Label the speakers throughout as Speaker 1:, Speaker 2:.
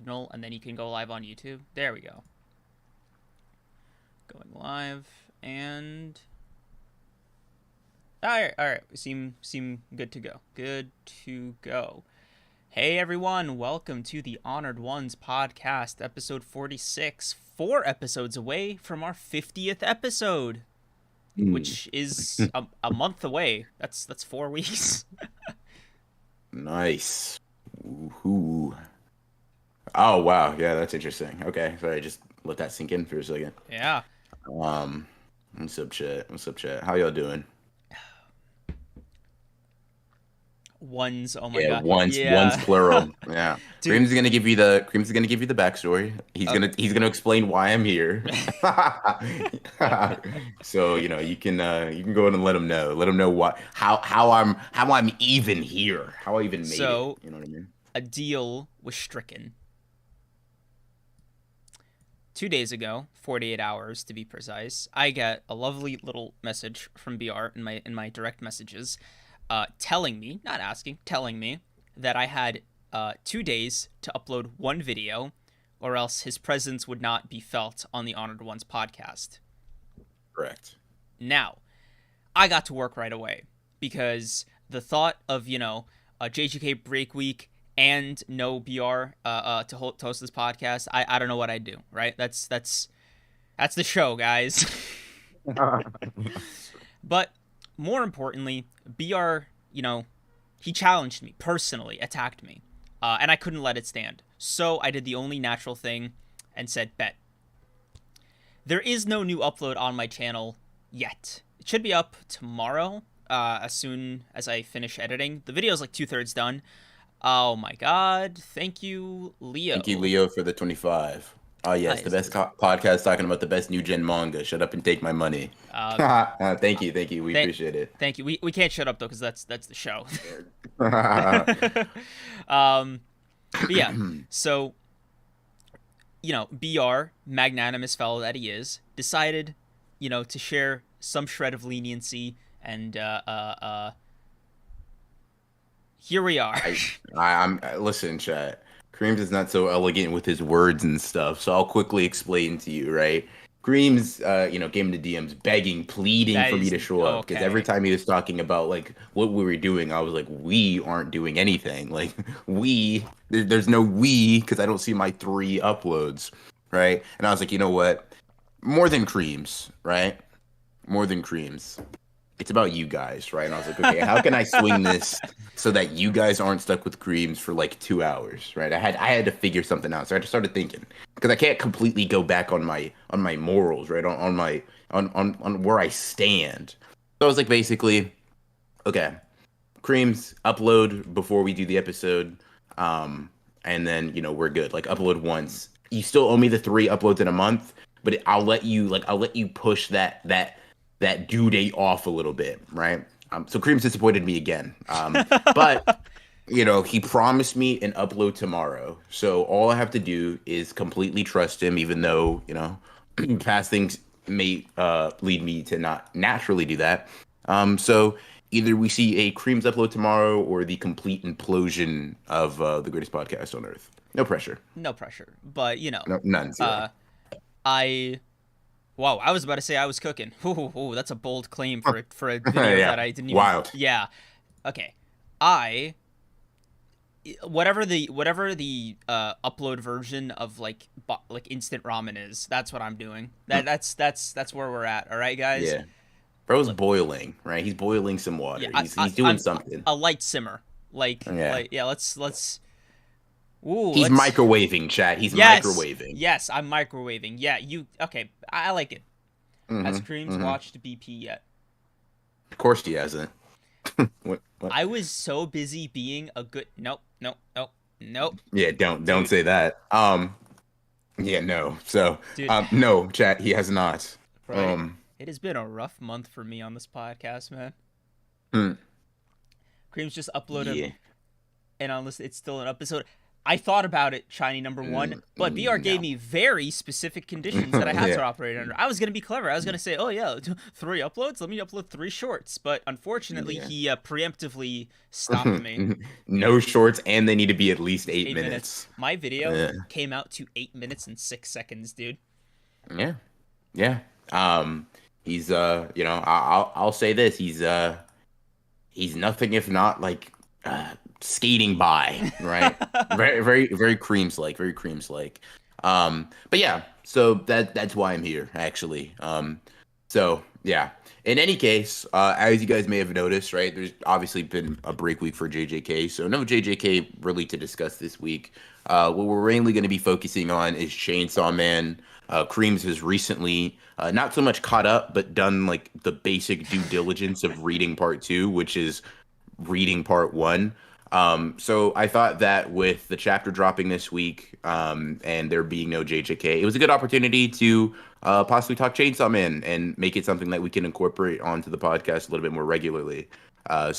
Speaker 1: signal, and then you can go live on YouTube. There we go. Going live, and all right. Seem good to go. Good to go. Hey everyone, welcome to the Honored Ones podcast, episode 46. 4 episodes away from our 50th episode, which is a month away. That's 4 weeks.
Speaker 2: Nice. Ooh. Oh wow, yeah, that's interesting. Okay, sorry, just let that sink in for a second.
Speaker 1: Yeah.
Speaker 2: What's up, chat? What's up, chat? How y'all doing?
Speaker 1: Ones. Oh my
Speaker 2: Yeah,
Speaker 1: god.
Speaker 2: one's
Speaker 1: Yeah.
Speaker 2: plural. Yeah.
Speaker 1: Dude.
Speaker 2: Creams is gonna give you the backstory. He's gonna explain why I'm here. So you can go in and let him know. Let him know what how I'm even here. How I even made it. You know what I mean?
Speaker 1: A deal was stricken 2 days ago, 48 hours to be precise. I get a lovely little message from BR in my direct messages, telling me, not asking, telling me that I had 2 days to upload one video, or else his presence would not be felt on the Honored Ones podcast.
Speaker 2: Correct.
Speaker 1: Now, I got to work right away because the thought of a JGK break week and no BR to host this podcast, I don't know what I'd do. Right? That's the show, guys. But more importantly, BR, he challenged me personally, attacked me, and I couldn't let it stand. So I did the only natural thing and said, bet. There is no new upload on my channel yet. It should be up tomorrow, as soon as I finish editing. The video is like 2/3 done. Oh my god. Thank you, Leo.
Speaker 2: Thank you, Leo, for the 25. Oh, yes, the best podcast talking about the best new gen manga. Shut up and take my money. Thank you. We appreciate it.
Speaker 1: Thank you. We can't shut up, though, because that's the show. But yeah, so, BR, magnanimous fellow that he is, decided, to share some shred of leniency, and here we are.
Speaker 2: I'm listen, chat. Kreams is not so elegant with his words and stuff, so I'll quickly explain to you, right? Kreams, came to DMs begging, pleading for me to show up, because every time he was talking about like what we were doing, I was like, we aren't doing anything. Like there's no we, because I don't see my 3 uploads, right? And I was like, you know what? More than Kreams, right? More than Kreams. It's about you guys, right? And I was like, okay, how can I swing this so that you guys aren't stuck with Kreams for like 2 hours, right? I had to figure something out, so I just started thinking, because I can't completely go back on my morals, right? On where I stand. So I was like, basically, okay, Kreams, upload before we do the episode, and then we're good. Like, upload once. You still owe me the 3 uploads in a month, but I'll let you push that due date off a little bit, right? So Kreams disappointed me again. But, he promised me an upload tomorrow. So all I have to do is completely trust him, even though, past things may lead me to not naturally do that. So either we see a Kreams upload tomorrow or the complete implosion of the greatest podcast on Earth. No pressure.
Speaker 1: No pressure. But,
Speaker 2: none. Zero.
Speaker 1: Wow, I was about to say I was cooking. Ooh, that's a bold claim for a video that I didn't even.
Speaker 2: Wild.
Speaker 1: Yeah. Okay. Whatever the upload version of like instant ramen is, that's what I'm doing. That's where we're at. All right, guys.
Speaker 2: Yeah. Bro's boiling, right? He's boiling some water.
Speaker 1: Yeah,
Speaker 2: he's doing something.
Speaker 1: A light simmer. Let's. Ooh,
Speaker 2: he's microwaving, chat. He's microwaving.
Speaker 1: Yes, I'm microwaving. Yeah, okay. I like it. Has Kreams watched BP yet?
Speaker 2: Of course he hasn't. What?
Speaker 1: I was so busy being a good. Nope.
Speaker 2: Yeah, don't say that. Yeah, no. So,
Speaker 1: Dude.
Speaker 2: No, chat. He has not.
Speaker 1: Right. It has been a rough month for me on this podcast, man. Kreams just uploaded, and on this, it's still an episode. I thought about it, Shiny number one, but BR gave
Speaker 2: No.
Speaker 1: me very specific conditions that I had to
Speaker 2: Yeah.
Speaker 1: operate under. I was gonna be clever. I was gonna say, oh yeah, 3 uploads. Let me upload 3 shorts. But unfortunately,
Speaker 2: Yeah.
Speaker 1: he preemptively stopped me.
Speaker 2: No shorts, and they need to be at least 8
Speaker 1: 8 minutes.
Speaker 2: minutes.
Speaker 1: My video
Speaker 2: Yeah.
Speaker 1: came out to 8 minutes and 6 seconds, dude.
Speaker 2: Yeah. Yeah. He's I'll say this. He's nothing if not like skating by, right? Very, very, very creams like, very creams like. But yeah, so that's why I'm here, actually. So yeah. In any case, as you guys may have noticed, right, there's obviously been a break week for JJK, so no JJK really to discuss this week. What we're mainly going to be focusing on is Chainsaw Man. Creams has recently not so much caught up, but done like the basic due diligence of reading part two, which is reading part one. So I thought that with the chapter dropping this week, and there being no JJK, it was a good opportunity to possibly talk Chainsaw Man and make it something that we can incorporate onto the podcast a little bit more regularly. We're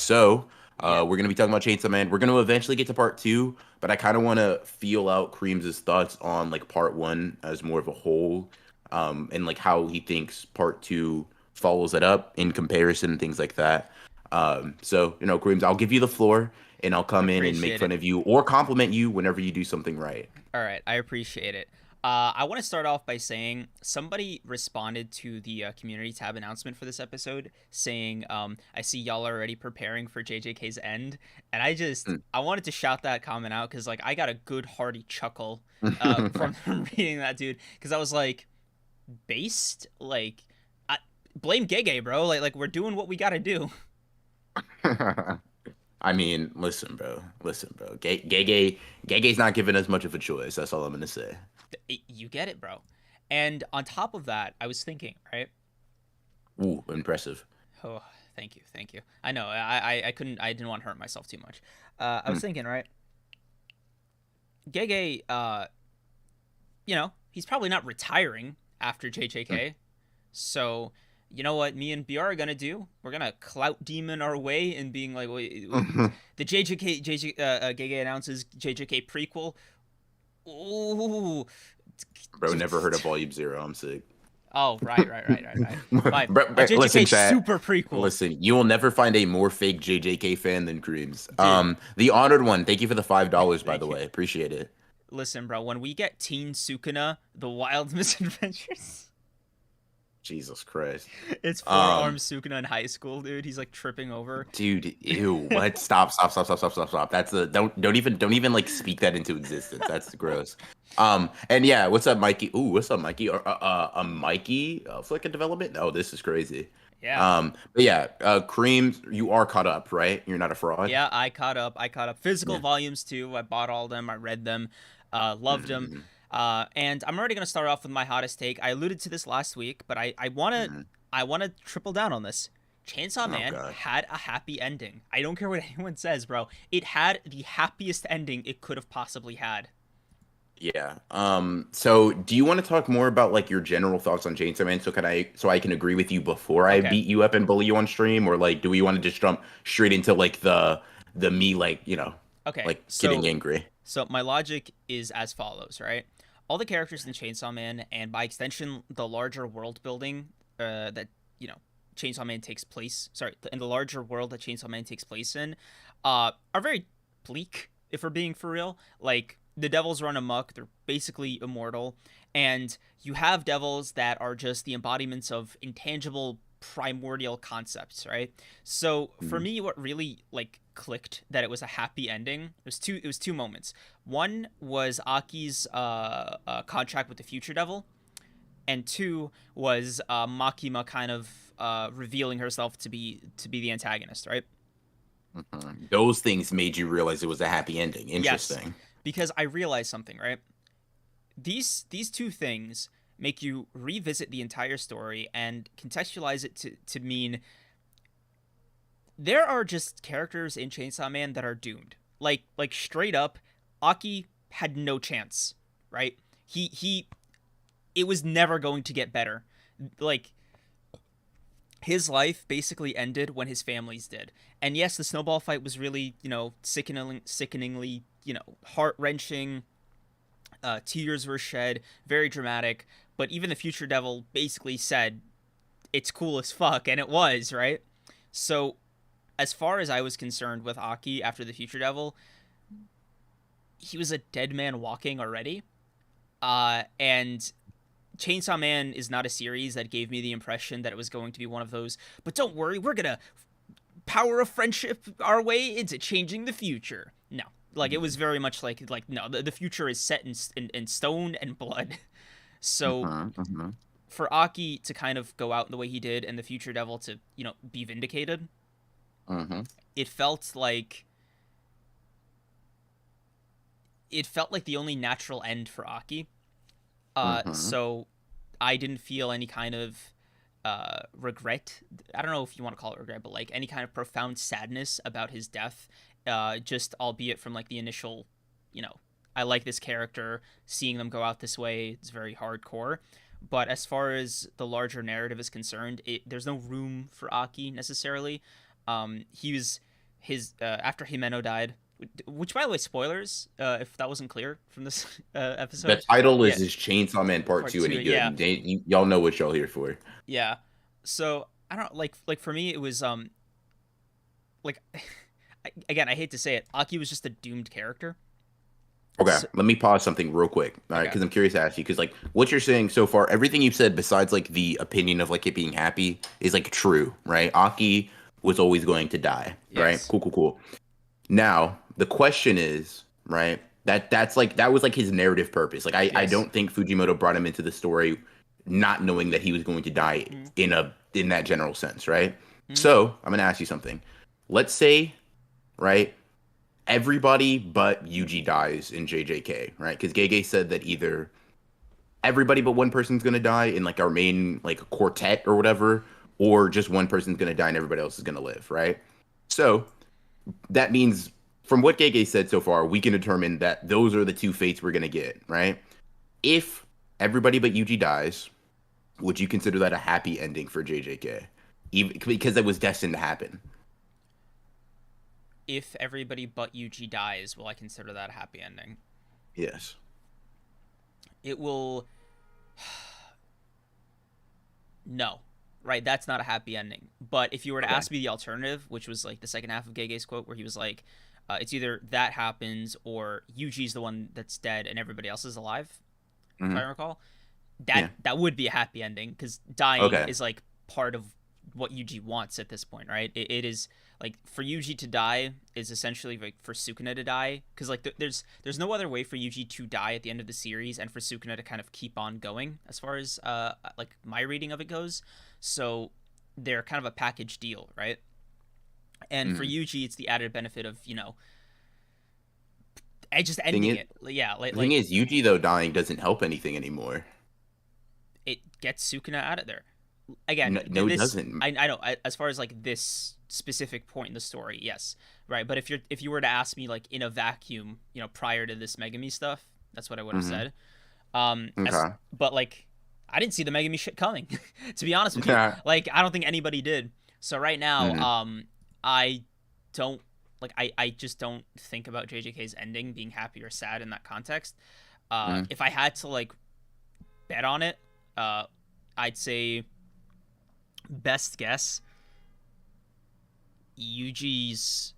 Speaker 2: going to be talking about Chainsaw Man. We're going to eventually get to part two, but I kind of want to feel out Creams' thoughts on like part one as more of a whole, and like how he thinks part two follows it up in comparison and things like that. Creams, I'll give you the floor and I'll come in and make fun of you or compliment you whenever you do something right.
Speaker 1: All right, I appreciate it. I want to start off by saying somebody responded to the community tab announcement for this episode saying, I see y'all already preparing for JJK's end. And I wanted to shout that comment out because, like, I got a good hearty chuckle from reading that, dude. Because I was like, based? Like, blame Gege, bro. Like we're doing what we got to do.
Speaker 2: I mean, listen, bro. Gege's not giving us much of a choice. That's all I'm gonna say.
Speaker 1: You get it, bro. And on top of that, I was thinking, right?
Speaker 2: Ooh, impressive.
Speaker 1: Oh, thank you. I know, I didn't want to hurt myself too much. I was thinking, right? Gege, he's probably not retiring after JJK. So, you know what me and BR are gonna do? We're gonna clout demon our way in being like, the Gege announces JJK prequel. Ooh.
Speaker 2: Bro, never heard of Volume 0. I'm sick.
Speaker 1: Oh, right. Fine. JJK
Speaker 2: listen, chat,
Speaker 1: super prequel.
Speaker 2: Listen, you will never find a more fake JJK fan than Creams. The Honored One, thank you for the $5, by the way. Appreciate it.
Speaker 1: Listen, bro, when we get Teen Sukuna, The Wild Misadventures...
Speaker 2: Jesus Christ.
Speaker 1: It's four-armed Sukuna in high school, dude. He's like tripping over.
Speaker 2: Dude, ew. What? Stop. That's don't even like speak that into existence. That's gross. And yeah, what's up, Mikey? Ooh, what's up, Mikey? A Mikey flick of development? Oh, this is crazy.
Speaker 1: Yeah.
Speaker 2: But yeah, Creams, you are caught up, right? You're not a fraud.
Speaker 1: Yeah, I caught up. Physical volumes too. I bought all of them. I read them. Loved them. And I'm already gonna start off with my hottest take. I alluded to this last week, but I wanna triple down on this. Chainsaw Man had a happy ending. I don't care what anyone says, bro. It had the happiest ending it could have possibly had.
Speaker 2: Yeah. So do you want to talk more about like your general thoughts on Chainsaw Man so I can agree with you before I beat you up and bully you on stream, or like do we want to just jump straight into like the me like, getting angry?
Speaker 1: So my logic is as follows, right? All the characters in Chainsaw Man, and by extension, the larger world building that Chainsaw Man takes place. In the larger world that Chainsaw Man takes place in, are very bleak. If we're being for real, like the devils run amok. They're basically immortal, and you have devils that are just the embodiments of intangible primordial concepts, right? So for me, what really like clicked that it was a happy ending, it was two moments. One was Aki's contract with the future devil, and two was Makima kind of revealing herself to be the antagonist, right?
Speaker 2: Those things made you realize it was a happy ending. Interesting.
Speaker 1: Yes, because I realized something, right? These two things make you revisit the entire story and contextualize it to mean there are just characters in Chainsaw Man that are doomed. Like straight up, Aki had no chance, right? It was never going to get better. Like, his life basically ended when his family's did. And yes, the snowball fight was really, sickeningly heart-wrenching. Tears were shed, very dramatic. But even the Future Devil basically said it's cool as fuck, and it was, right? So as far as I was concerned with Aki after the Future Devil, he was a dead man walking already. And Chainsaw Man is not a series that gave me the impression that it was going to be one of those, but don't worry, we're gonna power of friendship our way into changing the future. No. Like, it was very much like no, the future is set in stone and blood. So for Aki to kind of go out the way he did and the Future Devil to, be vindicated, it felt like the only natural end for Aki. So I didn't feel any kind of regret. I don't know if you want to call it regret, but like any kind of profound sadness about his death. Just albeit from like the initial, I like this character, seeing them go out this way, it's very hardcore. But as far as the larger narrative is concerned, there's no room for Aki necessarily. He was after Himeno died, which, by the way, spoilers, if that wasn't clear from this episode.
Speaker 2: The title is Chainsaw Man Part 2, and he good. Yeah. Y'all know what y'all here for.
Speaker 1: Yeah. So I don't like for me it was like again, I hate to say it, Aki was just a doomed character.
Speaker 2: Okay, so, let me pause something real quick, all right? Because I'm curious to ask you, because like what you're saying so far, everything you've said besides like the opinion of like it being happy is like true, right? Aki was always going to die, right? Cool. Now the question is, right? That was like his narrative purpose. Like I don't think Fujimoto brought him into the story not knowing that he was going to die in that general sense, right? So I'm gonna ask you something. Let's say, right, everybody but Yuji dies in JJK, right? Because Gege said that either everybody but one person's gonna die in like our main like quartet or whatever, or just one person's gonna die and everybody else is gonna live, right? So that means from what Gege said so far, we can determine that those are the two fates we're gonna get, right? If everybody but Yuji dies, would you consider that a happy ending for JJK? Even because it was destined to happen.
Speaker 1: If everybody but Yuji dies, will I consider that a happy ending?
Speaker 2: Yes.
Speaker 1: It will. No. Right? That's not a happy ending. But if you were to ask me the alternative, which was like the second half of Gege's quote, where he was like, it's either that happens or Yuji's the one that's dead and everybody else is alive, if I recall, that would be a happy ending, because dying is like part of what Yuji wants at this point, right? It is like for Yuji to die is essentially like for Sukuna to die, because like there's no other way for Yuji to die at the end of the series and for Sukuna to kind of keep on going as far as like my reading of it goes. So they're kind of a package deal, right? And for Yuji, it's the added benefit of just ending it. Yeah,
Speaker 2: the thing is, Yuji though dying doesn't help anything anymore.
Speaker 1: It gets Sukuna out of there. Again,
Speaker 2: it doesn't.
Speaker 1: I know. As far as like this specific point in the story, yes, right. But if you were to ask me like in a vacuum, prior to this Megami stuff, that's what I would have said. But like, I didn't see the Megami shit coming. To be honest with you, like I don't think anybody did. So right now, I don't like. I just don't think about JJK's ending being happy or sad in that context. If I had to like bet on it, I'd say best guess Yuji's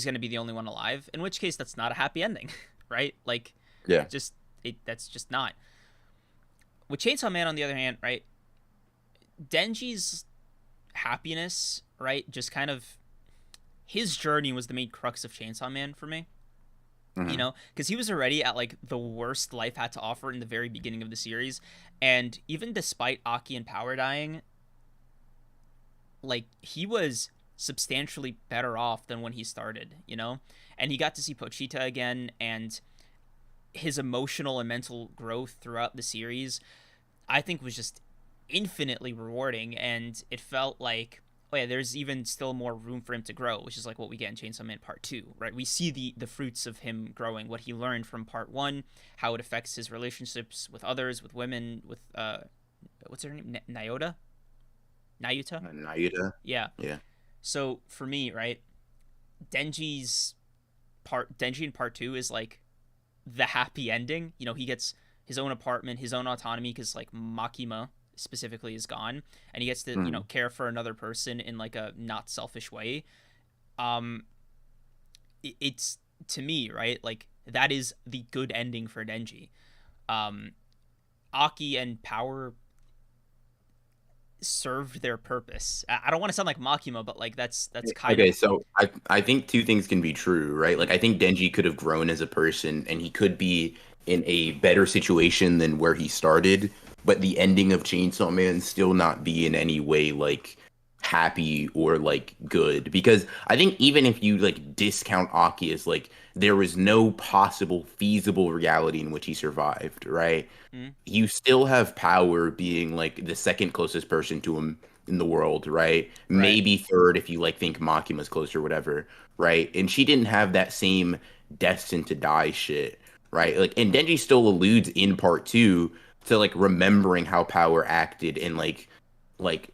Speaker 1: gonna be the only one alive, in which case that's not a happy ending. Right? Like, that's just not. With Chainsaw Man, on the other hand, right, Denji's happiness, right, just kind of his journey was the main crux of Chainsaw Man for me. Because he was already at like the worst life had to offer in the very beginning of the series, and even despite Aki and Power dying, like he was substantially better off than when he started, and he got to see Pochita again, and his emotional and mental growth throughout the series, I think, was just infinitely rewarding, and it felt like, there's even still more room for him to grow, which is like what we get in Chainsaw Man Part 2, right? We see the fruits of him growing, what he learned from Part 1, how it affects his relationships with others, with women, with, what's her name? Nayuta?
Speaker 2: Nayuta?
Speaker 1: Yeah. So, for me, right, Denji's part Denji in part 2 is like the happy ending. You know, he gets his own apartment, his own autonomy because like Makima specifically is gone, and he gets to
Speaker 2: Mm.
Speaker 1: care for another person in like a not selfish way. Um, it's to me right like that is the good ending for Denji. Um, Aki and Power served their purpose. I don't want to sound like Makima, but like that's kind of
Speaker 2: Okay, so I think two things can be true, right? Like I think Denji could have grown as a person and he could be in a better situation than where he started, but the ending of Chainsaw Man still not be in any way like happy or like good. Because I think even if you like discount Aki as like there was no possible feasible reality in which he survived, right?
Speaker 1: mm,
Speaker 2: You still have Power being like the second closest person to him in the world, right?
Speaker 1: right.
Speaker 2: Maybe third if you like think Makima's close or whatever, right? And she didn't have that same destined to die shit, right? Like, and Denji still alludes in part two to like remembering how Power acted and like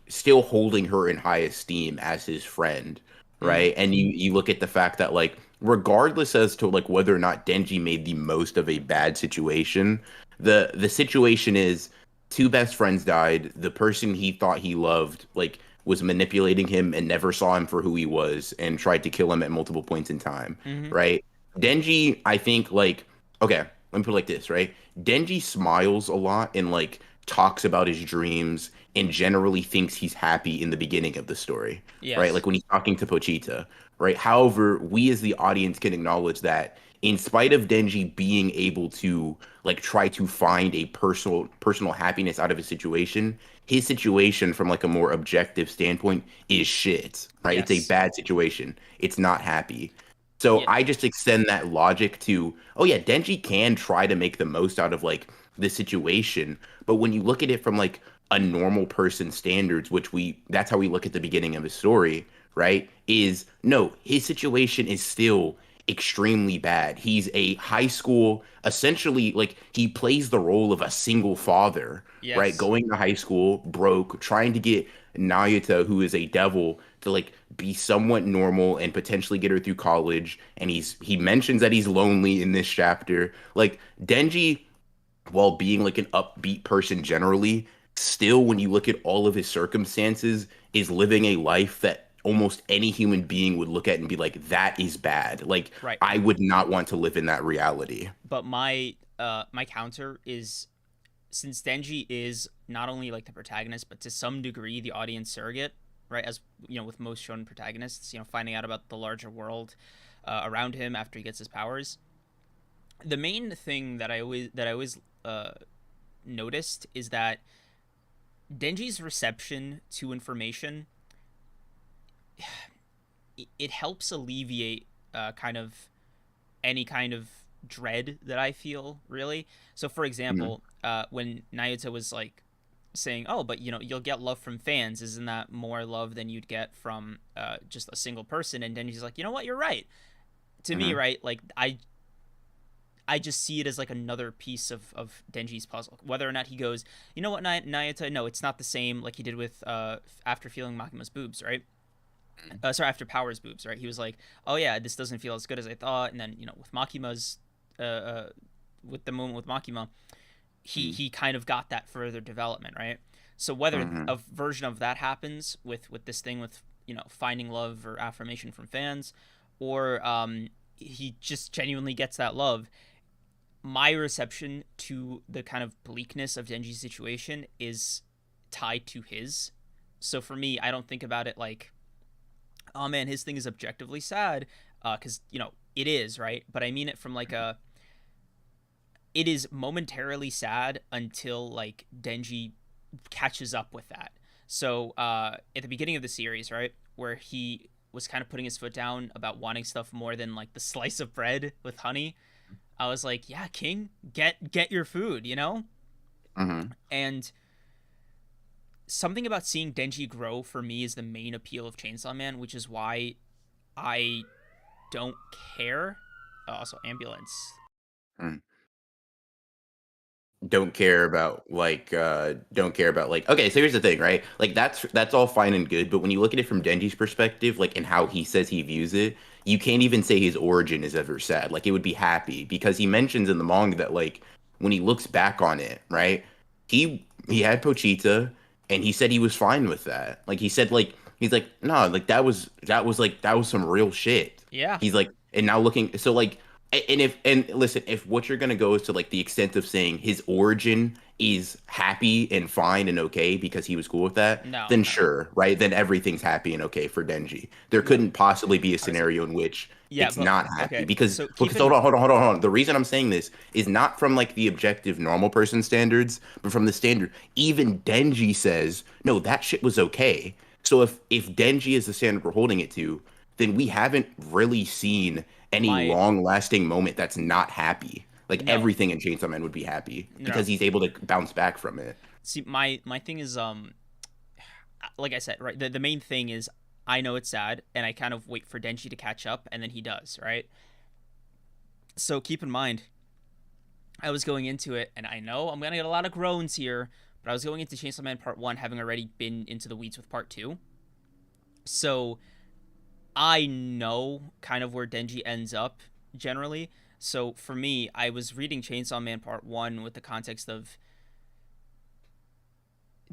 Speaker 2: still holding her in high esteem as his friend,
Speaker 1: Mm,
Speaker 2: right? And you look at the fact that like regardless as to like whether or not Denji made the most of a bad situation, the situation is two best friends died. The person he thought he loved like was manipulating him and never saw him for who he was and tried to kill him at multiple points in time,
Speaker 1: mm-hmm.
Speaker 2: right? Denji, I think like okay, let me put it like this, right? Denji smiles a lot and like talks about his dreams and generally thinks he's happy in the beginning of the story, right?
Speaker 1: Yes.
Speaker 2: Like when he's talking to Pochita, right? However, we as the audience can acknowledge that in spite of Denji being able to like try to find a personal happiness out of his situation from like a more objective standpoint is shit, right? It's a
Speaker 1: Yes.
Speaker 2: bad situation. It's not happy. So
Speaker 1: Yeah.
Speaker 2: I just extend that logic to, oh yeah, Denji can try to make the most out of like the situation, but when you look at it from like a normal person standards, which we that's how we look at the beginning of his story, right? Is no, his situation is still extremely bad. He's a high school, essentially like he plays the role of a single father, right?
Speaker 1: Yes.
Speaker 2: Going to high school, broke, trying to get Nayuta, who is a devil, to like be somewhat normal and potentially get her through college. And he mentions that he's lonely in this chapter. Like Denji, while being like an upbeat person generally, still when you look at all of his circumstances, is living a life that almost any human being would look at and be like, that is bad. Like
Speaker 1: Right.
Speaker 2: I would not want to live in that reality.
Speaker 1: But my counter is since Denji is not only like the protagonist, but to some degree the audience surrogate, right? As you know, with most shonen protagonists, finding out about the larger world around him after he gets his powers. The main thing that I always noticed is that Denji's reception to information it helps alleviate kind of any kind of dread that I feel really. So for
Speaker 2: Mhm.
Speaker 1: example, when Nayuta was like saying, "Oh, but you'll get love from fans. Isn't that more love than you'd get from just a single person?" And Denji's like, "You know what? You're right." To me,
Speaker 2: Mhm.
Speaker 1: right? Like I just see it as like another piece of Denji's puzzle. Whether or not he goes, you know what, Nayuta, no, it's not the same like he did with after feeling Makima's boobs, right? Sorry, after Power's boobs, right? He was like, oh yeah, this doesn't feel as good as I thought. And then with Makima's, uh, uh with the moment with Makima,
Speaker 2: Mhm.
Speaker 1: he kind of got that further development, right? So whether
Speaker 2: Mhm.
Speaker 1: a version of that happens with this thing with finding love or affirmation from fans, or he just genuinely gets that love, my reception to the kind of bleakness of Denji's situation is tied to his. So for me, I don't think about it like, oh man, his thing is objectively sad, because it is right. But I mean it from like it is momentarily sad until like Denji catches up with that. So at the beginning of the series, right, where he was kind of putting his foot down about wanting stuff more than like the slice of bread with honey, I was like, yeah, King, get your food,
Speaker 2: Mhm.
Speaker 1: And something about seeing Denji grow for me is the main appeal of Chainsaw Man, which is why I don't care. Also, ambulance.
Speaker 2: Mhm. Don't care about like okay, so here's the thing, right? Like that's all fine and good, but when you look at it from Denji's perspective, like and how he says he views it, you can't even say his origin is ever sad. Like it would be happy because he mentions in the manga that like when he looks back on it, right? He had Pochita and he said he was fine with that. Like he said like he's like, no, like that was some real shit.
Speaker 1: Yeah.
Speaker 2: He's like, and now looking so like and if and listen, if what you're gonna go is to like the extent of saying his origin is happy and fine and okay because he was cool with that,
Speaker 1: No,
Speaker 2: then
Speaker 1: no,
Speaker 2: sure, right? Then everything's happy and okay for Denji. There
Speaker 1: no.
Speaker 2: couldn't possibly be a
Speaker 1: I see.
Speaker 2: scenario in which
Speaker 1: Yeah,
Speaker 2: it's
Speaker 1: but
Speaker 2: not happy
Speaker 1: okay.
Speaker 2: because
Speaker 1: So
Speaker 2: because
Speaker 1: keeping
Speaker 2: hold on. The reason I'm saying this is not from like the objective normal person standards, but from the standard. Even Denji says, no, that shit was okay. So if Denji is the standard we're holding it to, then we haven't really seen any
Speaker 1: my
Speaker 2: long lasting moment that's not happy. Like
Speaker 1: no,
Speaker 2: everything in Chainsaw Man would be happy
Speaker 1: no.
Speaker 2: because he's able to bounce back from it.
Speaker 1: See, my thing is like I said, right? The main thing is I know it's sad, and I kind of wait for Denji to catch up, and then he does, right? So keep in mind, I was going into it, and I know I'm gonna get a lot of groans here, but I was going into Chainsaw Man Part One, having already been into the weeds with Part Two, so I know kind of where Denji ends up generally. So for me, I was reading Chainsaw Man Part One with the context of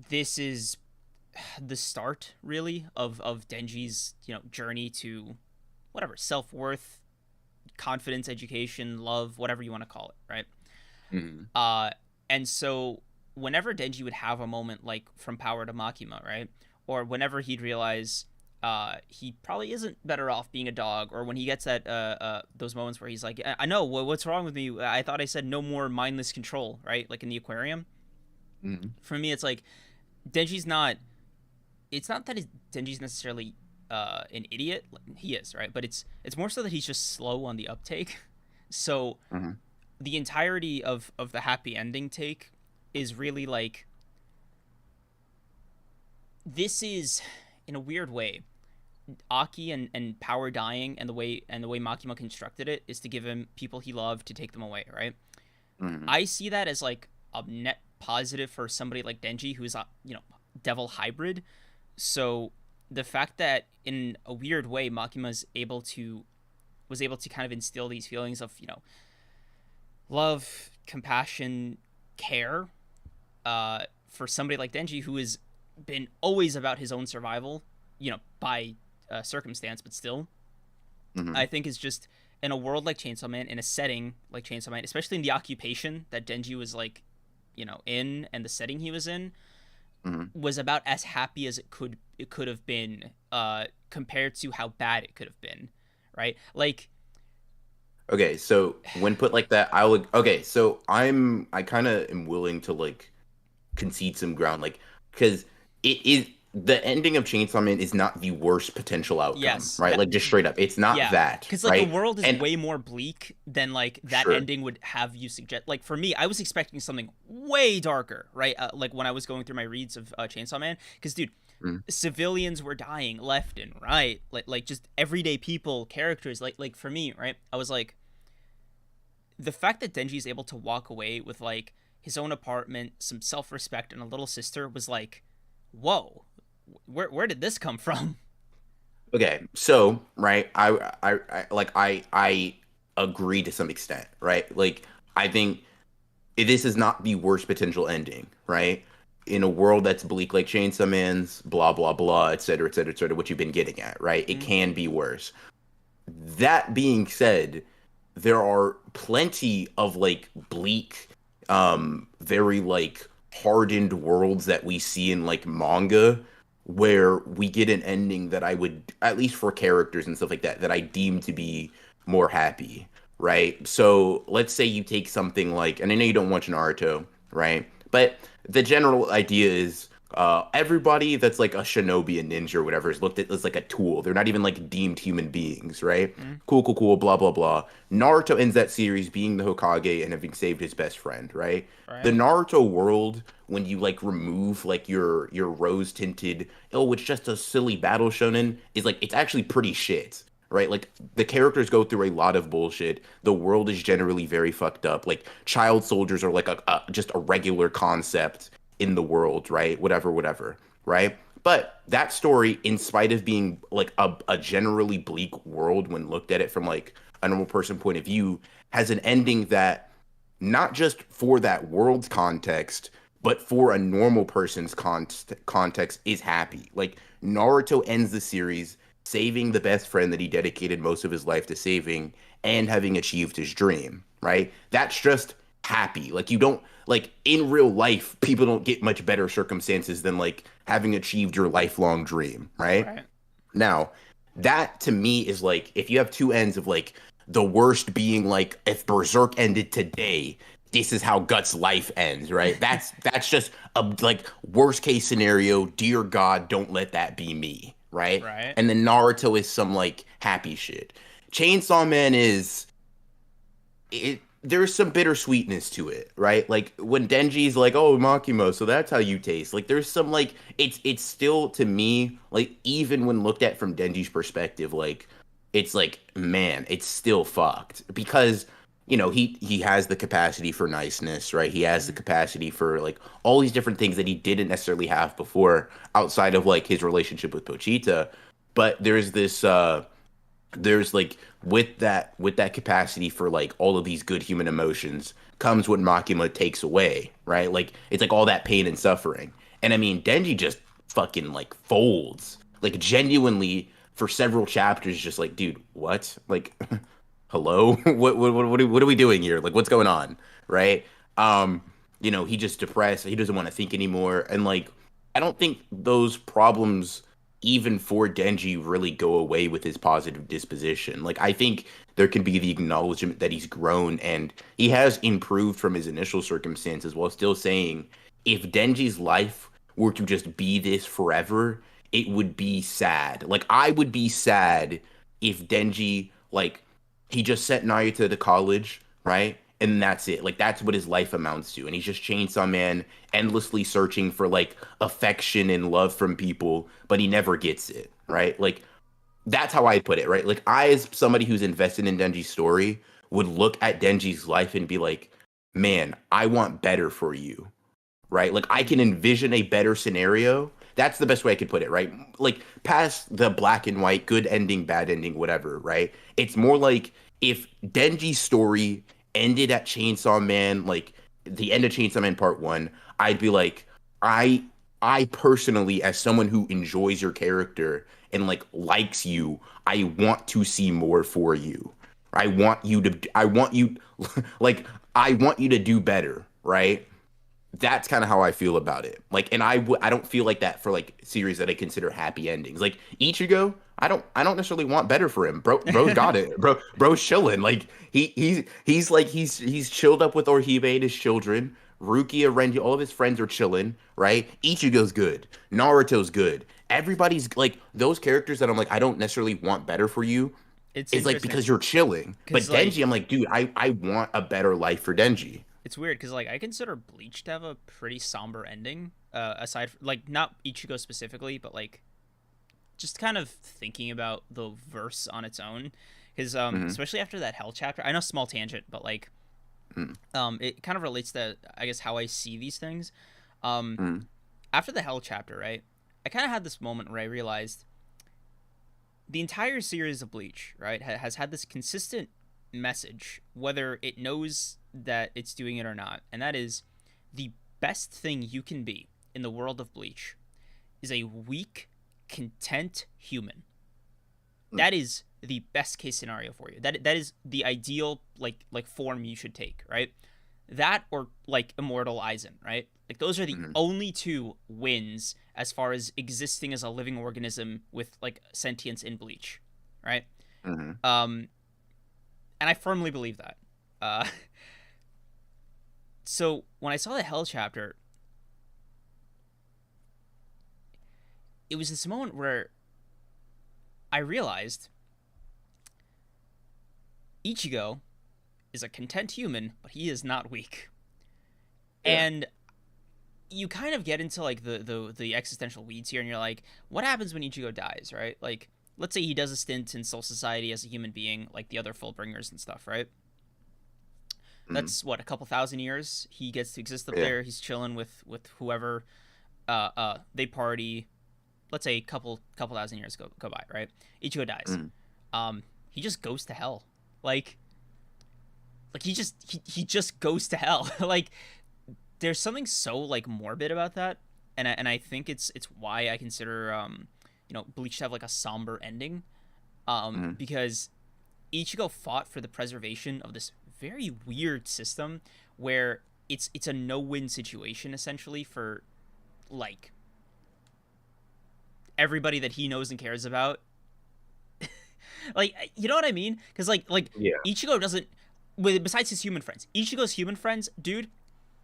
Speaker 1: this is the start really of Denji's journey to whatever self-worth, confidence, education, love, whatever you want to call it, right?
Speaker 2: Mhm.
Speaker 1: And so whenever Denji would have a moment like from Power to Makima, right? Or whenever he'd realize he probably isn't better off being a dog, or when he gets that those moments where he's like, I know what's wrong with me. I thought I said no more mindless control, right? Like in the aquarium.
Speaker 2: Mhm.
Speaker 1: For me, it's like Denji's not. It's not that Denji's necessarily an idiot. He is, right? But it's more so that he's just slow on the uptake. So
Speaker 2: Mhm.
Speaker 1: the entirety of the happy ending take is really like this is in a weird way Aki and Power dying, and the way Makima constructed it is to give him people he loved to take them away, right?
Speaker 2: Mhm.
Speaker 1: I see that as like a net positive for somebody like Denji, who's a devil hybrid. So the fact that in a weird way Makima's able to was able to kind of instill these feelings of love, compassion, care, for somebody like Denji, who has been always about his own survival, by circumstance, but still, I
Speaker 2: Mhm.
Speaker 1: think is just in a world like Chainsaw Man, in a setting like Chainsaw Man, especially in the occupation that Denji was like, in, and the setting he was in,
Speaker 2: Mhm.
Speaker 1: was about as happy as it could have been, compared to how bad it could have been, right? Like,
Speaker 2: Okay, so when put like that, I would. Okay, so I kind of am willing to like concede some ground, like because it is the ending of Chainsaw Man is not the worst potential outcome,
Speaker 1: yes,
Speaker 2: right?
Speaker 1: that
Speaker 2: Like just straight up, it's not
Speaker 1: yeah,
Speaker 2: that,
Speaker 1: because like the
Speaker 2: right?
Speaker 1: world is
Speaker 2: And
Speaker 1: way more bleak than like that
Speaker 2: sure,
Speaker 1: ending would have you suggest. Like for me, I was expecting something way darker, right? Like when I was going through my reads of Chainsaw Man, because dude,
Speaker 2: mm,
Speaker 1: civilians were dying left and right, like just everyday people, characters. Like for me, right? I was like, the fact that Denji is able to walk away with like his own apartment, some self respect, and a little sister was like, whoa, where did this come from?
Speaker 2: okay, so right, I agree to some extent, right? Like I think this is not the worst potential ending, right? In a world that's bleak like Chainsaw Man's, blah blah blah, et cetera, et cetera, et cetera, what you've been getting at, right? It
Speaker 1: Mm,
Speaker 2: can be worse. That being said, there are plenty of like bleak, very like hardened worlds that we see in like manga where we get an ending that I would, at least for characters and stuff like that, that I deem to be more happy, right? So let's say you take something like, and I know you don't watch Naruto, right? But the general idea is everybody that's like a shinobi, a ninja, or whatever is looked at as like a tool. They're not even like deemed human beings, right?
Speaker 1: mm,
Speaker 2: Cool, cool, cool, blah, blah, blah. Naruto ends that series being the Hokage and having saved his best friend, right? The
Speaker 1: right.
Speaker 2: Naruto world, when you like remove like your rose tinted, oh, it's just a silly battle shonen, is like it's actually pretty shit. Right, like the characters go through a lot of bullshit. The world is generally very fucked up. Like child soldiers are like just a regular concept in the world, right? Whatever, whatever, right? But that story, in spite of being like a generally bleak world when looked at it from like a normal person point of view, has an ending that not just for that world's context, but for a normal person's context is happy. Like Naruto ends the series saving the best friend that he dedicated most of his life to saving and having achieved his dream, right? That's just happy. Like you don't like in real life, people don't get much better circumstances than like having achieved your lifelong dream, right?
Speaker 1: Right.
Speaker 2: Now, that to me is like if you have two ends of like the worst being like if Berserk ended today, this is how Guts' life ends, right? That's just a like worst case scenario. Dear God, don't let that be me, right?
Speaker 1: Right.
Speaker 2: And then Naruto is some like happy shit. Chainsaw Man is it. There's some bittersweetness to it, right? Like when Denji's like, "Oh, Makimo, so that's how you taste." Like there's some like it's still to me like even when looked at from Denji's perspective, like it's like man, it's still fucked because he has the capacity for niceness, right? He has the
Speaker 1: Mm-hmm.
Speaker 2: capacity for like all these different things that he didn't necessarily have before outside of like his relationship with Pochita. But there's like with that capacity for like all of these good human emotions comes what Makima takes away, right? Like it's like all that pain and suffering. And I mean, Denji just fucking like folds, like genuinely for several chapters, just like, dude, what? Like, hello, what are we doing here? Like, what's going on, right? Um, he just depressed. He doesn't want to think anymore, and like, I don't think those problems even for Denji really go away with his positive disposition. Like I think there can be the acknowledgement that he's grown and he has improved from his initial circumstances while still saying if Denji's life were to just be this forever, it would be sad. Like I would be sad if Denji like he just sent Naruto to college, right? And that's it. Like that's what his life amounts to. And he's just Chainsaw Man endlessly searching for like affection and love from people, but he never gets it, right? Like that's how I put it, right? Like I as somebody who's invested in Denji's story would look at Denji's life and be like, "Man, I want better for you." Right? Like I can
Speaker 1: Mm-hmm.
Speaker 2: envision a better scenario. That's the best way I could put it, right? Like past the black and white, good ending, bad ending, whatever, right? It's more like if Denji's story ended at Chainsaw Man, like the end of Chainsaw Man Part 1, I'd be like, I I personally, as someone who enjoys your character and like likes you, I want to see more for you. I want you like I want you to do better, right? That's kind of how I feel about it. Like, and I don't feel like that for like series that I consider happy endings. Like Ichigo, I don't necessarily want better for him. Bro's got it. Bro's chilling. Like he's chilled up with Orihime and his children. Rukia, Renji, all of his friends are chilling, right? Ichigo's good. Naruto's good. Everybody's like those characters that I'm like I don't necessarily want better for you.
Speaker 1: It's
Speaker 2: Is like
Speaker 1: interesting
Speaker 2: because you're chilling. But
Speaker 1: because
Speaker 2: Denji,
Speaker 1: like
Speaker 2: I'm like, dude, I want a better life for Denji.
Speaker 1: it's weird because like I consider Bleach to have a pretty somber ending. Aside from, like not Ichigo specifically, but like just kind of thinking about the verse on its own, because
Speaker 2: Hmm.
Speaker 1: especially after that Hell chapter. I know small tangent, but like it kind of relates to I guess how I see these things. Um,
Speaker 2: Hmm.
Speaker 1: After the Hell chapter, right? I kind of had this moment where I realized the entire series of Bleach, right, has had this consistent message, whether it knows that it's doing it or not, and that is the best thing you can be in the world of Bleach is a weak, content human. That is the best case scenario for you. That is the ideal like form you should take, right? That or like Immortal Aizen, right? Like those are the
Speaker 2: Hmm.
Speaker 1: only two wins as far as existing as a living organism with like sentience in Bleach, right?
Speaker 2: Hmm.
Speaker 1: Um, and I firmly believe that. Uh, so when I saw the Hell chapter, it was this moment where I realized Ichigo is a content human, but he is not weak.
Speaker 2: Yeah.
Speaker 1: And you kind of get into like the existential weeds here, and you're like, what happens when Ichigo dies, right? Like, let's say he does a stint in Soul Society as a human being, like the other Fullbringers and stuff, right?
Speaker 2: Hmm.
Speaker 1: That's what, a couple thousand years. He gets to exist up
Speaker 2: Yeah.
Speaker 1: there. He's chilling with whoever. They party. let's say a couple thousand years go by, right? Ichigo dies.
Speaker 2: Mm.
Speaker 1: He just goes to hell. Like he just goes to hell. Like there's something so like morbid about that, and I think it's why I consider Bleach to have like a somber ending,
Speaker 2: Mm.
Speaker 1: because Ichigo fought for the preservation of this very weird system where it's a no-win situation essentially for like everybody that he knows and cares about. Like, you know what I mean? Because like
Speaker 2: Yeah.
Speaker 1: Ichigo doesn't, besides his human friends, Ichigo's human friends, dude,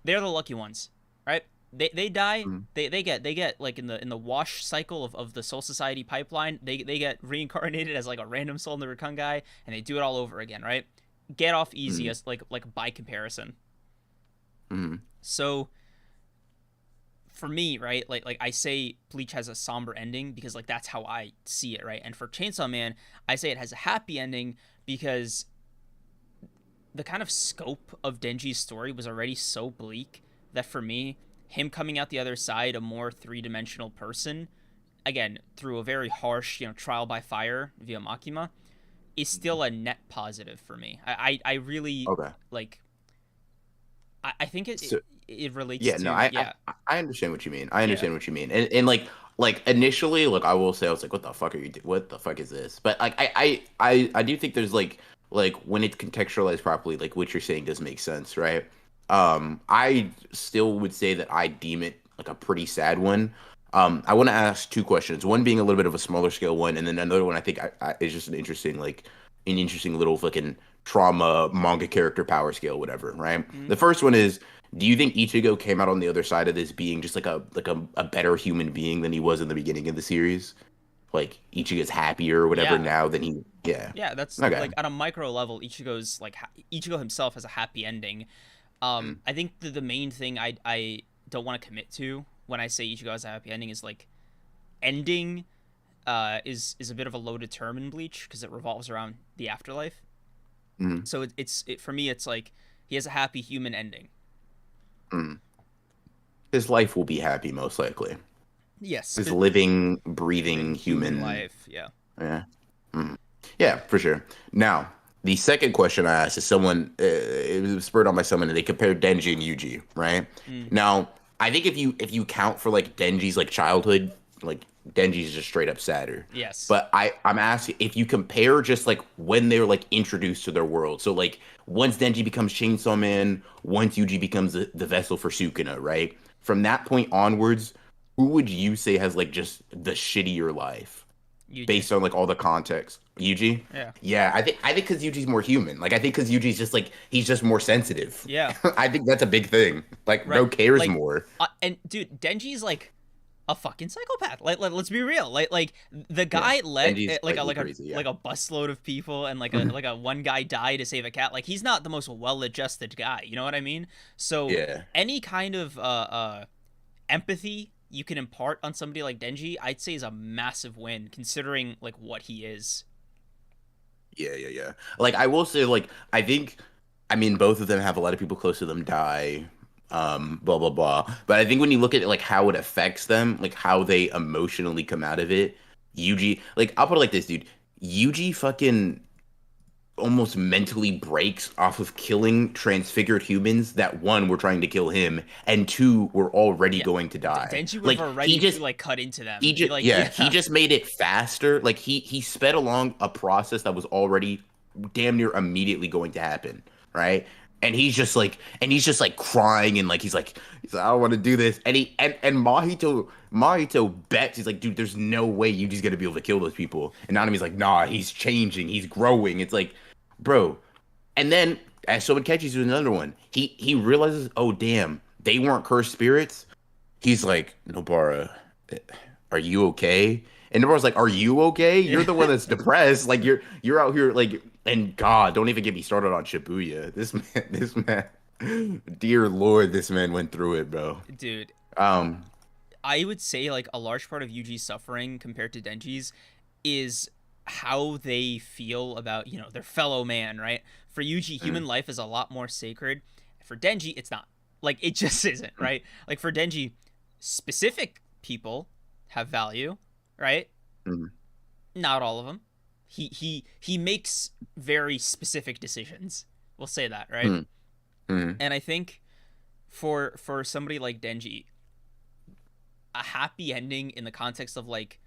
Speaker 1: they're the lucky ones, right? They die.
Speaker 2: Mm.
Speaker 1: They get like in the wash cycle of the Soul Society pipeline. They get reincarnated as like a random soul in the Rakungai, and they do it all over again, right? Get off easy
Speaker 2: Mm.
Speaker 1: as like by comparison.
Speaker 2: Mm.
Speaker 1: So for me, right, like I say Bleach has a somber ending because like that's how I see it, right? And for Chainsawman, I say it has a happy ending because the kind of scope of Denji's story was already so bleak that for me, him coming out the other side a more three-dimensional person, again, through a very harsh, trial by fire via Makima, is still a net positive for me. I really
Speaker 2: Okay.
Speaker 1: like I think
Speaker 2: So
Speaker 1: it relates
Speaker 2: yeah, no,
Speaker 1: to
Speaker 2: I understand what you mean. I
Speaker 1: yeah.
Speaker 2: understand what you mean. And like initially, like I will say, I was like, what the fuck are you what the fuck is this? But like I do think there's like when it's contextualized properly, like what you're saying does make sense, right? I still would say that I deem it like a pretty sad one. I want to ask two questions. One being a little bit of a smaller scale one, and then another one I think is just an interesting little fucking trauma manga character power scale, whatever, right?
Speaker 1: Mm-hmm.
Speaker 2: The first one is, do you think Ichigo came out on the other side of this being just like a better human being than he was in the beginning of the series? Like Ichigo's happier or whatever
Speaker 1: Yeah.
Speaker 2: now than he, yeah.
Speaker 1: Yeah, that's
Speaker 2: Okay.
Speaker 1: like on a micro level, Ichigo's like Ichigo himself has a happy ending.
Speaker 2: Mm.
Speaker 1: I think the main thing I don't want to commit to when I say Ichigo has a happy ending is like ending is a bit of a loaded term in Bleach because it revolves around the afterlife.
Speaker 2: Mm.
Speaker 1: So for me it's like he has a happy human ending.
Speaker 2: Mm. His life will be happy, most likely.
Speaker 1: Yes,
Speaker 2: His living,
Speaker 1: living
Speaker 2: breathing
Speaker 1: human
Speaker 2: human.
Speaker 1: life. Yeah.
Speaker 2: Yeah. Mm. Yeah, for sure. Now, the second question I asked is someone, it was spurred on by someone, and they compared Denji and Yuji, right?
Speaker 1: Mm.
Speaker 2: Now, I think if you count for like Denji's like childhood, like Denji's just straight up sadder.
Speaker 1: Yes.
Speaker 2: But I'm asking if you compare just like when they're like introduced to their world. So like once Denji becomes Chainsaw Man, once Yuji becomes the vessel for Sukuna, right? From that point onwards, who would you say has like just the shittier life
Speaker 1: Yuji.
Speaker 2: based on like all the context? Yuji?
Speaker 1: Yeah.
Speaker 2: Yeah, I think because Yuji's more human. Like I think because Yuji's just like he's just more sensitive.
Speaker 1: Yeah.
Speaker 2: I think that's a big thing. Like
Speaker 1: Right.
Speaker 2: bro cares
Speaker 1: Like
Speaker 2: more.
Speaker 1: and dude, Denji's like a fucking psychopath. Let's be real. Like the
Speaker 2: Yeah,
Speaker 1: guy let
Speaker 2: Denji's
Speaker 1: like a
Speaker 2: slightly crazy. Yeah.
Speaker 1: like a busload of people and like
Speaker 2: Mhm.
Speaker 1: a one guy die to save a cat. Like he's not the most well-adjusted guy. You know what I mean? So
Speaker 2: Yeah.
Speaker 1: any kind of empathy you can impart on somebody like Denji, I'd say is a massive win considering like what he is.
Speaker 2: Yeah. Like I will say, like I mean, both of them have a lot of people close to them die, blah blah blah. But I think when you look at like how it affects them, like how they emotionally come out of it, Yuji, like I'll put it like this, dude. Yuji fucking almost mentally breaks off of killing transfigured humans that one were trying to kill him and two were already
Speaker 1: Yeah.
Speaker 2: going to die.
Speaker 1: Denji would
Speaker 2: Like
Speaker 1: have already like cut into them.
Speaker 2: he
Speaker 1: He
Speaker 2: just
Speaker 1: like
Speaker 2: yeah,
Speaker 1: yeah.
Speaker 2: he just made it faster. Like he sped along a process that was already damn near immediately going to happen, right? And he's just like crying and like he's like I don't want to do this. And Mahito bets he's like, dude, there's no way you just gonna be able to kill those people. And Nanami's like, nah, he's changing, he's growing. It's like, bro. And then as Soben Kechi's doing another one, he realizes, oh damn, they weren't cursed spirits. He's like, Nobara, are you okay? And Nobara's like, are you okay? You're the one that's depressed. Like you're out here like, and God, don't even get me started on Shibuya. This man, dear Lord, this man went through it, bro.
Speaker 1: Dude,
Speaker 2: Um,
Speaker 1: I would say like a large part of Yuji's suffering compared to Denji's is how they feel about, their fellow man, right? For Yuji, human life is a lot more sacred. For Denji, it's not. Like it just isn't, right? Like for Denji, specific people have value, right?
Speaker 2: Mm-hmm.
Speaker 1: Not all of them. He makes very specific decisions. We'll say that, right?
Speaker 2: Mm-hmm.
Speaker 1: And I think for somebody like Denji, a happy ending in the context of like,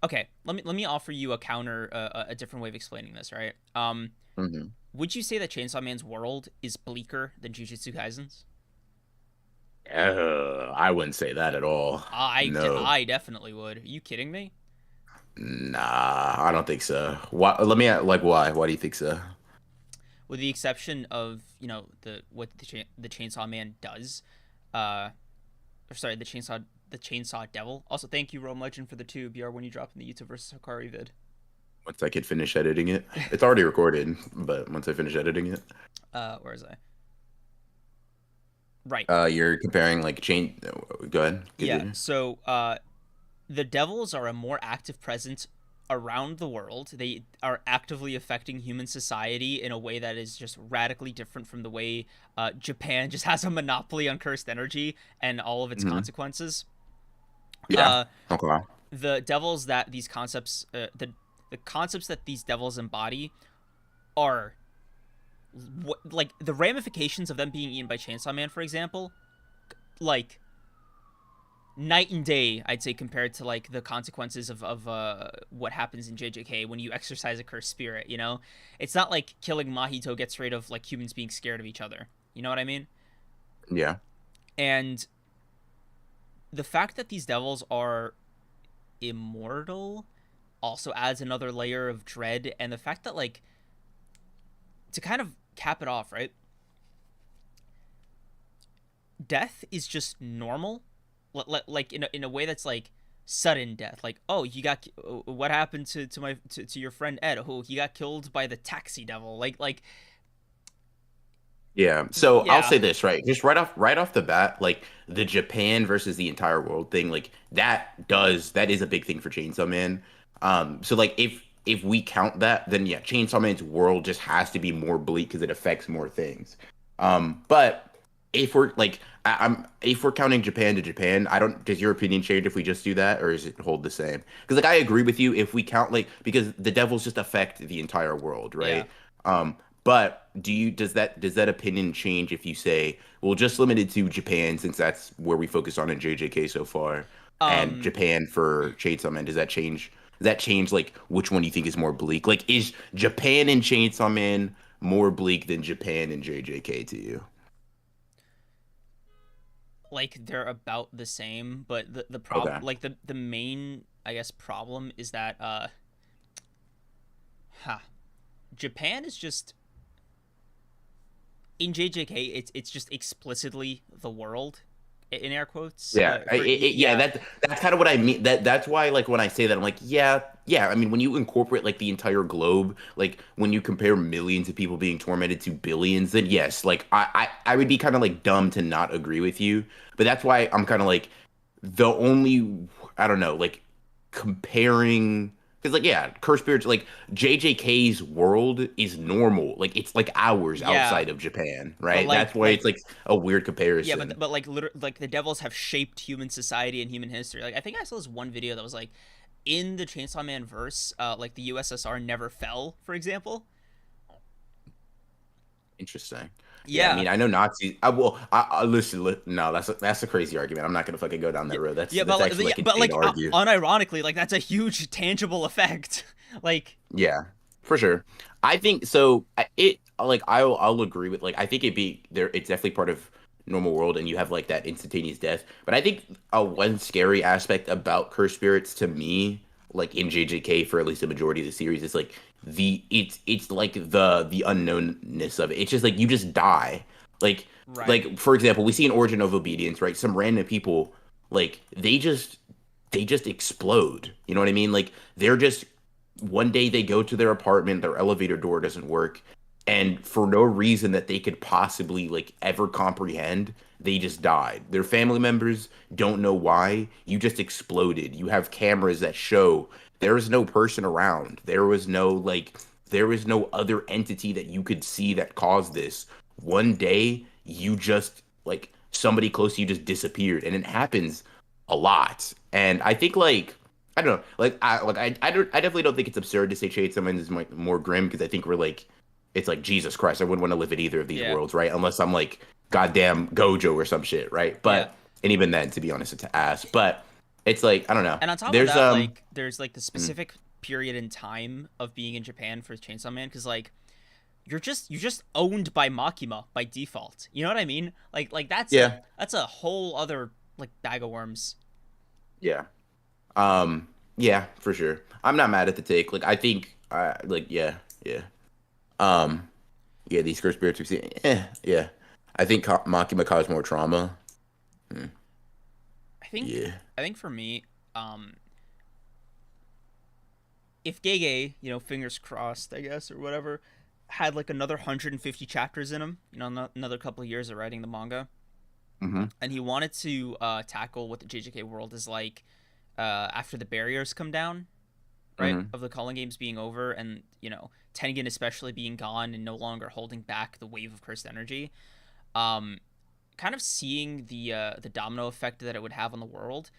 Speaker 1: okay, let me offer you a counter, a different way of explaining this, right?
Speaker 2: Mm-hmm.
Speaker 1: Would you say that Chainsaw Man's world is bleaker than Jujutsu Kaisen's?
Speaker 2: I wouldn't say that at all. No.
Speaker 1: I definitely would. Are you kidding me?
Speaker 2: Nah, I don't think so. Why? Let me like why? Why do you think so?
Speaker 1: With the exception of the what the Chainsaw Man does, or sorry, the Chainsaw Devil. Also, thank you Rome Legend for the 2 BR when you drop in the YouTube versus Hikari vid.
Speaker 2: Once I could finish editing it, it's already recorded. But once I finish editing it,
Speaker 1: Where is I? Right.
Speaker 2: you're comparing like chain. Go ahead.
Speaker 1: Yeah.
Speaker 2: Continue.
Speaker 1: So, the devils are a more active presence around the world. They are actively affecting human society in a way that is just radically different from the way Japan just has a monopoly on cursed energy and all of its
Speaker 2: Hmm.
Speaker 1: consequences.
Speaker 2: Yeah.
Speaker 1: Uh,
Speaker 2: Okay.
Speaker 1: the devils that these concepts, the concepts that these devils embody, are like the ramifications of them being eaten by Chainsaw Man, for example, like night and day, I'd say, compared to like the consequences of what happens in JJK when you exercise a cursed spirit. It's not like killing Mahito gets rid of like humans being scared of each other. You know what I mean?
Speaker 2: Yeah.
Speaker 1: And the fact that these devils are immortal also adds another layer of dread, and the fact that, like, to kind of cap it off, right? Death is just normal, like in a way that's like sudden death. Like, oh, you got what happened to your friend Ed? Oh, he got killed by the taxi devil. Like
Speaker 2: Yeah. So I'll
Speaker 1: yeah.
Speaker 2: say this, right? Just right off the bat, like the Japan versus the entire world thing, like that is a big thing for Chainsaw Man. So like if we count that, then yeah, Chainsaw Man's world just has to be more bleak because it affects more things. But if we're like I'm if we're counting Japan to Japan, I don't does your opinion change if we just do that or does it hold the same? Because like I agree with you if we count like because the devils just affect the entire world,
Speaker 1: Yeah.
Speaker 2: right? But does that opinion change if you say, well, just limited to Japan since that's where we focus on in JJK so far, and
Speaker 1: um
Speaker 2: Japan for Chainsaw Man? Does that change? Does that change like which one you think is more bleak? Like, is Japan and Chainsaw Man more bleak than Japan and JJK to you?
Speaker 1: like they're about the same, but the problem,
Speaker 2: Okay.
Speaker 1: like the main, I guess, problem is that huh, Japan is just, in JJK, it's just explicitly the world, in air quotes.
Speaker 2: Yeah, yeah,
Speaker 1: Yeah.
Speaker 2: that's kind of what I mean. That's why, like, when I say that, I'm like, yeah, yeah. I mean, when you incorporate like the entire globe, like when you compare millions of people being tormented to billions, then yes, like I would be kind of like dumb to not agree with you. But that's why I'm kind of like the only, I don't know, like comparing because like yeah, Curse Spirits like JJK's world is normal, like it's like hours
Speaker 1: Yeah,
Speaker 2: outside of Japan,
Speaker 1: but
Speaker 2: right? That's why it's like a weird
Speaker 1: yeah,
Speaker 2: comparison.
Speaker 1: but like like the devils have shaped human society and human history. Like I think I saw this one video that was like, in the Chainsaw Man verse, like the USSR never fell, for example.
Speaker 2: Interesting. Yeah, I
Speaker 1: Yeah.
Speaker 2: mean, I know Nazis. I listen. No, that's a crazy argument. I'm not gonna fucking go down
Speaker 1: Yeah,
Speaker 2: that road. That's
Speaker 1: yeah,
Speaker 2: that's actually
Speaker 1: yeah,
Speaker 2: like
Speaker 1: but
Speaker 2: insane
Speaker 1: like
Speaker 2: to argue.
Speaker 1: unironically, like that's a huge tangible effect. Like,
Speaker 2: Yeah, for sure. I think so. It like I'll agree with like I think it be there. It's definitely part of normal world, and you have like that instantaneous death. But I think one scary aspect about cursed spirits to me, like in JJK for at least the majority of the series, is like it's like the unknownness of it. It's just like you just die. Like
Speaker 1: right.
Speaker 2: like for example, we see an Origin of Obedience, right? Some random people like they just explode. You know what I mean? Like they're just one day they go to their apartment, their elevator door doesn't work, and for no reason that they could possibly like ever comprehend, they just died. Their family members don't know why. You just exploded. You have cameras that show there was no person around. There was no other entity that you could see that caused this. One day you just like somebody close to you just disappeared and it happens a lot. And I think like I don't know. I definitely don't think it's absurd to say Chainsawman is more grim because I think we're like, it's like Jesus Christ. I wouldn't want to live in either of these
Speaker 1: Yeah.
Speaker 2: worlds, right? Unless I'm like goddamn Gojo or some shit, right?
Speaker 1: Yeah.
Speaker 2: And even then, to be honest, it's ass. But it's like I don't know.
Speaker 1: And on top of
Speaker 2: There's
Speaker 1: that, like, there's like the
Speaker 2: mm,
Speaker 1: specific period in time of being in Japan for Chainsaw Man, because like you're just owned by Makima by default. You know what I mean? Like
Speaker 2: yeah,
Speaker 1: that's a whole other like bag of worms.
Speaker 2: yeah, yeah, for sure. I'm not mad at the take. Like I think, yeah, yeah. Um, yeah, these cursed spirits we see. Yeah. I think Makima caused more trauma. Hmm.
Speaker 1: I think
Speaker 2: Yeah.
Speaker 1: I think for me, um, if Gege, you know, fingers crossed, I guess, or whatever, had like another 150 chapters in him, you know, another couple of years of writing the manga,
Speaker 2: Hmm.
Speaker 1: and he wanted to tackle what the JJK world is like after the barriers come down, right?
Speaker 2: Hmm.
Speaker 1: Of the calling games being over, and you know, Tengen especially being gone and no longer holding back the wave of cursed energy. Um, Kind of seeing the domino effect that it would have on the world.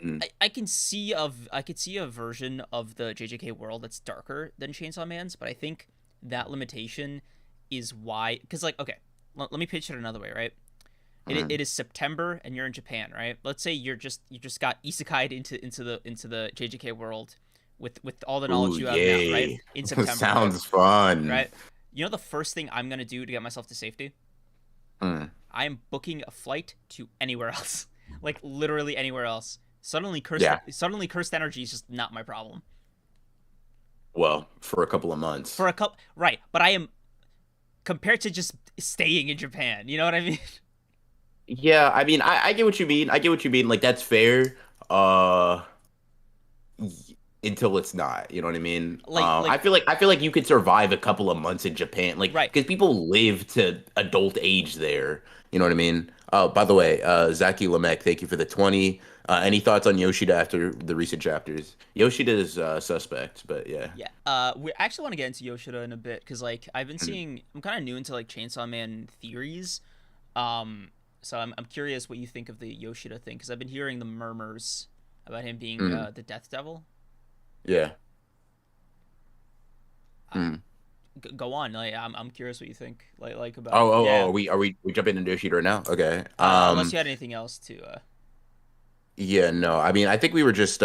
Speaker 2: Mm.
Speaker 1: I could see a version of the JJK world that's darker than Chainsaw Man's, but I think that limitation is why, because like, okay, let me pitch it another way, right?
Speaker 2: Hmm.
Speaker 1: It is September and you're in Japan, right? Let's say you just got isekai'd into the JJK world with all the
Speaker 2: Ooh,
Speaker 1: knowledge you have now, right?
Speaker 2: yay.
Speaker 1: In September, right?
Speaker 2: Sounds fun.
Speaker 1: Right? You know the first thing I'm gonna do to get myself to safety?
Speaker 2: Mm.
Speaker 1: I am booking a flight to anywhere else, like literally anywhere else.
Speaker 2: Yeah.
Speaker 1: Suddenly cursed energy is just not my problem
Speaker 2: Well, for a couple of months.
Speaker 1: for a couple, right? But I am, compared to just staying in Japan. You know what I mean?
Speaker 2: Yeah, I mean, I get what you mean. I get what you mean. Like that's fair. Uh, until it's not. You know what I mean?
Speaker 1: Like
Speaker 2: I feel like you could survive a couple of months in Japan, like
Speaker 1: right.
Speaker 2: because people live to adult age there. You know what I mean? By the way, Zaki Lamek, thank you for the 20. Any thoughts on Yoshida after the recent chapters? Yoshida is suspect, but yeah.
Speaker 1: Yeah. We actually want to get into Yoshida in a bit because like I've been
Speaker 2: Mhm.
Speaker 1: seeing. I'm kind of new into like Chainsaw Man theories. Um. So I'm curious what you think of the Yoshida thing because I've been hearing the murmurs about him being
Speaker 2: Mhm.
Speaker 1: the Death Devil.
Speaker 2: Yeah.
Speaker 1: Uh,
Speaker 2: Mhm.
Speaker 1: Go on. Like I'm curious what you think. Like about
Speaker 2: Oh,
Speaker 1: yeah.
Speaker 2: are we jumping into Yoshida right now? Okay.
Speaker 1: Unless you had anything else to.
Speaker 2: Yeah, no. I mean, I think we were just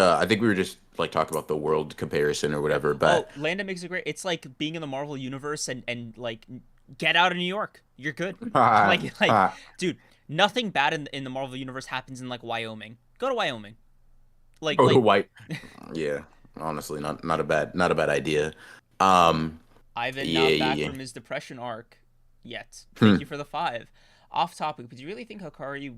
Speaker 2: like talking about the world comparison or whatever, but
Speaker 1: Oh, Landa makes it great. It's like being in the Marvel universe and like get out of New York. You're good. Like, dude, nothing bad in the Marvel universe happens in like Wyoming. Go to Wyoming.
Speaker 2: go to
Speaker 1: Like
Speaker 2: white. Yeah, honestly, not a bad idea.
Speaker 1: Ivan
Speaker 2: Yeah,
Speaker 1: not
Speaker 2: yeah,
Speaker 1: back
Speaker 2: yeah.
Speaker 1: from his depression arc yet. Thank you
Speaker 2: Hmm.
Speaker 1: for the 5. Off topic, but do you really think Hakari's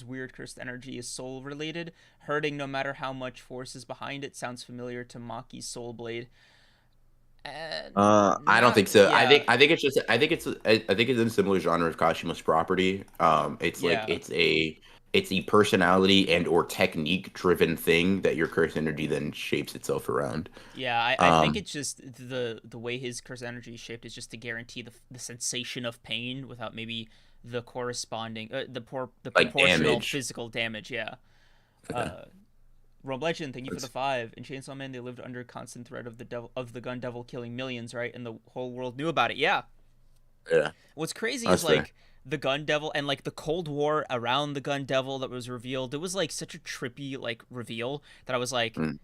Speaker 1: weird cursed energy is soul related? Hurting no matter how much force is behind it sounds familiar to Maki's soul blade.
Speaker 2: I don't
Speaker 1: Not
Speaker 2: think so.
Speaker 1: yeah,
Speaker 2: I think it's in a similar genre of Kashima's property. It's like
Speaker 1: yeah.
Speaker 2: it's a personality and or technique driven thing that your curse energy then shapes itself around.
Speaker 1: Yeah, I think
Speaker 2: Um,
Speaker 1: it's just the way his curse energy is shaped is just to guarantee the sensation of pain without maybe the corresponding the
Speaker 2: like
Speaker 1: proportional
Speaker 2: damage.
Speaker 1: physical damage. Yeah.
Speaker 2: Okay.
Speaker 1: Uh, Rome Legend, thank you for the
Speaker 2: That's
Speaker 1: 5. In Chainsaw Man, they lived under constant threat of the gun devil killing millions, right? And the whole world knew about it. Yeah.
Speaker 2: yeah,
Speaker 1: What's crazy is
Speaker 2: that's fair.
Speaker 1: like the gun devil and like the Cold War around the gun devil that was revealed. It was like such a trippy like reveal that I was like,
Speaker 2: Mm,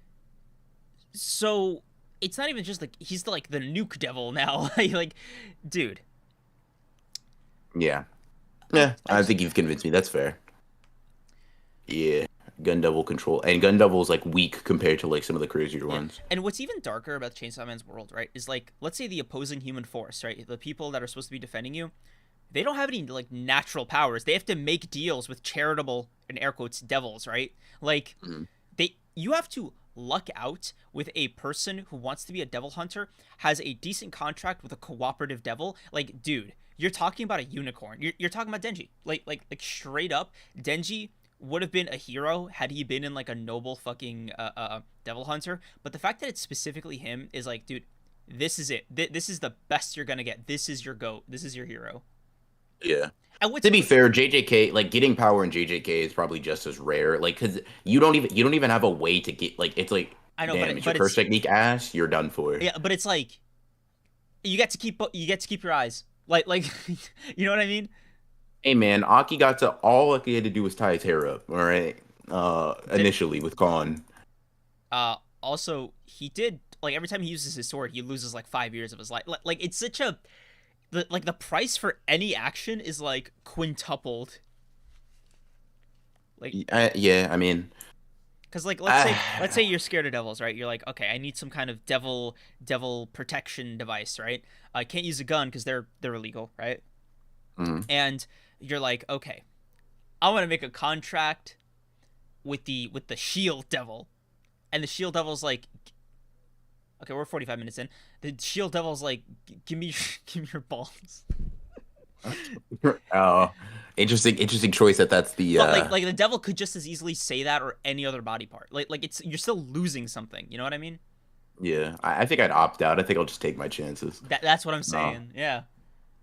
Speaker 1: so it's not even just like he's like the nuke devil now. Like, dude,
Speaker 2: yeah,
Speaker 1: I
Speaker 2: yeah.
Speaker 1: I
Speaker 2: I
Speaker 1: just
Speaker 2: think you've convinced me. That's fair. Yeah, Gun Devil control and Gun Devil's like weak compared to like some of the crazier
Speaker 1: yeah.
Speaker 2: ones.
Speaker 1: And what's even darker about Chainsaw Man's world, right, is like let's say the opposing human force, right, the people that are supposed to be defending you, they don't have any like natural powers. They have to make deals with charitable in air quotes devils, right? Like
Speaker 2: Mhm.
Speaker 1: you have to luck out with a person who wants to be a devil hunter, has a decent contract with a cooperative devil. Like, dude, you're talking about a unicorn. You're talking about Denji. Like straight up, Denji would have been a hero had he been in like a noble fucking devil hunter. But the fact that it's specifically him is like, dude, this is it. This is the best you're gonna get. This is your goat. This is your hero.
Speaker 2: Yeah.
Speaker 1: And what's
Speaker 2: To be fair, JJK, like getting power in JJK is probably just as rare. Like, cause you don't even have a way to get like it's like,
Speaker 1: I know,
Speaker 2: damn, is your
Speaker 1: but
Speaker 2: curse
Speaker 1: it's
Speaker 2: technique ass? You're done for.
Speaker 1: yeah, but it's like you get to keep your eyes like you know what I mean?
Speaker 2: Hey man, Aki got to all Aki had to do was tie his hair up, all right?
Speaker 1: Did
Speaker 2: Initially with Khan.
Speaker 1: also he did like every time he uses his sword, he loses like 5 years of his life. Like it's such a the price for any action is like quintupled. Like
Speaker 2: Yeah, I mean,
Speaker 1: because like let's
Speaker 2: uh,
Speaker 1: say you're scared of devils, right? You're like, okay, I need some kind of devil protection device, right? I can't use a gun because they're illegal, right?
Speaker 2: mm,
Speaker 1: And you're like, okay, I want to make a contract with the shield devil, and the shield devil's like, okay, we're 45 minutes in. The shield devil's like, give me give me your balls.
Speaker 2: oh, interesting choice that's the
Speaker 1: But like the devil could just as easily say that or any other body part. Like it's you're still losing something. You know what I mean?
Speaker 2: yeah. I think I'd opt out. I think I'll just take my chances.
Speaker 1: That's what I'm
Speaker 2: No,
Speaker 1: saying. Yeah.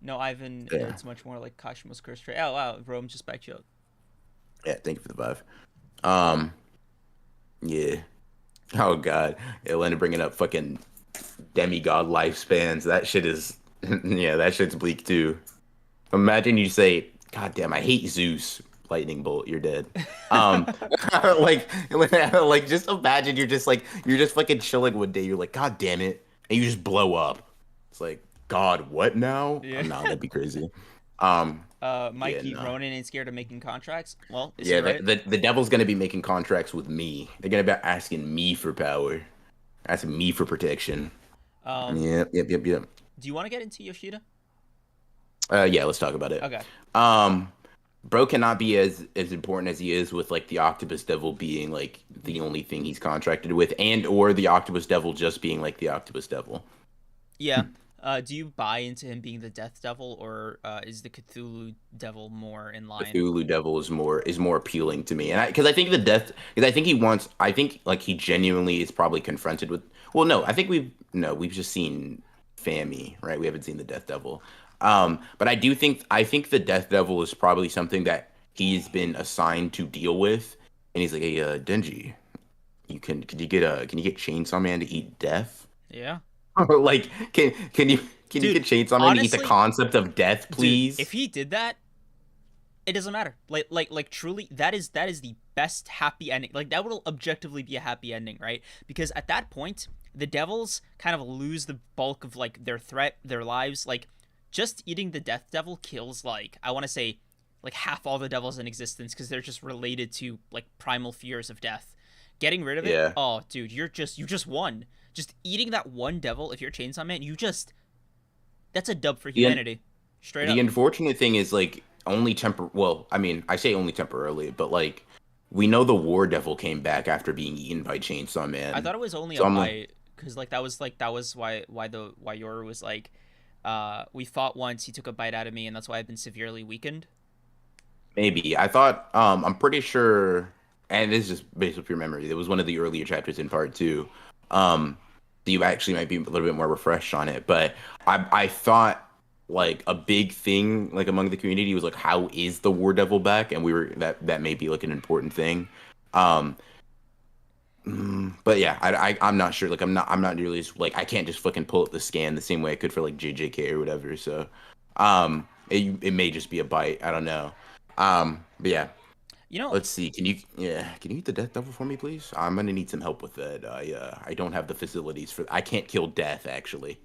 Speaker 1: No, Ivan,
Speaker 2: yeah,
Speaker 1: it's much more like Kashima's curse trait. Oh wow, Rome just backed you up.
Speaker 2: yeah. Thank you for the five. Um, yeah. Oh God, Atlanta bringing up fucking demigod lifespans. That shit is, yeah, that shit's bleak too. Imagine you say, "God damn, I hate Zeus." Lightning bolt, you're dead. Um, like just imagine you're just fucking chilling one day. You're like, "God damn it," and you just blow up. It's like, God, what now? Oh,
Speaker 1: Yeah.
Speaker 2: no, that'd be crazy. Um, yeah,
Speaker 1: Mikey
Speaker 2: no.
Speaker 1: Ronan ain't scared of making contracts. Well, is he
Speaker 2: Yeah,
Speaker 1: right?
Speaker 2: the devil's gonna be making contracts with me. They're gonna be asking me for power, asking me for protection.
Speaker 1: Um,
Speaker 2: Yep.
Speaker 1: do you want to get into Yoshida?
Speaker 2: Yeah, let's talk about it.
Speaker 1: Okay.
Speaker 2: Um, Bro cannot be as important as he is with like the Octopus Devil being like the only thing he's contracted with, and or the Octopus Devil just being like the Octopus Devil.
Speaker 1: Yeah. Do you buy into him being the Death Devil, or is the Cthulhu Devil more in line?
Speaker 2: Cthulhu Devil is more appealing to me, and because I think because I think I think like he genuinely is probably confronted with. Well, no, I think we've just seen Fami, right? We haven't seen the Death Devil. But I think the Death Devil is probably something that he's been assigned to deal with, and he's like, hey, Denji, can you get Chainsaw Man to eat death?
Speaker 1: Yeah.
Speaker 2: Like, can you
Speaker 1: Dude,
Speaker 2: get Chainsaw Man to eat the
Speaker 1: honestly,
Speaker 2: concept of death,
Speaker 1: dude,
Speaker 2: please?
Speaker 1: if he did that, it doesn't matter. Like truly, that is the best happy ending. Like that will objectively be a happy ending, right? Because at that point, the devils kind of lose the bulk of like their threat, their lives. Like just eating the death devil kills like I want to say like half all the devils in existence because they're just related to like primal fears of death. Getting rid of it,
Speaker 2: Yeah.
Speaker 1: oh dude, you just won. Just eating that one devil if you're Chainsaw Man, you just that's a dub for
Speaker 2: The
Speaker 1: humanity. Straight
Speaker 2: the
Speaker 1: up.
Speaker 2: unfortunate thing is like only tempor. Well, I mean, I say only temporarily, but like we know the War Devil came back after being eaten by Chainsaw
Speaker 1: I
Speaker 2: Man.
Speaker 1: thought it was only a
Speaker 2: So I'm like,
Speaker 1: bite because like that was why Yoru was like, we fought once, he took a bite out of me, and that's why I've been severely weakened.
Speaker 2: maybe. I thought I'm pretty sure, and this is just based off your memory. It was one of the earlier chapters in part two. Um, so you actually might be a little bit more refreshed on it. But I thought like a big thing like among the community was like how is the War Devil back? And we were that may be like an important thing. Um, but yeah, I'm not sure. Like I'm not really like I can't just fucking pull up the scan the same way I could for like JJK or whatever. So it may just be a bite. I don't know. But yeah,
Speaker 1: You know,
Speaker 2: let's see. Can you eat the death devil for me, please? I'm gonna need some help with that. I don't have the facilities for. I can't kill death actually.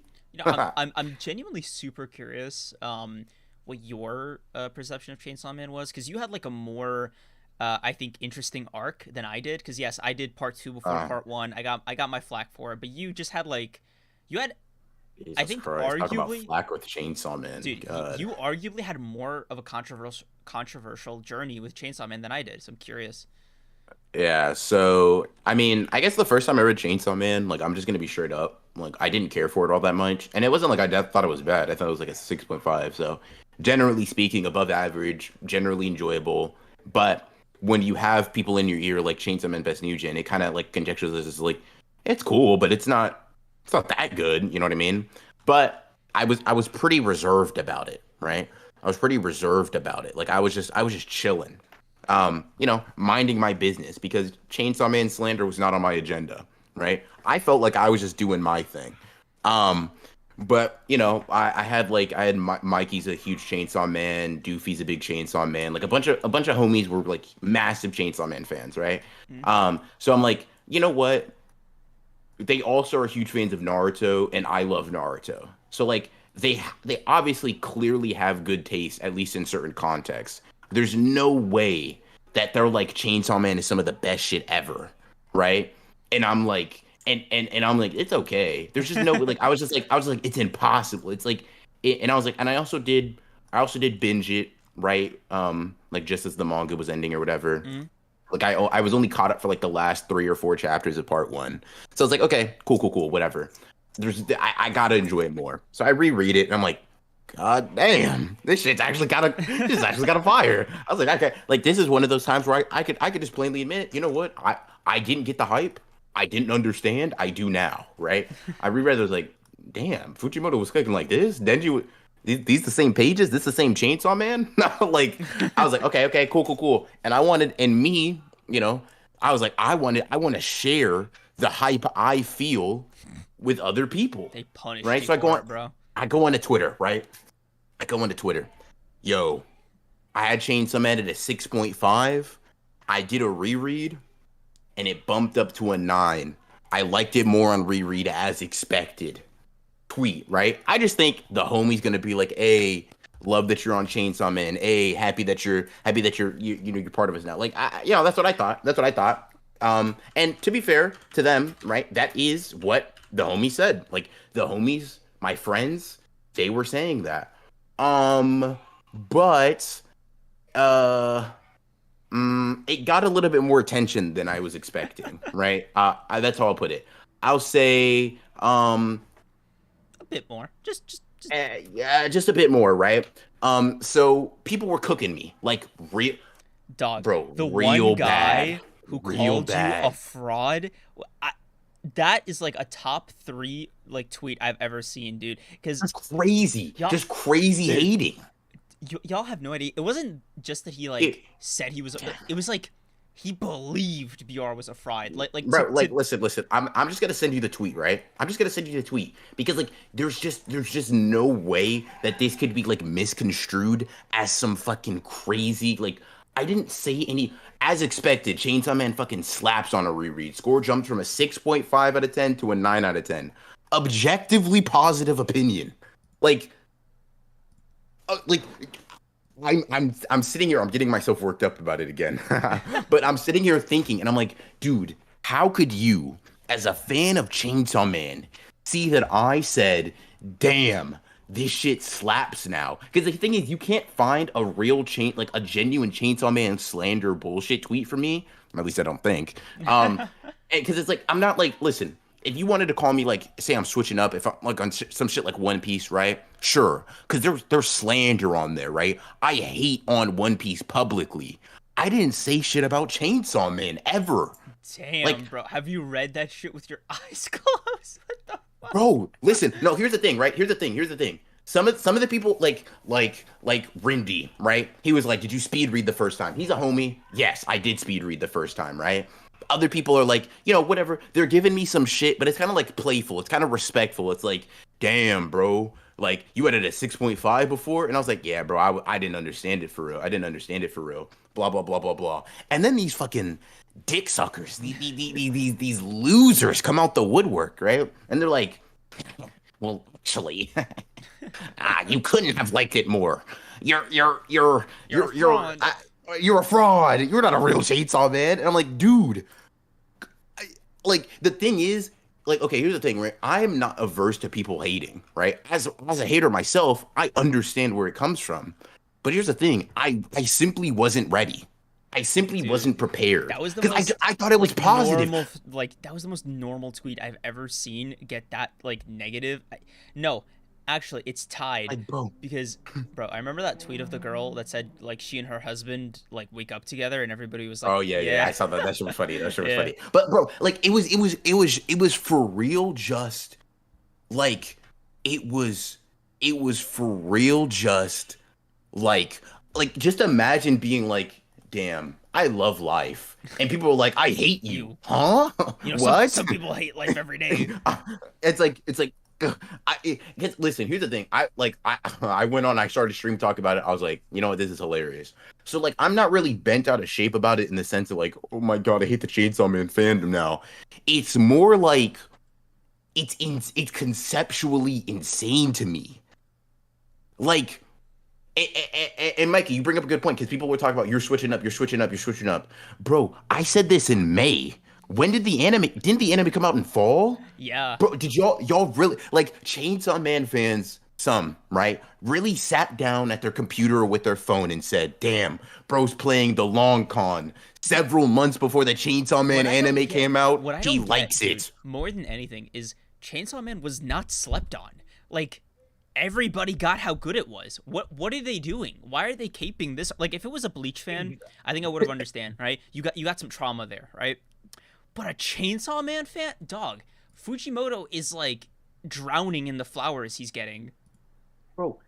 Speaker 1: I'm genuinely super curious what your perception of Chainsaw Man was because you had like a more I think interesting arc than I did because yes I did part two before
Speaker 2: Uh,
Speaker 1: part one I got my flack for it but you just had like you had I
Speaker 2: Jesus
Speaker 1: think
Speaker 2: Christ, talk about
Speaker 1: arguably
Speaker 2: flack with Chainsaw Man.
Speaker 1: dude
Speaker 2: God.
Speaker 1: you arguably had more of a controversial journey with Chainsaw Man than I did so I'm curious.
Speaker 2: Yeah, so I mean, I guess the first time I read Chainsaw Man, like I'm just gonna be straight up, like I didn't care for it all that much, and it wasn't like thought it was bad. I thought it was like a 6.5. So generally speaking, above average, generally enjoyable. But when you have people in your ear like Chainsaw Man Best New Gen, it kind of like conjectures this as like it's cool, but it's not that good. You know what I mean? But I was pretty reserved about it, right? I was pretty reserved about it. Like I was just chilling. Minding my business because Chainsaw Man slander was not on my agenda, right? I felt like I was just doing my thing. But I had Mikey's a huge Chainsaw Man, Doofy's a big Chainsaw Man, like a bunch of homies were like massive Chainsaw Man fans, right? So I'm like, you know what? They also are huge fans of Naruto, and I love Naruto. So like they obviously clearly have good taste, at least in certain contexts. There's no way that they're like Chainsaw Man is some of the best shit ever, right? And I'm like, and I'm like, it's okay. There's just no like I was like, it's impossible. It's like, and I was like, and I also did binge it, right? Like just as the manga was ending or whatever. Like I was only caught up for like the last 3 or 4 chapters of part 1. So I was like, okay, cool, whatever. I gotta enjoy it more. So I reread it and I'm like, God damn, this is actually got a fire. I was like, okay, like this is one of those times where I could just plainly admit, you know what? I didn't get the hype. I didn't understand. I do now, right? I reread it, I was like, damn, Fujimoto was cooking like this. Denji, these the same pages? This the same Chainsaw Man? Like, I was like, okay, cool. And I wanted, and me, I was like, I want to share the hype I feel with other people.
Speaker 1: They punish
Speaker 2: right?
Speaker 1: you
Speaker 2: So
Speaker 1: bro.
Speaker 2: I go onto Twitter, right? I go into Twitter. Yo, I had Chainsaw Man at a 6.5. I did a reread, and it bumped up to a 9. I liked it more on reread as expected. Tweet, right? I just think the homie's gonna be like, hey, love that you're on Chainsaw Man. Hey, happy that you're you're part of us now. Like, that's what I thought. And to be fair to them, right? That is what the homie said. Like the homies, my friends, they were saying that. But it got a little bit more attention than I was expecting, right? That's how I'll put it. I'll say a
Speaker 1: bit more, just
Speaker 2: yeah, just a bit more, right? So people were cooking me like real
Speaker 1: dog,
Speaker 2: bro,
Speaker 1: the
Speaker 2: real
Speaker 1: one guy
Speaker 2: bad,
Speaker 1: who
Speaker 2: real
Speaker 1: called
Speaker 2: bad.
Speaker 1: you a fraud. That is like a top 3 like tweet I've ever seen, dude. Because
Speaker 2: crazy, just crazy hating.
Speaker 1: Y'all have no idea. It wasn't just that he said he was. It was like he believed BR was a fraud.
Speaker 2: Bro, listen. I'm just gonna send you the tweet, right? I'm just gonna send you the tweet because like there's just no way that this could be like misconstrued as some fucking crazy like. I didn't say any. As expected, Chainsaw Man fucking slaps on a reread. Score jumps from a 6.5 out of 10 to a 9 out of 10. Objectively positive opinion. Like I'm sitting here, I'm getting myself worked up about it again. But I'm sitting here thinking, and I'm like, dude, how could you, as a fan of Chainsaw Man, see that I said, damn, this shit slaps now? Because the thing is, you can't find a genuine Chainsaw Man slander bullshit tweet from me. Or at least I don't think. Because it's like, I'm not like, listen, if you wanted to call me like, say I'm switching up, if I'm like on some shit like One Piece, right? Sure, because there's slander on there, right? I hate on One Piece publicly. I didn't say shit about Chainsaw Man ever.
Speaker 1: Damn, bro, have you read that shit with your eyes closed? What the fuck?
Speaker 2: Bro, listen. No, here's the thing, right? Here's the thing. Some of the people like Rindy, right? He was like, "Did you speed read the first time?" He's a homie. Yes, I did speed read the first time, right? Other people are like, whatever. They're giving me some shit, but it's kind of like playful. It's kind of respectful. It's like, damn, bro. Like, you had it at 6.5 before? And I was like, yeah, bro, I didn't understand it for real. Blah, blah, blah, blah, blah. And then these fucking dick suckers, these losers come out the woodwork, right? And they're like, well, actually, you couldn't have liked it more. You're a fraud. You're not a real Chainsaw Man. And I'm like, dude, the thing is, okay, here's the thing, right? I'm not averse to people hating, right? As a hater myself, I understand where it comes from. But here's the thing, I simply wasn't ready. I simply wasn't prepared.
Speaker 1: That was the most
Speaker 2: I thought it was positive.
Speaker 1: That was the most normal tweet I've ever seen get that negative. No. Actually, it's tied because, bro, I remember that tweet of the girl that said she and her husband wake up together, and everybody was like,
Speaker 2: "Oh yeah, I saw that. That shit was funny. Funny." But bro, it was for real. Just it was for real. Just like just imagine being like, damn, I love life, and people are like, I hate you,
Speaker 1: You,
Speaker 2: huh? What?
Speaker 1: some people hate life every day.
Speaker 2: It's like listen, here's the thing. I went on, I started stream talk about it. I was like, you know what, this is hilarious. So like I'm not really bent out of shape about it in the sense of like, oh my god, I hate the Chainsaw Man fandom now. It's more like it's conceptually insane to me. Like and Mikey, you bring up a good point because people were talking about you're switching up, you're switching up, you're switching up. Bro, I said this in May. When did the anime didn't the anime come out in fall?
Speaker 1: Yeah.
Speaker 2: Bro, did y'all really like Chainsaw Man fans, some, right? Really sat down at their computer or with their phone and said, damn, bro's playing the long con. Several months before the Chainsaw Man anime came out,
Speaker 1: what I
Speaker 2: he
Speaker 1: don't get,
Speaker 2: likes
Speaker 1: dude,
Speaker 2: it.
Speaker 1: more than anything is Chainsaw Man was not slept on. Like everybody got how good it was. What are they doing? Why are they caping this? Like if it was a Bleach fan, I think I would have understand, right? You got some trauma there, right? But a Chainsaw Man fan, dog, Fujimoto is like drowning in the flowers he's getting.
Speaker 2: Bro,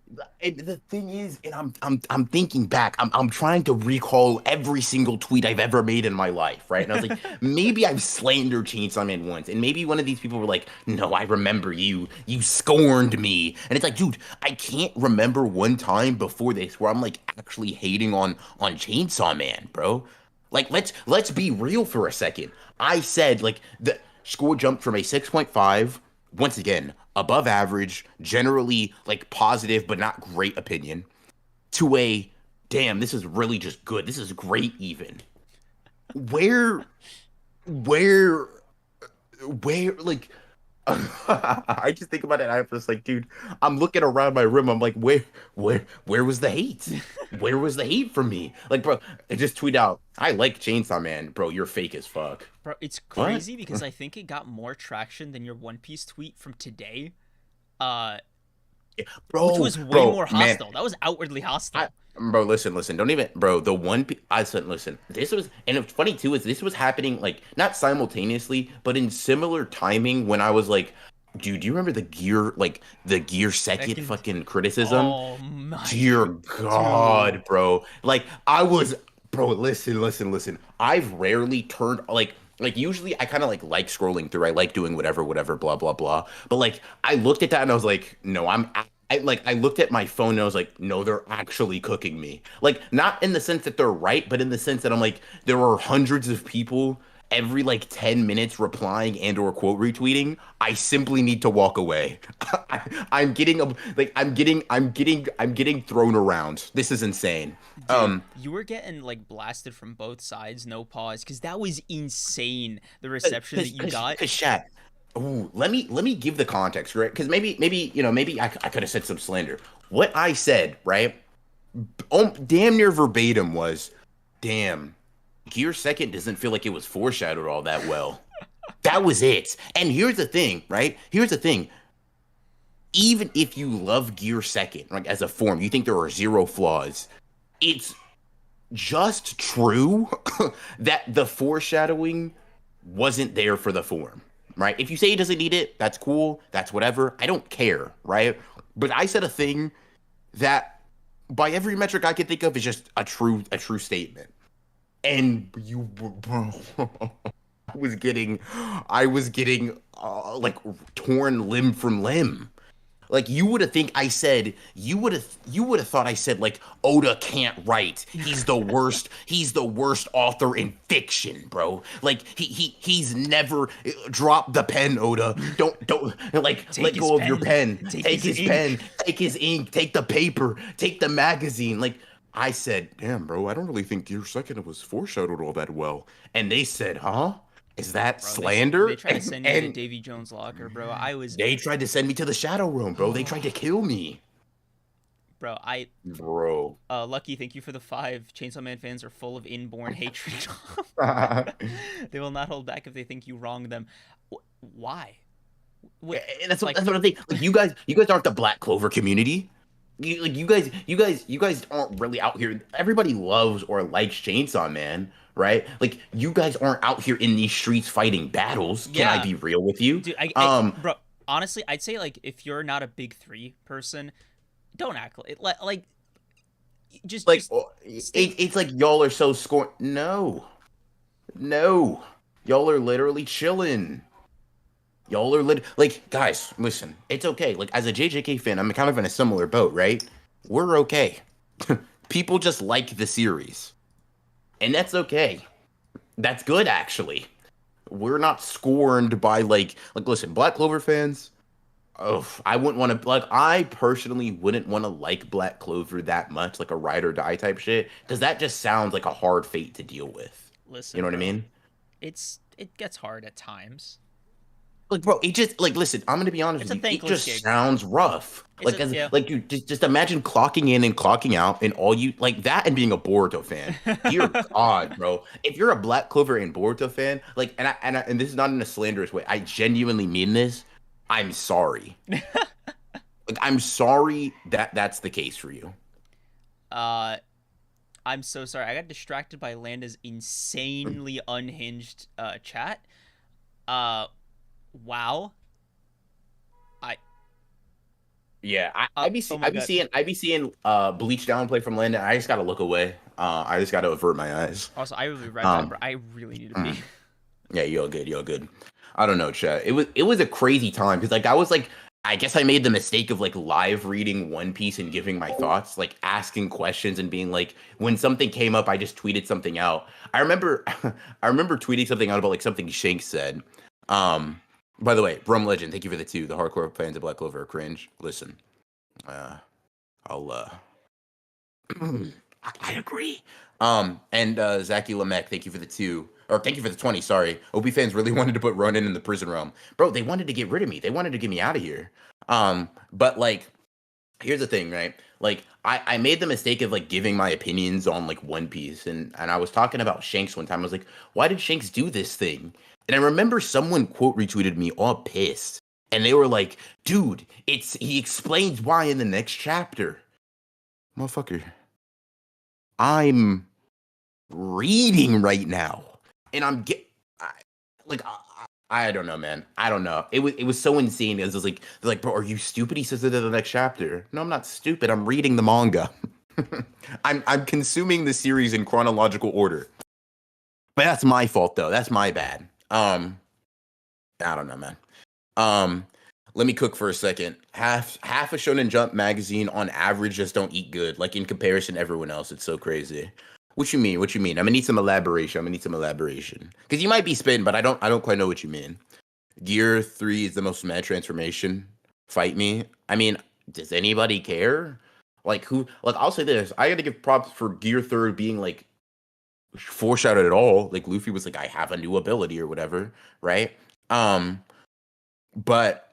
Speaker 2: and the thing is, and I'm thinking back, I'm trying to recall every single tweet I've ever made in my life, right? And I was like, maybe I've slandered Chainsaw Man once, and maybe one of these people were like, no, I remember you, you scorned me, and it's like, dude, I can't remember one time before this where I'm like actually hating on Chainsaw Man, bro. Like, let's be real for a second. I said like the score jumped from a 6.5, once again, above average, generally like positive but not great opinion, to a damn, this is really just good. This is great even. Where where where like I just think about it and I'm just like, dude, I'm looking around my room. I'm like, where was the hate? Where was the hate from me? Like, bro, I just tweet out, I like Chainsaw Man. Bro, you're fake as fuck.
Speaker 1: Bro, it's
Speaker 2: What?
Speaker 1: crazy because I think it got more traction than your One Piece tweet from today. Uh which was way more
Speaker 2: Man,
Speaker 1: hostile. That was outwardly
Speaker 2: I,
Speaker 1: hostile.
Speaker 2: bro, listen, don't even, bro. I said, listen, this was, and it's funny too, is this was happening like not simultaneously, but in similar timing when I was like, dude, do you remember the gear second
Speaker 1: Second.
Speaker 2: fucking criticism?
Speaker 1: Oh my
Speaker 2: Dear
Speaker 1: dude.
Speaker 2: God, bro. Like bro, listen. I've rarely turned like usually I kind of like scrolling through. I like doing whatever, blah blah blah. But like I looked at that and I was like, no, I looked at my phone and I was like, no, they're actually cooking me. Like not in the sense that they're right, but in the sense that I'm like, there are hundreds of people every like 10 minutes replying and or quote retweeting. I simply need to walk away. I'm getting I'm getting thrown around. This is insane.
Speaker 1: Dude, you were getting like blasted from both sides, no pause, because that was insane. The reception that you got.
Speaker 2: Cause chat. Ooh, let me give the context, right? Because maybe maybe I could have said some slander. What I said, right? Damn near verbatim was, damn, Gear Second doesn't feel like it was foreshadowed all that well. That was it. And here's the thing, right? Here's the thing. Even if you love Gear Second, like as a form, you think there are zero flaws. It's just true that the foreshadowing wasn't there for the form, right? If you say it doesn't need it, that's cool. That's whatever. I don't care, right? But I said a thing that by every metric I can think of is just a true statement. And you, bro, I was getting like torn limb from limb. Like you would have thought I said like Oda can't write. He's the worst author in fiction, bro. Like he's never dropped the pen, Oda. Don't like
Speaker 1: Take
Speaker 2: let
Speaker 1: his
Speaker 2: go of
Speaker 1: pen.
Speaker 2: your pen.
Speaker 1: Take his ink.
Speaker 2: Pen, take his ink, take the paper, take the magazine. Like I said, damn, bro, I don't really think Gear Second was foreshadowed all that well. And they said, huh? Is that
Speaker 1: Bro, they
Speaker 2: slander?
Speaker 1: tried to send you to Davy Jones' locker, bro. I was,
Speaker 2: They tried to send me to the Shadow Room, bro. They tried to kill me.
Speaker 1: bro.
Speaker 2: Bro.
Speaker 1: Lucky, thank you for the 5. Chainsaw Man fans are full of inborn hatred.
Speaker 2: And
Speaker 1: They will not hold back if they think you wrong them. Why? What,
Speaker 2: that's what I think. Like you guys aren't the Black Clover community. You guys aren't really out here. Everybody loves or likes Chainsaw Man, right? Like you guys aren't out here in these streets fighting battles. Can I
Speaker 1: yeah,
Speaker 2: be real with you?
Speaker 1: dude. Bro, honestly, I'd say like if you're not a big 3 person, don't act like
Speaker 2: Like
Speaker 1: just stay.
Speaker 2: it's like y'all are so scorn. No, no, y'all are literally chilling. Y'all are like guys. Listen, it's okay. Like as a JJK fan, I'm kind of in a similar boat, right? We're okay. People just like the series, and that's okay. That's good actually. We're not scorned by like listen, Black Clover fans. Oh, I wouldn't want to like. I personally wouldn't want to like Black Clover that much, like a ride or die type shit, because that just sounds like a hard fate to deal with. You
Speaker 1: Listen,
Speaker 2: know what I
Speaker 1: bro.
Speaker 2: mean?
Speaker 1: It gets hard at times.
Speaker 2: Like, bro, it just like listen. I'm gonna be honest
Speaker 1: It's
Speaker 2: with
Speaker 1: a
Speaker 2: you. It
Speaker 1: thankless
Speaker 2: just
Speaker 1: gig.
Speaker 2: sounds rough.
Speaker 1: It's
Speaker 2: Like
Speaker 1: a
Speaker 2: as
Speaker 1: yeah.
Speaker 2: like you just imagine clocking in and clocking out, and all you like that, and being a Boruto fan. Dear God, bro, if you're a Black Clover and Boruto fan, like, and this is not in a slanderous way. I genuinely mean this. I'm sorry. Like, I'm sorry that that's the case for you.
Speaker 1: uh, I'm so sorry. I got distracted by Landa's insanely unhinged chat. Uh, wow. I
Speaker 2: Yeah,
Speaker 1: oh
Speaker 2: I
Speaker 1: my
Speaker 2: be
Speaker 1: god.
Speaker 2: seeing Bleach downplay from Landon. I just gotta look away. I just gotta avert my eyes.
Speaker 1: Also, I will be right back,
Speaker 2: Um,
Speaker 1: bro. I really need to
Speaker 2: mm,
Speaker 1: pee.
Speaker 2: yeah, you're good, you're good. I don't know, chat. It was a crazy time because like I was like I guess I made the mistake of like live reading One Piece and giving my thoughts, like asking questions and being like when something came up, I just tweeted something out. I remember I remember tweeting something out about like something Shanks said. Um, by the way, Rum Legend, thank you for the two. The hardcore fans of Black Clover are cringe. Listen. Uh, I'll I agree. And Zachy Lamech, thank you for the two. Or thank you for the 20, sorry. OP fans really wanted to put Ronin in the prison realm. Bro, they wanted to get rid of me. They wanted to get me out of here. But like here's the thing, right? Like I made the mistake of like giving my opinions on like One Piece and I was talking about Shanks one time. I was like, why did Shanks do this thing? And I remember someone quote retweeted me all pissed. And they were like, dude, it's he explains why in the next chapter. Motherfucker, I'm reading right now. And I'm get I, like I don't know, man. I don't know. It was so insane. It was just like they're like, bro, are you stupid? He says it in the next chapter. No, I'm not stupid. I'm reading the manga. I'm consuming the series in chronological order. But that's my fault though. That's my bad. I don't know, man. Um, Let me cook for a second. Half a Shonen Jump magazine on average just don't eat good. Like in comparison to everyone else, it's so crazy. What you mean? What you mean? I'm gonna need some elaboration. I'm gonna need some elaboration. Because you might be spitting, but I don't quite know what you mean. Gear 3 is the most mad transformation. Fight me. I mean, does anybody care? Like who like I'll say this. I gotta give props for Gear 3 being like foreshadowed at all. Like Luffy was like, I have a new ability or whatever, right? Um, but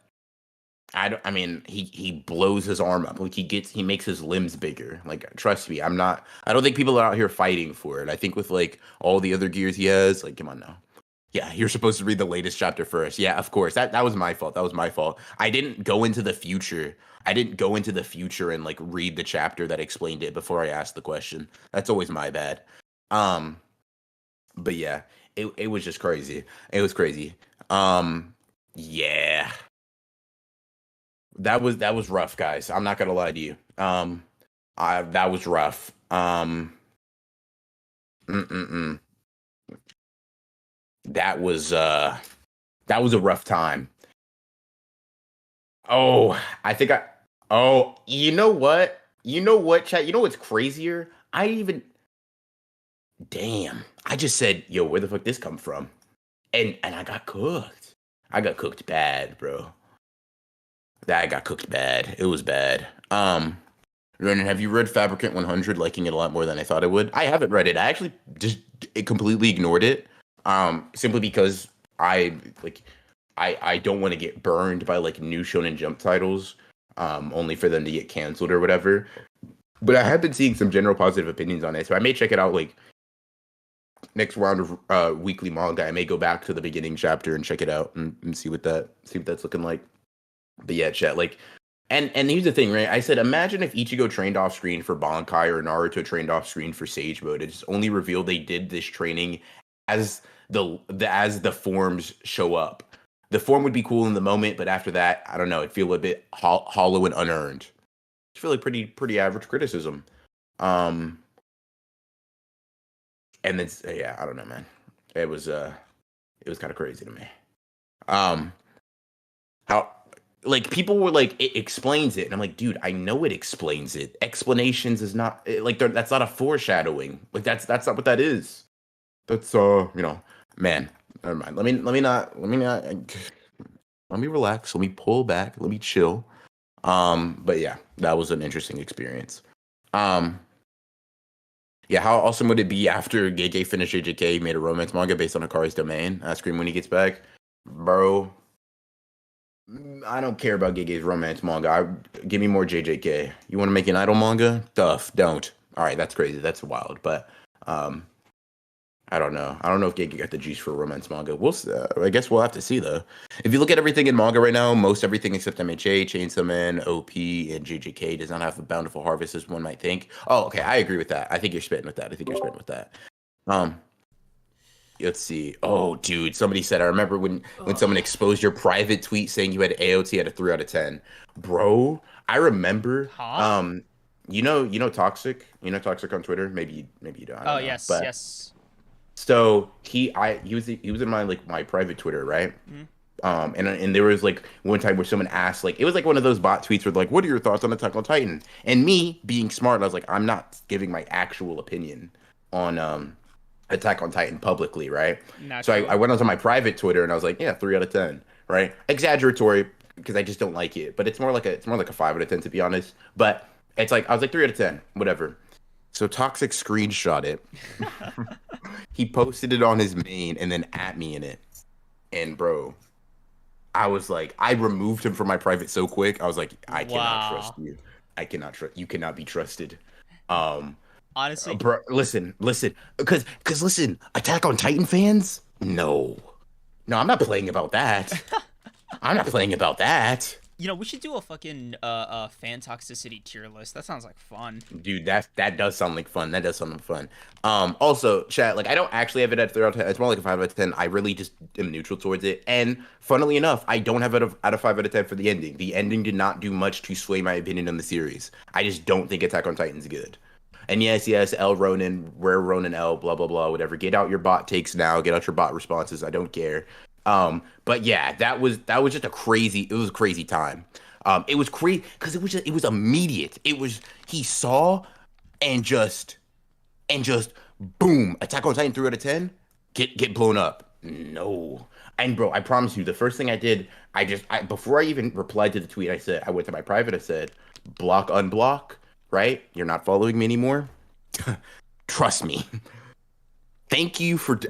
Speaker 2: I mean, he blows his arm up. Like he makes his limbs bigger. Like trust me, I don't think people are out here fighting for it. I think with like all the other gears he has, like come on now. Yeah, you're supposed to read the latest chapter first. Yeah, of course. That was my fault. That was my fault. I didn't go into the future. I didn't go into the future and like read the chapter that explained it before I asked the question. That's always my bad. Um, but yeah, it was just crazy. It was crazy. Yeah. That was rough, guys. I'm not gonna lie to you. I that was rough. Mm-mm-mm. That was that was a rough time. Oh, I think I. Oh, you know what? You know what, chat? You know what's crazier? I even. Damn. I just said, yo, where the fuck this come from? And I got cooked. I got cooked bad, bro. That got cooked bad. It was bad. Ronan, have you read Fabricant 100, liking it a lot more than I thought I would? I haven't read it. I actually just completely ignored it. Simply because I like I don't want to get burned by like new Shonen Jump titles, only for them to get canceled or whatever. But I have been seeing some general positive opinions on it, so I may check it out like next round of weekly manga. I may go back to the beginning chapter and check it out and see what that's looking like. But yeah, chat, like and here's the thing, right? I said, imagine if Ichigo trained off screen for Bankai or Naruto trained off screen for Sage Mode. It's only revealed they did this training as as the forms show up. The form would be cool in the moment, but after that, I don't know. It'd feel a bit hollow and unearned. It's really pretty average criticism. Um, and then yeah, I don't know, man. It was kind of crazy to me. How like people were like it explains it, and I'm like, dude, I know it explains it. Explanations is not like that's not a foreshadowing. Like that's not what that is. That's man. Never mind. Let me relax. Let me pull back. Let me chill. But yeah, that was an interesting experience. Um, yeah, how awesome would it be after Gege finished JJK, made a romance manga based on Akari's domain? Ask him when he gets back. Bro, I don't care about Gege's romance manga. Give me more JJK. You want to make an idol manga? Duff, don't. All right, that's crazy. That's wild. But I don't know. I don't know if Gege got the juice for a romance manga. I guess we'll have to see though. If you look at everything in manga right now, most everything except MHA, Chainsawman, OP, and JJK does not have a bountiful harvest as one might think. Oh, okay, I agree with that. I think you're spitting with that. Let's see. Oh, dude, somebody said I remember when someone exposed your private tweet saying you had AOT at a 3 out of 10. Bro, I remember.
Speaker 1: Huh?
Speaker 2: You know Toxic? You know Toxic on Twitter? Maybe you don't. I don't know.
Speaker 1: Yes,
Speaker 2: but,
Speaker 1: yes.
Speaker 2: So he was in my private Twitter, right? Mm-hmm. And there was like one time where someone asked, like, it was like one of those bot tweets where like, what are your thoughts on Attack on Titan? And me being smart, I was like, I'm not giving my actual opinion on Attack on Titan publicly, right? So I went onto my private Twitter and I was like, yeah, 3 out of 10, right? Exaggeratory because I just don't like it, but it's more like a 5 out of 10 to be honest. But it's like I was like 3 out of 10, whatever. So Toxic screenshot it. He posted it on his main and then at me in it. And bro, I was like, I removed him from my private so quick. I was like, I cannot trust you. I cannot trust you. Cannot be trusted.
Speaker 1: Honestly,
Speaker 2: bro, listen, because listen, Attack on Titan fans, no, I'm not playing about that. I'm not playing about that.
Speaker 1: We should do a fucking fan toxicity tier list. That sounds like fun.
Speaker 2: Dude, that does sound like fun. Also, chat, like I don't actually have it at 3 out of 10. It's more like a 5 out of 10. I really just am neutral towards it. And funnily enough, I don't have it out of 5 out of 10 for the ending. The ending did not do much to sway my opinion on the series. I just don't think Attack on Titan's good. And yes, L Ronin, rare Ronin L, blah blah blah, whatever. Get out your bot takes now. Get out your bot responses. I don't care. But yeah, that was just a crazy time. It was crazy because it was immediate. It was he saw and just boom, Attack on Titan 3 out of 10, get blown up. No. And bro, I promise you, the first thing I did, before I even replied to the tweet, I went to my private, I said, block, unblock, right? You're not following me anymore. Trust me. Thank you for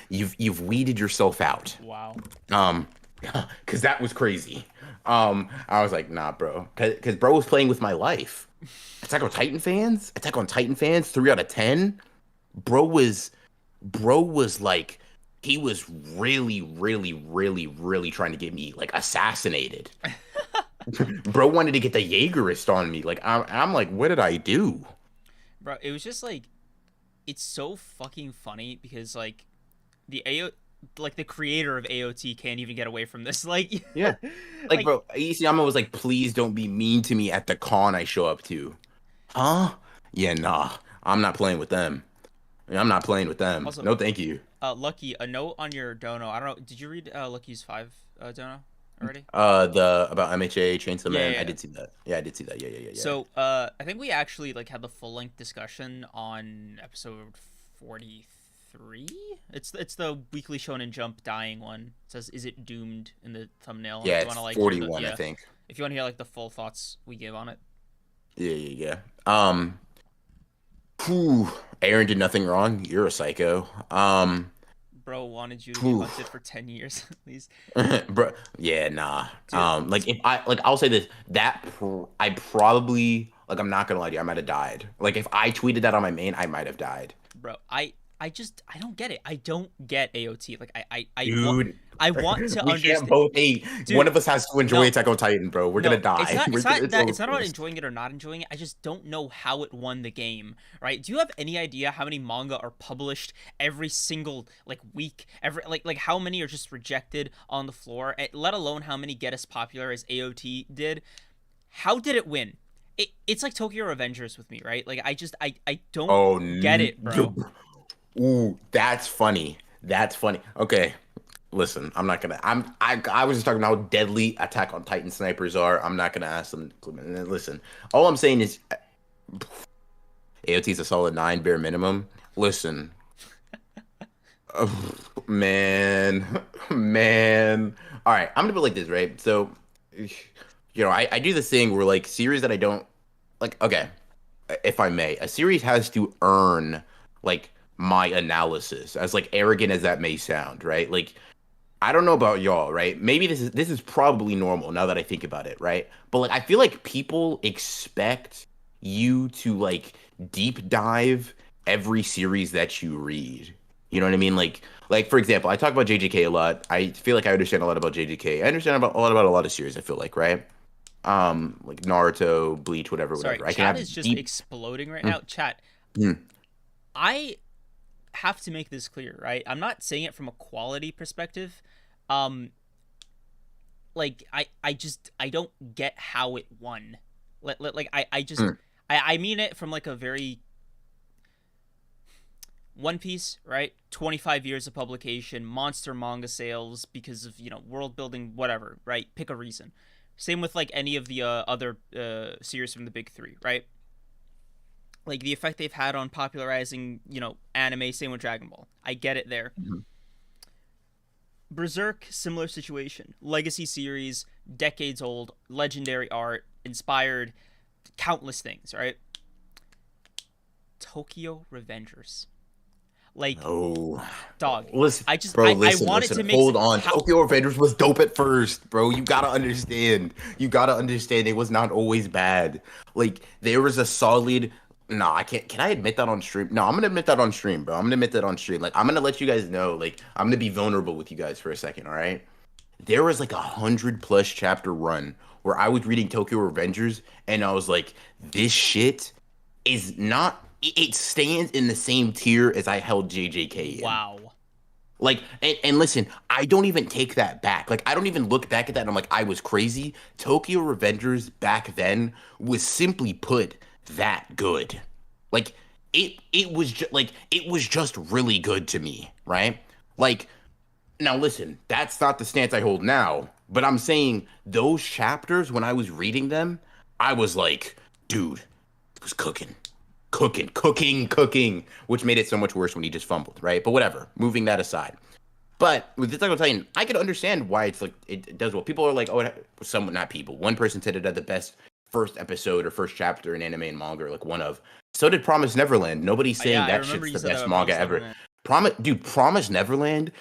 Speaker 2: you've weeded yourself out.
Speaker 1: Wow.
Speaker 2: Because that was crazy. I was like, nah, bro. Because bro was playing with my life. Attack on Titan fans, 3 out of 10. Bro was like, he was really, really, really, really trying to get me like assassinated. Bro wanted to get the Jaegerist on me. Like I'm like, what did I do?
Speaker 1: Bro, it was just like, it's so fucking funny because like the creator of AOT can't even get away from this. Like,
Speaker 2: yeah, like bro, Isayama was like, please don't be mean to me at the con I show up to. Huh? Yeah, nah, I'm not playing with them. Also, no, thank you.
Speaker 1: Lucky, a note on your dono. I don't know. Did you read Lucky's 5 dono already?
Speaker 2: The about MHA Chainsawman.
Speaker 1: Yeah.
Speaker 2: I did see that. Yeah, I did see that. Yeah.
Speaker 1: So, I think we actually like had the full length discussion on episode 43. It's the Weekly Shonen Jump dying one. It says, "Is it doomed?" in the thumbnail.
Speaker 2: Yeah, it's 41, I think.
Speaker 1: If you want to hear like the full thoughts we give on it.
Speaker 2: Yeah. Aaron did nothing wrong. You're a psycho.
Speaker 1: Bro wanted you to be hunted for 10 years at least.
Speaker 2: Bro, yeah, nah. Dude, like if I'll say this, I probably, like, I'm not gonna lie to you, I might have died. Like if I tweeted that on my main, I might have died.
Speaker 1: Bro, I don't get it. I don't get AOT. Like
Speaker 2: Dude,
Speaker 1: I want to
Speaker 2: we
Speaker 1: understand.
Speaker 2: Can't both hate. Dude, one of us has to enjoy Attack on Titan, bro. We're gonna die.
Speaker 1: It's not about enjoying it or not enjoying it. I just don't know how it won the game, right? Do you have any idea how many manga are published every single like week? Like how many are just rejected on the floor? Let alone how many get as popular as AOT did. How did it win? it's like Tokyo Revengers with me, right? Like I don't
Speaker 2: Oh,
Speaker 1: get it, bro.
Speaker 2: ooh, that's funny. That's funny. Okay, listen, I'm not gonna. I was just talking about how deadly Attack on Titan snipers are. I'm not gonna ask them. Listen, all I'm saying is AOT's a solid 9 bare minimum. Listen, man, man. All right, I'm gonna put it like this, right? So, I do this thing where like series that I don't like. Okay, if I may, a series has to earn like my analysis, as like arrogant as that may sound, right? Like I don't know about y'all, right? Maybe this is probably normal now that I think about it, right? But like I feel like people expect you to like deep dive every series that you read. You know what I mean? Like for example, I talk about JJK a lot. I feel like I understand a lot about JJK. I understand a lot of series, I feel like, right? Like Naruto, Bleach, whatever,
Speaker 1: Sorry,
Speaker 2: whatever. I can
Speaker 1: chat is
Speaker 2: have
Speaker 1: just
Speaker 2: deep.
Speaker 1: exploding right
Speaker 2: Mm,
Speaker 1: now. Chat,
Speaker 2: mm,
Speaker 1: I have to make this clear, right? I'm not saying it from a quality perspective. Um, like I don't get how it won. Like I just
Speaker 2: mm.
Speaker 1: I mean it from like a very One Piece, right? 25 years of publication, monster manga sales because of, world building, whatever, right? Pick a reason. Same with like any of the other series from the big three, right? Like the effect they've had on popularizing, anime, same with Dragon Ball. I get it there.
Speaker 2: Mhm.
Speaker 1: Berserk, similar situation. Legacy series, decades old, legendary art, inspired countless things, right? Tokyo Revengers. Like,
Speaker 2: Oh,
Speaker 1: dog.
Speaker 2: listen,
Speaker 1: I just
Speaker 2: bro.
Speaker 1: I
Speaker 2: Listen,
Speaker 1: wanted
Speaker 2: listen.
Speaker 1: to make
Speaker 2: Hold on.
Speaker 1: how
Speaker 2: Tokyo Revengers was dope at first, bro. You gotta understand. You gotta understand. It was not always bad. Like there was a solid. No, I can't. Can I admit that on stream? No, I'm gonna admit that on stream, bro. I'm gonna admit that on stream. Like I'm gonna let you guys know. Like I'm gonna be vulnerable with you guys for a second. All right. There was like 100+ chapter run where I was reading Tokyo Revengers and I was like, this shit is not. It stands in the same tier as I held JJK in.
Speaker 1: wow.
Speaker 2: Like, and listen, I don't even take that back. Like, I don't even look back at that and I'm like, I was crazy. Tokyo Revengers back then was simply put that good. Like, it was just like it was just really good to me, right? Like, now listen, that's not the stance I hold now, but I'm saying those chapters when I was reading them, I was like, dude, it was cooking. Cooking, cooking, cooking, which made it so much worse when he just fumbled, right? But whatever, moving that aside. But with Attack on Titan, I can understand why it's like it does well. People are like, oh, some not people. One person said it had the best first episode or first chapter in anime and manga, or like one of. So did Promise Neverland. Nobody's
Speaker 1: Yeah,
Speaker 2: saying
Speaker 1: I
Speaker 2: that
Speaker 1: remember
Speaker 2: shit's
Speaker 1: you
Speaker 2: the
Speaker 1: said that
Speaker 2: best
Speaker 1: about
Speaker 2: manga
Speaker 1: Promise
Speaker 2: ever.
Speaker 1: Neverland.
Speaker 2: Promise Neverland.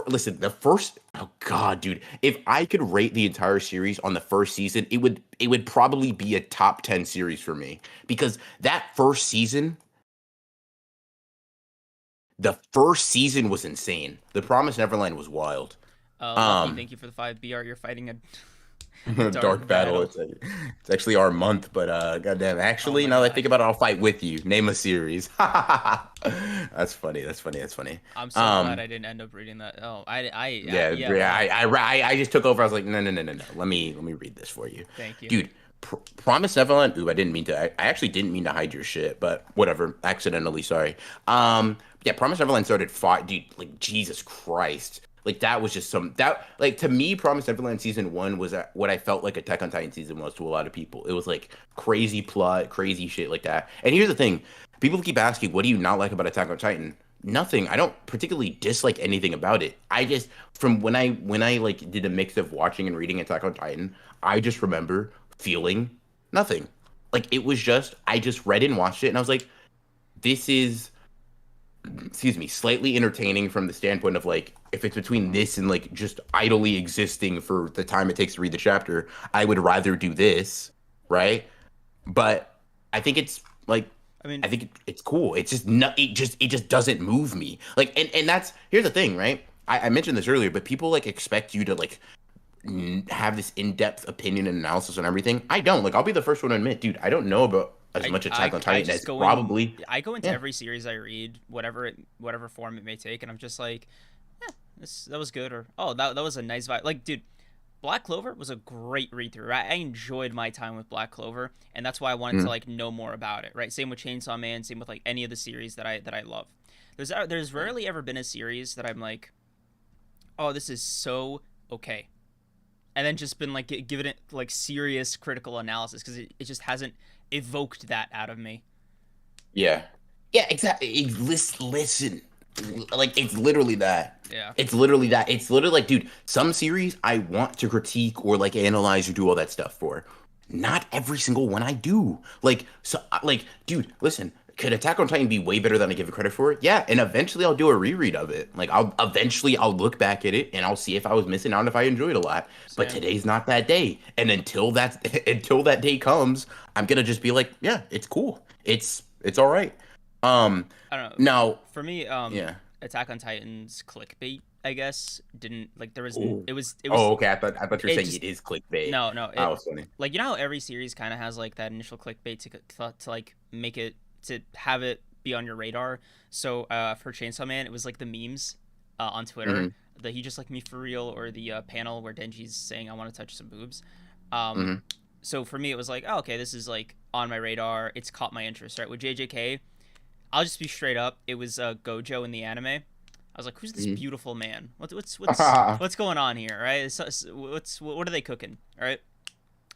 Speaker 2: Listen, the first. Oh God, dude. If I could rate the entire series on the first season, it would probably be a top 10 series for me because that first season. The first season was insane. The Promise Neverland was wild.
Speaker 1: Lucky,
Speaker 2: Um,
Speaker 1: thank you for the 5 BR. You're fighting a dark
Speaker 2: Dark Battle.
Speaker 1: battle.
Speaker 2: It's actually our month, but goddamn.
Speaker 1: Oh
Speaker 2: Actually,
Speaker 1: my
Speaker 2: now that I think
Speaker 1: gosh.
Speaker 2: about it, I'll fight with you. Name a series. That's funny. That's funny. That's funny.
Speaker 1: I'm so glad
Speaker 2: Um,
Speaker 1: I didn't end up reading that. Oh,
Speaker 2: yeah,
Speaker 1: yeah,
Speaker 2: yeah.
Speaker 1: wow.
Speaker 2: I just took over. I was like, no, no, no, no, no. Let me read this for you,
Speaker 1: Thank you.
Speaker 2: dude. Promise Neverland. Ooh, I didn't mean to. I actually didn't mean to hide your shit, but whatever. Accidentally, sorry. Yeah, Promise Neverland started five, dude. Like Jesus Christ. Like that was just some that like to me, Promise Neverland season one was what I felt like Attack on Titan season was to a lot of people. It was like crazy plot, crazy shit like that. And here's the thing: people keep asking, "What do you not like about Attack on Titan?" Nothing. I don't particularly dislike anything about it. I just from when I like did a mix of watching and reading Attack on Titan, I just remember feeling nothing. Like it was just I just read and watched it, and I was like, "This is." Excuse me, slightly entertaining from the standpoint of like if it's between this and like just idly existing for the time it takes to read the chapter, I would rather do this, right? But I think it's like
Speaker 1: I mean,
Speaker 2: I think it's cool. It's just not it just doesn't move me. Like and that's here's the thing, right? I mentioned this earlier, but people like expect you to like have this in-depth opinion and analysis on everything. I don't. Like I'll be the first one to admit, dude, I don't know about as much Attack on
Speaker 1: I
Speaker 2: Titan
Speaker 1: just
Speaker 2: as
Speaker 1: go in.
Speaker 2: probably
Speaker 1: I go into
Speaker 2: yeah.
Speaker 1: every series I read, whatever form it may take, and I'm just like, that was good, or oh, that was a nice vibe. Like, dude, Black Clover was a great read through. Right? I enjoyed my time with Black Clover, and that's why I wanted to
Speaker 2: Mhm.
Speaker 1: like know more about it. Right? Same with Chainsaw Man. Same with like any of the series that I love. There's rarely ever been a series that I'm like, oh, this is so okay, and then just been like giving it like serious critical analysis because it just hasn't evoked that out of me.
Speaker 2: Yeah. Yeah, exactly. Listen. Like, it's literally that.
Speaker 1: Yeah.
Speaker 2: It's literally that. It's literally like, dude, some series I want to critique or like analyze or do all that stuff for. Not every single one I do. Like, so, like, dude, listen, could Attack on Titan be way better than I give it credit for? Yeah, and eventually I'll do a reread of it. Like, I'll look back at it and I'll see if I was missing out and if I enjoyed it a lot. But
Speaker 1: Same.
Speaker 2: today's not that day. And until that day comes, I'm gonna just be like, yeah, it's cool. It's all right.
Speaker 1: I don't know.
Speaker 2: Now,
Speaker 1: For me,
Speaker 2: yeah.
Speaker 1: Attack on Titan's clickbait, I guess, didn't like there was
Speaker 2: Ooh.
Speaker 1: it was
Speaker 2: Oh, okay. I thought you were
Speaker 1: it
Speaker 2: saying
Speaker 1: just
Speaker 2: it is clickbait.
Speaker 1: no, no,
Speaker 2: That
Speaker 1: it
Speaker 2: was funny.
Speaker 1: like you know how every series kind of has like that initial clickbait to like make it to have it be on your radar. So for Chainsaw Man, it was like the memes on Twitter,
Speaker 2: Hmm.
Speaker 1: the he just like me for real, or the panel where Denji's saying I want to touch some boobs. Um,
Speaker 2: Hmm.
Speaker 1: so for me, it was like, oh, okay, this is like on my radar. It's caught my interest, right? With JJK, I'll just be straight up. It was Gojo in the anime. I was like, who's this
Speaker 2: Hmm.
Speaker 1: beautiful man? What's going on here, right? What are they cooking, all right?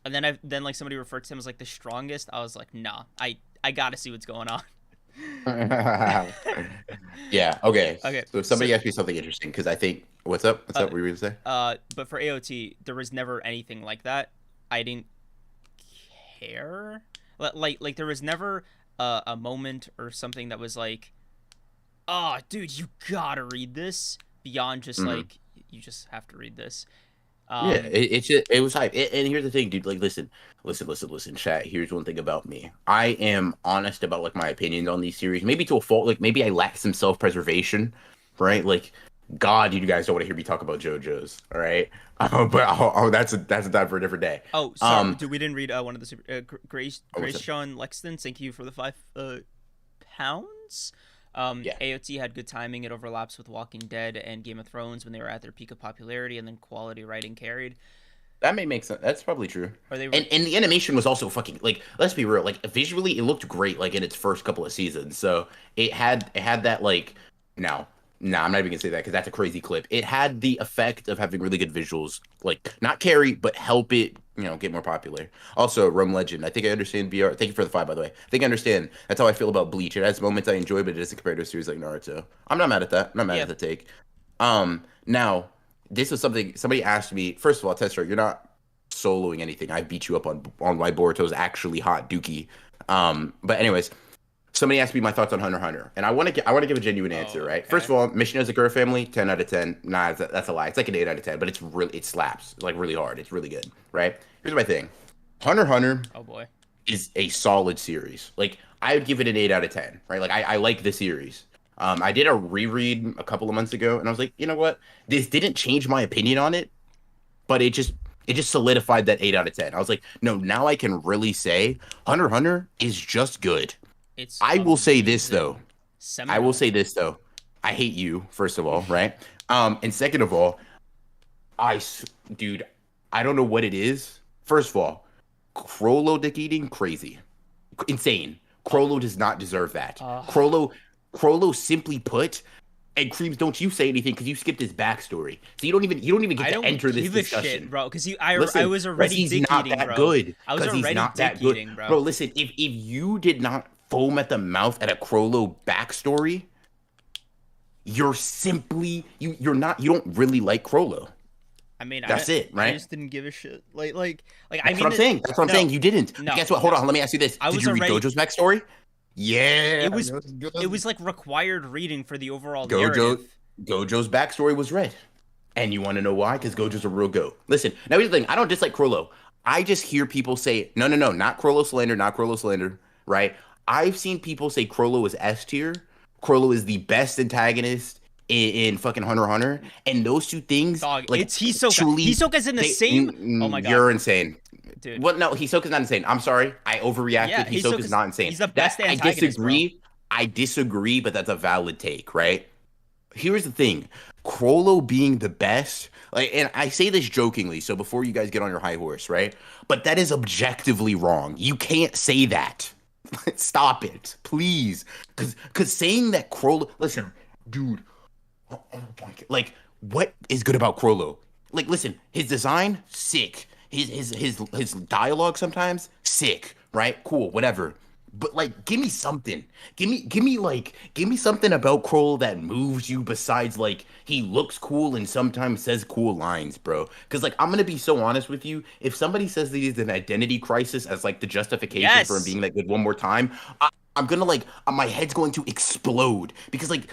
Speaker 1: And then like somebody referred to him as like the strongest. I was like, nah, I gotta see what's going on.
Speaker 2: Yeah. Okay.
Speaker 1: Okay,
Speaker 2: So
Speaker 1: so
Speaker 2: somebody asked me something interesting because I think what's up? What's
Speaker 1: uh
Speaker 2: up? What were you gonna say?
Speaker 1: but for AOT, there was never anything like that. I didn't care. Like there was never a moment or something that was like, oh, dude, you gotta read this. Beyond just
Speaker 2: Hmm.
Speaker 1: like you just have to read this.
Speaker 2: Yeah.
Speaker 1: Um,
Speaker 2: It was hype. And here's the thing, dude. Like, listen, chat. Here's one thing about me. I am honest about like my opinions on these series. Maybe to a fault. Like maybe I lack some self-preservation, right? Like, God, you guys don't want to hear me talk about JoJo's, all right? But that's a time for a different day.
Speaker 1: oh, sorry,
Speaker 2: Um,
Speaker 1: dude, we didn't read one of the super.
Speaker 2: what's
Speaker 1: Grace
Speaker 2: up?
Speaker 1: Sean Lexton, thank you for the £5.
Speaker 2: Yeah.
Speaker 1: AOT had good timing. It overlaps with Walking Dead and Game of Thrones when they were at their peak of popularity, and then quality writing carried.
Speaker 2: That may make sense. That's probably true.
Speaker 1: Are they?
Speaker 2: And the animation was also fucking like, let's be real, like visually it looked great like in its first couple of seasons. So it had that like, no. No, I'm not even gonna say that because that's a crazy clip. It had the effect of having really good visuals, like not carry, but help it, get more popular. Also, Rum Legend. I think I understand BR. Thank you for the 5, by the way. I think I understand. That's how I feel about Bleach. It has moments I enjoy, but it doesn't compare to a series like Naruto. I'm not mad at that. I'm not mad
Speaker 1: Yeah.
Speaker 2: at the take. Now this was something somebody asked me. First of all, Tester, you're not soloing anything. I beat you up on why Boruto's actually hot Dookie. But anyways, somebody asked me my thoughts on Hunter x Hunter, and I want to give a genuine answer,
Speaker 1: Oh,
Speaker 2: right? First
Speaker 1: okay.
Speaker 2: of all, Mission Zagura family, 10 out of 10. Nah, that's a lie. It's like an 8 out of 10, but it slaps like really hard. It's really good, right? Here's my thing. Hunter x Hunter
Speaker 1: Oh boy.
Speaker 2: is a solid series. Like I would give it an 8 out of 10, right? Like I like the series. I did a reread a couple of months ago, and I was like, you know what? This didn't change my opinion on it, but it just solidified that 8 out of 10. I was like, no, now I can really say Hunter x Hunter is just good.
Speaker 1: It's
Speaker 2: I will say this though.
Speaker 1: amazing.
Speaker 2: I will
Speaker 1: Seminal.
Speaker 2: say this though. I hate you, first of all, right? And second of all, dude, I don't know what it is. First of all, Crollo dick eating, crazy, insane.
Speaker 1: Oh.
Speaker 2: Crollo does not deserve that.
Speaker 1: Uh,
Speaker 2: Crollo simply put, and Creams, don't you say anything because you skipped his backstory, so you don't even get
Speaker 1: I
Speaker 2: to
Speaker 1: don't
Speaker 2: enter this
Speaker 1: give a shit,
Speaker 2: discussion.
Speaker 1: bro. Cause I
Speaker 2: Listen,
Speaker 1: was
Speaker 2: because
Speaker 1: already
Speaker 2: he's
Speaker 1: dick
Speaker 2: not
Speaker 1: eating,
Speaker 2: that
Speaker 1: bro.
Speaker 2: good.
Speaker 1: I was
Speaker 2: Because he's
Speaker 1: already
Speaker 2: not
Speaker 1: dick
Speaker 2: that good,
Speaker 1: eating,
Speaker 2: bro.
Speaker 1: bro.
Speaker 2: Listen, if you did not foam at the mouth at a Crollo backstory, you don't really like Crollo.
Speaker 1: I mean,
Speaker 2: That's it,
Speaker 1: I
Speaker 2: right?
Speaker 1: just didn't give a shit. Like I
Speaker 2: That's
Speaker 1: mean
Speaker 2: what I'm
Speaker 1: it.
Speaker 2: saying. That's what I'm
Speaker 1: No,
Speaker 2: saying. You didn't. But
Speaker 1: no,
Speaker 2: guess what? Hold
Speaker 1: no.
Speaker 2: on. Let me ask you this.
Speaker 1: I
Speaker 2: Did
Speaker 1: was
Speaker 2: you read
Speaker 1: already.
Speaker 2: Gojo's backstory? Yeah.
Speaker 1: It was. It was like required reading for the overall
Speaker 2: Gojo
Speaker 1: narrative.
Speaker 2: Gojo's backstory was read. And you want to know why? Because Gojo's a real goat. Listen, now here's the thing. I don't dislike Crollo. I just hear people say, no, no, no, not Crollo slander, not Crollo slander, right? I've seen people say Crollo is S tier. Crollo is the best antagonist in fucking Hunter x Hunter. And those two things,
Speaker 1: Dog,
Speaker 2: like,
Speaker 1: it's Hisoka.
Speaker 2: truly,
Speaker 1: Hisoka's in the same. Oh my god,
Speaker 2: you're insane.
Speaker 1: dude.
Speaker 2: Well, no, Hisoka's not insane. I'm sorry. I
Speaker 1: Yeah,
Speaker 2: overreacted. Hisoka's not insane.
Speaker 1: he's the
Speaker 2: That
Speaker 1: best
Speaker 2: I
Speaker 1: antagonist, bro.
Speaker 2: disagree. I disagree, but that's a valid take, right? here's the thing. Crollo being the best, like, and I say this jokingly, so before you guys get on your high horse, right? But that is objectively wrong. You can't say that. Stop it, please. Cause saying that Crollo, listen, dude, like, what is good about Crollo? Like, listen, his design, sick. His dialogue sometimes, sick, right? Cool, whatever. But like, give me something. Give me something about Kroll that moves you besides like he looks cool and sometimes says cool lines, bro. Because like I'm gonna be so honest with you, if somebody says that he's an identity crisis as like the justification for him
Speaker 1: Yes.
Speaker 2: being that good one more time, I'm gonna like my head's going to explode because like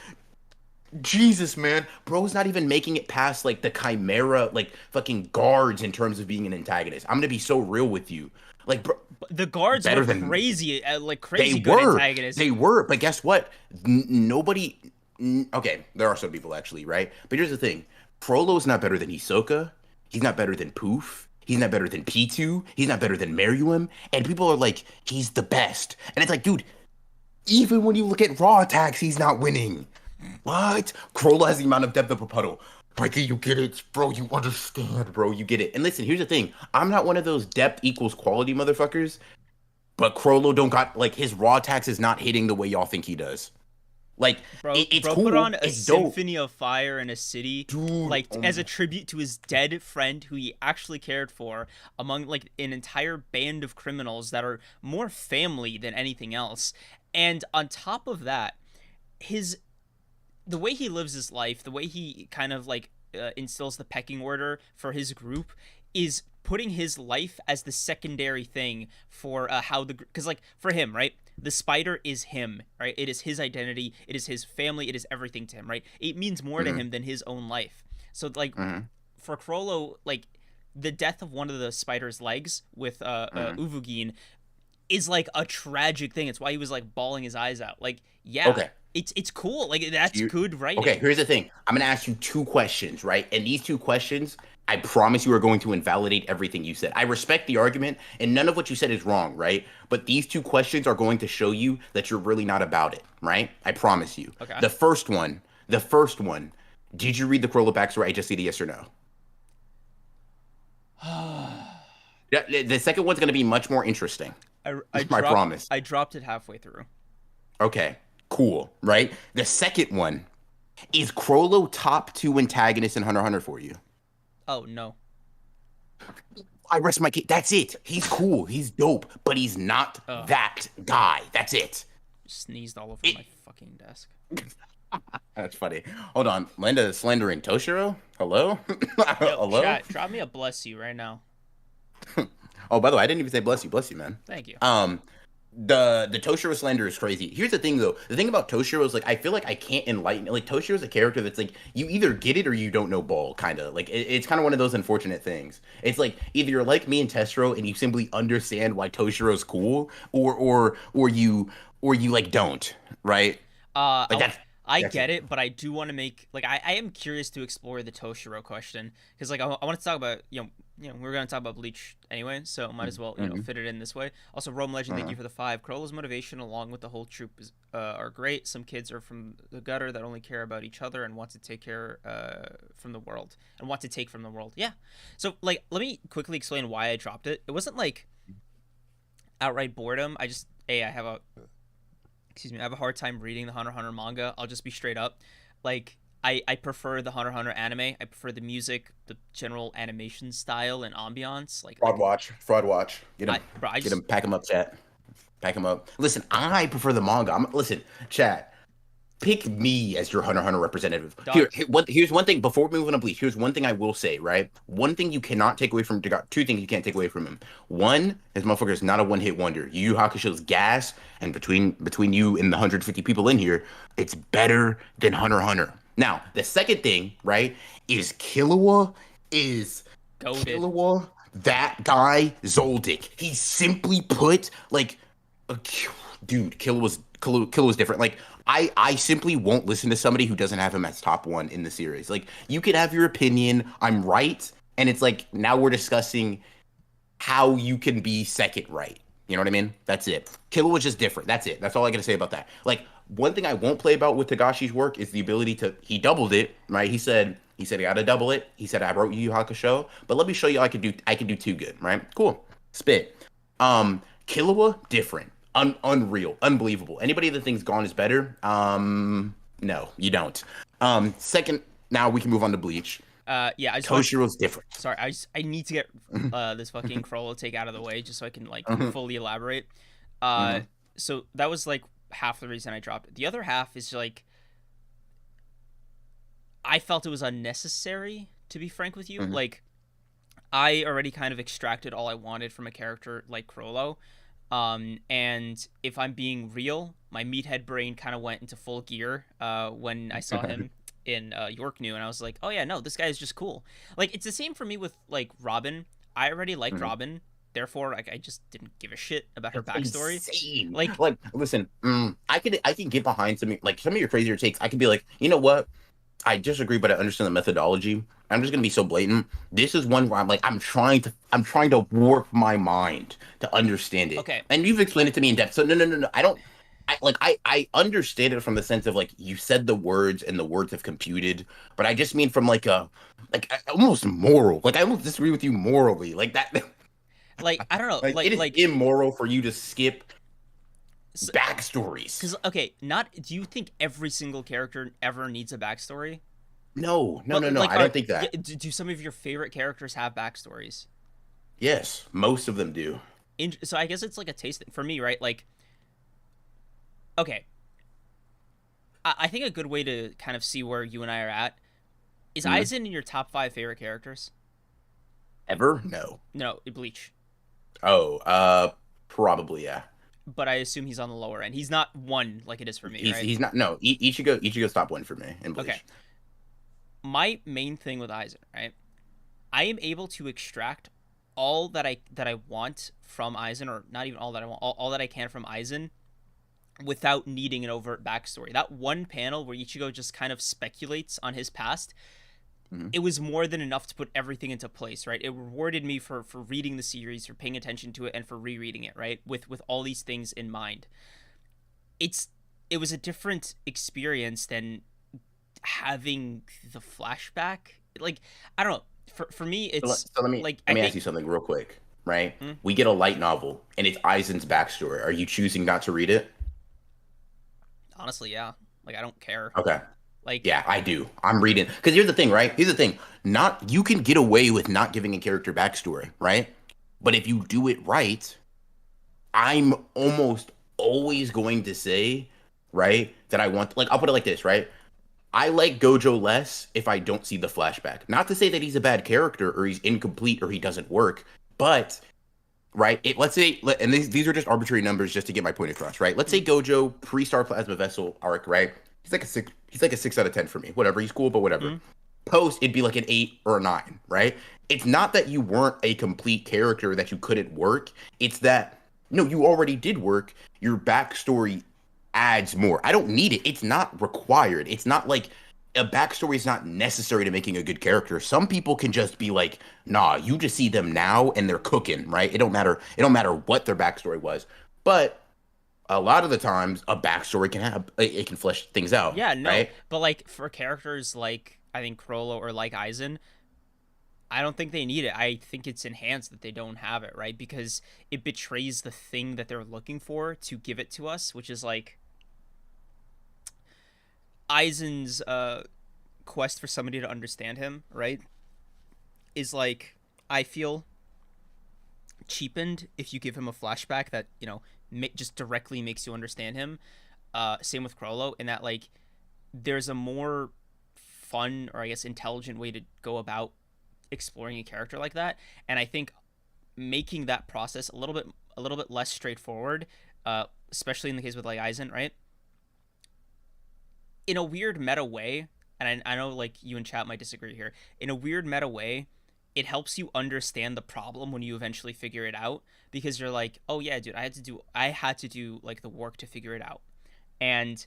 Speaker 2: Jesus, man, bro's not even making it past like the chimera, like fucking guards in terms of being an antagonist. I'm gonna be so real with you, like, bro,
Speaker 1: The guards
Speaker 2: better
Speaker 1: were
Speaker 2: than
Speaker 1: crazy, like
Speaker 2: they
Speaker 1: crazy good
Speaker 2: were.
Speaker 1: antagonists.
Speaker 2: They were, but guess what? Nobody. Okay, there are some people actually, right? But here's the thing: Frollo's not better than Hisoka. He's not better than Poof. He's not better than P2. He's not better than Meruem. And people are like, he's the best. And it's like, dude, even when you look at raw attacks, he's not winning. What? Corolla has the amount of depth of a puddle. Mikey, you get it, bro. You understand, bro. You get it. And listen, here's the thing. I'm not one of those depth equals quality motherfuckers, but Crollo don't got like his raw attacks is not hitting the way y'all think he does. Like it's
Speaker 1: Bro put
Speaker 2: cool.
Speaker 1: on a
Speaker 2: It's dope.
Speaker 1: symphony of fire in a city,
Speaker 2: Dude,
Speaker 1: like as a tribute to his dead friend who he actually cared for, among like an entire band of criminals that are more family than anything else. And on top of that, his the way he lives his life, the way he kind of like instills the pecking order for his group is putting his life as the secondary thing for how the because like for him, right? The spider is him, right? It is his identity, it is his family, it is everything to him, right? It means more to him than his own life. So like for Crollo, like the death of one of the spider's legs with Uvugin is like a tragic thing. It's why he was like bawling his eyes out. Like, yeah,
Speaker 2: okay.
Speaker 1: it's cool. Like that's good writing.
Speaker 2: Okay, here's the thing. I'm gonna ask you two questions, right? And these two questions, I promise you are going to invalidate everything you said. I respect the argument, and none of what you said is wrong, right? But these two questions are going to show you that you're really not about it, right? I promise you.
Speaker 1: Okay.
Speaker 2: The first one, did you read the Corolla backstory? I just see the yes or no. The second one's gonna be much more interesting. I promise.
Speaker 1: I dropped it halfway through.
Speaker 2: Okay, cool, right? The second one, is Crollo top 2 antagonist in Hunter x Hunter for you?
Speaker 1: Oh, no.
Speaker 2: I rest my case. That's it. He's cool. He's dope, but he's not that guy. That's it.
Speaker 1: Sneezed all over my fucking desk.
Speaker 2: That's funny. Hold on. Linda slandering Toshiro? Hello?
Speaker 1: Yo,
Speaker 2: Hello?
Speaker 1: Chat, drop me a bless you right now.
Speaker 2: Oh, by the way, I didn't even say bless you. Bless you, man.
Speaker 1: Thank you.
Speaker 2: The Toshiro slander is crazy. Here's the thing though. The thing about Toshiro is like I feel like I can't enlighten like Toshiro's a character that's like you either get it or you don't know ball, kind of. Like it's kind of one of those unfortunate things. It's like either you're like me and Testro and you simply understand why Toshiro's cool or you like don't, right? Like
Speaker 1: I get it, but I do want to make like I am curious to explore the Toshiro question because like I want to talk about we're gonna talk about Bleach anyway, so might as well fit it in this way. Also, Rome Legend, thank you for the 5. Corolla's motivation along with the whole troop are great. Some kids are from the gutter that only care about each other and want to take care from the world and want to take from the world. Yeah. So like let me quickly explain why I dropped it. It wasn't like outright boredom. I just I have a hard time reading the Hunter x Hunter manga. I'll just be straight up. Like, I prefer the Hunter x Hunter anime. I prefer the music, the general animation style and ambiance. Like
Speaker 2: Fraud watch. Get him. Get him. Pack him up, chat. Pack him up. Listen, I prefer the manga. Listen, chat. Pick me as your Hunter x Hunter representative. Here's one thing before we move on to Bleach. Here's one thing I will say, right? One thing you cannot take away from two things you can't take away from him. One, his motherfucker is not a one-hit wonder. Yu Yu Hakusho's gas, and between you and the 150 people in here, it's better than Hunter x Hunter. Now, the second thing, right, is Killua is
Speaker 1: goated.
Speaker 2: Killua, that guy Zoldyck. He simply put like dude, Killua's different. Like I simply won't listen to somebody who doesn't have him as top 1 in the series. Like you could have your opinion, I'm right, and it's like now we're discussing how you can be second right. You know what I mean? That's it. Killua was just different. That's it. That's all I gotta say about that. Like One thing I won't play about with Tagashi's work is the ability to. He doubled it, right? He said I got to double it. He said I wrote Yu Yu Hakusho, but let me show you I could do two good, right? Cool. Spit. Killua different, unreal, unbelievable. Anybody that thinks Gone is better, no, you don't. Second, now we can move on to Bleach.
Speaker 1: Yeah,
Speaker 2: Toshiro's different.
Speaker 1: Sorry, I need to get this fucking Chrollo take out of the way just so I can like fully elaborate. So that was like half the reason I dropped it. The other half is like I felt it was unnecessary, to be frank with you. Like I already kind of extracted all I wanted from a character like Chrollo. And if I'm being real, my meathead brain kind of went into full gear when I saw him in York New, and I was like, oh yeah, no, this guy is just cool. Like it's the same for me with like Robin. I already liked Robin, therefore like I just didn't give a shit about her backstory.
Speaker 2: Insane. Like listen, I can get behind some of your crazier takes. I can be like, you know what? I disagree, but I understand the methodology. I'm just gonna be so blatant. This is one where I'm like, I'm trying to warp my mind to understand it.
Speaker 1: Okay.
Speaker 2: And you've explained it to me in depth. So no. I understand it from the sense of like you said the words and the words have computed, but I just mean from like almost moral. Like I almost disagree with you morally. Like that.
Speaker 1: Like I don't know.
Speaker 2: It is immoral for you to skip backstories.
Speaker 1: Because do you think every single character ever needs a backstory?
Speaker 2: No.
Speaker 1: Like,
Speaker 2: I don't think that.
Speaker 1: Do some of your favorite characters have backstories?
Speaker 2: Yes, most of them do.
Speaker 1: So I guess it's like a taste thing for me, right? Like, okay, I think a good way to kind of see where you and I are at is Aizen in your top 5 favorite characters?
Speaker 2: Ever? No.
Speaker 1: No, Bleach.
Speaker 2: Oh, probably yeah.
Speaker 1: But I assume he's on the lower end. He's not 1 like it is for me, right?
Speaker 2: He's not. No, Ichigo's top 1 for me in Bleach.
Speaker 1: Okay. My main thing with Aizen, right? I am able to extract all that I want from Aizen, or not even all that I want, all that I can from Aizen, without needing an overt backstory. That one panel where Ichigo just kind of speculates on his past, it was more than enough to put everything into place, right? It rewarded me for reading the series, for paying attention to it, and for rereading it, right? With all these things in mind. It was a different experience than having the flashback. Like, I don't know. For me, it's
Speaker 2: so let me ask you something real quick, right? We get a light novel and it's Aizen's backstory. Are you choosing not to read it?
Speaker 1: Honestly, yeah. Like, I don't care.
Speaker 2: Okay.
Speaker 1: Like,
Speaker 2: yeah, I do. I'm reading because here's the thing, right? Here's the thing. You can get away with not giving a character backstory, right? But if you do it right, I'm almost always going to say, right, that I want. Like, I'll put it like this, right? I like Gojo less if I don't see the flashback. Not to say that he's a bad character or he's incomplete or he doesn't work, but right, let's say, and these are just arbitrary numbers just to get my point across, right? Let's say Gojo pre-Star Plasma Vessel arc, right? He's like a 6 out of 10 for me. Whatever, he's cool, but whatever. Post, it'd be like an 8 or a 9, right? It's not that you weren't a complete character that you couldn't work. It's that no, you already did work. Your backstory adds more. I don't need it. It's not required. It's not like a backstory is not necessary to making a good character. Some people can just be like, nah, you just see them now and they're cooking, right? It don't matter what their backstory was. But a lot of the times a backstory can flesh things out.
Speaker 1: Yeah, no.
Speaker 2: Right?
Speaker 1: But like for characters like I think Chrollo or like Aizen, I don't think they need it. I think it's enhanced that they don't have it, right? Because it betrays the thing that they're looking for to give it to us, which is like Aizen's quest for somebody to understand him, right? Is like, I feel cheapened if you give him a flashback that, you know, just directly makes you understand him. Same with Chrollo, in that like there's a more fun or I guess intelligent way to go about exploring a character like that, and I think making that process a little bit less straightforward, especially in the case with like Aizen, right? In a weird meta way, and I know like you and chat might disagree here. In a weird meta way, it helps you understand the problem when you eventually figure it out, because you're like, oh yeah, dude, I had to do like the work to figure it out, and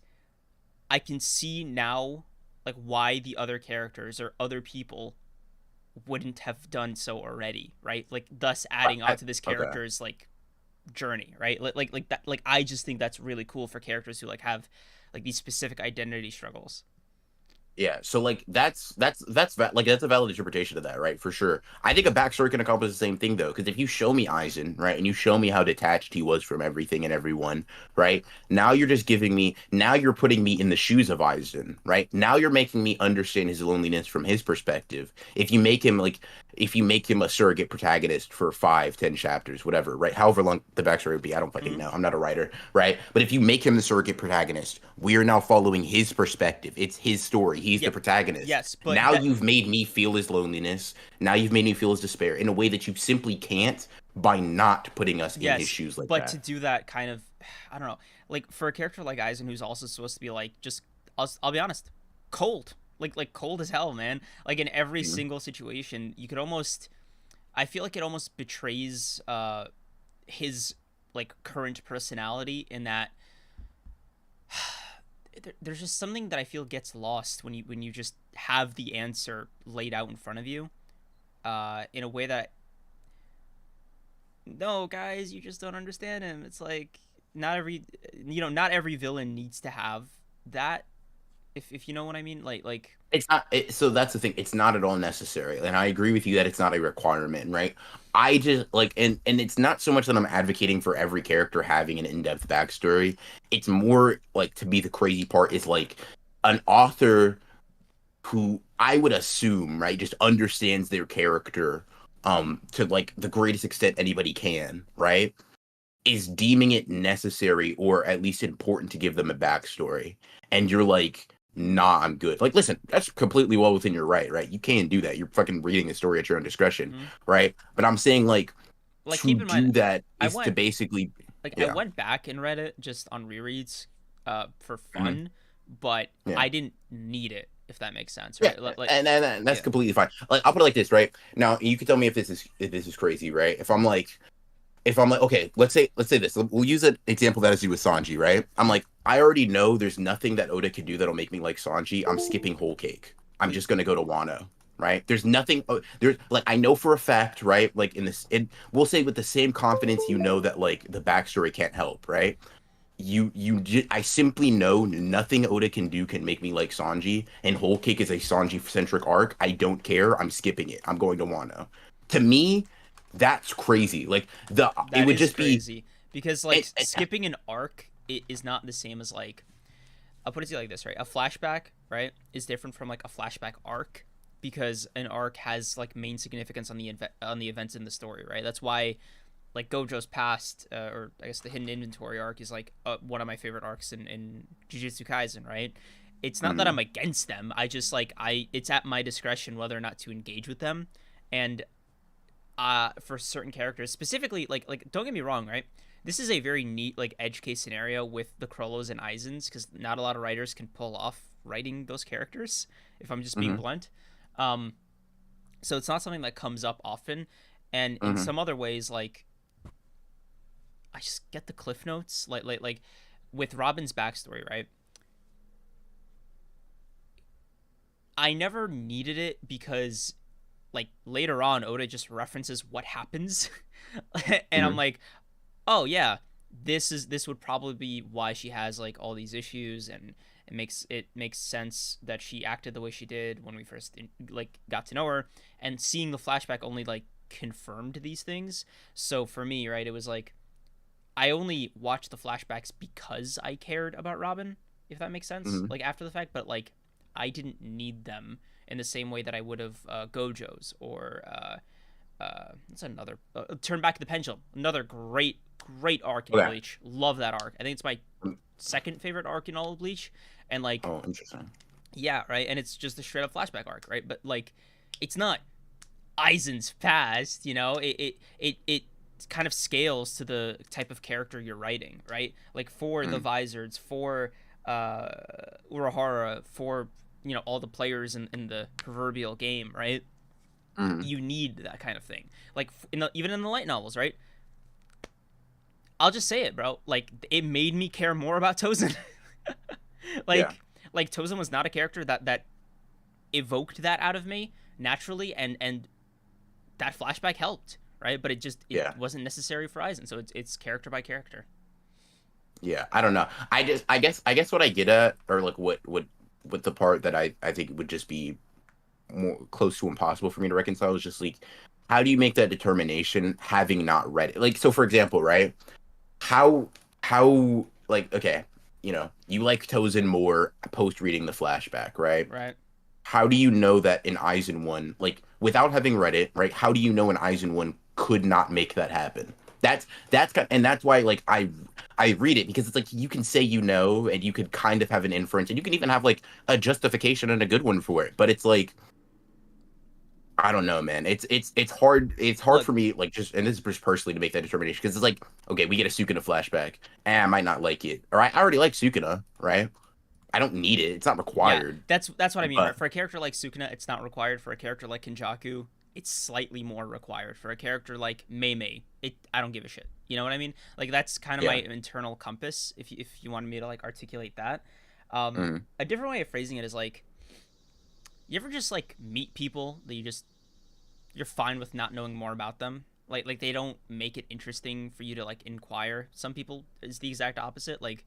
Speaker 1: I can see now like why the other characters or other people wouldn't have done so already, right? Like thus adding on to this character's like journey, right? Like that, like I just think that's really cool for characters who like have like these specific identity struggles.
Speaker 2: Yeah, so like like that's a valid interpretation of that, right? For sure. I think a backstory can accomplish the same thing though, because if you show me Aizen, right, and you show me how detached he was from everything and everyone, right? Now you're just giving me, now you're putting me in the shoes of Aizen, right? Now you're making me understand his loneliness from his perspective. If you make him a surrogate protagonist for 5, 10 chapters, whatever, right? However long the backstory would be, I don't fucking
Speaker 1: Mm-hmm.
Speaker 2: know. I'm not a writer, right? But if you make him the surrogate protagonist, we are now following his perspective. It's his story. He's the
Speaker 1: Yep.
Speaker 2: protagonist.
Speaker 1: Yes, but
Speaker 2: Now
Speaker 1: that
Speaker 2: you've made me feel his loneliness. Now you've made me feel his despair in a way that you simply can't by not putting us in his
Speaker 1: yes,
Speaker 2: shoes like
Speaker 1: but to
Speaker 2: that.
Speaker 1: do that kind of, I don't know, like for a character like Aizen who's also supposed to be like just, I'll be honest, cold, like cold as hell, man. Like in every
Speaker 2: Mhm.
Speaker 1: single situation, you could almost, I feel like it almost betrays his like current personality in that there's just something that I feel gets lost when you just have the answer laid out in front of you, in a way that, no guys, you just don't understand him. It's like not every, not every villain needs to have that, if you know what I mean, like
Speaker 2: It's not. So that's the thing. It's not at all necessary, and I agree with you that it's not a requirement, right? I just like, and it's not so much that I'm advocating for every character having an in-depth backstory. It's more like, to be the crazy part is like an author who I would assume, right, just understands their character to like the greatest extent anybody can, right? Is deeming it necessary or at least important to give them a backstory. And you're like, nah, I'm good. Like, listen, that's completely well within your right? You can do that. You're fucking reading the story at your own discretion,
Speaker 1: mhm.
Speaker 2: right? But I'm saying like
Speaker 1: Like
Speaker 2: to
Speaker 1: keep in mind,
Speaker 2: do that
Speaker 1: I
Speaker 2: is to
Speaker 1: went
Speaker 2: basically,
Speaker 1: I
Speaker 2: yeah.
Speaker 1: went back and read it just on rereads, for
Speaker 2: Mhm.
Speaker 1: fun, but
Speaker 2: Yeah.
Speaker 1: I didn't need it, if that makes sense,
Speaker 2: Yeah,
Speaker 1: right? Like
Speaker 2: and that's
Speaker 1: yeah.
Speaker 2: completely fine. Like, I'll put it like this, right? Now, you can tell me if this is crazy, right? If I'm like, okay, let's say this. We'll use an example that has to do with Sanji, right? I'm
Speaker 1: Mhm.
Speaker 2: like, I already know there's nothing that Oda can do that'll make me like Sanji. I'm skipping whole cake. I'm just gonna go to Wano, right? There's nothing. There's like, I know for a fact, right? Like in this, we'll say with the same confidence, you know that like the backstory can't help, right? I simply know nothing Oda can do can make me like Sanji, and Whole Cake is a Sanji centric arc. I don't care. I'm skipping it. I'm going to Wano. To me, that's crazy. Like it
Speaker 1: That
Speaker 2: would
Speaker 1: is
Speaker 2: just be
Speaker 1: crazy because like
Speaker 2: it
Speaker 1: skipping an arc is not the same as like, I'll put it to you like this, right? A flashback, right, is different from like a flashback arc because an arc has like main significance on on the events in the story, right? That's why like Gojo's past, or I guess the hidden inventory arc is like one of my favorite arcs in Jujutsu Kaisen, right? It's not that I'm
Speaker 2: mm,
Speaker 1: against them. I just like it's at my discretion whether or not to engage with them, and for certain characters specifically, like don't get me wrong, right? This is a very neat like edge case scenario with the Krollos and Aizens because not a lot of writers can pull off writing those characters. If I'm just being
Speaker 2: mm-hmm,
Speaker 1: blunt, um, so it's not something that comes up often, and in
Speaker 2: mm-hmm,
Speaker 1: some other ways, like I just get the cliff notes, like with Robin's backstory, right? I never needed it because like later on Oda just references what happens, and I'm
Speaker 2: mm-hmm,
Speaker 1: like, oh yeah, this would probably be why she has like all these issues, and it makes sense that she acted the way she did when we first like got to know her, and seeing the flashback only like confirmed these things. So for me, right, it was like I only watched the flashbacks because I cared about Robin, if that makes sense.
Speaker 2: mm-hmm.
Speaker 1: Like after the fact, but like I didn't need them in the same way that I would have Gojo's or what's another Turn Back the Pendulum. Another great arc in
Speaker 2: Okay.
Speaker 1: Bleach. Love that arc. I think it's my
Speaker 2: Mm,
Speaker 1: second favorite arc in all of Bleach. And like
Speaker 2: oh, interesting.
Speaker 1: yeah, right. And it's just a straight up flashback arc, right? But like it's not Aizen's past, it kind of scales to the type of character you're writing, right? Like for the
Speaker 2: Mm,
Speaker 1: Vizards, for uh Urahara, for all the players in the proverbial game, right?
Speaker 2: mm,
Speaker 1: You need that kind of thing. Like even in the light novels, right? I'll just say it, bro. Like it made me care more about Tozen.
Speaker 2: yeah,
Speaker 1: like Tozen was not a character that evoked that out of me naturally, and that flashback helped, right? But it
Speaker 2: yeah.
Speaker 1: wasn't necessary for Aizen, so it's character by character.
Speaker 2: Yeah, I don't know. I guess what I get at, or like what the part that I think would just be more close to impossible for me to reconcile is just like, how do you make that determination having not read it? Like, so for example, right? How how like okay, you like Tozen more post reading the flashback, right?
Speaker 1: Right.
Speaker 2: How do you know that in Eisen one, like without having read it, right? How do you know in Eisen one could not make that happen? And that's why like I read it because it's like you can say and you could kind of have an inference and you can even have like a justification and a good one for it, but it's like I don't know, man. It's hard. It's hard
Speaker 1: Look,
Speaker 2: for me, like just and this is just personally to make that determination because it's like, okay, we get a Sukuna flashback, and I might not like it, or I already like Sukuna, right? I don't need it. It's not
Speaker 1: yeah,
Speaker 2: required,
Speaker 1: that's what I mean.
Speaker 2: but
Speaker 1: For a character like Sukuna, it's not required. For a character like Kenjaku, it's slightly more required. For a character like Mei Mei, I don't give a shit. You know what I mean? Like that's kind of my
Speaker 2: yeah.
Speaker 1: internal compass. If you wanted me to like articulate that,
Speaker 2: Mm.
Speaker 1: a different way of phrasing it is like, you ever just like meet people that you're fine with not knowing more about them. Like they don't make it interesting for you to like inquire. Some people is the exact opposite. Like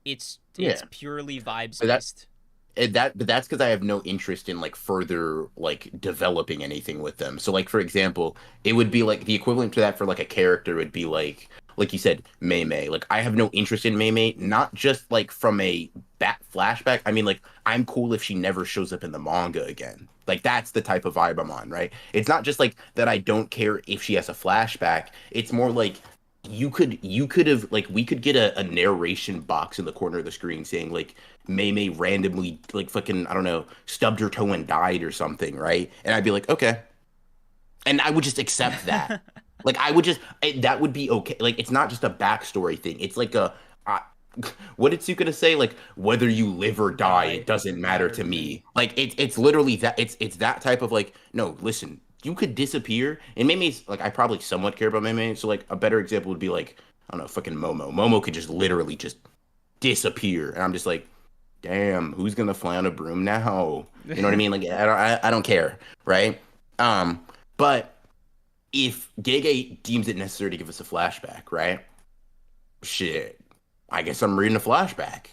Speaker 1: it's
Speaker 2: Yeah.
Speaker 1: purely vibes
Speaker 2: But
Speaker 1: based.
Speaker 2: but that's because I have no interest in like further like developing anything with them. So like for example, it would be like the equivalent to that for like a character would be like you said, Mei Mei. Like I have no interest in Mei Mei, not just like from a back flashback. I mean like I'm cool if she never shows up in the manga again. Like that's the type of vibe I'm on, right? It's not just like that I don't care if she has a flashback. It's more like you could have like we could get a narration box in the corner of the screen saying like Mei Mei randomly like fucking I don't know stubbed her toe and died or something, right? And I'd be like, okay, and I would just accept that. Like I would that would be okay. Like it's not just a backstory thing. It's like uh, what did Sukuna say? Like whether you live or die,
Speaker 1: Die
Speaker 2: it doesn't
Speaker 1: doesn't
Speaker 2: matter
Speaker 1: matter
Speaker 2: to
Speaker 1: to me.
Speaker 2: me. Like it's literally that. It's that type of like no. Listen, you could disappear, and Mei's like I probably somewhat care about Mei. So like a better example would be like I don't know, fucking Momo. Momo could just literally just disappear, and I'm just like, damn, who's gonna fly on a broom now? You know what I mean? Like I don't care, right? Um, but if Gege deems it necessary to give us a flashback, right? Shit, I guess I'm reading a flashback.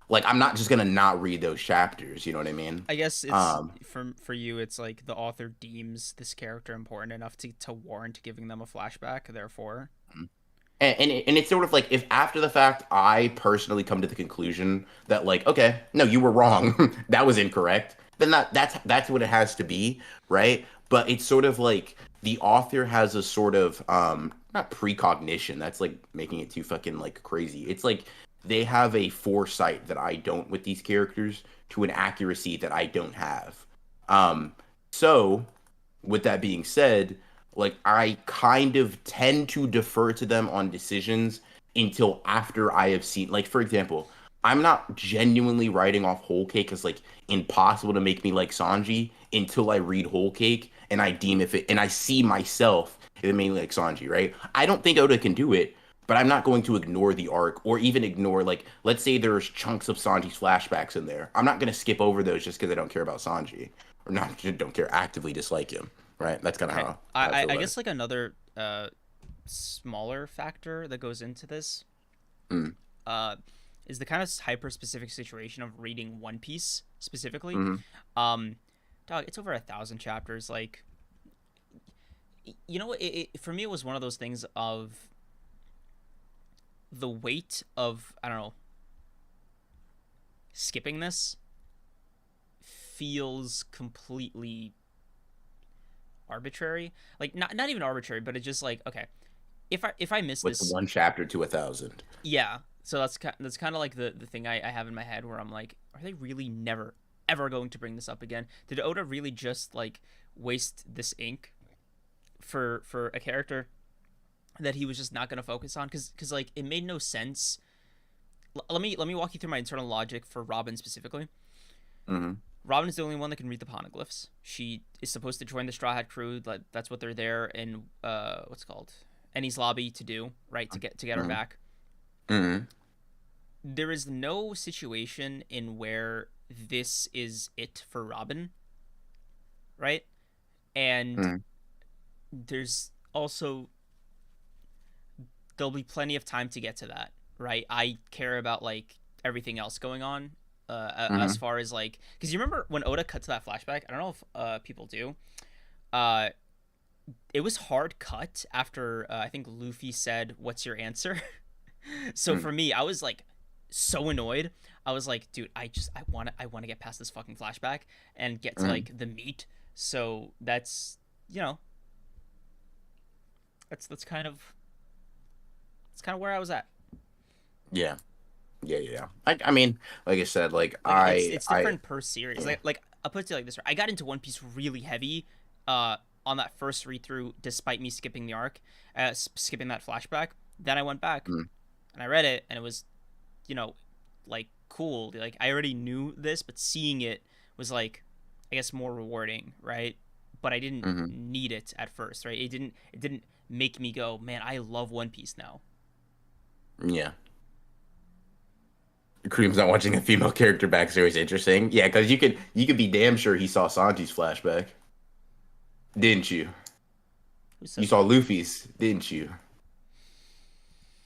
Speaker 2: Like I'm not just gonna not read those chapters. You know what I mean?
Speaker 1: I guess it's
Speaker 2: Um,
Speaker 1: for you. It's like the author deems this character important enough to warrant giving them a flashback. Therefore,
Speaker 2: and it's sort of like if after the fact I personally come to the conclusion that like okay, no, you were wrong, that was incorrect, then that's what it has to be, right? But it's sort of like the author has a sort of not precognition, that's like making it too fucking like crazy. It's like they have a foresight that I don't with these characters to an accuracy that I don't have. Um, so with that being said, like I kind of tend to defer to them on decisions until after I have seen like for example, I'm not genuinely writing off Whole Cake as like impossible to make me like Sanji until I read Whole Cake and I deem if it and I see myself if it made me like Sanji, right? I don't think Oda can do it, but I'm not going to ignore the arc or even ignore like let's say there's chunks of Sanji's flashbacks in there. I'm not going to skip over those just because I don't care about Sanji or not don't care actively dislike him, right? That's kind of
Speaker 1: okay.
Speaker 2: how I feel
Speaker 1: I
Speaker 2: about it.
Speaker 1: guess like another smaller factor that goes into this
Speaker 2: Mm,
Speaker 1: uh is the kind of hyper specific situation of reading One Piece specifically.
Speaker 2: mm-hmm.
Speaker 1: Um, dog, it's over 1,000 chapters. Like, you know, for me, it was one of those things of the weight of I don't know skipping this feels completely arbitrary. Like not even arbitrary, but it's just like okay, if I miss
Speaker 2: What's
Speaker 1: this,
Speaker 2: one chapter to 1,000?
Speaker 1: yeah. So that's kind of like the thing I have in my head where I'm like, are they really never ever going to bring this up again? Did Oda really just like waste this ink for a character that he was just not going to focus on? Because like it made no sense. Let me walk you through my internal logic for Robin specifically.
Speaker 2: Mm-hmm.
Speaker 1: Robin is the only one that can read the poneglyphs. She is supposed to join the Straw Hat crew. Like that's what they're there in what's it called Ennie's lobby to do, right? To get her
Speaker 2: Mm-hmm.
Speaker 1: back.
Speaker 2: Mm-hmm.
Speaker 1: There is no situation in where this is it for Robin, right? And
Speaker 2: Mm-hmm.
Speaker 1: there's also there'll be plenty of time to get to that. right? I care about like everything else going on. As
Speaker 2: Mm-hmm.
Speaker 1: far as like, because you remember when Oda cut to that flashback? I don't know if people do. Uh, it was hard cut after I think Luffy said, "What's your answer?" So for me, I was like so annoyed. I was like, dude, I want to get past this fucking flashback and get to
Speaker 2: Mm-hmm.
Speaker 1: like the meat. So that's you know that's kind of where I was at.
Speaker 2: Yeah. Yeah, yeah. I mean, like I said, like
Speaker 1: Like it's
Speaker 2: I
Speaker 1: different per series.
Speaker 2: yeah.
Speaker 1: Like I'll put it like this: right? I got into One Piece really heavy, uh, on that first read through, despite me skipping the arc, skipping that flashback. Then I went back
Speaker 2: Mm,
Speaker 1: and I read it, and it was, you know, like cool. Like I already knew this, but seeing it was like, I guess more rewarding, right? But I didn't
Speaker 2: mm-hmm.
Speaker 1: need it at first, right? It didn't make me go, man, I love One Piece now.
Speaker 2: Yeah. Cream's not watching a female character backstory is interesting. Yeah, because you could be damn sure he saw Sanji's flashback, didn't you?
Speaker 1: Who
Speaker 2: You
Speaker 1: said
Speaker 2: saw
Speaker 1: that?
Speaker 2: Luffy's, didn't you?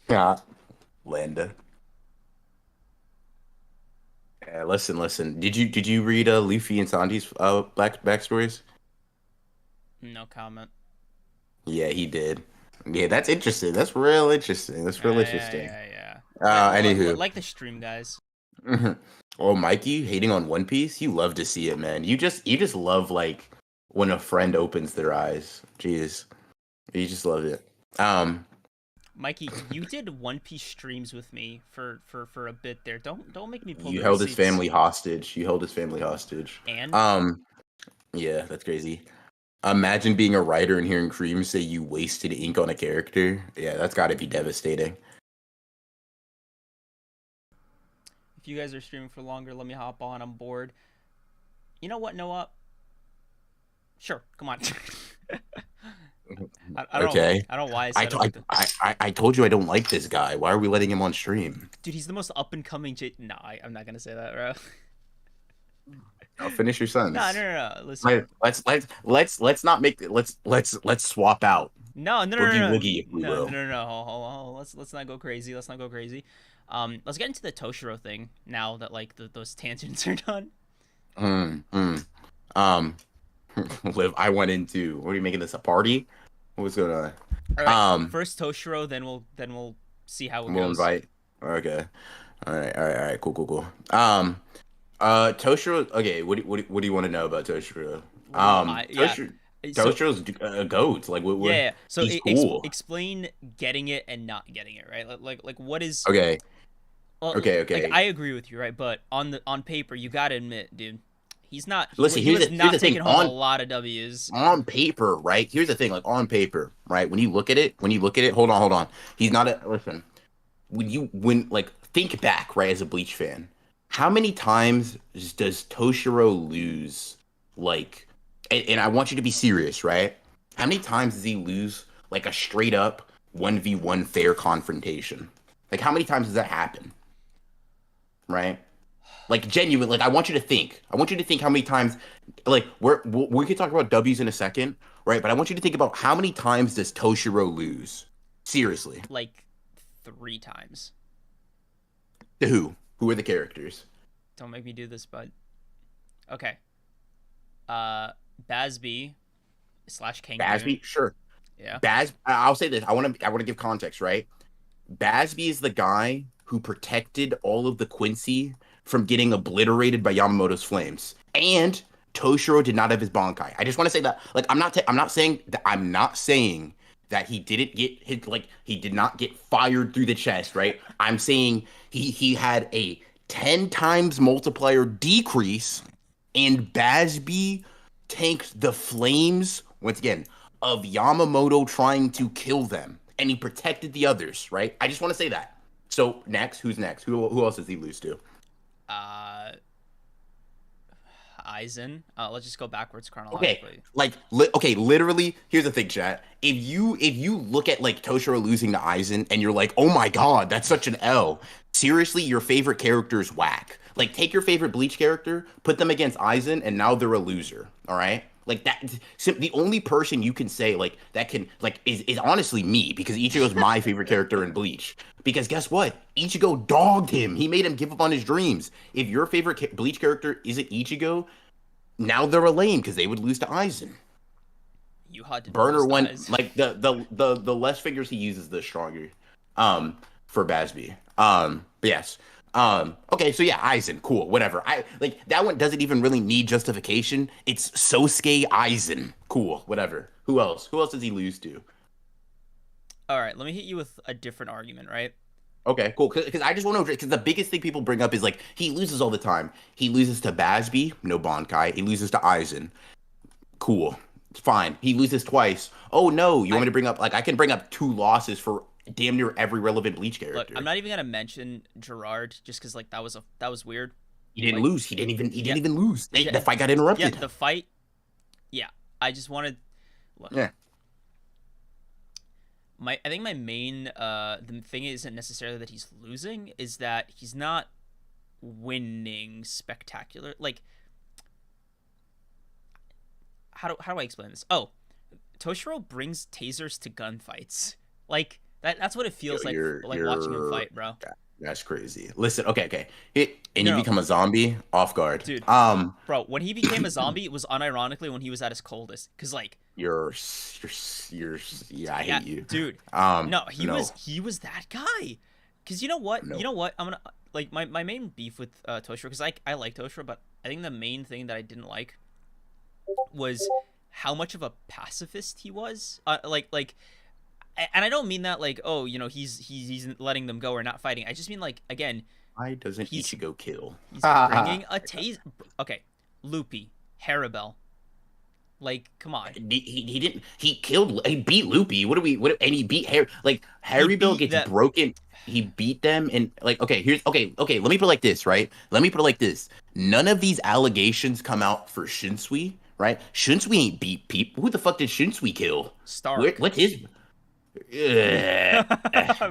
Speaker 2: Yeah. Landa. Yeah, listen, listen. Did you read Luffy and Sanji's backstories?
Speaker 1: No comment.
Speaker 2: Yeah, he did. Yeah, that's interesting. That's real interesting. That's real
Speaker 1: Yeah,
Speaker 2: interesting.
Speaker 1: yeah, yeah.
Speaker 2: Anywho.
Speaker 1: Like the stream, guys.
Speaker 2: Mhm. Oh, Mikey hating on One Piece? You love to see it, man. You just love like when a friend opens their eyes. Jeez, you just love it. Um,
Speaker 1: Mikey, you did One Piece streams with me for a bit there. Don't make me pull
Speaker 2: you
Speaker 1: the
Speaker 2: held his
Speaker 1: receipts.
Speaker 2: family hostage. You held his family hostage.
Speaker 1: And
Speaker 2: Um, yeah, that's crazy. Imagine being a writer and hearing Cream say you wasted ink on a character. Yeah, that's got to be devastating.
Speaker 1: if you guys are streaming for longer, let me hop on. I'm bored. You know what, Noah? Sure, come on. I don't know.
Speaker 2: Okay.
Speaker 1: I don't know why I
Speaker 2: I,
Speaker 1: said
Speaker 2: t-
Speaker 1: it like that.
Speaker 2: I told you I don't like this guy. Why are we letting him on stream?
Speaker 1: Dude, he's the most up and coming. No, I'm not gonna say that, bro.
Speaker 2: I'll finish your
Speaker 1: No, no,
Speaker 2: sentence.
Speaker 1: no, no. Listen.
Speaker 2: Let's not make let's swap out
Speaker 1: No, no, no,
Speaker 2: boogie
Speaker 1: no, no,
Speaker 2: woogie if we
Speaker 1: no, no,
Speaker 2: will.
Speaker 1: no, no. Hold. Let's not go crazy. Let's not go crazy. Let's get into the Toshiro thing now that like those tangents are done.
Speaker 2: Hmm. Um, Liv, I went into. What are you making this a party? What's going on?
Speaker 1: All right,
Speaker 2: Um,
Speaker 1: first Toshiro, then we'll see how it
Speaker 2: we'll
Speaker 1: goes.
Speaker 2: invite. Okay. All right. Cool. Toshiro. Okay. What do you want to know about Toshiro?
Speaker 1: Yeah.
Speaker 2: Toshiro.
Speaker 1: So
Speaker 2: Toshiro's a goat. Like what?
Speaker 1: yeah. So
Speaker 2: He's cool.
Speaker 1: explain getting it and not getting it, right? Like what is?
Speaker 2: Okay.
Speaker 1: Like
Speaker 2: Okay.
Speaker 1: I agree with you, right? But on paper, you gotta admit, dude, he's not.
Speaker 2: Listen,
Speaker 1: He was
Speaker 2: here's
Speaker 1: not
Speaker 2: the thing.
Speaker 1: taking home a lot of W's.
Speaker 2: On paper, right? Here's the thing, like on paper, right? When you look at it, hold on. He's not a listen. When like think back, right, as a Bleach fan, how many times does Toshiro lose? Like, and I want you to be serious, right? How many times does he lose like a straight up 1v1 fair confrontation? Like, how many times does that happen, right? Like genuine. Like I want you to think. I want you to think how many times. Like we could talk about W's in a second, right? But I want you to think about how many times does Toshiro lose? Seriously,
Speaker 1: Like 3 times.
Speaker 2: to who? Who are the characters?
Speaker 1: Don't make me do this, bud. Okay. Uh, Basby slash Kangdoon.
Speaker 2: Basby, sure.
Speaker 1: Yeah.
Speaker 2: I'll say this. I want to give context, right? Basby is the guy who protected all of the Quincy from getting obliterated by Yamamoto's flames, and Toshiro did not have his Bankai. I just want to say that. Like, I'm not saying that. I'm not saying that he didn't get hit. Like, he did not get fired through the chest, right? I'm saying he had a 10 times multiplier decrease, and Basby tanked the flames once again of Yamamoto trying to kill them, and he protected the others. Right? I just want to say that. So next, who's next? Who else does he lose to?
Speaker 1: Uh, Aizen. Let's just go backwards
Speaker 2: Okay,
Speaker 1: chronologically.
Speaker 2: like literally. Here's the thing, chat. If you look at like Toshiro losing to Aizen, and you're like, oh my god, that's such an L. Seriously, your favorite character is whack. Like, take your favorite Bleach character, put them against Aizen, and now they're a loser. All right. Like that, the only person you can say like that can like is honestly me because Ichigo's my favorite character in Bleach. Because guess what? Ichigo dogged him. He made him give up on his dreams. If your favorite Bleach character isn't Ichigo, now they're a lame because they would lose to Aizen.
Speaker 1: You had to
Speaker 2: Burner
Speaker 1: lose to
Speaker 2: one
Speaker 1: Aizen.
Speaker 2: like the less fingers he uses, the stronger. For Basby. But yes. Okay, so yeah, Aizen, cool, whatever. I like that one doesn't even really need justification. It's Sosuke Aizen. Cool, whatever. Who else? Who else does he lose to?
Speaker 1: All right, let me hit you with a different argument, right?
Speaker 2: Okay, cool. Because I just want to because the biggest thing people bring up is like he loses all the time. He loses to Basby, no Bankai. He loses to Aizen. Cool. Fine. He loses twice. Oh no, you want me to bring up like I can bring up two losses for damn near every relevant Bleach character.
Speaker 1: Look, I'm not even gonna mention Gerard just because like that was weird.
Speaker 2: He didn't
Speaker 1: Like,
Speaker 2: lose. He didn't even lose.
Speaker 1: yeah,
Speaker 2: The fight got interrupted.
Speaker 1: Yeah, the fight. Yeah, I just wanted. Look,
Speaker 2: Yeah.
Speaker 1: I think my main the thing isn't necessarily that he's losing, is that he's not winning spectacular. Like, how do I explain this? Oh, Toshiro brings tasers to gunfights. Like that's what it feels like watching him fight, bro.
Speaker 2: That's crazy. Listen, okay. And
Speaker 1: No,
Speaker 2: you become a zombie off guard.
Speaker 1: dude. Bro, when he became a zombie, it was unironically when he was at his coldest. Cause like
Speaker 2: you're yeah, I hate you.
Speaker 1: Dude. No, he was that guy. Cause you know what?
Speaker 2: No.
Speaker 1: You know what? I'm gonna like my main beef with Toshiro, because I like Toshiro, but I think the main thing that I didn't like was how much of a pacifist he was. And I don't mean that like, oh, you know, he's letting them go or not fighting. I just mean like, again,
Speaker 2: why doesn't Ichigo kill?
Speaker 1: He's bringing a taser. Okay, Loopy, Haribel. Like, come on.
Speaker 2: He didn't. He beat Loopy. And he beat Harry. Like Haribel gets broken. He beat them and like okay. Okay. Let me put it like this, right? Let me put it like this. None of these allegations come out for Shinsui, right? Shinsui ain't beat people. Who the fuck did Shinsui kill?
Speaker 1: Stark.
Speaker 2: What's his?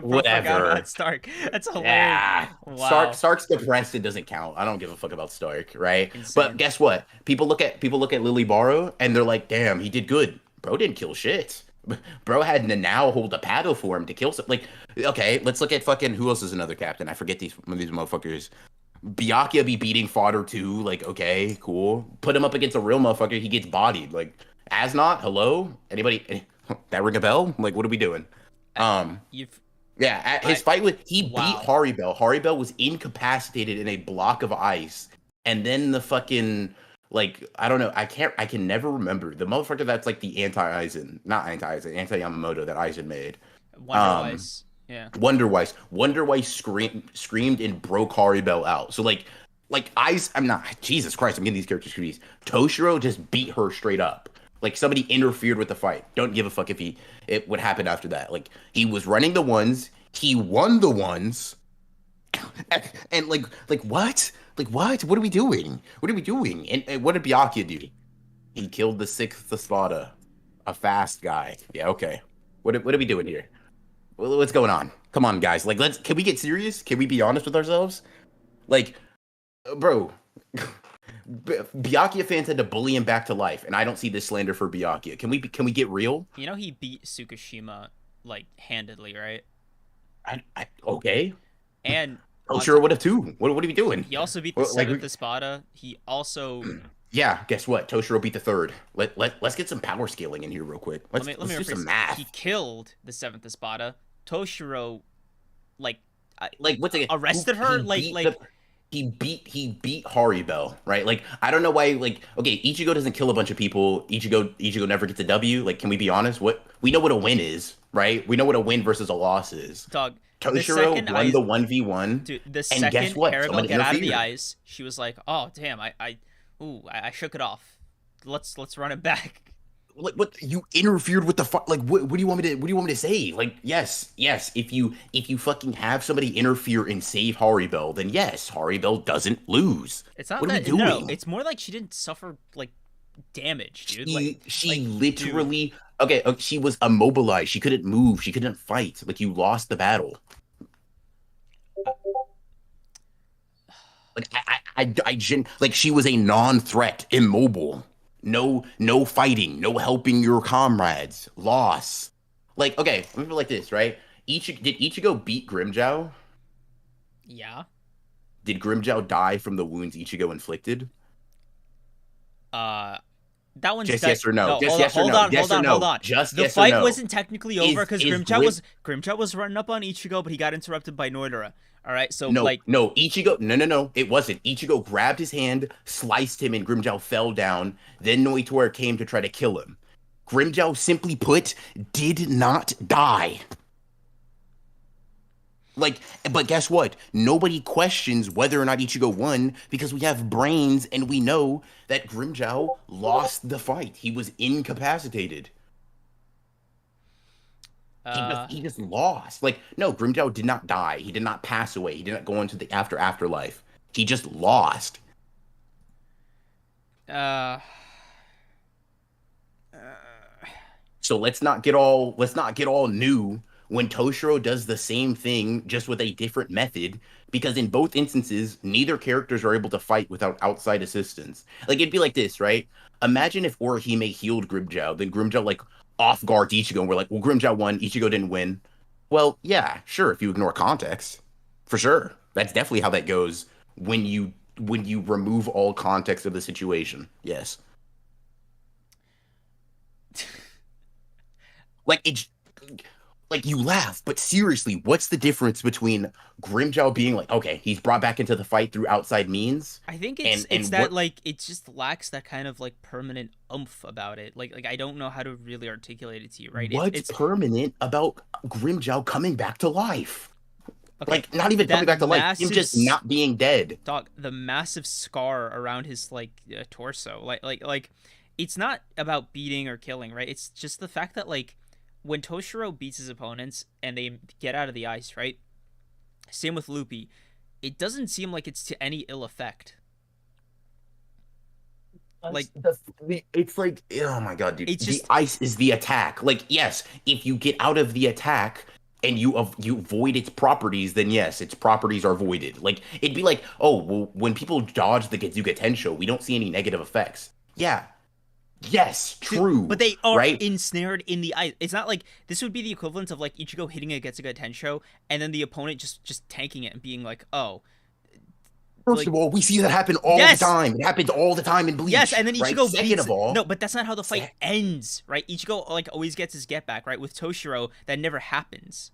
Speaker 2: Whatever.
Speaker 1: Stark. That's hilarious.
Speaker 2: Yeah.
Speaker 1: Wow.
Speaker 2: Stark's depressed. It doesn't count. I don't give a fuck about Stark, right?
Speaker 1: Insane.
Speaker 2: But guess what? People look at Lily Barrow and they're like, damn, he did good. Bro didn't kill shit. Bro had Nanao hold a paddle for him to kill some. Like, okay, let's look at fucking who else is another captain? I forget these motherfuckers. Byakuya be beating fodder too. Like, okay, cool. Put him up against a real motherfucker, he gets bodied. Like, Asnot, hello? Anybody? That ring a bell? Like, what are we doing? His fight with beat Haribel. Haribel was incapacitated in a block of ice, and then the fucking like I don't know. I can never remember the motherfucker that's like the not anti-Aizen, anti-Yamamoto that Aizen made.
Speaker 1: Wonderwise. Yeah.
Speaker 2: Wonderwise screamed and broke Haribel out. So like I'm not Jesus Christ. I'm getting these characters confused. Toshiro just beat her straight up. Like somebody interfered with the fight. Don't give a fuck if it would happen after that. Like he was running the ones, he won the ones, and like what? Like what? What are we doing? What are we doing? And what did Byakuya do? He killed the sixth Espada, a fast guy. Yeah, okay. What are we doing here? What's going on? Come on, guys. Like can we get serious? Can we be honest with ourselves? Like, bro. Byakuya fans had to bully him back to life, and I don't see this slander for Byakuya. Can we get real?
Speaker 1: You know he beat Tsukushima like handedly, right?
Speaker 2: Okay.
Speaker 1: And
Speaker 2: Sure would have too. What are we doing?
Speaker 1: He also beat the seventh Espada. He also
Speaker 2: yeah. Guess what? Toshiro beat the third. Let's get some power scaling in here real quick. Let's do some math.
Speaker 1: He killed the 7th Espada. Toshiro,
Speaker 2: arrested
Speaker 1: her.
Speaker 2: He beat Haribel, right? Like I don't know why. Like okay, Ichigo doesn't kill a bunch of people. Ichigo never gets a W. Like can we be honest? We know what a win is, right? We know what a win versus a loss is.
Speaker 1: Dog.
Speaker 2: Toshiro won the 1v1.
Speaker 1: Dude, the second Haribel got out of the ice, she was like, "Oh damn, I shook it off. Let's run it back."
Speaker 2: Like what you interfered with the fuck? Like what do you want me to say? Like yes, if you fucking have somebody interfere and save Haribel, then yes, Haribel doesn't lose.
Speaker 1: It's not
Speaker 2: what
Speaker 1: that.
Speaker 2: Are we doing?
Speaker 1: No, it's more like she didn't suffer like damage, dude.
Speaker 2: She literally okay. She was immobilized. She couldn't move. She couldn't fight. Like you lost the battle. Like like she was a non-threat, immobile. No fighting, no helping your comrades, loss. Like, okay, let me put it like this, right? Did Ichigo beat Grimmjow?
Speaker 1: Yeah.
Speaker 2: Did Grimmjow die from the wounds Ichigo inflicted?
Speaker 1: Uh, that one's
Speaker 2: Just
Speaker 1: that.
Speaker 2: yes or no.
Speaker 1: No,
Speaker 2: Just
Speaker 1: hold on,
Speaker 2: yes or
Speaker 1: hold
Speaker 2: no.
Speaker 1: on,
Speaker 2: Yes
Speaker 1: hold
Speaker 2: or
Speaker 1: on, hold
Speaker 2: no.
Speaker 1: on.
Speaker 2: Just
Speaker 1: The
Speaker 2: yes or
Speaker 1: fight
Speaker 2: no.
Speaker 1: wasn't technically over because Grimjow was running up on Ichigo, but he got interrupted by Noidora. All right, so
Speaker 2: No,
Speaker 1: like,
Speaker 2: no, Ichigo. No. It wasn't. Ichigo grabbed his hand, sliced him, and Grimmjow fell down. Then Noitora came to try to kill him. Grimmjow, simply put, did not die. Like, but guess what? Nobody questions whether or not Ichigo won because we have brains and we know that Grimmjow lost the fight. He was incapacitated. He just lost. Like, no, Grimmjow did not die. He did not pass away. He did not go into the afterlife. He just lost.
Speaker 1: uh,
Speaker 2: So let's not get all new when Toshiro does the same thing just with a different method because in both instances neither characters are able to fight without outside assistance. Like it'd be like this, right? Imagine if Orihime healed Grimmjow, then Grimmjow like off guard Ichigo and we're like, well, Grimmjow won, Ichigo didn't win. Well, yeah, sure, if you ignore context. For sure. That's definitely how that goes when you remove all context of the situation. Yes. Like it's like you laugh, but seriously, what's the difference between Grimmjow being like, okay, he's brought back into the fight through outside means,
Speaker 1: I think
Speaker 2: and
Speaker 1: it's that
Speaker 2: what
Speaker 1: like it just lacks that kind of like permanent oomph about it. Like I don't know how to really articulate it to you, right?
Speaker 2: what's
Speaker 1: It's
Speaker 2: permanent about Grimmjow coming back to life?
Speaker 1: okay.
Speaker 2: Like not even coming
Speaker 1: That
Speaker 2: back to life, him
Speaker 1: massive
Speaker 2: just not being dead.
Speaker 1: dog, the massive scar around his like torso, like it's not about beating or killing, right? It's just the fact that like when Toshiro beats his opponents and they get out of the ice, right? Same with Loopy. It doesn't seem like it's to any ill effect. Like
Speaker 2: It's like, oh my god, dude.
Speaker 1: it's
Speaker 2: The
Speaker 1: just
Speaker 2: ice is the attack. Like, yes, if you get out of the attack and you void its properties, then yes, its properties are voided. Like, it'd be like, oh, well, when people dodge the Gezuga Tensho, we don't see any negative effects. Yeah. Yes, true.
Speaker 1: but they are
Speaker 2: Right?
Speaker 1: ensnared in the ice. It's not like this would be the equivalent of like Ichigo hitting a Getsuga Tensho and then the opponent just tanking it and being like, "Oh,
Speaker 2: First
Speaker 1: like
Speaker 2: of all, we see that happen all the
Speaker 1: yes,
Speaker 2: time. It happens all the time in Bleach.
Speaker 1: yes," and then
Speaker 2: Right?
Speaker 1: Ichigo
Speaker 2: Second
Speaker 1: beats.
Speaker 2: of all,
Speaker 1: No, but that's not how the fight ends, right? Ichigo like always gets his get back, right? With Toshiro, that never happens.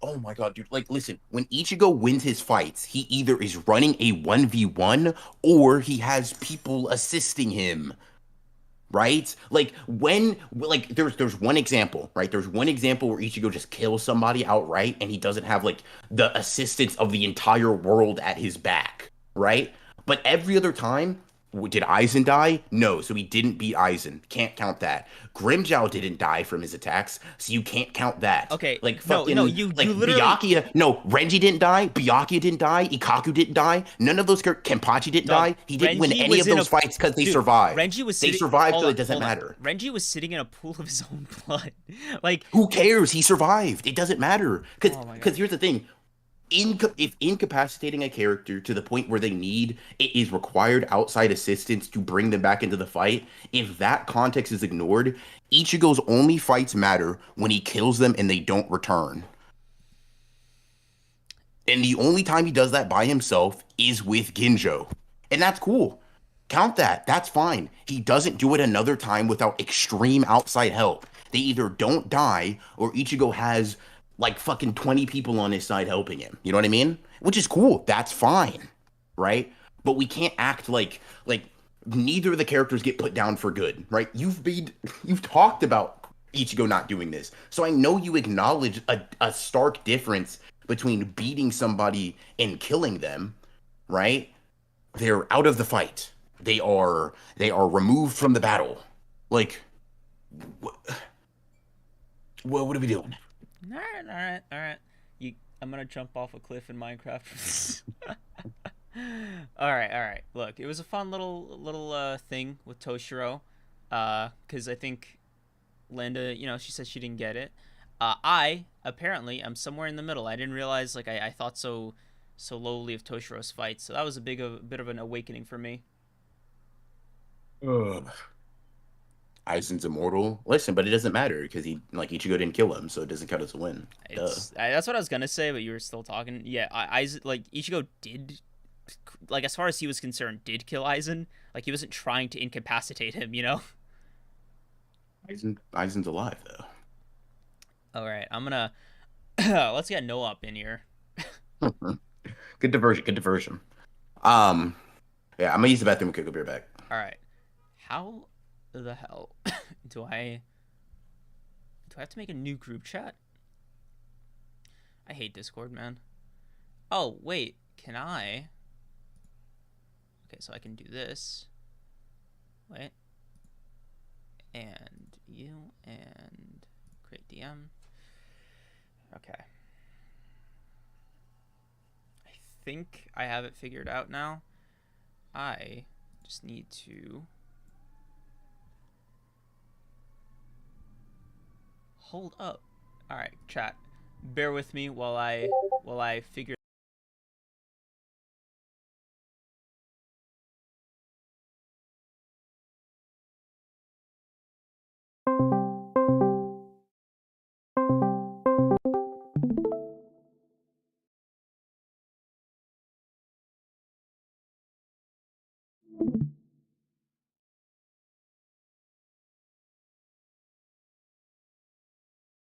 Speaker 2: oh my god, dude! Like, listen, when Ichigo wins his fights, he either is running a 1v1 or he has people assisting him. Right? Like there's one example, right? There's one example where Ichigo just kills somebody outright and he doesn't have like the assistance of the entire world at his back, right? But every other time, did Aizen die? No, so he didn't beat Aizen. Can't count that. Grimmjow didn't die from his attacks, so you can't count that.
Speaker 1: Okay,
Speaker 2: Like
Speaker 1: no,
Speaker 2: fucking
Speaker 1: you
Speaker 2: like
Speaker 1: literally
Speaker 2: Byakuya, no, Renji didn't die, Byakuya didn't die, Ikaku didn't die, none of those Kenpachi didn't
Speaker 1: dog,
Speaker 2: die. He didn't win
Speaker 1: Renji
Speaker 2: any
Speaker 1: was
Speaker 2: of
Speaker 1: in
Speaker 2: those fights because they
Speaker 1: dude,
Speaker 2: survived.
Speaker 1: Renji was
Speaker 2: They
Speaker 1: sitting,
Speaker 2: survived,
Speaker 1: hold
Speaker 2: so
Speaker 1: on,
Speaker 2: it doesn't
Speaker 1: hold on.
Speaker 2: matter.
Speaker 1: Renji was sitting in a pool of his own blood. Like,
Speaker 2: Who cares? He survived. It doesn't matter. Because
Speaker 1: oh my god.
Speaker 2: here's the thing. If incapacitating a character to the point where they need it is required outside assistance to bring them back into the fight, if that context is ignored, Ichigo's only fights matter when he kills them and they don't return. And the only time he does that by himself is with Ginjo. And that's cool. Count that. That's fine. He doesn't do it another time without extreme outside help. They either don't die or Ichigo has like fucking 20 people on his side helping him. You know what I mean? Which is cool. That's fine. Right? But we can't act like neither of the characters get put down for good, right? You've talked about Ichigo not doing this. So I know you acknowledge a stark difference between beating somebody and killing them, right? They're out of the fight. They are removed from the battle. Like what are we doing?
Speaker 1: All right. I'm gonna jump off a cliff in Minecraft. All right. Look, it was a fun little thing with Toshiro, because I think Linda, she said she didn't get it. I apparently am somewhere in the middle. I didn't realize like I thought so lowly of Toshiro's fight, so that was a bit of an awakening for me.
Speaker 2: Ugh. Aizen's immortal. Listen, but it doesn't matter because he like Ichigo didn't kill him, so it doesn't count as a win. Duh.
Speaker 1: That's what I was gonna say, but you were still talking. Yeah, I like Ichigo did, like as far as he was concerned, did kill Aizen. Like he wasn't trying to incapacitate him, you know.
Speaker 2: Aizen's alive though.
Speaker 1: All right, I'm gonna let's get Noah up in here.
Speaker 2: Good diversion. Good diversion. Um, yeah, I'm gonna use the bathroom and cook a beer back.
Speaker 1: All right, how the hell do I have to make a new group chat? I hate Discord, man. Oh wait, can I? Okay, so I can do this. Wait, and you and create DM. Okay. I think I have it figured out now. I just need to hold up. All right, chat. Bear with me while I figure.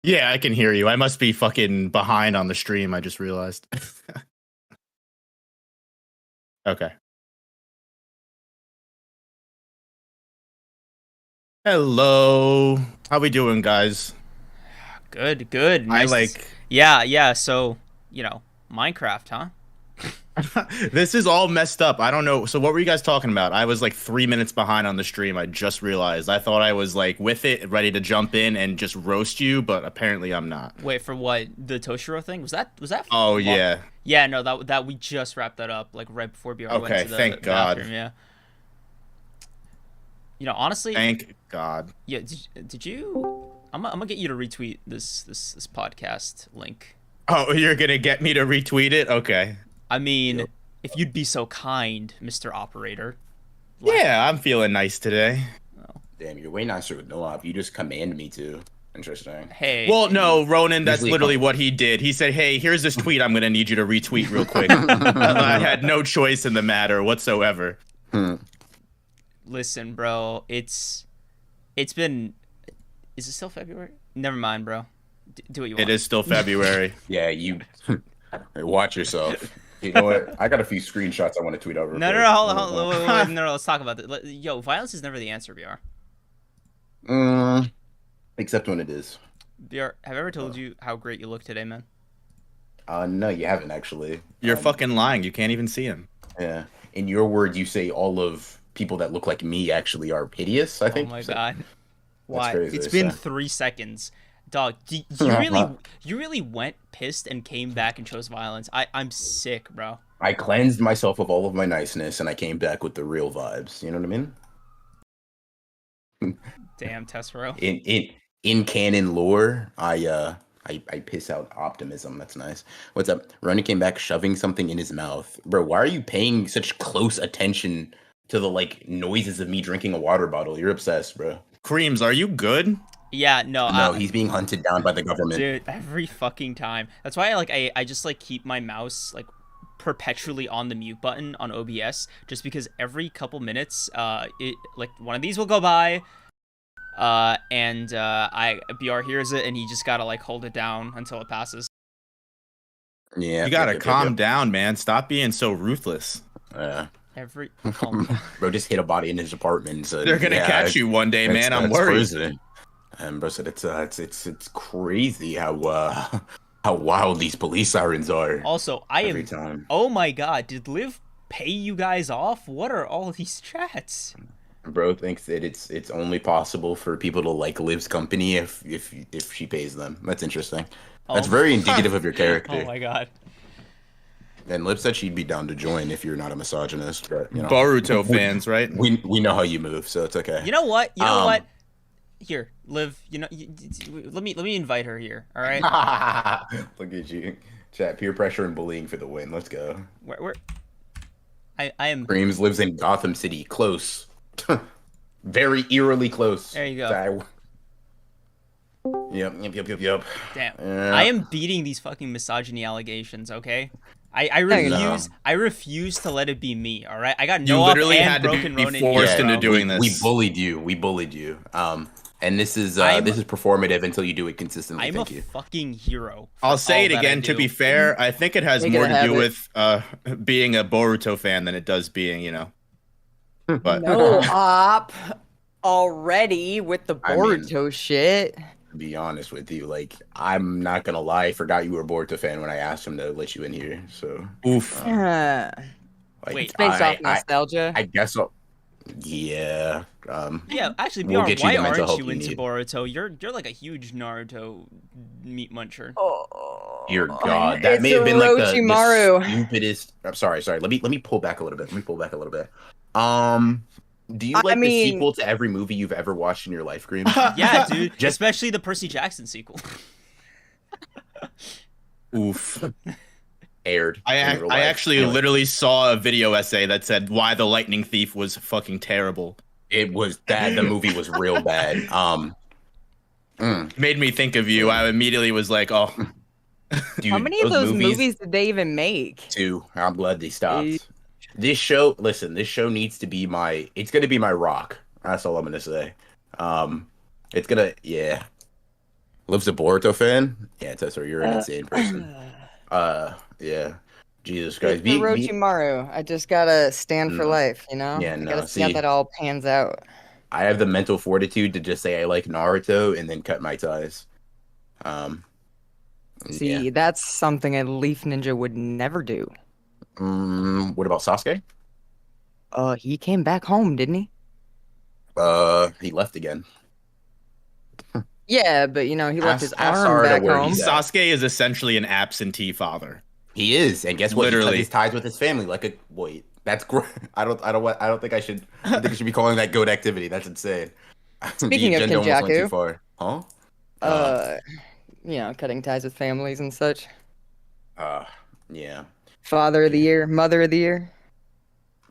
Speaker 3: Yeah, I can hear you. I must be fucking behind on the stream. I just realized. Okay. Hello. How we doing, guys?
Speaker 1: Good, good.
Speaker 3: I
Speaker 1: Nice.
Speaker 3: like.
Speaker 1: Yeah. So Minecraft, huh?
Speaker 3: This is all messed up. I don't know. So what were you guys talking about? I was like 3 minutes behind on the stream. I just realized. I thought I was like with it, ready to jump in and just roast you, but apparently I'm not.
Speaker 1: Wait, for what? The Toshiro thing? Was that?
Speaker 3: Oh yeah.
Speaker 1: Yeah, no, that we just wrapped that up like right before BR went
Speaker 3: Okay,
Speaker 1: to the
Speaker 3: thank God.
Speaker 1: bathroom, yeah. Honestly,
Speaker 3: Thank God.
Speaker 1: yeah, did you I'm gonna get you to retweet this podcast link.
Speaker 3: Oh, you're gonna get me to retweet it? Okay.
Speaker 1: I mean,
Speaker 2: Yep.
Speaker 1: if you'd be so kind, Mr. Operator.
Speaker 3: Yeah, I'm feeling nice today.
Speaker 2: Damn, you're way nicer with no op. You just command me to. Interesting.
Speaker 1: Hey.
Speaker 3: Well, no, Ronan, that's
Speaker 2: Usually
Speaker 3: literally what he did. He said, hey, here's this tweet I'm going to need you to retweet real quick. I had no choice in the matter whatsoever.
Speaker 1: Listen, bro, it's been. Is it still February? Never mind, bro. Do what you want.
Speaker 3: It is still February.
Speaker 2: Yeah, you watch yourself. You know what? I got a few screenshots I want to tweet over.
Speaker 1: No, hold on. Wait, no, let's talk about it. Yo, violence is never the answer, BR.
Speaker 2: Except when it is.
Speaker 1: BR, have I ever told you how great you look today, man?
Speaker 2: No, you haven't actually.
Speaker 3: You're fucking lying. You can't even see him.
Speaker 2: Yeah. In your words, you say all of people that look like me actually are hideous, I think.
Speaker 1: Oh my God. Why?
Speaker 2: crazy,
Speaker 1: It's been
Speaker 2: so.
Speaker 1: 3 seconds. Dog, you really went pissed and came back and chose violence. I'm sick, bro.
Speaker 2: I cleansed myself of all of my niceness and I came back with the real vibes. You know what I mean?
Speaker 1: Damn, Tessero.
Speaker 2: In canon lore, I piss out optimism. That's nice. What's up? Ronnie came back shoving something in his mouth. Bro, why are you paying such close attention to the like noises of me drinking a water bottle? You're obsessed, bro.
Speaker 3: Kreams, are you good?
Speaker 1: Yeah, no.
Speaker 2: No, he's being hunted down by the government.
Speaker 1: Dude, every fucking time. That's why I just like keep my mouse like perpetually on the mute button on OBS, just because every couple minutes it like one of these will go by and BR hears it and he just gotta like hold it down until it passes.
Speaker 2: Yeah.
Speaker 3: You gotta calm down, man. Stop being so ruthless.
Speaker 2: Yeah.
Speaker 1: Every
Speaker 2: Bro just hit a body in his apartment. So
Speaker 3: They're gonna catch you one day, man. I'm worried.
Speaker 2: Crazy. And bro said it's crazy how wild these police sirens are.
Speaker 1: Also,
Speaker 2: every time.
Speaker 1: Oh my God, did Liv pay you guys off? What are all these chats?
Speaker 2: Bro thinks that it's only possible for people to like Liv's company if she pays them. That's interesting. That's very indicative of your character.
Speaker 1: Oh my God.
Speaker 2: And Liv said she'd be down to join if you're not a misogynist. But you know,
Speaker 3: Boruto fans, right?
Speaker 2: We know how you move, so it's okay.
Speaker 1: You know what? What? Here, Liv. Let me invite her here. All right.
Speaker 2: Look at you, chat. Peer pressure and bullying for the win. Let's go.
Speaker 1: Where? I am.
Speaker 2: Kreams lives in Gotham City. Close. very eerily close.
Speaker 1: There you go.
Speaker 2: Yep.
Speaker 1: Damn. I am beating these fucking misogyny allegations, okay? I refuse to let it be me, all right? I got no
Speaker 3: literally had to be forced into doing this.
Speaker 2: We bullied you. And this is performative until you do it consistently.
Speaker 1: I'm a fucking hero.
Speaker 3: I'll say it again. To be fair, I think it has more to do with being a Boruto fan than it does being, you know. But
Speaker 4: no op already with the Boruto shit.
Speaker 2: To be honest with you, like, I'm not gonna lie, I forgot you were a Boruto fan when I asked him to let you in here. So
Speaker 3: oof.
Speaker 2: Like,
Speaker 4: it's based off nostalgia.
Speaker 2: I guess so. Yeah.
Speaker 1: Yeah, actually, BR, why aren't you into Boruto? You're like a huge Naruto meat muncher.
Speaker 4: Oh,
Speaker 2: dear God, that may have been like the stupidest. I'm sorry. Let me pull back a little bit. Do you like the sequel to every movie you've ever watched in your life, Green?
Speaker 1: Yeah, dude. Especially the Percy Jackson sequel.
Speaker 3: Oof.
Speaker 2: Aired.
Speaker 3: I actually literally saw a video essay that said why The Lightning Thief was fucking terrible.
Speaker 2: It was that the movie was real bad.
Speaker 3: Made me think of you. I immediately was like, oh.
Speaker 4: Dude, how many of those movies did they even make?
Speaker 2: 2. I'm glad they stopped. This show needs to be it's gonna be my rock. That's all I'm gonna say. It's gonna, yeah. Lives a Boruto fan? Yeah, Tessa, you're an insane person. Yeah. Jesus Christ.
Speaker 4: Orochimaru. I just gotta stand for life, you know?
Speaker 2: Yeah,
Speaker 4: I gotta see how that all pans out.
Speaker 2: I have the mental fortitude to just say I like Naruto and then cut my ties.
Speaker 4: That's something a Leaf Ninja would never do.
Speaker 2: What about Sasuke?
Speaker 4: He came back home, didn't he?
Speaker 2: He left again.
Speaker 4: Yeah, but you know, he left his arm back home.
Speaker 3: Sasuke is essentially an absentee father.
Speaker 2: He is, and guess what? Literally, he cut his ties with his family. Wait, that's great. I don't think I should be calling that goat activity. That's insane.
Speaker 4: Speaking of Kenjaku,
Speaker 2: too far. Huh?
Speaker 4: You know, cutting ties with families and such.
Speaker 2: Yeah.
Speaker 4: Father of the year, mother of the year,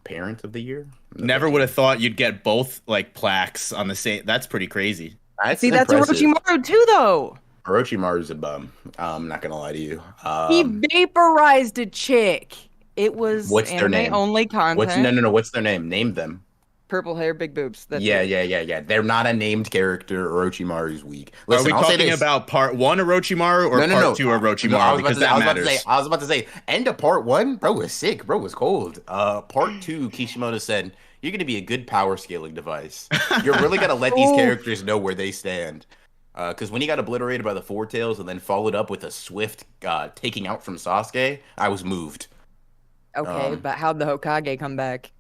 Speaker 2: parent of the year.
Speaker 3: Never would have thought you'd get both like plaques on the same. That's pretty crazy.
Speaker 4: That's Orochimaru too, though.
Speaker 2: Orochimaru's a bum. I'm not gonna lie to you.
Speaker 4: He vaporized a chick. It was
Speaker 2: what's their name?
Speaker 4: Only content.
Speaker 2: No. What's their name? Name them.
Speaker 4: Purple hair, big boobs. That's
Speaker 2: yeah. They're not a named character. Orochimaru's weak.
Speaker 3: Listen, are we talking about part 1 Orochimaru or part 2 Orochimaru? Because that matters.
Speaker 2: I was about to say, end of part 1, bro was sick. Bro was cold. Part 2, Kishimoto said, you're going to be a good power scaling device. You're really going to let these characters know where they stand. Because when he got obliterated by the Four Tails and then followed up with a swift taking out from Sasuke, I was moved.
Speaker 4: Okay, but how'd the Hokage come back?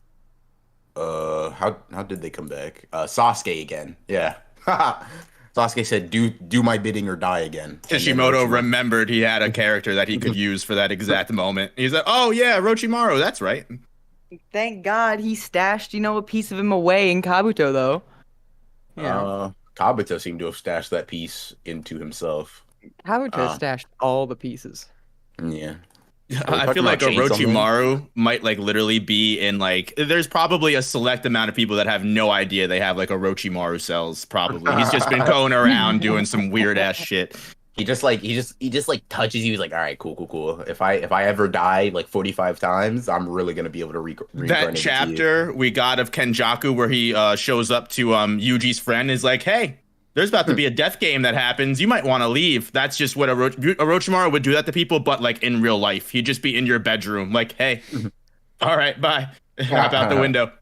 Speaker 2: How did they come back? Sasuke again. Yeah. Sasuke said, do my bidding or die again.
Speaker 3: Kishimoto remembered he had a character that he could use for that exact moment. He's like, oh yeah, Orochimaru, that's right.
Speaker 4: Thank God he stashed, a piece of him away in Kabuto, though.
Speaker 2: Yeah. Kabuto seemed to have stashed that piece into himself.
Speaker 4: Kabuto stashed all the pieces.
Speaker 2: Yeah.
Speaker 3: I feel like Orochimaru might literally be in there's probably a select amount of people that have no idea they have Orochimaru cells. Probably he's just been going around doing some weird ass shit.
Speaker 2: He just touches you. He's like, all right, cool. If I ever die 45 times, I'm really gonna be able to reincarnate.
Speaker 3: That chapter we got of Kenjaku where he shows up to Yuji's friend is like, hey, there's about to be a death game that happens. You might want to leave. That's just what Orochimaru would do that to people, but in real life, he'd just be in your bedroom, hey, all right, bye. Hop out the window.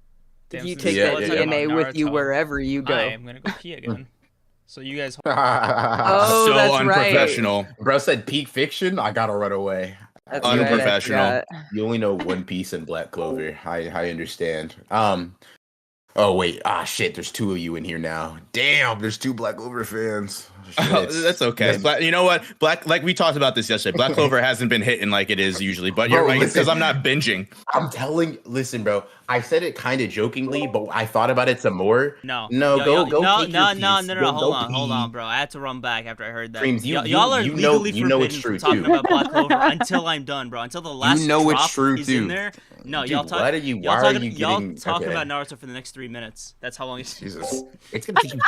Speaker 4: You take that DNA with you wherever you go.
Speaker 1: I'm gonna go pee again. So you guys.
Speaker 4: Oh,
Speaker 3: so
Speaker 4: that's
Speaker 3: unprofessional.
Speaker 4: Right.
Speaker 2: Bro said peak fiction. I gotta run away.
Speaker 4: That's
Speaker 3: unprofessional.
Speaker 4: Right,
Speaker 2: you only know One Piece and Black Clover. I understand. Oh wait, shit. There's 2 of you in here now. Damn, there's 2 Black Clover fans.
Speaker 3: That's okay. You know what? We talked about this yesterday. Black Clover hasn't been hitting like it is usually, but you're right because I'm not binging.
Speaker 2: Listen, bro. I said it kind of jokingly, but I thought about it some more.
Speaker 1: No.
Speaker 2: No,
Speaker 1: Yo,
Speaker 2: go
Speaker 1: no,
Speaker 2: take
Speaker 1: no,
Speaker 2: your
Speaker 1: no,
Speaker 2: piece.
Speaker 1: no, no,
Speaker 2: Go,
Speaker 1: hold on,
Speaker 2: pee.
Speaker 1: bro. I had to run back after I heard that.
Speaker 2: Kreams,
Speaker 1: Y'all are legally
Speaker 2: it's
Speaker 1: forbidden
Speaker 2: true
Speaker 1: from talking
Speaker 2: too.
Speaker 1: about Black Clover until I'm done, bro. Until the last
Speaker 2: it's
Speaker 1: drop
Speaker 2: true
Speaker 1: is
Speaker 2: too.
Speaker 1: in there. No,
Speaker 2: Dude,
Speaker 1: y'all talk.
Speaker 2: why are you
Speaker 1: y'all talking
Speaker 2: okay.
Speaker 1: about Naruto for the next 3 minutes. That's how long it's.
Speaker 2: Jesus, it's gonna take you.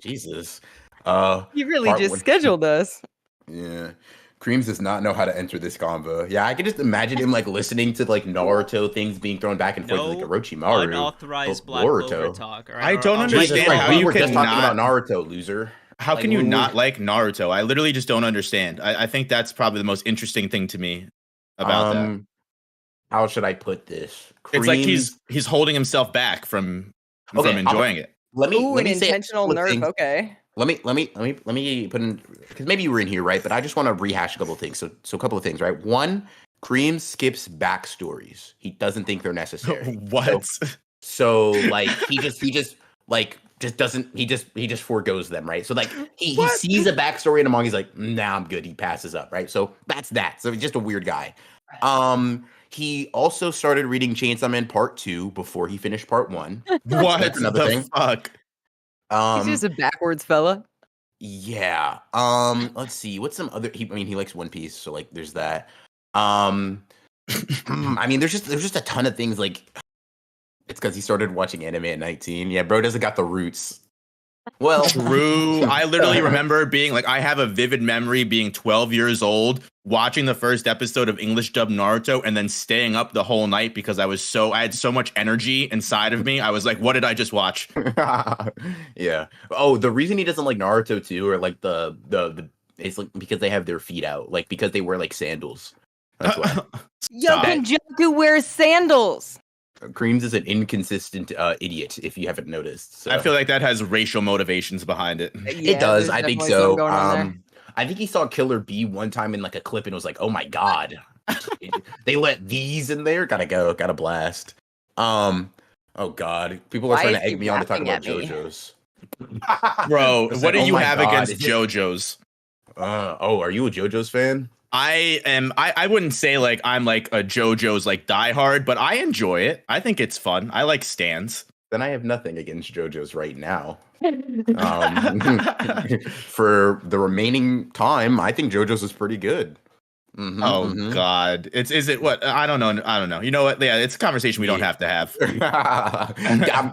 Speaker 2: Jesus.
Speaker 4: You really just scheduled us.
Speaker 2: Yeah. Kreams does not know how to enter this convo. Yeah, I can just imagine him like listening to like Naruto things being thrown back and forth like Orochimaru.
Speaker 1: Unauthorized Black Clover talk. Right?
Speaker 3: I don't understand how you can
Speaker 2: just talking about Naruto, loser.
Speaker 3: How can you not like Naruto? I literally just don't understand. I think that's probably the most interesting thing to me about that.
Speaker 2: How should I put this?
Speaker 3: It's like he's holding himself back from enjoying it.
Speaker 2: Let me
Speaker 4: an intentional nerf. Okay.
Speaker 2: Let me put in, because maybe you were in here, right? But I just want to rehash a couple of things. So a couple of things, right? One, Kreams skips backstories. He doesn't think they're necessary.
Speaker 3: What?
Speaker 2: So like he just forgoes them, right? So like he sees a backstory in a manga, he's like, nah, I'm good. He passes up, right? So that's that. So he's just a weird guy. He also started reading Chainsawman Part 2 before he finished Part 1.
Speaker 3: What
Speaker 2: That's another
Speaker 3: the
Speaker 2: thing.
Speaker 3: fuck?
Speaker 4: He's just a backwards fella.
Speaker 2: Yeah. Let's see. What's some other? He likes One Piece, so like, there's that. I mean, there's just a ton of things. Like, it's because he started watching anime at 19. Yeah, bro doesn't got the roots. Well,
Speaker 3: true. I literally remember being like, I have a vivid memory being 12 years old, watching the first episode of English dub Naruto, and then staying up the whole night because I had so much energy inside of me. I was like, what did I just watch?
Speaker 2: Yeah. Oh, the reason he doesn't like Naruto too, or like the it's like because they have their feet out, like because they wear like sandals. That's why.
Speaker 4: Yo, Kenjaku wears sandals.
Speaker 2: Kreams is an inconsistent idiot, if you haven't noticed. So.
Speaker 3: I feel like that has racial motivations behind it.
Speaker 2: Yeah, it does. I think so. I think he saw Killer B one time in like a clip and was like, "Oh my god, they let these in there? Gotta blast." Oh god, people are trying to egg me on to talk about JoJo's.
Speaker 3: Bro, what do you have against JoJo's?
Speaker 2: Are you a JoJo's fan?
Speaker 3: I am. I wouldn't say like I'm like a JoJo's like diehard, but I enjoy it. I think it's fun. I like stands.
Speaker 2: Then I have nothing against JoJo's right now. For the remaining time, I think JoJo's is pretty good.
Speaker 3: God, is it what? I don't know. You know what? Yeah, it's a conversation we don't have to have.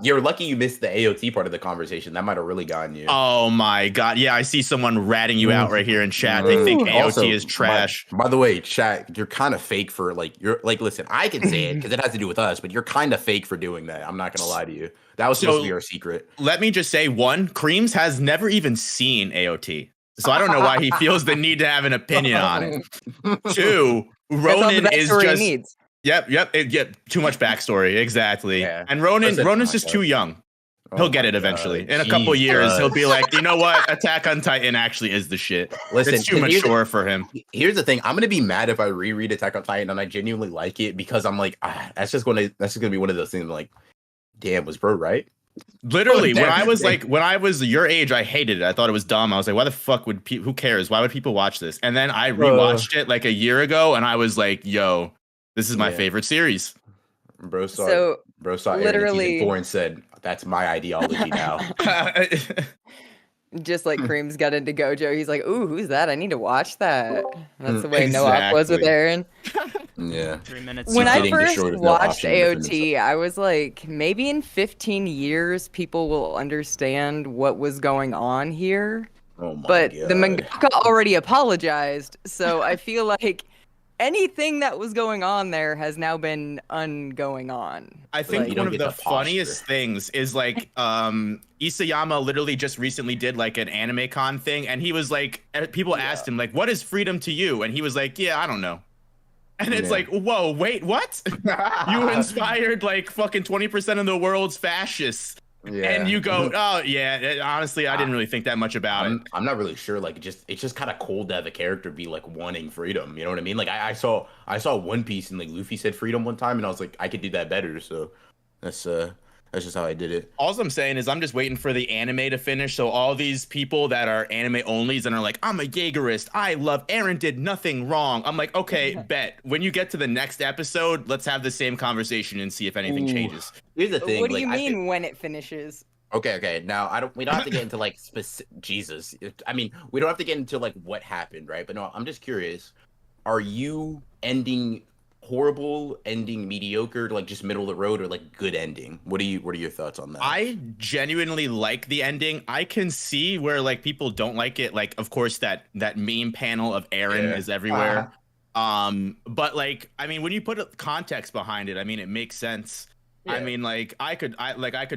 Speaker 2: You're lucky you missed the AOT part of the conversation. That might have really gotten you.
Speaker 3: Oh my god! Yeah, I see someone ratting you out right here in chat. They think AOT also, is trash.
Speaker 2: By the way, chat, you're kind of fake for like you're like. Listen, I can say it because it has to do with us, but you're kind of fake for doing that. I'm not gonna lie to you. That was supposed to be our secret.
Speaker 3: Let me just say, one, Kreams has never even seen AOT. So I don't know why he feels the need to have an opinion on it. Two, Ronin is just needs. Yep. Too much backstory, exactly. Yeah. And Ronin's just too young. He'll get it eventually. In a couple years, he'll be like, you know what? Attack on Titan actually is the shit. Listen, it's too mature for him.
Speaker 2: Here's the thing: I'm gonna be mad if I reread Attack on Titan and I genuinely like it because I'm like, that's just gonna be one of those things. I'm like, damn, was bro right?
Speaker 3: Literally, when I was your age, I hated it. I thought it was dumb. I was like, why the fuck would people, who cares? Why would people watch this? And then I rewatched it like a year ago and I was like, yo, this is my favorite series.
Speaker 2: Bro saw literally season 4 and said, that's my ideology now.
Speaker 4: Just like Kreams got into Gojo, he's like, ooh, who's that? I need to watch that. That's the way Noah was with Aaron.
Speaker 2: Yeah.
Speaker 1: 3 minutes.
Speaker 4: When I first watched AOT, I was like, maybe in 15 years, people will understand what was going on here.
Speaker 2: Oh my
Speaker 4: but
Speaker 2: God.
Speaker 4: The mangaka already apologized, so I feel like anything that was going on there has now been ungoing on.
Speaker 3: I think like, one of the funniest things is like Isayama literally just recently did like an anime con thing, and he was like, people asked him like, what is freedom to you? And he was like, yeah, I don't know. And it's like, whoa, wait, what? You inspired like fucking 20% of the world's fascists. Yeah. And you go, oh yeah, honestly, I didn't really think that much about it.
Speaker 2: I'm not really sure. Like, it's just kind of cold to have a character be like wanting freedom. You know what I mean? Like, I saw One Piece and like Luffy said freedom one time, and I was like, I could do that better. So that's That's just how I did it.
Speaker 3: All I'm saying is I'm just waiting for the anime to finish. So all these people that are anime onlys and are like, I'm a Jaegerist. I love Eren did nothing wrong. I'm like, okay, bet. When you get to the next episode, let's have the same conversation and see if anything changes.
Speaker 2: Here's the thing.
Speaker 4: What do you mean when it finishes?
Speaker 2: Okay. Now we don't have to get into like specific. Jesus. I mean, we don't have to get into like what happened, right? But no, I'm just curious. Are you ending horrible, ending mediocre, like just middle of the road, or like good ending? What are your thoughts on that?
Speaker 3: I genuinely like the ending. I can see where like people don't like it. Like, of course, that meme panel of Eren is everywhere. But like, I mean, when you put context behind it, I mean, it makes sense. Yeah. I mean, like I could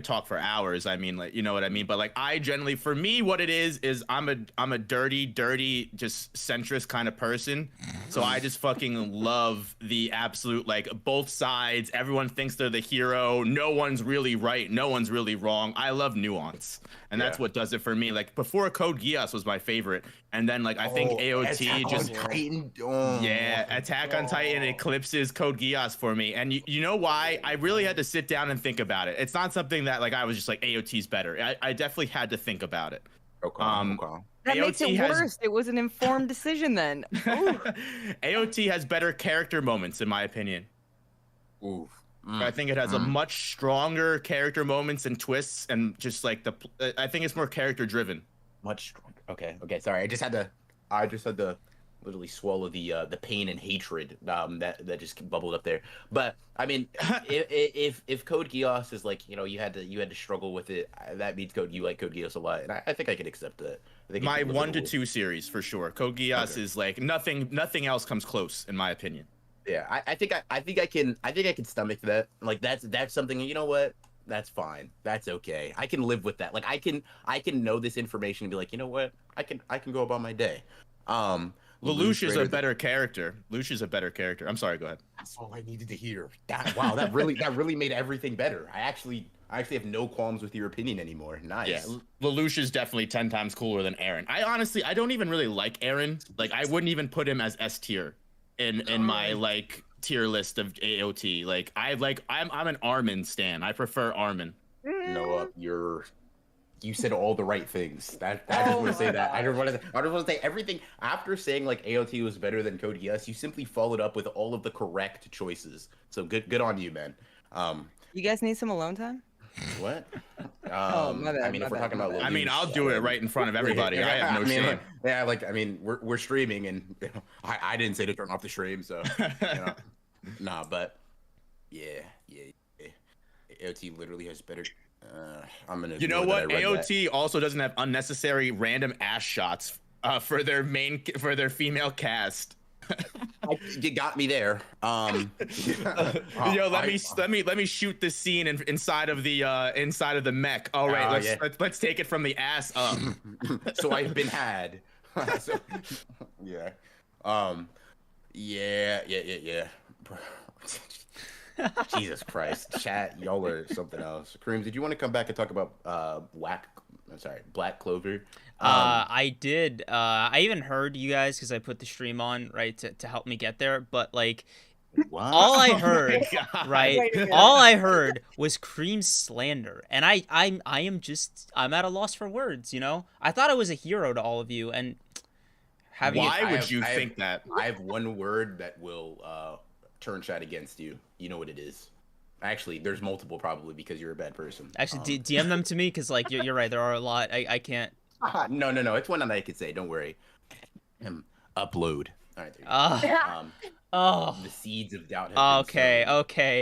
Speaker 3: talk for hours. I mean, like, you know what I mean? But like, I generally, for me, what it is I'm a dirty, just centrist kind of person. So I just fucking love the absolute, like, both sides. Everyone thinks they're the hero. No one's really right. No one's really wrong. I love nuance. And that's what does it for me. Like, before Code Geass was my favorite. And then, like, I think AOT just... Attack on Titan eclipses Code Geass for me. And you know why? I really had to sit down and think about it. It's not something that, like, I was just like, AOT's better. I definitely had to think about it.
Speaker 2: Okay.
Speaker 4: That makes it worse. It was an informed decision then.
Speaker 3: AOT has better character moments, in my opinion.
Speaker 2: Ooh.
Speaker 3: I think it has a much stronger character moments and twists, and just like I think it's more character driven.
Speaker 2: Much stronger. Okay. Sorry, I just had to literally swallow the pain and hatred that just bubbled up there. But I mean, if Code Geass is like, you know, you had to struggle with it, that means you like Code Geass a lot, and I think I could accept that. I think
Speaker 3: my 1 to 2 series for sure. Code Geass is like nothing else comes close, in my opinion.
Speaker 2: Yeah, I think I can stomach that. Like that's something, you know what? That's fine. That's okay. I can live with that. Like I can know this information and be like, you know what? I can go about my day.
Speaker 3: Lelouch is a better character. Lelouch is a better character. I'm sorry, go ahead.
Speaker 2: That's all I needed to hear. That really made everything better. I actually have no qualms with your opinion anymore. Nice.
Speaker 3: Yeah, Lelouch is definitely 10 times cooler than Eren. I don't even really like Eren. Like, I wouldn't even put him as S tier in my like tier list of AOT. Like, I'm an Armin stan. I prefer Armin.
Speaker 2: Noah, you said all the right things. I just want to say that. I just want to say everything after saying like AOT was better than Code Geass. You simply followed up with all of the correct choices. So good on you, man.
Speaker 4: You guys need some alone time?
Speaker 2: What?
Speaker 4: My bad,
Speaker 2: I mean, if we're talking about Lelouch,
Speaker 3: I mean, I'll do it right in front of everybody. I have no shame.
Speaker 2: Yeah, like, I mean, we're streaming, and you know, I didn't say to turn off the stream, so you know, nah, but yeah. AOT literally has better. I'm gonna.
Speaker 3: You know what? AOT also doesn't have unnecessary random ass shots for their female cast.
Speaker 2: You got me there.
Speaker 3: Yo, let me shoot this scene inside of the mech. All right, let's take it from the ass up.
Speaker 2: So I've been had. So, yeah. Yeah. Jesus Christ, chat, y'all are something else. Kreams, did you want to come back and talk about Black Clover?
Speaker 1: I did. I even heard you guys because I put the stream on, right, to help me get there. But like,
Speaker 2: what?
Speaker 1: all I heard, all I heard was Kreams slander, and I'm at a loss for words. You know, I thought I was a hero to all of you, and
Speaker 3: why would you think that?
Speaker 2: I have one word that will turn chat against you. You know what it is. Actually, there's multiple, probably because you're a bad person.
Speaker 1: Actually, DM them to me because like you're right. There are a lot. I can't.
Speaker 2: No. It's one that I could say. Don't worry. Upload. All right. There you go. The seeds of doubt.
Speaker 1: Okay.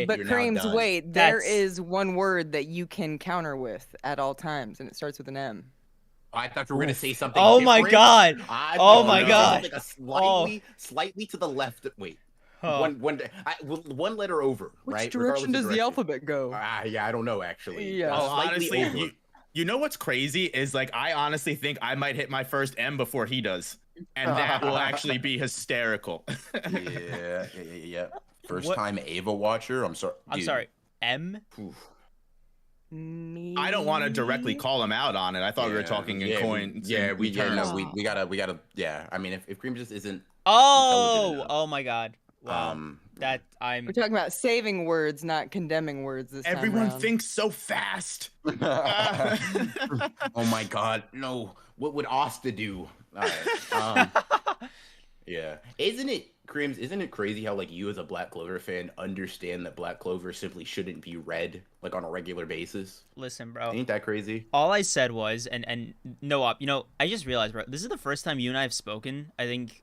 Speaker 4: But Kreams, wait. There is one word that you can counter with at all times, and it starts with an M.
Speaker 2: I thought you were gonna say something.
Speaker 1: Oh
Speaker 2: different.
Speaker 1: My god! My god!
Speaker 2: Like slightly to the left. Wait. One letter over.
Speaker 4: Which direction does the alphabet go?
Speaker 2: Yeah, I don't know actually.
Speaker 4: Yeah.
Speaker 3: Honestly, you know what's crazy is like I honestly think I might hit my first M before he does, and that will actually be hysterical.
Speaker 2: Yeah. First time Ava watcher. I'm sorry.
Speaker 1: I'm sorry. M.
Speaker 3: I don't want to directly call him out on it. I thought we were talking in coins.
Speaker 2: We gotta. Yeah, I mean, if Kreams just isn't.
Speaker 1: Oh my god. Wow. That I'm.
Speaker 4: We're talking about saving words, not condemning words this time
Speaker 3: Everyone
Speaker 4: around.
Speaker 3: thinks so fast.
Speaker 2: Oh my God, no! What would Asta do? All right. Yeah. Isn't it, Kreams, isn't it crazy how, like, you as a Black Clover fan understand that Black Clover simply shouldn't be read, like, on a regular basis?
Speaker 1: Listen, bro.
Speaker 2: Ain't that crazy?
Speaker 1: All I said was, and no op, you know, I just realized, bro, this is the first time you and I have spoken, I think,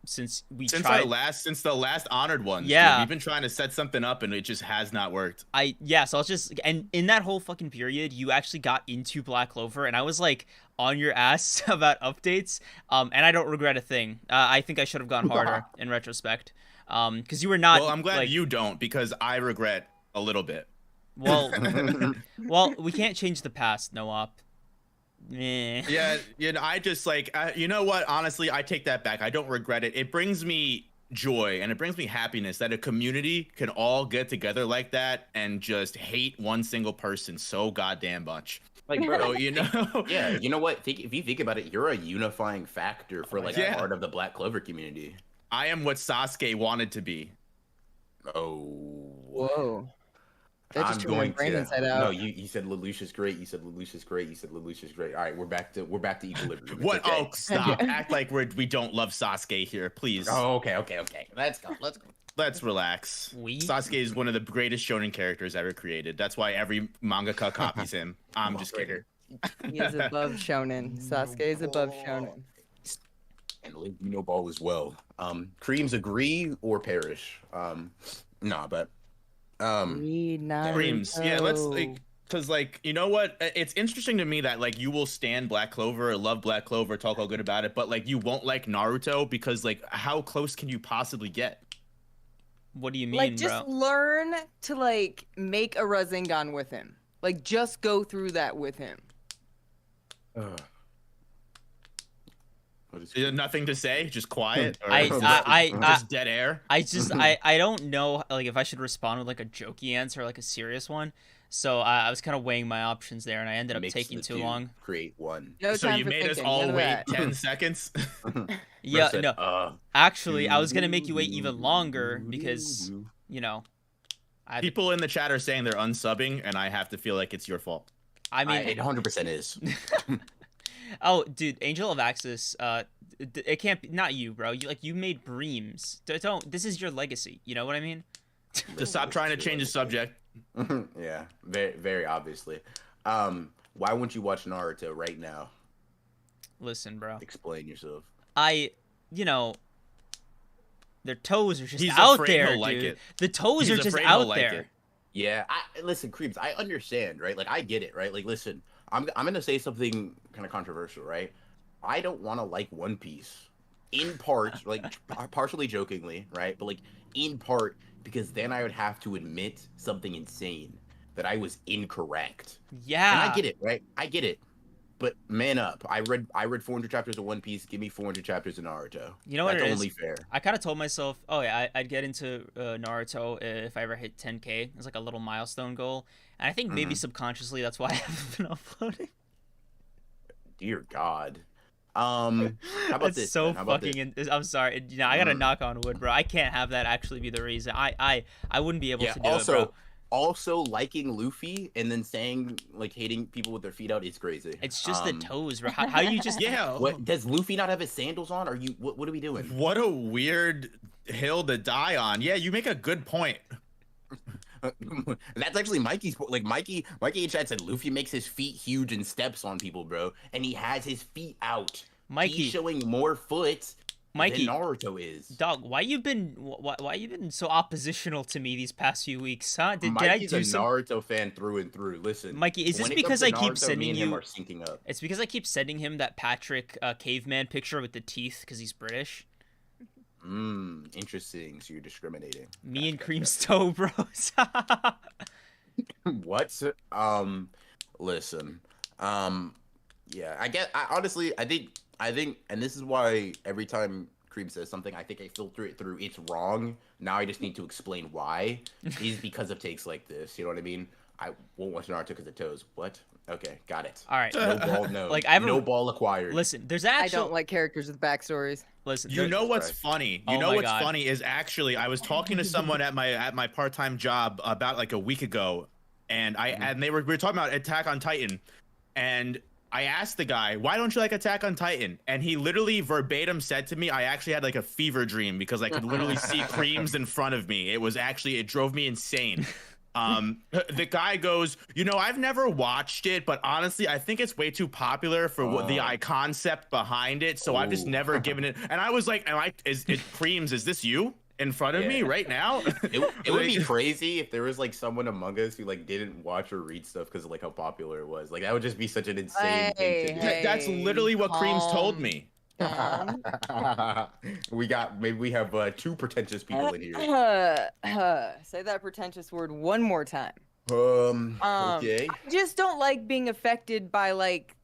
Speaker 1: since the
Speaker 3: last honored ones.
Speaker 1: Yeah.
Speaker 3: Dude, we've been trying to set something up and it just has not worked.
Speaker 1: So I'll just, and in that whole fucking period, you actually got into Black Clover, and I was like on your ass about updates, and I don't regret a thing. I think I should have gone harder in retrospect, because you were not.
Speaker 3: Well, I'm glad you don't, because I regret a little bit.
Speaker 1: Well, we can't change the past, no op.
Speaker 3: Yeah, you know, I just like, you know what? Honestly, I take that back. I don't regret it. It brings me joy and it brings me happiness that a community can all get together like that and just hate one single person so goddamn much.
Speaker 2: Like, bro,
Speaker 3: you know?
Speaker 2: Yeah, you know what? If you think about it, you're a unifying factor for, like, a part of the Black Clover community.
Speaker 3: I am what Sasuke wanted to be.
Speaker 2: Oh.
Speaker 4: Whoa. That just
Speaker 2: I'm
Speaker 4: turned my
Speaker 2: going
Speaker 4: brain
Speaker 2: to.
Speaker 4: inside out.
Speaker 2: No, you said Lelouch's great. You said Lelouch's great. You said Lelouch's great. All right, we're back to equilibrium.
Speaker 3: What?
Speaker 2: Okay.
Speaker 3: Oh, stop! Act like we don't love Sasuke here, please.
Speaker 2: Oh, okay. Let's go.
Speaker 3: Let's relax. Sasuke is one of the greatest shonen characters ever created. That's why every mangaka copies him. I'm just kidding.
Speaker 4: He is above shonen. Sasuke is above shonen.
Speaker 2: And Latino Ball as well. Kreams agree or perish? Nah, but
Speaker 3: Kreams. Yeah, let's like, cause like, you know what? It's interesting to me that like you will stand Black Clover or love Black Clover, talk all good about it, but like you won't like Naruto because like how close can you possibly get?
Speaker 1: What do you mean,
Speaker 4: like, just learn to like make a Rasengan with him. Like, just go through that with him.
Speaker 3: Nothing to say, just quiet. Or
Speaker 1: just
Speaker 3: dead air.
Speaker 1: I don't know like if I should respond with like a jokey answer or like a serious one. So I was kind of weighing my options there, and I ended up taking too long.
Speaker 2: Create one.
Speaker 4: No
Speaker 3: so you made us all wait 10 seconds.
Speaker 1: Yeah, no. Actually, I was gonna make you wait even longer because you know.
Speaker 3: People in the chat are saying they're unsubbing, and I have to feel like it's your fault.
Speaker 1: I mean,
Speaker 2: it 100% is.
Speaker 1: Oh, dude, Angel of Axis. It can't be not you, bro. You made Breams. Don't. This is your legacy. You know what I mean?
Speaker 3: To stop trying to change the subject.
Speaker 2: Yeah, very, very obviously. Why wouldn't you watch Naruto right now?
Speaker 1: Listen, bro.
Speaker 2: Explain yourself.
Speaker 1: You know, their toes are just out there, dude.
Speaker 3: Like it.
Speaker 1: The toes are just out there.
Speaker 2: Yeah, listen, Kreams, I understand, right? Like, I get it, right? Like, listen, I'm gonna say something kind of controversial, right? I don't want to like One Piece, in part, like, partially jokingly, right? But like, in part, because then I would have to admit something insane, that I was incorrect.
Speaker 1: Yeah.
Speaker 2: And I get it, right? I get it. But man up. I read 400 chapters of One Piece. Give me 400 chapters of Naruto.
Speaker 1: You know what?
Speaker 2: That's only fair.
Speaker 1: I kind of told myself, oh yeah, I'd get into Naruto if I ever hit 10K. It's like a little milestone goal, and I think maybe subconsciously that's why I haven't been uploading.
Speaker 2: Dear God. How about this?
Speaker 1: So fucking. I'm sorry. You know, I gotta knock on wood, bro. I can't have that actually be the reason. I wouldn't be able to do it, bro.
Speaker 2: Also, liking Luffy and then saying, like, hating people with their feet out is crazy.
Speaker 1: It's just the toes, bro. How you just...
Speaker 3: Yeah.
Speaker 2: What, does Luffy not have his sandals on? Are you... What are we doing?
Speaker 3: What a weird hill to die on. Yeah, you make a good point.
Speaker 2: That's actually Mikey's... Like, Mikey in chat said Luffy makes his feet huge and steps on people, bro. And he has his feet out.
Speaker 1: Mikey.
Speaker 2: He's showing more foot...
Speaker 1: Mikey,
Speaker 2: Naruto is.
Speaker 1: Dog, why you been so oppositional to me these past few weeks, huh? Did I do
Speaker 2: a Naruto fan through and through. Listen,
Speaker 1: Mikey, is this because I keep sending you?
Speaker 2: Are syncing up.
Speaker 1: It's because I keep sending him that Patrick caveman picture with the teeth because he's British.
Speaker 2: Interesting. So you're discriminating.
Speaker 1: Me and Kreams toe bros.
Speaker 2: What? Listen. Yeah. I think, and this is why every time Kreams says something, I think I filter it through it's wrong. Now I just need to explain why. Is because of takes like this. You know what I mean? I won't watch Naruto because of toes. What? Okay, got it.
Speaker 1: All right.
Speaker 2: No ball, no.
Speaker 1: Like, I have
Speaker 2: no ball acquired.
Speaker 1: Listen, there's
Speaker 4: I don't like characters with backstories.
Speaker 1: Listen,
Speaker 3: You know what's funny? You know what's funny is actually I was talking to someone at my part-time job about like a week ago, and we were talking about Attack on Titan, and I asked the guy, why don't you like Attack on Titan? And he literally verbatim said to me, I actually had like a fever dream because I could literally see Kreams in front of me. It drove me insane. The guy goes, I've never watched it, but honestly, I think it's way too popular for what the concept behind it. So I've just never given it. And I was like, is it Kreams? Is this you in front of me right now?
Speaker 2: It would be crazy if there was like someone among us who like didn't watch or read stuff because of like how popular it was. Like that would just be such an insane thing to do.
Speaker 3: That's literally what Kreams told me.
Speaker 2: Maybe we have two pretentious people in here.
Speaker 4: Say that pretentious word one more time.
Speaker 2: Okay.
Speaker 4: I just don't like being affected by like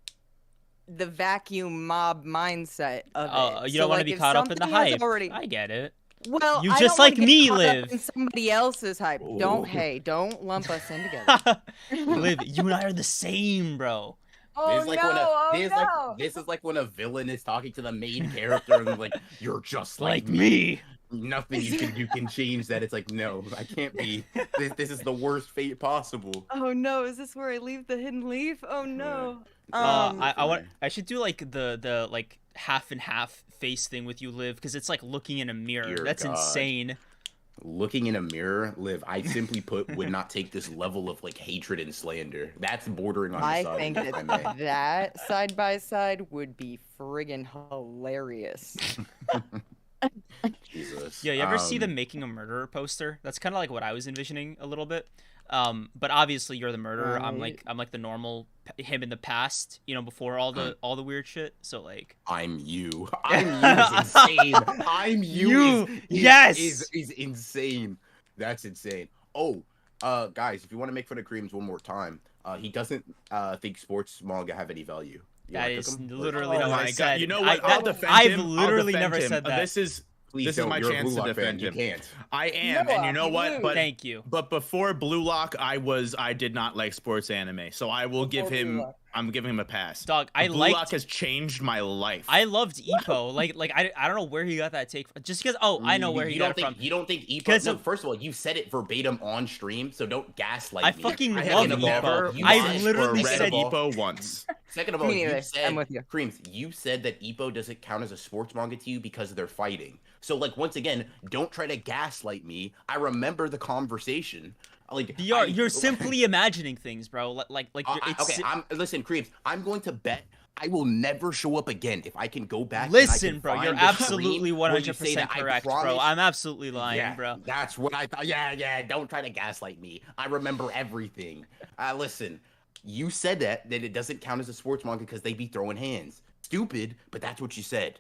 Speaker 4: the vacuum mob mindset of it.
Speaker 1: You don't want to be caught up in the hype. I get it.
Speaker 4: Well,
Speaker 1: you just like me, Liv.
Speaker 4: In somebody else's hype. Don't lump us in together.
Speaker 1: Liv, you and I are the same, bro.
Speaker 2: This is like when a villain is talking to the main character and like, you're just like
Speaker 1: me.
Speaker 2: Nothing you can change that. It's like, no, I can't be. This is the worst fate possible.
Speaker 4: Oh no, is this where I leave the hidden leaf? Oh no.
Speaker 1: I should do like the like half and half face thing with you, Liv, because it's like looking in a mirror. That's insane.
Speaker 2: Looking in a mirror, Liv, I simply put would not take this level of like hatred and slander. That's bordering on
Speaker 4: I think that side by side would be friggin' hilarious.
Speaker 2: Jesus.
Speaker 1: Yeah, you ever see the Making a Murderer poster? That's kind of like what I was envisioning a little bit. But obviously you're the murderer. Right. I'm like the normal him in the past, before all the weird shit. So like
Speaker 2: I'm you. I'm you is insane. I'm you. Is insane. That's insane. Oh, guys, if you want to make fun of Kreams one more time, he doesn't think sports manga have any value.
Speaker 1: That is literally not what I said.
Speaker 3: You know what?
Speaker 1: I've literally never said that.
Speaker 3: This is my chance to defend him.
Speaker 2: You can't.
Speaker 3: I am, and you know what? But
Speaker 1: thank you.
Speaker 3: But before Blue Lock, I did not like sports anime, so I will give him. I'm giving him a pass.
Speaker 1: Dog,
Speaker 3: Blue Lock has changed my life.
Speaker 1: I loved Ippo. like I don't know where he got that take from. Just because I know where he got it from.
Speaker 2: You don't think Ippo? No, first of all, you said it verbatim on stream, so don't gaslight me.
Speaker 1: I fucking love Ippo. I literally said
Speaker 3: Ippo once.
Speaker 2: Second of all, I'm with you. Kreams, you said that Ippo doesn't count as a sports manga to you because they're fighting. So like once again, don't try to gaslight me. I remember the conversation. Like
Speaker 1: you're simply imagining things, bro.
Speaker 2: Listen, Kreams, I'm going to bet I will never show up again if I can go back.
Speaker 1: Listen, bro, you're absolutely 100% correct, bro. I'm absolutely lying, bro.
Speaker 2: That's what I thought. Yeah. Don't try to gaslight me. I remember everything. Listen, you said that it doesn't count as a sports manga because they be throwing hands. Stupid, but that's what you said.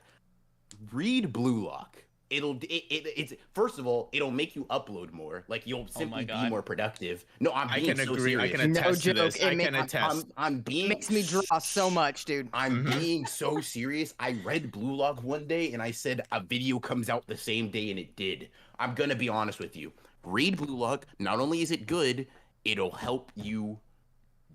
Speaker 2: Read Blue Lock. It's first of all, it'll make you upload more. Like you'll simply be more productive. No, I can agree.
Speaker 3: Serious. I can attest to this. I can attest.
Speaker 2: It
Speaker 4: makes me draw so much, dude.
Speaker 2: I'm being so serious. I read Blue Lock one day and I said a video comes out the same day, and it did. I'm gonna be honest with you. Read Blue Lock. Not only is it good, it'll help you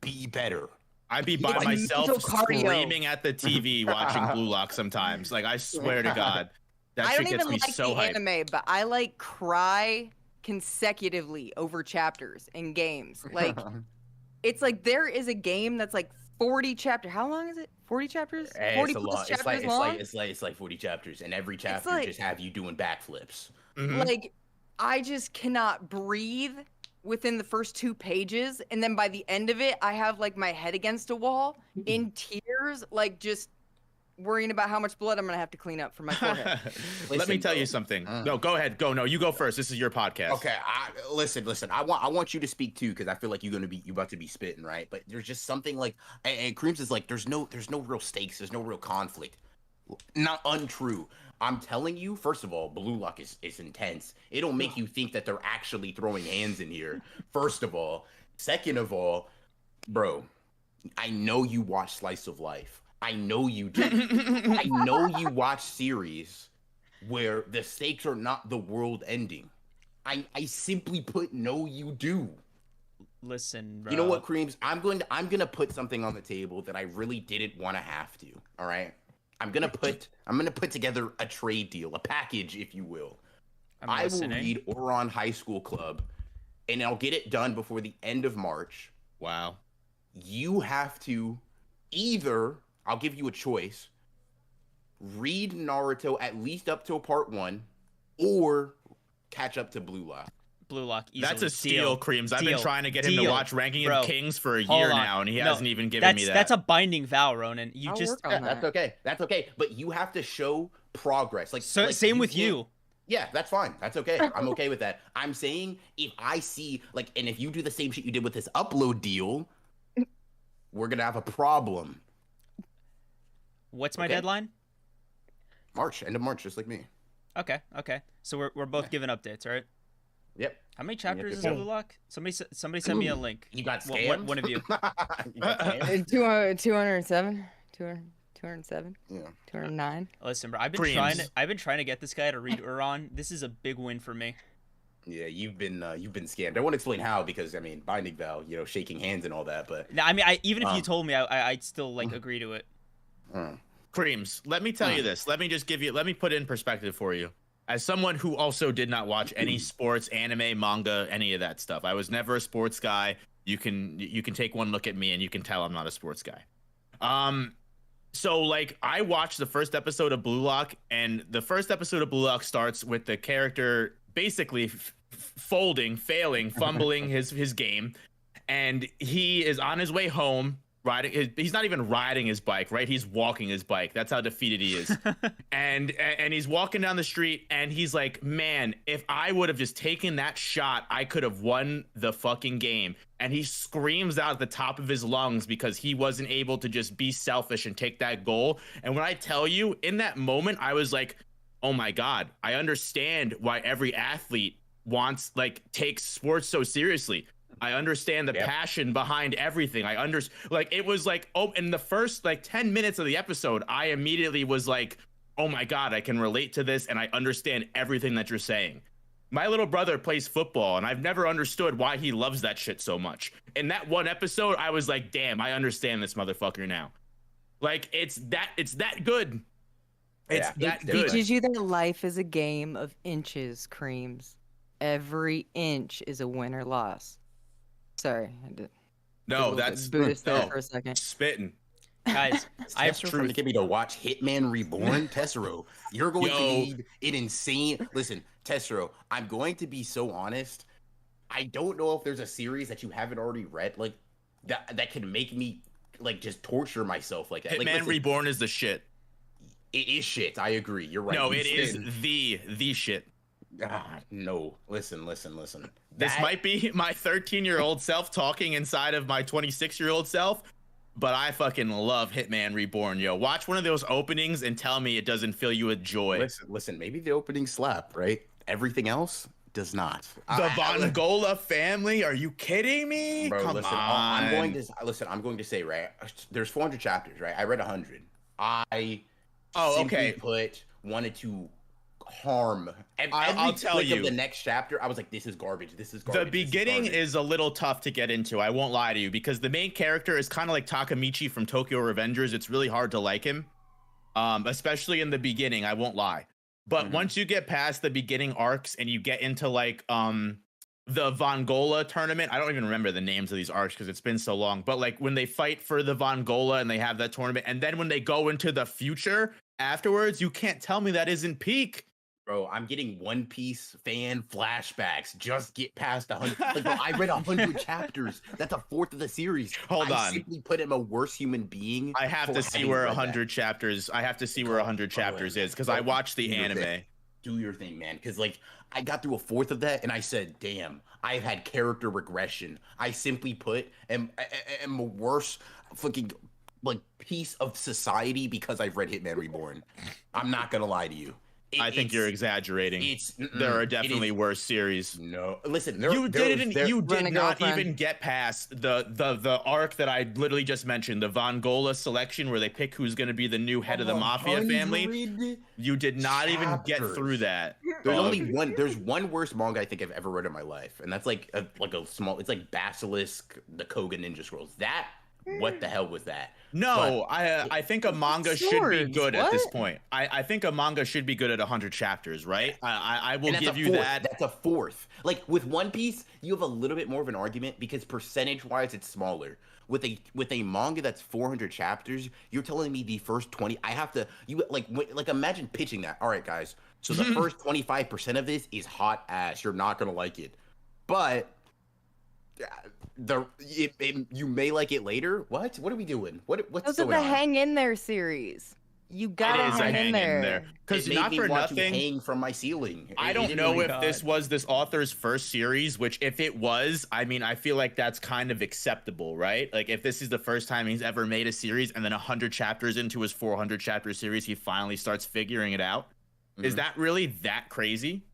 Speaker 2: be better.
Speaker 3: I'd be by myself screaming at the TV watching Blue Lock sometimes. Like I swear to God. That
Speaker 4: I don't even like
Speaker 3: so
Speaker 4: the anime, but I like cry consecutively over chapters in games. Like, it's like there is a game that's like 40 chapters. How long is it? 40 chapters? 40 plus chapters long?
Speaker 2: It's like 40 chapters, and every chapter just have you doing backflips.
Speaker 4: Like, I just cannot breathe within the first 2 pages, and then by the end of it, I have like my head against a wall in tears, like just worrying about how much blood I'm gonna have to clean up from my forehead.
Speaker 3: Let me tell you something. No, go ahead. Go. No, you go first. This is your podcast.
Speaker 2: Okay. Listen. I want you to speak too, because I feel like you're about to be spitting, right? But there's just something like, and Kreams is like, there's no real stakes. There's no real conflict. Not untrue. I'm telling you, first of all, Blue Lock is intense. It'll make you think that they're actually throwing hands in here. First of all. Second of all, bro, I know you watch Slice of Life. I know you do. I know you watch series where the stakes are not the world ending. I simply put no, you do.
Speaker 1: Listen, bro.
Speaker 2: You know what, Kreams? I'm gonna put something on the table that I really didn't want to have to. All right. I'm gonna put together a trade deal, a package, if you will. I will read Ouran High School Club, and I'll get it done before the end of March.
Speaker 3: Wow.
Speaker 2: You have to either, I'll give you a choice, read Naruto at least up till part 1, or catch up to Blue Lock.
Speaker 1: Blue Lock, easily.
Speaker 3: That's a steal, Kreams. I've been trying to get him to watch Ranking of Kings for a
Speaker 1: Hold
Speaker 3: year
Speaker 1: on.
Speaker 3: now, and he hasn't even given me that.
Speaker 1: That's a binding vow, Ronan. You
Speaker 4: I'll
Speaker 1: just
Speaker 4: work on
Speaker 2: That's okay. That's okay. But you have to show progress. Like
Speaker 1: same with you.
Speaker 2: Yeah, that's fine. That's okay. I'm okay with that. I'm saying if I see and if you do the same shit you did with this upload deal, we're gonna have a problem.
Speaker 1: What's my deadline?
Speaker 2: March, end of March, just like me.
Speaker 1: Okay. So we're both giving updates, right?
Speaker 2: Yep.
Speaker 1: How many chapters is Blue Lock? Somebody send me a link.
Speaker 2: You got scammed?
Speaker 1: One of you.
Speaker 2: You got scammed?
Speaker 4: 207. 207.
Speaker 2: Yeah.
Speaker 4: 209.
Speaker 1: Listen, bro, I've been trying to get this guy to read Ouran. This is a big win for me.
Speaker 2: Yeah, you've been scammed. I won't explain how because I mean binding vow, shaking hands and all that. But
Speaker 1: I mean, even if you told me, I'd still agree to it.
Speaker 3: Kreams, let me tell you this. Let me put it in perspective for you. As someone who also did not watch any sports, anime, manga, any of that stuff, I was never a sports guy. You can take one look at me and you can tell I'm not a sports guy. So I watched the first episode of Blue Lock, and the first episode of Blue Lock starts with the character basically failing, fumbling his game, and he is on his way home. He's not even riding his bike, right? He's walking his bike. That's how defeated he is. and he's walking down the street and he's like, man, if I would have just taken that shot, I could have won the fucking game. And he screams out at the top of his lungs because he wasn't able to just be selfish and take that goal. And when I tell you, in that moment, I was like, oh my God, I understand why every athlete takes sports so seriously. I understand the passion behind everything. It was in the first 10 minutes of the episode, I immediately was like, oh my God, I can relate to this and I understand everything that you're saying. My little brother plays football and I've never understood why he loves that shit so much. In that one episode, I was like, damn, I understand this motherfucker now. It's that good. It's that good.
Speaker 4: It teaches you that life is a game of inches, Kreams. Every inch is a win or loss. Sorry, I did.
Speaker 3: No, that's
Speaker 4: Buddhist there for a second.
Speaker 3: Spitting.
Speaker 1: Guys,
Speaker 2: I have trying to get me to watch Hitman Reborn. Tessero, you're going to need an insane. Listen, Tessero, I'm going to be so honest. I don't know if there's a series that you haven't already read that can make me just torture myself like that.
Speaker 3: Hitman Reborn is the shit.
Speaker 2: It is shit. I agree. You're right.
Speaker 3: No, it is the shit.
Speaker 2: No. Listen.
Speaker 3: This might be my 13-year-old self talking inside of my 26-year-old self, but I fucking love Hitman Reborn, yo. Watch one of those openings and tell me it doesn't fill you with joy.
Speaker 2: Listen, maybe the opening slap, right? Everything else does not.
Speaker 3: The Vongola family? Are you kidding me?
Speaker 2: Bro,
Speaker 3: Come
Speaker 2: listen,
Speaker 3: on.
Speaker 2: I'm going to say, right? There's 400 chapters, right? I read 100. I wanted to harm.
Speaker 3: I'll tell you.
Speaker 2: Of the next chapter, I was like, this is garbage.
Speaker 3: The beginning is a little tough to get into. I won't lie to you because the main character is kind of like Takamichi from Tokyo Revengers. It's really hard to like him, especially in the beginning. I won't lie. But once you get past the beginning arcs and you get into the Vongola tournament, I don't even remember the names of these arcs because it's been so long. But when they fight for the Vongola and they have that tournament, and then when they go into the future afterwards, you can't tell me that isn't peak.
Speaker 2: Bro, I'm getting One Piece fan flashbacks. Just get past 100. Bro, I read 100 chapters. That's a fourth of the series.
Speaker 3: Hold on.
Speaker 2: I simply put him a worse human being.
Speaker 3: I have to see where 100 chapters. I have to see where 100 chapters is because I watched the anime.
Speaker 2: Do your thing, man. Because I got through a fourth of that and I said, damn, I've had character regression. I simply put am a worse fucking piece of society because I've read Hitman Reborn. I'm not gonna lie to you.
Speaker 3: I think you're exaggerating. There are definitely worse series.
Speaker 2: No, listen,
Speaker 3: you did not even get past the arc that I literally just mentioned, the Vongola selection, where they pick who's going to be the new head of the mafia family. You did not even get through that.
Speaker 2: There's one worse manga I think I've ever read in my life, and that's like a small. It's like Basilisk, the Koga Ninja Scrolls. What the hell was that?
Speaker 3: No, I think a manga should be good at this point. I think a manga should be good at 100 chapters, right? I will give you that.
Speaker 2: That's a fourth. Like with One Piece, you have a little bit more of an argument because percentage-wise, it's smaller. With a manga that's 400 chapters, you're telling me the first 20. I have to imagine pitching that. All right, guys. So the first 25% of this is hot ass. You're not gonna like it, but you may like it later. What are we doing? What's
Speaker 4: Those
Speaker 2: going
Speaker 4: are the
Speaker 2: on?
Speaker 4: Hang in There series. You gotta hang in there.
Speaker 3: Because not for nothing,
Speaker 2: hang from my ceiling.
Speaker 3: I don't know if this was this author's first series, which if it was, I mean, I feel like that's kind of acceptable, right? Like if this is the first time he's ever made a series and then 100 chapters into his 400 chapter series, he finally starts figuring it out. Is that really that crazy?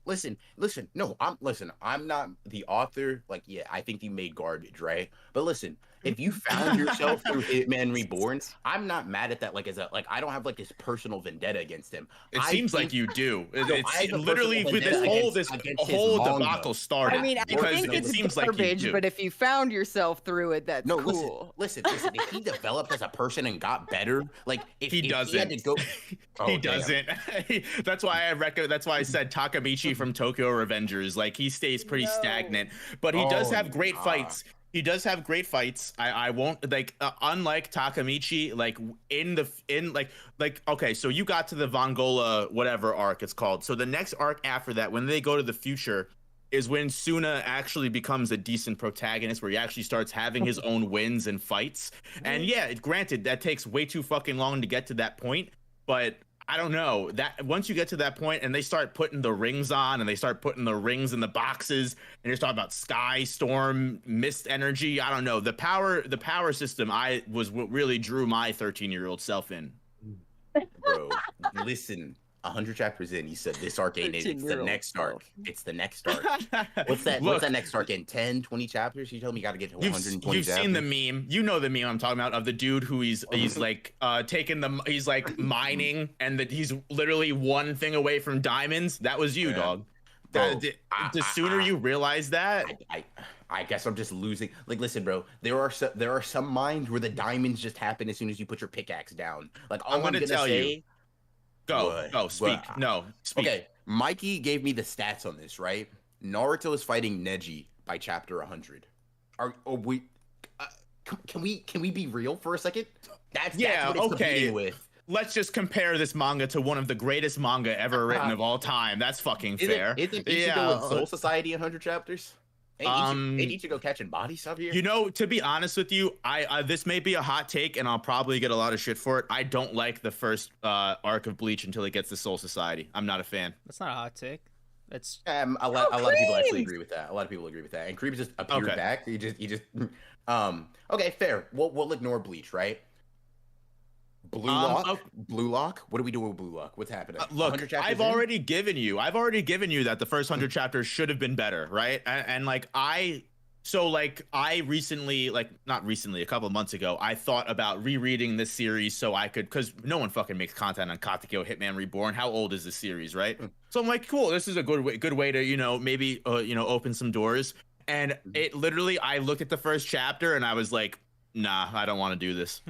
Speaker 2: Listen. No, I'm not the author. Like, yeah, I think he made garbage, right? But listen, if you found yourself through Hitman Reborn, I'm not mad at that. Like, I don't have like this personal vendetta against him.
Speaker 3: It seems like you do. It's literally with this whole debacle started.
Speaker 4: I mean, I think it seems like garbage, but if you found yourself through it, that's cool.
Speaker 2: Listen. If he developed as a person and got better, like if
Speaker 3: he doesn't,
Speaker 2: he had to go,
Speaker 3: he doesn't. That's why That's why I said Takamichi from Tokyo Revengers. Like he stays pretty stagnant, but he does have great fights. He does have great fights. I won't like unlike Takamichi, like okay, so you got to the Vongola whatever arc it's called. So the next arc after that, when they go to the future, is when Suna actually becomes a decent protagonist, where he actually starts having his own wins and fights. And yeah, granted, that takes way too fucking long to get to that point, but I don't know that once you get to that point and they start putting the rings on and they start putting the rings in the boxes and you're talking about sky, storm, mist energy. I don't know. The power system was what really drew my 13-year-old self in.
Speaker 2: Bro, listen, 100 chapters in, you said this arc ain't it. It's the next arc. It's the next arc. What's that next arc in? 10, 20 chapters? You tell me you got to get to 120
Speaker 3: You've seen the meme. You know the meme I'm talking about of the dude who he's like he's like mining and that he's literally one thing away from diamonds. That was you, dog.
Speaker 2: Bro,
Speaker 3: the sooner you realize that,
Speaker 2: I guess I'm just losing. Like, listen, bro. There are some mines where the diamonds just happen as soon as you put your pickaxe down. Like, all I'm gonna tell you. Speak.
Speaker 3: Okay,
Speaker 2: Mikey gave me the stats on this, right? Naruto is fighting Neji by chapter 100. Are we? Can we be real for a second? That's what it's competing with.
Speaker 3: Let's just compare this manga to one of the greatest manga ever written of all time. That's fucking fair.
Speaker 2: Isn't Ichigo in Soul Society 100 chapters? Ain't Ichigo catching bodies up here?
Speaker 3: You know, to be honest with you, I this may be a hot take, and I'll probably get a lot of shit for it. I don't like the first arc of Bleach until it gets to Soul Society. I'm not a fan.
Speaker 1: That's not a hot take. That's
Speaker 2: a lot of people actually agree with that. A lot of people agree with that. And Kreams just appeared back. He just okay, fair. We'll ignore Bleach, right? Blue Lock. What are we doing with Blue Lock? What's happening?
Speaker 3: Look, I've already given you that the first 100 chapters should have been better, right? And I recently, not recently, a couple of months ago, I thought about rereading this series so I could, because no one fucking makes content on Katekyo Hitman Reborn. How old is this series, right? So I'm like, cool, this is a good way to, maybe open some doors. And it literally, I looked at the first chapter and I was like, nah, I don't want to do this.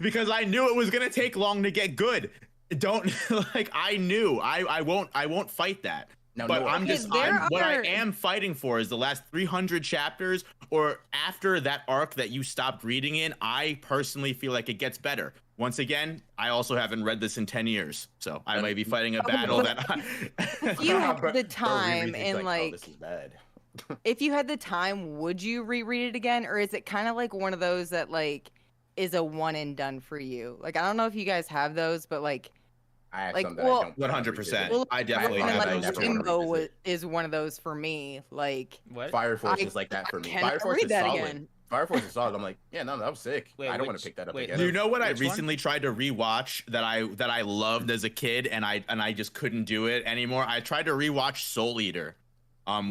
Speaker 3: Because I knew it was gonna take long to get good. I knew I won't fight that. What I am fighting for is the last 300 chapters, or after that arc that you stopped reading in. I personally feel like it gets better. Once again, I also haven't read this in 10 years, so I may be fighting a battle that.
Speaker 4: If you have the time and
Speaker 2: this is bad.
Speaker 4: If you had the time, would you reread it again, or is it kind of like one of those that is a one and done for you? Like, I don't know if you guys have those, but I
Speaker 2: have some that I don't.
Speaker 3: 100%. I definitely have those.
Speaker 4: Limbo is one of those for me.
Speaker 1: What?
Speaker 2: Fire Force is like that for me. Fire Force is solid. Again. Fire Force is solid. I'm like, yeah, no, that was sick. I don't want to pick that up again.
Speaker 3: You know what I recently tried to rewatch that I loved as a kid, and I just couldn't do it anymore. I tried to rewatch Soul Eater.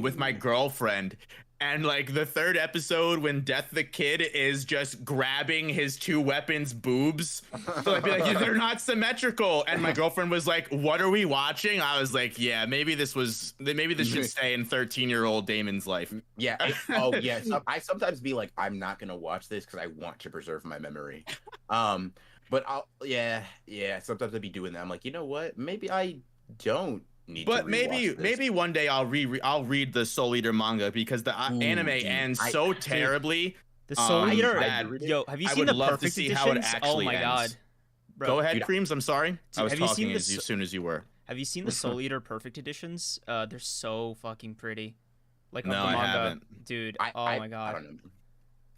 Speaker 3: With my girlfriend, And like the third episode when Death the Kid is just grabbing his 2 weapons boobs. So I'd be like, they're not symmetrical. And my girlfriend was like, what are we watching? I was like, yeah, maybe this should stay in 13-year-old Damon's life.
Speaker 2: Yeah. I sometimes be like, I'm not gonna watch this because I want to preserve my memory. But sometimes I'd be doing that. I'm like, you know what? Maybe I don't need to rewatch this.
Speaker 3: Maybe one day I'll read the Soul Eater manga because the anime ends so terribly.
Speaker 1: The Soul Eater, yo, have you seen the perfect editions? Oh my god.
Speaker 3: Bro. Go ahead, Kreams. I'm sorry. I was talking as soon as you were.
Speaker 1: Have you seen the Soul Eater perfect editions? They're so fucking pretty. Like
Speaker 3: no,
Speaker 1: the manga.
Speaker 3: I haven't.
Speaker 1: Dude, oh my god.
Speaker 2: I don't know.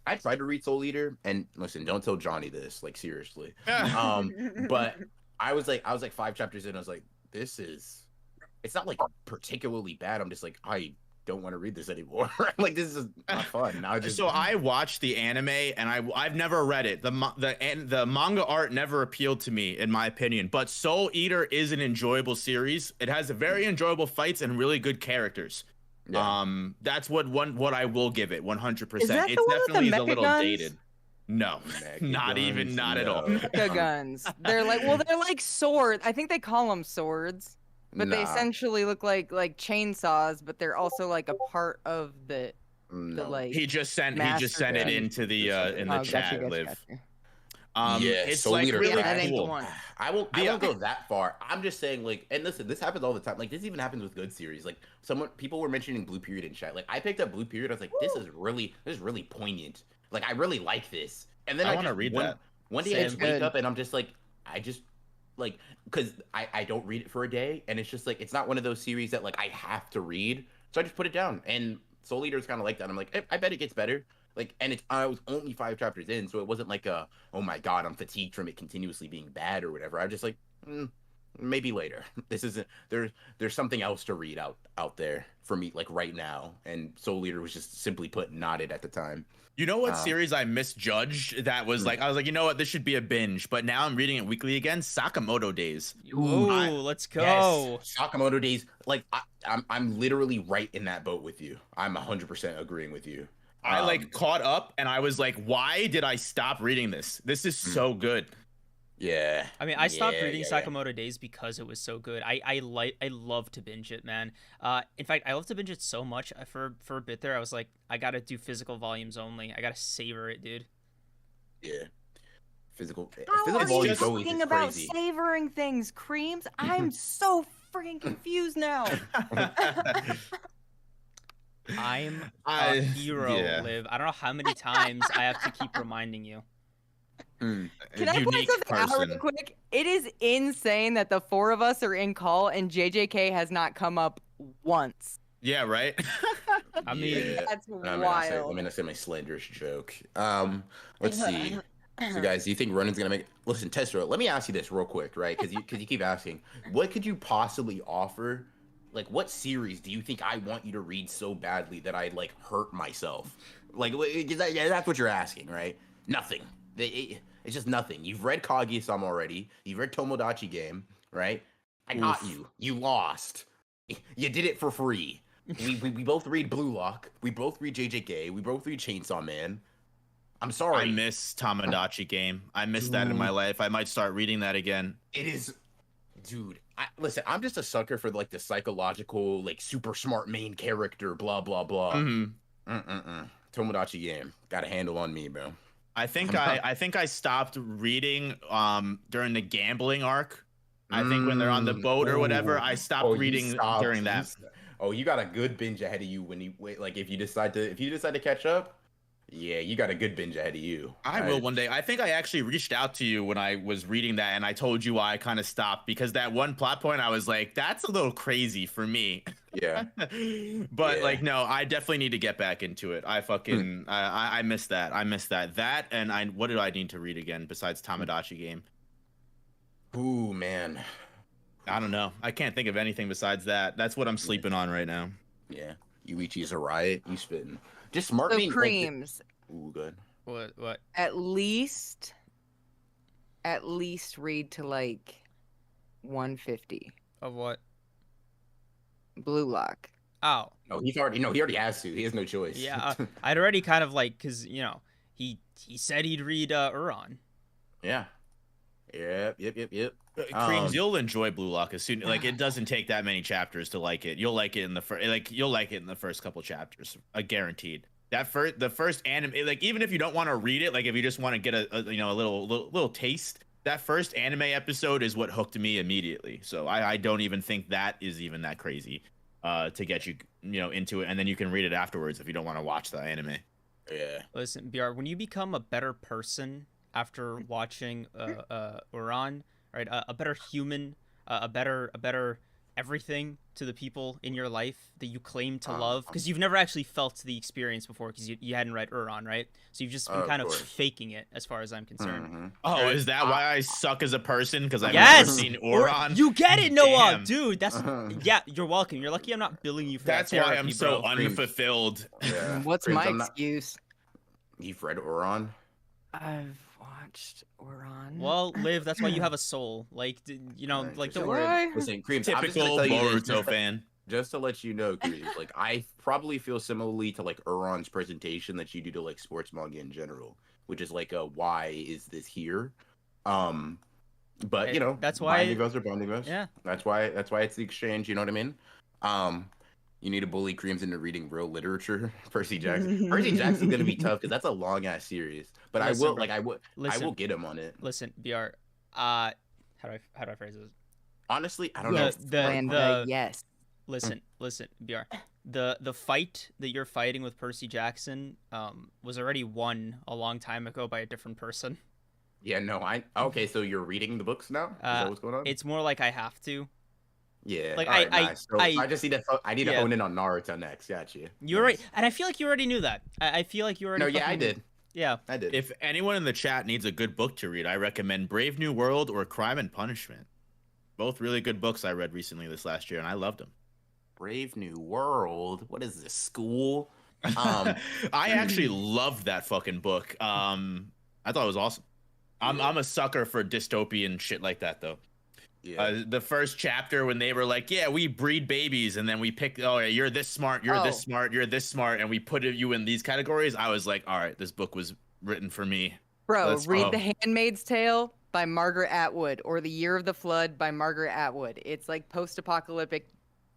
Speaker 2: I tried to read Soul Eater, and listen, don't tell Johnny this, like seriously. But I was like 5 chapters in, I was like, it's not like particularly bad. I'm just like, I don't want to read this anymore. Like this is not fun.
Speaker 3: So I watched the anime and I've never read it. The manga art never appealed to me, in my opinion. But Soul Eater is an enjoyable series. It has a very enjoyable fights and really good characters. Yeah. That's what I will give it 100%. It's definitely a little dated. No, not at all.
Speaker 4: Mecha guns. They're like swords. I think they call them swords, but they essentially look like chainsaws. But they're also like a part of the like.
Speaker 3: He just sent it into the chat. Liv. It's
Speaker 2: Soul
Speaker 3: like
Speaker 2: Eater,
Speaker 3: really
Speaker 4: cool.
Speaker 2: I won't go that far. I'm just saying, like, and listen, this happens all the time. Like, this even happens with good series. Like, people were mentioning Blue Period in chat. Like, I picked up Blue Period. I was like, this is really poignant. Like, I really like this. And then I want to read that. One day I just wake up and I'm just like, because I don't read it for a day, and it's just like, it's not one of those series that like I have to read, so I just put it down. And Soul Eater is kind of like that. I'm like, I bet it gets better. Like, and I was only 5 chapters in, so it wasn't like oh my god, I'm fatigued from it continuously being bad or whatever. I'm just like, maybe later. This isn't there's something else to read out there for me, like right now. And Soul Eater was just simply put not it at the time.
Speaker 3: You know what series I misjudged that was like, I was like, you know what, this should be a binge, but now I'm reading it weekly again. Sakamoto Days.
Speaker 1: Ooh, let's go.
Speaker 2: Yes, Sakamoto Days. Like I'm literally right in that boat with you. I'm 100% agreeing with you.
Speaker 3: I like caught up and I was like, why did I stop reading this? This is so good.
Speaker 2: Yeah.
Speaker 1: I mean, I stopped reading Sakamoto Days because it was so good. I love to binge it, man. In fact, I love to binge it so much. For a bit there, I was like, I gotta do physical volumes only. I gotta savor it, dude.
Speaker 2: Yeah. Physical
Speaker 4: volumes always is about crazy. Savoring things, Kreams. I'm so freaking confused now.
Speaker 1: I'm a hero, Liv. I don't know how many times I have to keep reminding you.
Speaker 4: Can I point something out real quick? It is insane that the 4 of us are in call and JJK has not come up once.
Speaker 3: Yeah, right?
Speaker 1: I mean,
Speaker 4: that's wild.
Speaker 2: I'm gonna say my slanderous joke. Let's see. So guys, do you think Ronan's gonna make? Listen, Tessera, let me ask you this real quick, right? Because you keep asking, what could you possibly offer? Like, what series do you think I want you to read so badly that I like hurt myself? Like, that's what you're asking, right? Nothing. It's just nothing. You've read Kaguya-sama already. You've read Tomodachi Game, right? I got you. You lost. You did it for free. We both read Blue Lock. We both read JJK. We both read Chainsawman. I'm sorry.
Speaker 3: I miss Tomodachi Game. I miss that in my life. I might start reading that again.
Speaker 2: It is, dude. Listen, I'm just a sucker for like the psychological, like super smart main character, blah blah blah. Tomodachi Game got a handle on me, bro.
Speaker 3: I think I stopped reading during the gambling arc. I think when they're on the boat or whatever, I stopped reading during that.
Speaker 2: You got a good binge ahead of you if you decide to catch up. Yeah, you got a good binge ahead of you.
Speaker 3: I will one day. I think I actually reached out to you when I was reading that, and I told you why I kind of stopped, because that one plot point, I was like, that's a little crazy for me.
Speaker 2: Yeah.
Speaker 3: But like, no, I definitely need to get back into it. I fucking, I miss that. I miss that. That, and what do I need to read again besides Tomodachi Game?
Speaker 2: Ooh, man.
Speaker 3: I don't know. I can't think of anything besides that. That's what I'm sleeping on right now.
Speaker 2: Yeah. Yuichi's a riot. You spitting. Just smart
Speaker 4: so Kreams.
Speaker 2: Ooh, good.
Speaker 1: What?
Speaker 4: At least read to like 150.
Speaker 1: Of what?
Speaker 4: Blue Lock.
Speaker 1: Oh.
Speaker 2: No, he already has to. He has no choice.
Speaker 1: Yeah, I'd already kind of like, cause he said he'd read Uran.
Speaker 2: Yeah. Yep.
Speaker 3: Kreams, you'll enjoy Blue Lock as soon. Like, it doesn't take that many chapters to like it. You'll like it in the first. Like, you'll like it in the first couple chapters. Guaranteed. The first anime. Like, even if you don't want to read it, like if you just want to get a little taste, that first anime episode is what hooked me immediately. So I don't even think that is even that crazy, to get you into it, and then you can read it afterwards if you don't want to watch the anime.
Speaker 2: Yeah.
Speaker 1: Listen, BR, when you become a better person after watching Uran, right? A better human, a better everything to the people in your life that you claim to love, because you've never actually felt the experience before, because you hadn't read Uran, right? So you've just been kind of faking it, as far as I'm concerned.
Speaker 2: Mm-hmm.
Speaker 3: Oh, is that why I suck as a person? Because I've never seen Uran?
Speaker 1: You get it, Noah, dude. That's yeah. You're welcome. You're lucky I'm not billing you for
Speaker 3: that's
Speaker 1: that therapy,
Speaker 3: why I'm so
Speaker 1: bro.
Speaker 3: unfulfilled.
Speaker 2: Yeah.
Speaker 4: What's my excuse?
Speaker 2: You've read Uran?
Speaker 4: I've watched Uran.
Speaker 1: Well, Liv, that's why you have a soul. Like, like don't worry.
Speaker 2: Listen, Kreams,
Speaker 3: Typical Boruto fan.
Speaker 2: Just to let you know, Kreams, like I probably feel similarly to like Uran's presentation that you do to like sports manga in general, which is like why is this here? But
Speaker 1: that's why
Speaker 2: binding goes are binding goes.
Speaker 1: Yeah.
Speaker 2: That's why it's the exchange. You know what I mean? You need to bully Kreams into reading real literature. Percy Jackson. Percy Jackson's gonna be tough because that's a long ass series. But
Speaker 1: Listen,
Speaker 2: I will get him on it.
Speaker 1: Listen, BR. How do I phrase this?
Speaker 2: Honestly, I don't know.
Speaker 4: Yes.
Speaker 1: Listen, BR. The fight that you're fighting with Percy Jackson was already won a long time ago by a different person.
Speaker 2: Yeah, no, okay, so you're reading the books now? Is that what's going on?
Speaker 1: It's more like I have to.
Speaker 2: Yeah,
Speaker 1: like
Speaker 2: nice. So I just need to hone in on Naruto next. Gotcha.
Speaker 1: You're right, and I feel like you already knew that. I feel like you already.
Speaker 2: No, yeah, I did.
Speaker 1: Yeah,
Speaker 2: I did.
Speaker 3: If anyone in the chat needs a good book to read, I recommend Brave New World or Crime and Punishment. Both really good books I read recently this last year, and I loved them.
Speaker 2: Brave New World? What is this, school?
Speaker 3: I actually loved that fucking book. I thought it was awesome. I'm a sucker for dystopian shit like that, though. Yeah. The first chapter when they were like, yeah, we breed babies and then we pick, oh, yeah, you're this smart, you're this smart, you're this smart, and we put you in these categories. I was like, all right, this book was written for me.
Speaker 4: Bro, read The Handmaid's Tale by Margaret Atwood or The Year of the Flood by Margaret Atwood. It's like post-apocalyptic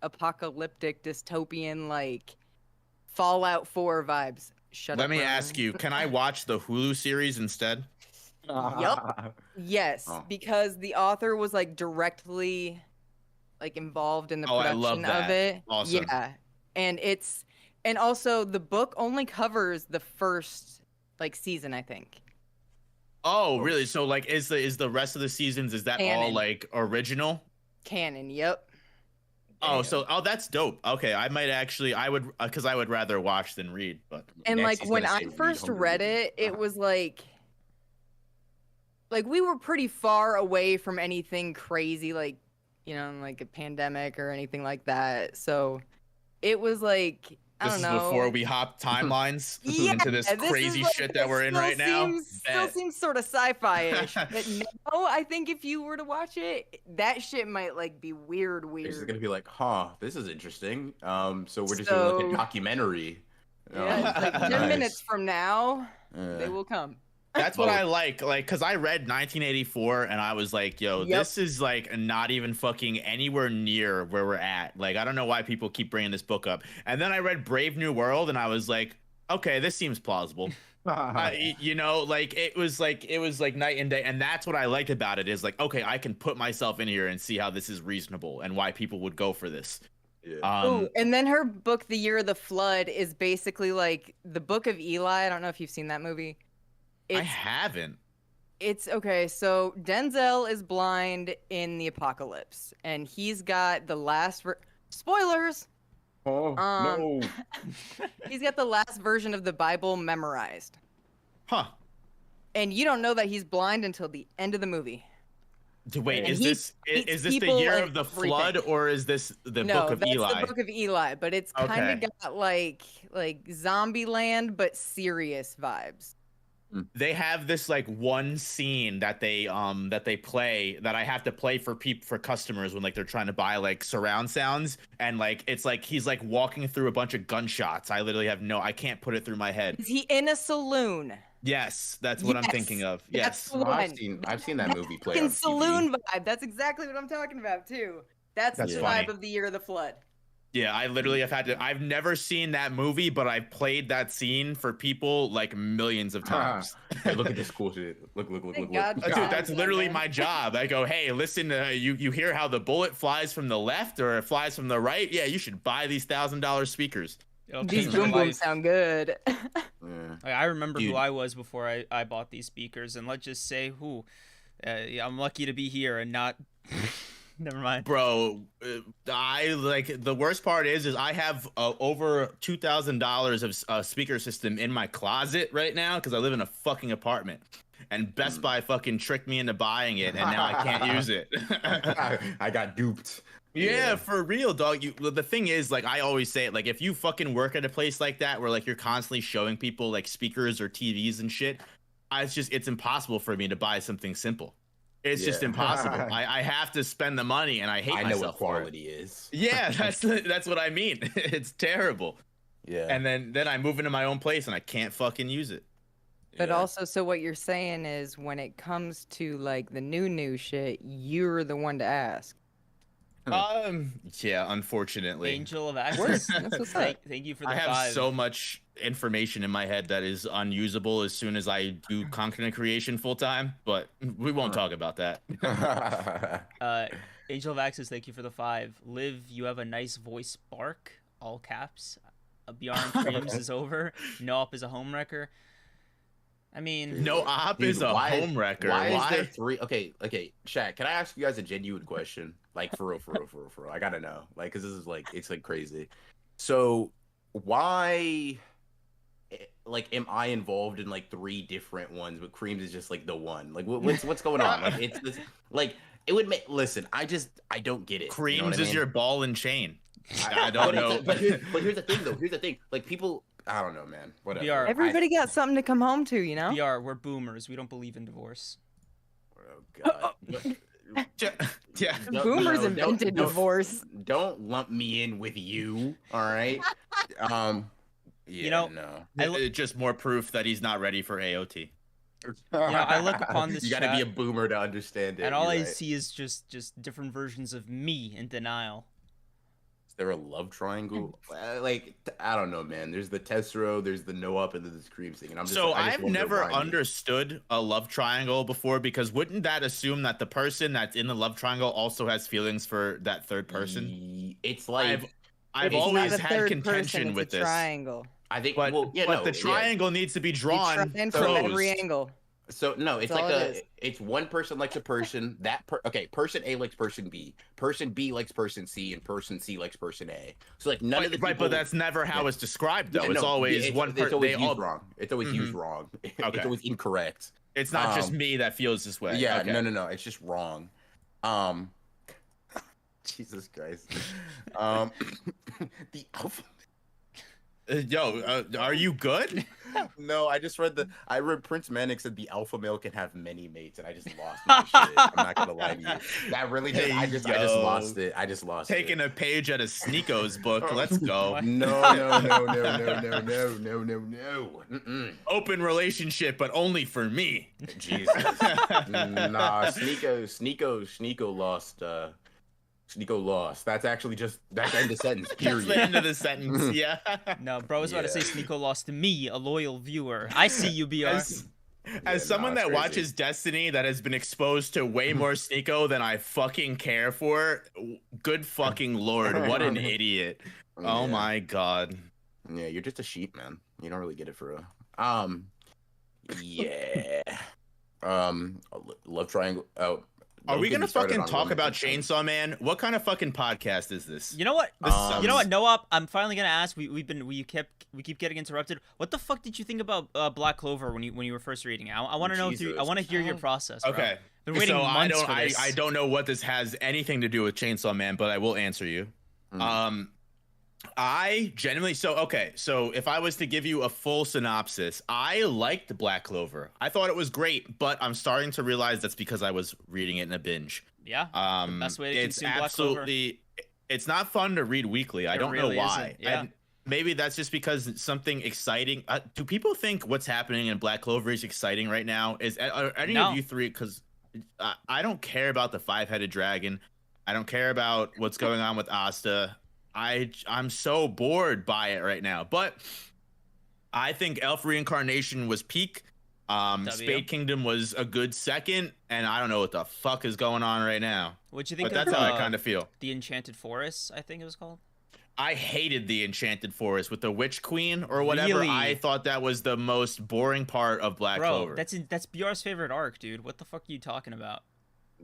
Speaker 4: dystopian, like Fallout 4 vibes.
Speaker 3: Let me ask you, can I watch the Hulu series instead?
Speaker 4: Yup. Yes, because the author was like directly like involved in the production of it.
Speaker 3: Awesome.
Speaker 4: Yeah. And also the book only covers the first like season, I think.
Speaker 3: Oh, really? So like is the rest of the seasons, is that all like original?
Speaker 4: Canon, yep.
Speaker 3: Oh, that's dope. Okay, I would because I would rather watch than read, but
Speaker 4: and like when I first read it, it was like we were pretty far away from anything crazy, like, like a pandemic or anything like that. So it was like, I don't know.
Speaker 3: This is before we hop timelines into this crazy shit that we're in right now.
Speaker 4: Still seems sort of sci-fi-ish. But now, I think if you were to watch it, that shit might like be weird.
Speaker 2: It's gonna be like, this is interesting. So we're just doing like a documentary.
Speaker 4: Yeah, it's like 10 minutes from now, they will come.
Speaker 3: That's what I like, because I read 1984 and I was like, yo, this is like not even fucking anywhere near where we're at. Like, I don't know why people keep bringing this book up. And then I read Brave New World and I was like, okay, this seems plausible. It was like night and day. And that's what I liked about it is like, okay, I can put myself in here and see how this is reasonable and why people would go for this.
Speaker 4: Yeah. And then her book, The Year of the Flood, is basically like the Book of Eli. I don't know if you've seen that movie.
Speaker 3: I haven't.
Speaker 4: It's okay. So Denzel is blind in the apocalypse, and he's got the last spoilers.
Speaker 2: Oh no!
Speaker 4: He's got the last version of the Bible memorized.
Speaker 3: Huh?
Speaker 4: And you don't know that he's blind until the end of the movie.
Speaker 3: Wait, is this the Year of the Flood, or is this the Book of Eli?
Speaker 4: No, that's the Book of Eli, but it's kind of got like Zombieland, but serious vibes.
Speaker 3: they have this like one scene that they play that I have to play for customers when like they're trying to buy like surround sounds, and like it's like he's like walking through a bunch of gunshots. I can't put it through my head.
Speaker 4: Is he in a saloon?
Speaker 3: Yes, that's what I'm thinking of. Yes,
Speaker 4: the one.
Speaker 2: I've seen that movie play on TV.
Speaker 4: Saloon vibe. That's exactly what I'm talking about too. That's the vibe of the Year of the Flood.
Speaker 3: Yeah, I literally have I've never seen that movie, but I've played that scene for people like millions of times.
Speaker 2: Hey, look at this cool shit. Look.
Speaker 3: Dude, that's literally my job. I go, hey, listen, you hear how the bullet flies from the left or it flies from the right? Yeah, you should buy these $1,000 speakers.
Speaker 4: These boom booms sound good.
Speaker 1: I remember who I was before I bought these speakers, and let's just say I'm lucky to be here and not... Never mind,
Speaker 3: bro. I like the worst part is I have over $2,000 of a speaker system in my closet right now because I live in a fucking apartment, and Best Buy fucking tricked me into buying it, and now I can't use it.
Speaker 2: I got duped.
Speaker 3: Yeah, for real, dog. The thing is, like I always say, like if you fucking work at a place like that where like you're constantly showing people like speakers or TVs and shit, it's impossible for me to buy something simple. It's just impossible. I have to spend the money, and I hate myself.
Speaker 2: I know what quality is.
Speaker 3: Yeah, that's what I mean. It's terrible.
Speaker 2: Yeah.
Speaker 3: And then I move into my own place, and I can't fucking use it.
Speaker 4: But also, so what you're saying is, when it comes to like the new shit, you're the one to ask.
Speaker 3: Yeah, unfortunately.
Speaker 1: Angel of Access.
Speaker 4: That's what's up.
Speaker 1: Thank you for the
Speaker 3: I have
Speaker 1: 5.
Speaker 3: so much information in my head that is unusable as soon as I do content creation full time, but we won't talk about that.
Speaker 1: Angel of Access, thank you for the 5. Liv, you have a nice voice, bark, all caps. BR and Kreams is over. No Op is a home wrecker. I mean,
Speaker 3: No Op is a home wrecker.
Speaker 2: Why is there 3? Okay, Shaq, can I ask you guys a genuine question? Like for real. I gotta know. Like, cause this is like, it's like crazy. So why, like, am I involved in like 3 different ones, but Kreams is just like the one? Like, what's going on? Like, it's this, like, it would make. Listen, I don't get it.
Speaker 3: Kreams
Speaker 2: you know
Speaker 3: is your ball and chain. I don't know.
Speaker 2: But here's the thing, though. Here's the thing. Like, people, I don't know, man. Whatever.
Speaker 1: BR,
Speaker 4: Everybody got something to come home to, you know?
Speaker 1: BR, we're boomers. We don't believe in divorce.
Speaker 2: Oh God.
Speaker 3: Yeah.
Speaker 4: Boomers invented divorce.
Speaker 2: Don't lump me in with you. All right. Yeah,
Speaker 1: you know,
Speaker 3: no. Just more proof that he's not ready for AOT.
Speaker 1: I look upon this.
Speaker 2: You got to be a boomer to understand it.
Speaker 1: And all I see is just different versions of me in denial.
Speaker 2: Is there a love triangle? Like, I don't know, man. There's the Tessero, there's the No Up, and then the Kreams thing. And
Speaker 3: I've never understood a love triangle before, because wouldn't that assume that the person that's in the love triangle also has feelings for that third person?
Speaker 2: It's like
Speaker 3: I've always had contention with this
Speaker 4: triangle.
Speaker 2: I think,
Speaker 3: but the triangle needs to be drawn
Speaker 4: from every angle.
Speaker 2: So no, it's like it's one person likes a person. Person A likes person B. Person B likes person C, and person C likes person A. So like none of the people,
Speaker 3: but that's never how it's described though. It's always one person.
Speaker 2: It's always used wrong. It's always used wrong. It's always incorrect.
Speaker 3: It's not just me that feels this way.
Speaker 2: Yeah, no. It's just wrong. Jesus Christ. The alpha.
Speaker 3: Are you good?
Speaker 2: No, I read Prince Manic said the alpha male can have many mates, and I just lost my shit. I'm not gonna lie to you. That really did. I just lost it. I just lost
Speaker 3: Taking a page out of Sneeko's book. Let's go.
Speaker 2: No.
Speaker 3: Open relationship, but only for me.
Speaker 2: Jesus. Nah, Sneeko lost. Sneeko lost. That's actually that's the end of the sentence. Period.
Speaker 3: That's the end of the sentence. Yeah.
Speaker 1: No, bro, I was about to say Sneeko lost to me, a loyal viewer. I see you, BR.
Speaker 3: As someone that watches Destiny that has been exposed to way more Sneeko than I fucking care for, good fucking lord, what an idiot. Oh my god.
Speaker 2: Yeah, you're just a sheep, man. You don't really get it for real. Yeah. Love triangle. Oh.
Speaker 3: Are we gonna fucking talk about Chainsawman? What kind of fucking podcast is this?
Speaker 1: You know what? You know what, Noah? I'm finally gonna ask. We keep getting interrupted. What the fuck did you think about Black Clover when you were first reading it? I want to know. I want to hear your process. Bro.
Speaker 3: Okay.
Speaker 1: Been waiting months for this.
Speaker 3: I don't know what this has anything to do with Chainsaw Man, but I will answer you. I genuinely so if I was to give you a full synopsis, I liked Black Clover. I thought it was great, but I'm starting to realize that's because I was reading it in a binge.
Speaker 1: Yeah, the best way to
Speaker 3: It's
Speaker 1: consume Black Clover.
Speaker 3: absolutely it's not fun to read weekly. I don't
Speaker 1: really
Speaker 3: know why.
Speaker 1: isn't. Yeah.
Speaker 3: Maybe that's just because it's something exciting. Do people think what's happening in Black Clover is exciting right now? Are any of you three? Because I don't care about the 5-headed dragon. I don't care about what's going on with Asta. I'm so bored by it right now. But I think Elf Reincarnation was peak. Spade Kingdom was a good second, and I don't know what the fuck is going on right now.
Speaker 1: What you think?
Speaker 3: But that's how I kind of feel.
Speaker 1: The Enchanted Forest, I think it was called.
Speaker 3: I hated the Enchanted Forest with the Witch Queen or whatever.
Speaker 1: Really?
Speaker 3: I thought that was the most boring part of Black Clover.
Speaker 1: That's BR's favorite arc, dude. What the fuck are you talking about?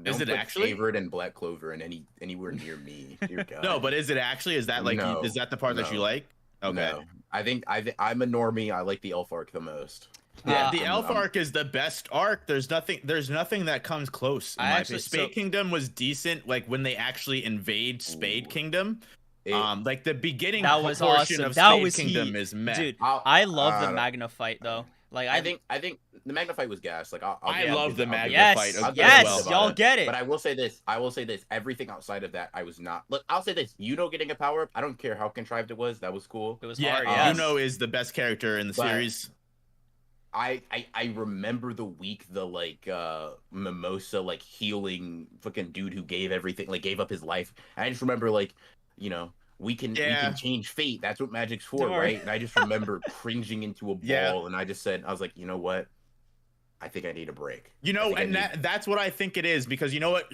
Speaker 3: Is it actually
Speaker 2: favorite in Black Clover and anywhere near me? Dear God.
Speaker 3: No, but is it actually? Is that like?
Speaker 2: No,
Speaker 3: is that the part that you like? Okay.
Speaker 2: No. I think I'm a normie. I like the elf arc the most.
Speaker 3: Yeah, the elf arc is the best arc. There's nothing that comes close. In my opinion. Spade Kingdom was decent. Like when they actually invade Spade Kingdom. Like the beginning portion of Spade Kingdom is meh.
Speaker 1: Dude, I love the Magna fight though. Like
Speaker 2: I think the Magna fight was gas. Like
Speaker 3: I love the Magna fight.
Speaker 1: Yes, y'all get it.
Speaker 2: But I will say this. Everything outside of that, I was not. Look, I'll say this. Getting a power up. I don't care how contrived it was. That was cool.
Speaker 1: It was hard. Yes.
Speaker 3: Is the best character in the series.
Speaker 2: I remember the week the Mimosa healing fucking dude who gave everything gave up his life. I just remember we can change fate. That's what magic's for, right? And I just remember cringing into a ball, and I was like, you know what? I think I need a break.
Speaker 3: That's what I think it is, because you know what?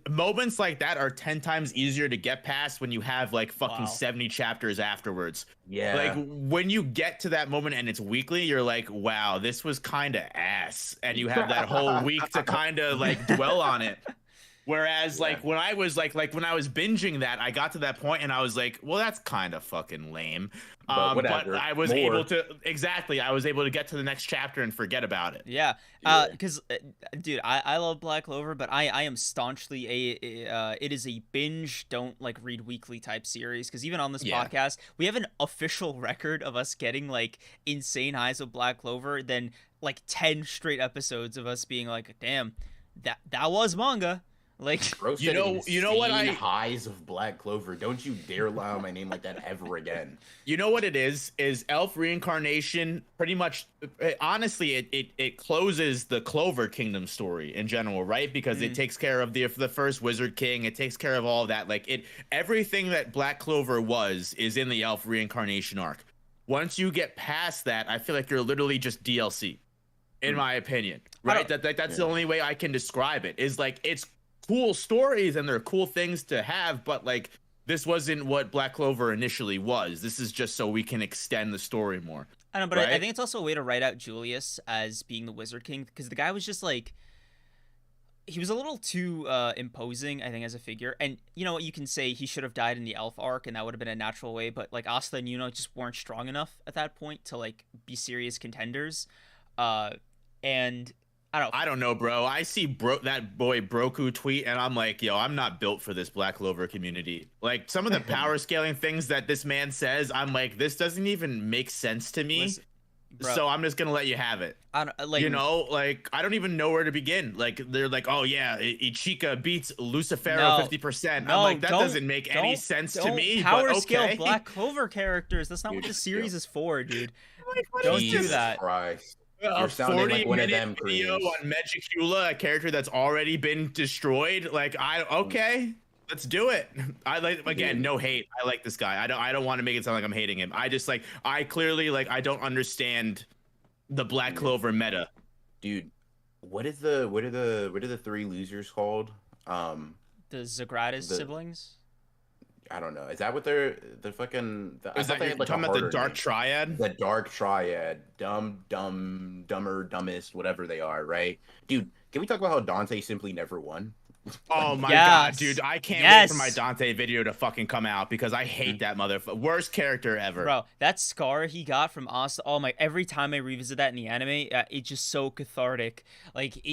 Speaker 3: Moments like that are 10 times easier to get past when you have 70 chapters afterwards.
Speaker 2: Yeah.
Speaker 3: Like when you get to that moment and it's weekly, you're like, wow, this was kind of ass. And you have that whole week to kind of dwell on it. Whereas when I was when I was binging that, I got to that point and I was like, well, that's kind of fucking lame. But I was able to get to the next chapter and forget about it.
Speaker 1: Yeah. Because dude, I love Black Clover, but I am staunchly it is a binge, don't read weekly type series. Because even on this podcast, we have an official record of us getting insane highs of Black Clover, then 10 straight episodes of us being like, damn, that was manga.
Speaker 2: You know what highs of Black Clover. Don't you dare lie on my name like that ever again.
Speaker 3: You know what it is Elf Reincarnation pretty much, honestly, it closes the Clover Kingdom story in general, right? Because it takes care of the first Wizard King. It takes care of all of that. Everything that Black Clover is in the Elf Reincarnation arc. Once you get past that, I feel like you're literally just DLC, in my opinion, right? That's the only way I can describe it. Is it's cool stories and they're cool things to have, but this wasn't what Black Clover initially was. This is just so we can extend the story more.
Speaker 1: I know, but I think it's also a way to write out Julius as being the Wizard King, because the guy was just he was a little too imposing, I think, as a figure. And you know what, you can say he should have died in the Elf arc, and that would have been a natural way. But Asta and Yuno just weren't strong enough at that point to be serious contenders. And I
Speaker 3: don't know, bro. I see that boy Broku tweet, and I'm like, yo, I'm not built for this Black Clover community. Some of the power scaling things that this man says, I'm like, this doesn't even make sense to me. Listen, so I'm just gonna let you have it. I don't even know where to begin. They're like, oh yeah, Ichika beats Lucifero 50%. I'm like, that doesn't make any sense to me.
Speaker 1: Power
Speaker 3: but okay.
Speaker 1: scale Black Clover characters. That's not what the series is for, dude. Don't do that.
Speaker 2: Christ.
Speaker 3: A 40-minute video on Megicula, a character that's already been destroyed. Okay, let's do it. No hate. I like this guy. I don't want to make it sound like I'm hating him. I just I clearly I don't understand the Black Clover meta.
Speaker 2: Dude, what are the three losers called?
Speaker 1: The Zagratis siblings?
Speaker 2: I don't know. Is that what they're fucking?
Speaker 3: Is that you're talking about the Dark Triad?
Speaker 2: The Dark Triad, dumber, dumbest, whatever they are, right? Dude, can we talk about how Dante simply never won?
Speaker 3: Oh my god, dude! I can't wait for my Dante video to fucking come out, because I hate that motherfucker. Worst character ever,
Speaker 1: bro. That scar he got from Asta. Oh my! Every time I revisit that in the anime, it's just so cathartic.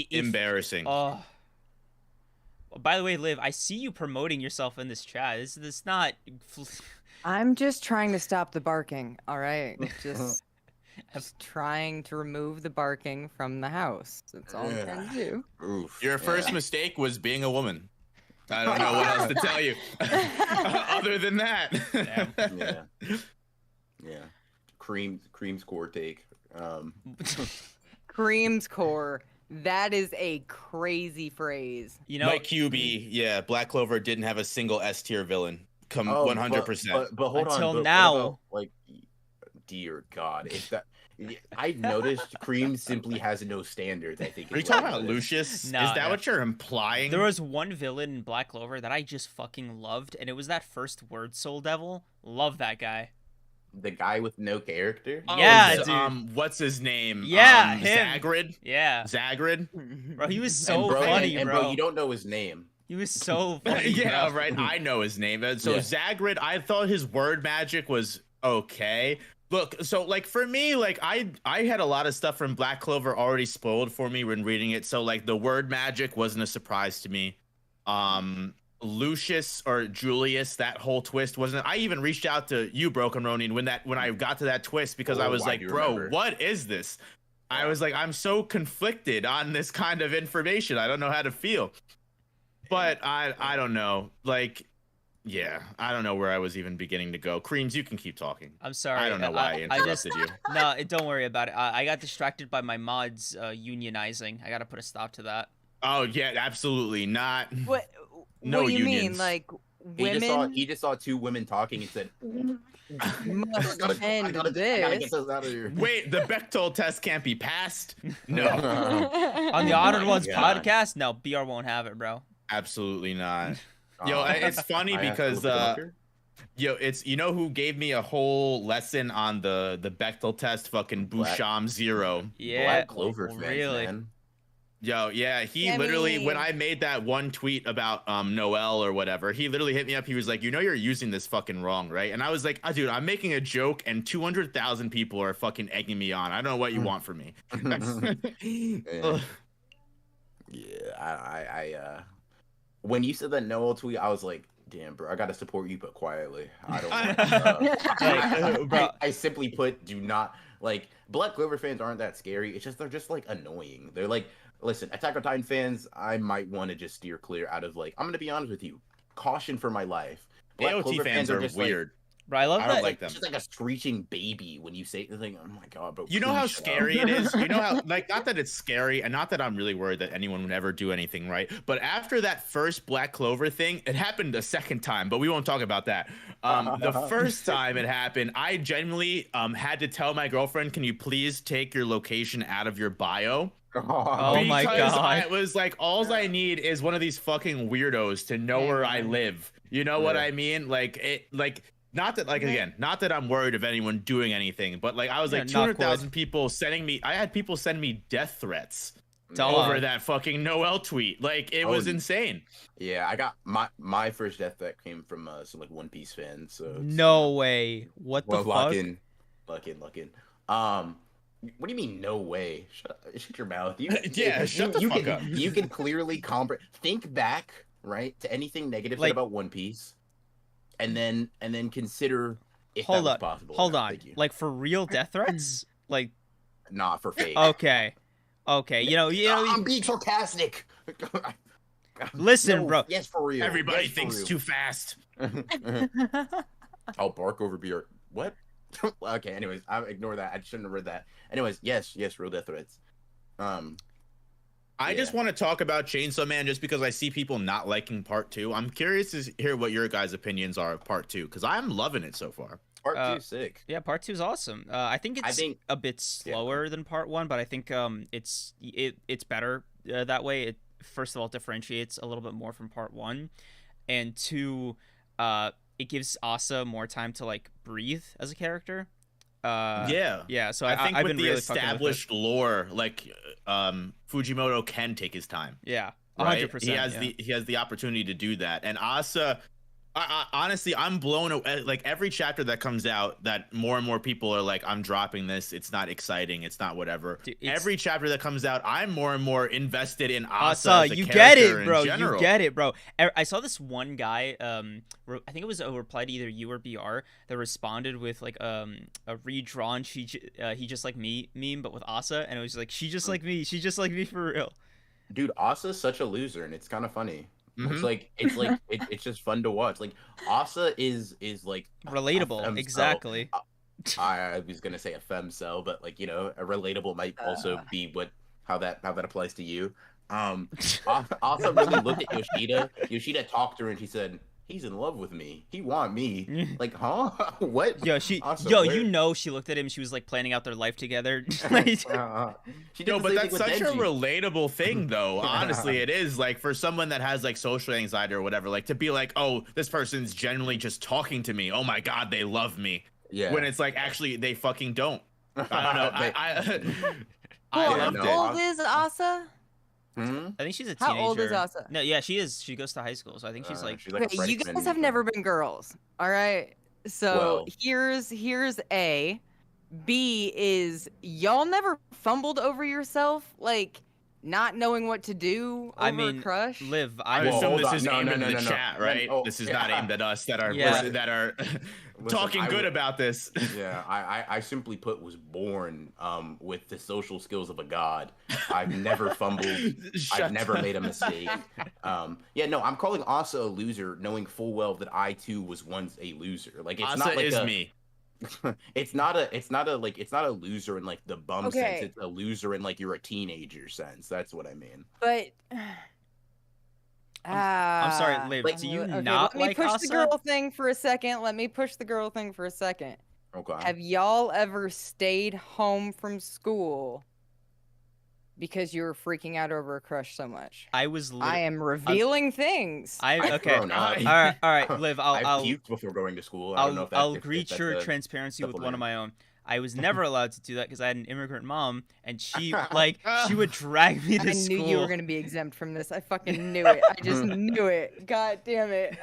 Speaker 3: Embarrassing.
Speaker 1: Oh. By the way, Liv, I see you promoting yourself in this chat. This not
Speaker 4: I'm just trying to stop the barking. All right, just trying to remove the barking from the house. That's all I'm trying to do.
Speaker 2: Oof.
Speaker 3: Your first mistake was being a woman. I don't know what else to tell you. Other than that.
Speaker 2: Yeah. Cream's core take.
Speaker 4: Cream's core. That is a crazy phrase.
Speaker 1: You know,
Speaker 3: Mike QB, yeah, Black Clover didn't have a single S tier villain. 100%.
Speaker 2: But hold on.
Speaker 1: Until
Speaker 2: but
Speaker 1: now.
Speaker 2: what about, like, dear God, if that. I've noticed Cream simply has no standards, I think.
Speaker 3: Are you talking about Lucius?
Speaker 1: No,
Speaker 3: is that what you're implying?
Speaker 1: There was one villain in Black Clover that I just fucking loved, and it was that first word Soul Devil. Love that guy.
Speaker 2: The guy with no character?
Speaker 1: Yeah, dude.
Speaker 3: What's his name?
Speaker 1: Yeah, him.
Speaker 3: Zagrid?
Speaker 1: Yeah.
Speaker 3: Zagrid?
Speaker 1: Bro, he was so funny,
Speaker 2: and bro, you don't know his name.
Speaker 1: He was so funny.
Speaker 3: Yeah,
Speaker 1: bro.
Speaker 3: right. I know his name. So Zagrid, I thought his word magic was okay. Look, so like for me, like I had a lot of stuff from Black Clover already spoiled for me when reading it. So like the word magic wasn't a surprise to me. Lucius or Julius, that whole twist wasn't. I even reached out to you, Broken Ronin, when I got to that twist because I was like, bro, what is this? Yeah. I was like, I'm so conflicted on this kind of information. I don't know how to feel. But I don't know. Like, yeah, I don't know where I was even beginning to go. Creams, you can keep talking.
Speaker 1: I'm sorry.
Speaker 3: I don't know why I interrupted you.
Speaker 1: No, don't worry about it. I got distracted by my mods unionizing. I got to put a stop to that.
Speaker 3: Oh, yeah, absolutely not.
Speaker 4: What do you mean? Like, women?
Speaker 2: He just saw two women talking and said,
Speaker 4: must end
Speaker 2: I gotta get those out of here.
Speaker 3: Wait, the Bechtel test can't be passed? No.
Speaker 1: On the Honored Ones podcast? No, BR won't have it, bro.
Speaker 3: Absolutely not. Yo, it's funny because it's you know who gave me a whole lesson on the Bechtel test? Fucking Boucham Zero.
Speaker 1: Yeah,
Speaker 2: Black Clover fans,
Speaker 1: really.
Speaker 2: man.
Speaker 3: Yo, yeah, he literally, when I made that one tweet about Noel or whatever, he literally hit me up. He was like, you know, you're using this fucking wrong, right? And I was like, dude, I'm making a joke and 200,000 people are fucking egging me on. I don't know what you want from me.
Speaker 2: Yeah, when you said that Noel tweet, I was like, damn, bro, I gotta support you, but quietly. I don't I simply put, do not, like, Black Clover fans aren't that scary. It's just, they're just, like, annoying. They're like, listen, Attack on Titan fans, I might want to just steer clear out of, like, I'm gonna be honest with you, caution for my life. Black
Speaker 3: AOT
Speaker 2: Clover
Speaker 3: fans are just weird.
Speaker 1: Like, bro, I love that.
Speaker 3: I don't like them.
Speaker 2: It's just like a screeching baby when you say the thing. Oh my god, bro.
Speaker 3: You know how scary it is? You know how, like, not that it's scary and not that I'm really worried that anyone would ever do anything right, but after that first Black Clover thing, it happened a second time, but we won't talk about that. The first time it happened, I genuinely had to tell my girlfriend, can you please take your location out of your bio?
Speaker 1: Oh my god.
Speaker 3: It was like, all I need is one of these fucking weirdos to know where I live. You know what I mean? Like, it, like, not that, like, again, not that I'm worried of anyone doing anything, but like, I was like 200,000 people sending me, I had people send me death threats over that fucking Noel tweet. Like, it was insane.
Speaker 2: Yeah, I got my first death threat came from some like One Piece fans. So
Speaker 1: no way. What the fuck?
Speaker 2: Lock in. What do you mean no way? Shut your mouth.
Speaker 3: Shut the fuck up.
Speaker 2: You can clearly comprehend. Think back, right, to anything negative said about One Piece. And then consider if that was possible.
Speaker 1: Hold on. Like, for real death threats? Like,
Speaker 2: not for fake.
Speaker 1: Okay. You know,
Speaker 2: I'm being sarcastic.
Speaker 1: Listen, bro.
Speaker 2: Yes, for real.
Speaker 3: Everybody thinks too fast.
Speaker 2: I'll bark over beer. What? Okay, anyways, I'll ignore that. I shouldn't have read that. Anyways, yes, real death threats.
Speaker 3: I just want to talk about Chainsawman just because I see people not liking part 2. I'm curious to hear what your guys' opinions are of part 2 because I'm loving it so far.
Speaker 2: Part 2's sick.
Speaker 1: Yeah, part 2 is awesome. I think it's a bit slower than part 1, but I think it's better that way. It first of all differentiates a little bit more from part 1, and 2, it gives Asa more time to like breathe as a character. So I think
Speaker 3: with
Speaker 1: been
Speaker 3: the
Speaker 1: really
Speaker 3: established lore, like Fujimoto can take his time.
Speaker 1: Yeah,
Speaker 3: 100%.
Speaker 1: Right?
Speaker 3: He has the opportunity to do that, and Asa, Honestly, I'm blown away. Like every chapter that comes out, that more and more people are like, I'm dropping this. It's not exciting. It's not whatever.
Speaker 1: Dude,
Speaker 3: every chapter that comes out, I'm more and more invested in Asa
Speaker 1: Asa,
Speaker 3: as a
Speaker 1: you get
Speaker 3: character
Speaker 1: it, bro.
Speaker 3: in general.
Speaker 1: You get it, bro. I saw this one guy. I think it was a reply to either you or BR that responded with like a redrawn he just like me meme, but with Asa, and it was like she just like me. She just like me for real.
Speaker 2: Dude, Asa's such a loser, and it's kind of funny.
Speaker 3: Mm-hmm.
Speaker 2: It's just fun to watch. Like Asa is like
Speaker 1: Relatable, exactly.
Speaker 2: I was gonna say a femcel, but like a relatable might also be how that applies to you. Asa really looked at Yoshida. Yoshida talked to her and she said, "He's in love with me. He want me." Like, huh? What?
Speaker 1: Yo,
Speaker 2: Asa,
Speaker 1: she looked at him. She was like planning out their life together.
Speaker 3: But that's such a relatable thing, though. Honestly, it is like for someone that has like social anxiety or whatever, like to be like, oh, this person's generally just talking to me. Oh my God, they love me.
Speaker 2: Yeah.
Speaker 3: When it's like actually they fucking don't. I don't know.
Speaker 4: How old is Asa?
Speaker 2: Hmm?
Speaker 1: I think she's a teenager.
Speaker 4: How old is Asa?
Speaker 1: No, yeah, she is. She goes to high school, so I think she's like.
Speaker 4: Okay, you guys have never been girls, all right? So here's A. B is y'all never fumbled over yourself, like not knowing what to do over a crush?
Speaker 1: Liv,
Speaker 3: I assume this is aimed at the chat, right? This is not aimed at us that are talking good about this.
Speaker 2: Yeah, I simply put was born with the social skills of a god. I've never fumbled. I've never made a mistake. I'm calling Asa a loser, knowing full well that I too was once a loser. Like it's
Speaker 3: Asa
Speaker 2: not like
Speaker 3: is me.
Speaker 2: It's not a loser in like the bum sense. It's a loser in like you're a teenager sense. That's what I mean.
Speaker 4: But
Speaker 1: I'm sorry, Liv. Do you not like Asa?
Speaker 4: Let me push the girl thing for a second.
Speaker 2: Okay.
Speaker 4: Have y'all ever stayed home from school because you were freaking out over a crush so much?
Speaker 1: I
Speaker 4: am revealing things.
Speaker 1: Okay. All right, Liv. I'll
Speaker 2: puked before going to school. I don't know if
Speaker 1: I'll greet your transparency with one of my own. I was never allowed to do that because I had an immigrant mom, and she would drag me to school.
Speaker 4: I knew you were gonna be exempt from this. I fucking knew it. I just knew it. God damn it.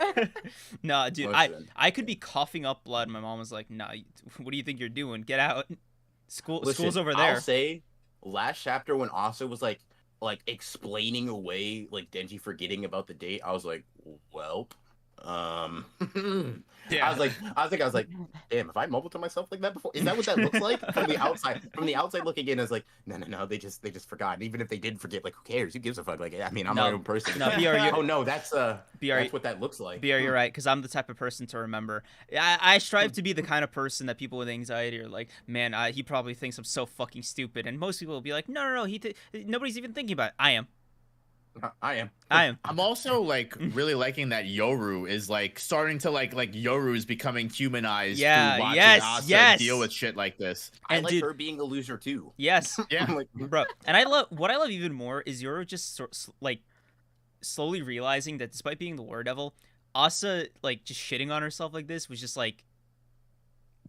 Speaker 1: No, dude, listen. I could be coughing up blood. My mom was like, "Nah, what do you think you're doing? Get out. School's over there."
Speaker 2: I'll say, last chapter when Asa was like explaining away like Denji forgetting about the date, I was like, "Welp." Yeah. I was like, damn, have I mumbled to myself like that before? Is that what that looks like from the outside? From the outside looking in, I was like, no, they just forgot. And even if they did forget, like, who cares? Who gives a fuck? Like, I mean, I'm my own person.
Speaker 1: No, BR,
Speaker 2: oh no, that's what that looks like.
Speaker 1: BR, you're right, because I'm the type of person to remember. I strive to be the kind of person that people with anxiety are like, man, he probably thinks I'm so fucking stupid, and most people will be like, no, nobody's even thinking about it. I am. I'm
Speaker 3: also like really liking that Yoru is like starting to like Yoru is becoming humanized.
Speaker 1: Yeah,
Speaker 3: through watching Asa deal with shit like this.
Speaker 2: I like her being a loser too.
Speaker 1: Yes,
Speaker 2: yeah,
Speaker 1: bro. And I love even more is Yoru just like slowly realizing that despite being the War Devil, Asa like just shitting on herself like this was just like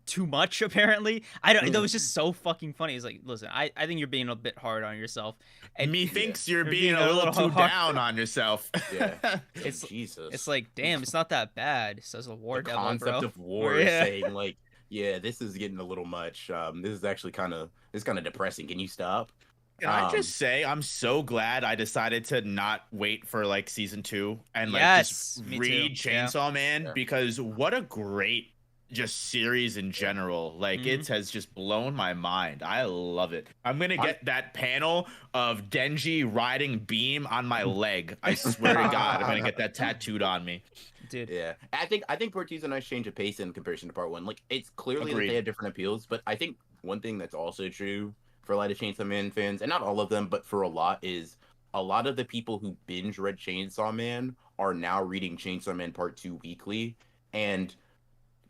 Speaker 1: too much. Apparently, that was just so fucking funny. It's like, listen, I think you're being a bit hard on yourself, and
Speaker 3: thinks you're being a little too down on yourself.
Speaker 2: Yeah,
Speaker 1: Jesus. It's like, damn, it's not that bad. Says a War Devil,
Speaker 2: concept
Speaker 1: bro.
Speaker 2: Of war saying like, yeah, this is getting a little much. This is actually kind of depressing. Can you stop?
Speaker 3: Can I just say I'm so glad I decided to not wait for like season 2 and like just read Chainsaw Man because what a great just series in general. Like it has just blown my mind. I love it. I'm gonna get that panel of Denji riding Beam on my leg. I swear to God, I'm gonna get that tattooed on me.
Speaker 1: Dude.
Speaker 2: Yeah, I think part 2 is a nice change of pace in comparison to part 1. Like it's clearly that they have different appeals, but I think one thing that's also true for a lot of Chainsaw Man fans, and not all of them, but for a lot, is a lot of the people who binge read Chainsaw Man are now reading Chainsaw Man Part 2 weekly, and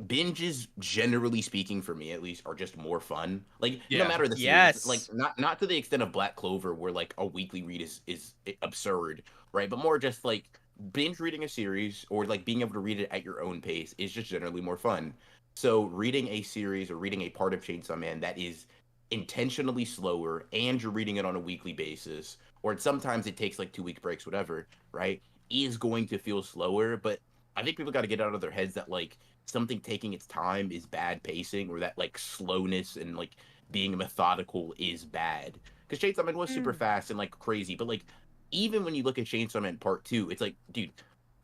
Speaker 2: binges, generally speaking, for me at least, are just more fun. Like no matter the series, like not to the extent of Black Clover, where like a weekly read is absurd, right? But more just like binge reading a series or like being able to read it at your own pace is just generally more fun. So reading a series or reading a part of Chainsaw Man that is intentionally slower and you're reading it on a weekly basis, or sometimes it takes like 2-week breaks, whatever, right, is going to feel slower, but I think people got to get out of their heads that like something taking its time is bad pacing, or that like slowness and like being methodical is bad. Because Chainsawman was super fast and like crazy, but like even when you look at Chainsawman Part 2, it's like, dude,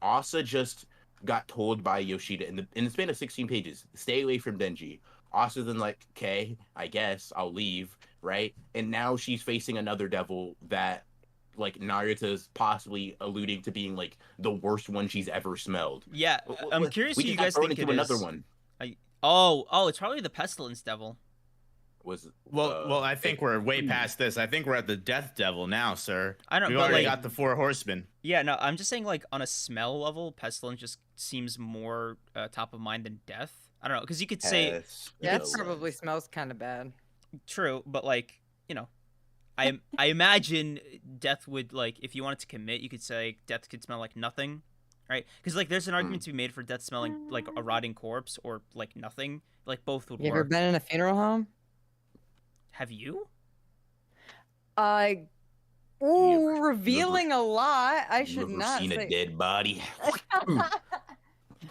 Speaker 2: Asa just got told by Yoshida in the span of 16 pages, stay away from Denji. Asa's then like, okay, I guess I'll leave, right? And now she's facing another devil that like Naruto's possibly alluding to being like the worst one she's ever smelled.
Speaker 1: Yeah, I'm curious who you guys think it is.
Speaker 2: Another one.
Speaker 1: Oh, it's probably the Pestilence Devil.
Speaker 3: Well, I think we're way past this. I think we're at the Death Devil now, sir.
Speaker 1: I don't.
Speaker 3: We already got the 4 horsemen.
Speaker 1: Yeah, no, I'm just saying like on a smell level, Pestilence just seems more top of mind than Death. I don't know, because you could say
Speaker 4: Death probably smells kind of bad.
Speaker 1: True, but like I imagine Death would like if you wanted to commit, you could say Death could smell like nothing, right? Because like there's an argument to be made for Death smelling like a rotting corpse or like nothing. Like both would work.
Speaker 4: You ever been in a funeral home?
Speaker 1: Have you?
Speaker 4: Revealing a lot. I should not
Speaker 2: seen
Speaker 4: say.
Speaker 2: A dead body.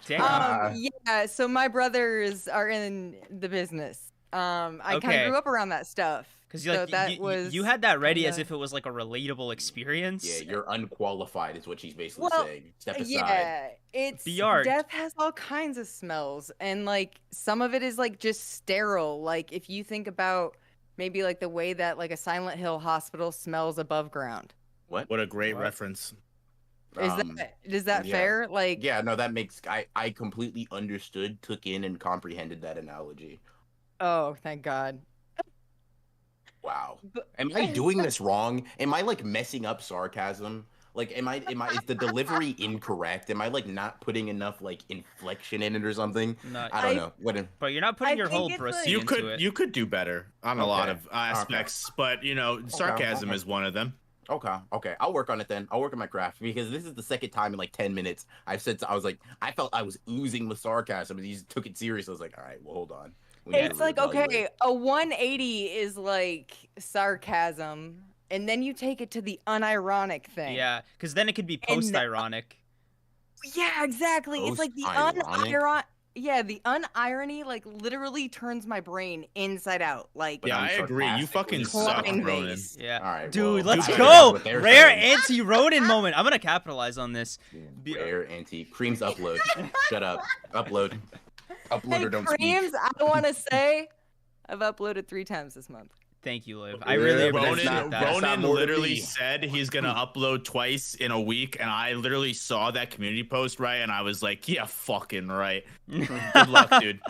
Speaker 1: Damn.
Speaker 4: Yeah. So my brothers are in the business. I kind of grew up around that stuff.
Speaker 1: Because you had that ready as if it was like a relatable experience.
Speaker 2: Yeah, you're unqualified, is what she's basically saying. Step aside.
Speaker 4: Yeah, it's
Speaker 1: BR.
Speaker 4: Death has all kinds of smells, and like some of it is like just sterile. Like if you think about maybe like the way that like a Silent Hill hospital smells above ground.
Speaker 2: What
Speaker 3: a great reference.
Speaker 4: Is that fair? Like
Speaker 2: yeah, no, that makes I completely understood, took in, and comprehended that analogy.
Speaker 4: Oh, thank God.
Speaker 2: Wow. Am I doing this wrong? Am I like messing up sarcasm? Like, is the delivery incorrect? Am I like not putting enough like inflection in it or something?
Speaker 1: No,
Speaker 2: I don't know.
Speaker 1: But you're not putting your whole bristles into it.
Speaker 3: You could do better on a lot of aspects, but sarcasm is one of them.
Speaker 2: Okay. I'll work on it then. I'll work on my craft, because this is the second time in like 10 minutes I felt I was oozing with sarcasm, and you just took it serious. I was like, all right, well, hold on.
Speaker 4: It's like, okay, a 180 is like sarcasm, and then you take it to the unironic thing.
Speaker 1: Yeah, because then it could be post-ironic.
Speaker 4: Yeah, exactly. It's like the unironic. Yeah, the unirony like literally turns my brain inside out. Like,
Speaker 3: yeah, I agree. You fucking suck, Ronan.
Speaker 1: Yeah,
Speaker 2: all right,
Speaker 1: dude, let's go. Rare anti-Ronan moment. I'm gonna capitalize on this.
Speaker 2: Rare anti-Kreams upload. Shut up. Upload. Upload or don't
Speaker 4: Kreams,
Speaker 2: speak.
Speaker 4: I want to say I've uploaded 3 times this month.
Speaker 1: Thank you, Liv. I really
Speaker 3: appreciate that. Ronan literally said he's gonna upload twice in a week, and I literally saw that community post, right? And I was like, yeah, fucking right. Good luck, dude.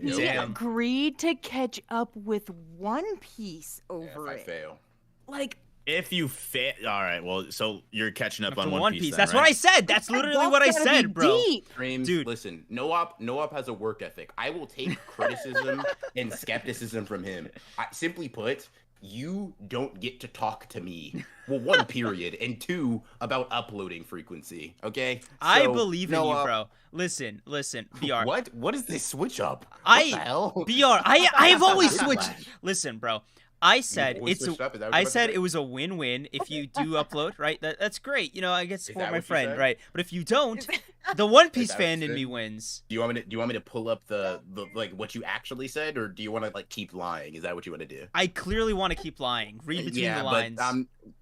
Speaker 4: He agreed to catch up with One Piece over
Speaker 2: if I fail.
Speaker 4: Like,
Speaker 3: if you fail, all right. Well, so you're catching up on One Piece. Then,
Speaker 1: That's
Speaker 3: right?
Speaker 1: what I said. That's literally what I said, bro.
Speaker 2: Kreams, dude, listen. Noop has a work ethic. I will take criticism and skepticism from him. Simply put, you don't get to talk to me. Well, 1, period, and 2, about uploading frequency. Okay. So,
Speaker 1: I believe in you, bro. Listen, BR.
Speaker 2: What is this switch up?
Speaker 1: What the hell? BR. I've always switched. Listen, bro. I said it was a win-win if you do upload, right? That's great. I get to support my friend, right? But if you don't, the One Piece fan in me wins.
Speaker 2: Do you want me to pull up the like what you actually said, or do you want to like keep lying? Is that what you want to do?
Speaker 1: I clearly want to keep lying. Read between the lines.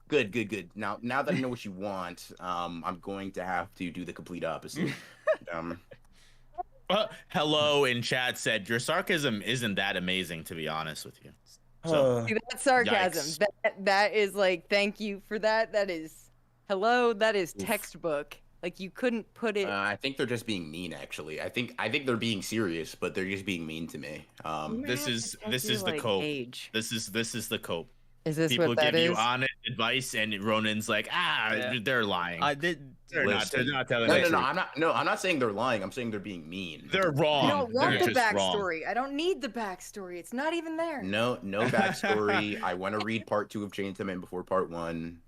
Speaker 2: But good. Now that I know what you want, I'm going to have to do the complete opposite.
Speaker 3: Hello in chat said your sarcasm isn't that amazing, to be honest with you. So,
Speaker 4: see, that's sarcasm. That is like, thank you for that. That is, hello. That is textbook. Like, you couldn't put it.
Speaker 2: I think they're just being mean. Actually, I think they're being serious, but they're just being mean to me.
Speaker 3: This is the cope. This is the cope.
Speaker 4: Is this
Speaker 3: people
Speaker 4: what that
Speaker 3: give
Speaker 4: is?
Speaker 3: You honest advice, and Ronan's like, they're lying. They're not telling the truth.
Speaker 2: I'm not saying they're lying. I'm saying they're being mean.
Speaker 3: They're wrong.
Speaker 4: I don't want the backstory. I don't need the backstory. It's not even there.
Speaker 2: No backstory. I want to read part 2 of Chainsawman before part 1.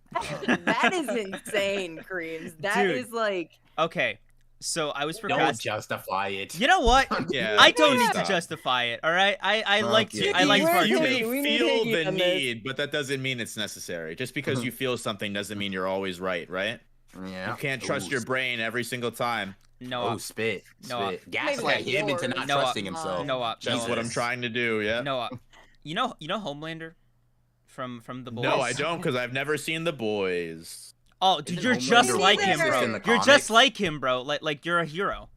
Speaker 4: That is insane, Kreams. That is like.
Speaker 1: Okay. So I was procrastinating.
Speaker 2: Don't justify it.
Speaker 1: You know what? I don't need to justify it. All right. I like to. I like part 2.
Speaker 3: You may feel the need, but that doesn't mean it's necessary. Just because you feel something doesn't mean you're always right, right?
Speaker 2: Yeah.
Speaker 3: You can't trust your brain every single time.
Speaker 1: No
Speaker 2: Oh,
Speaker 1: up.
Speaker 2: spit.
Speaker 1: No
Speaker 2: Spit. Gaslight him into not
Speaker 1: No up.
Speaker 2: trusting himself.
Speaker 1: No up.
Speaker 3: That's
Speaker 1: No
Speaker 3: what
Speaker 1: up.
Speaker 3: I'm trying to do. Yeah.
Speaker 1: No up. You know Homelander from the boys.
Speaker 3: No, I don't, because I've never seen The Boys.
Speaker 1: Oh, dude,
Speaker 2: Isn't
Speaker 1: you're just
Speaker 2: Homelander
Speaker 1: like
Speaker 2: the
Speaker 1: him,
Speaker 2: racist
Speaker 1: bro.
Speaker 2: in the
Speaker 1: You're just
Speaker 2: comics?
Speaker 1: like him, bro. Like you're a hero.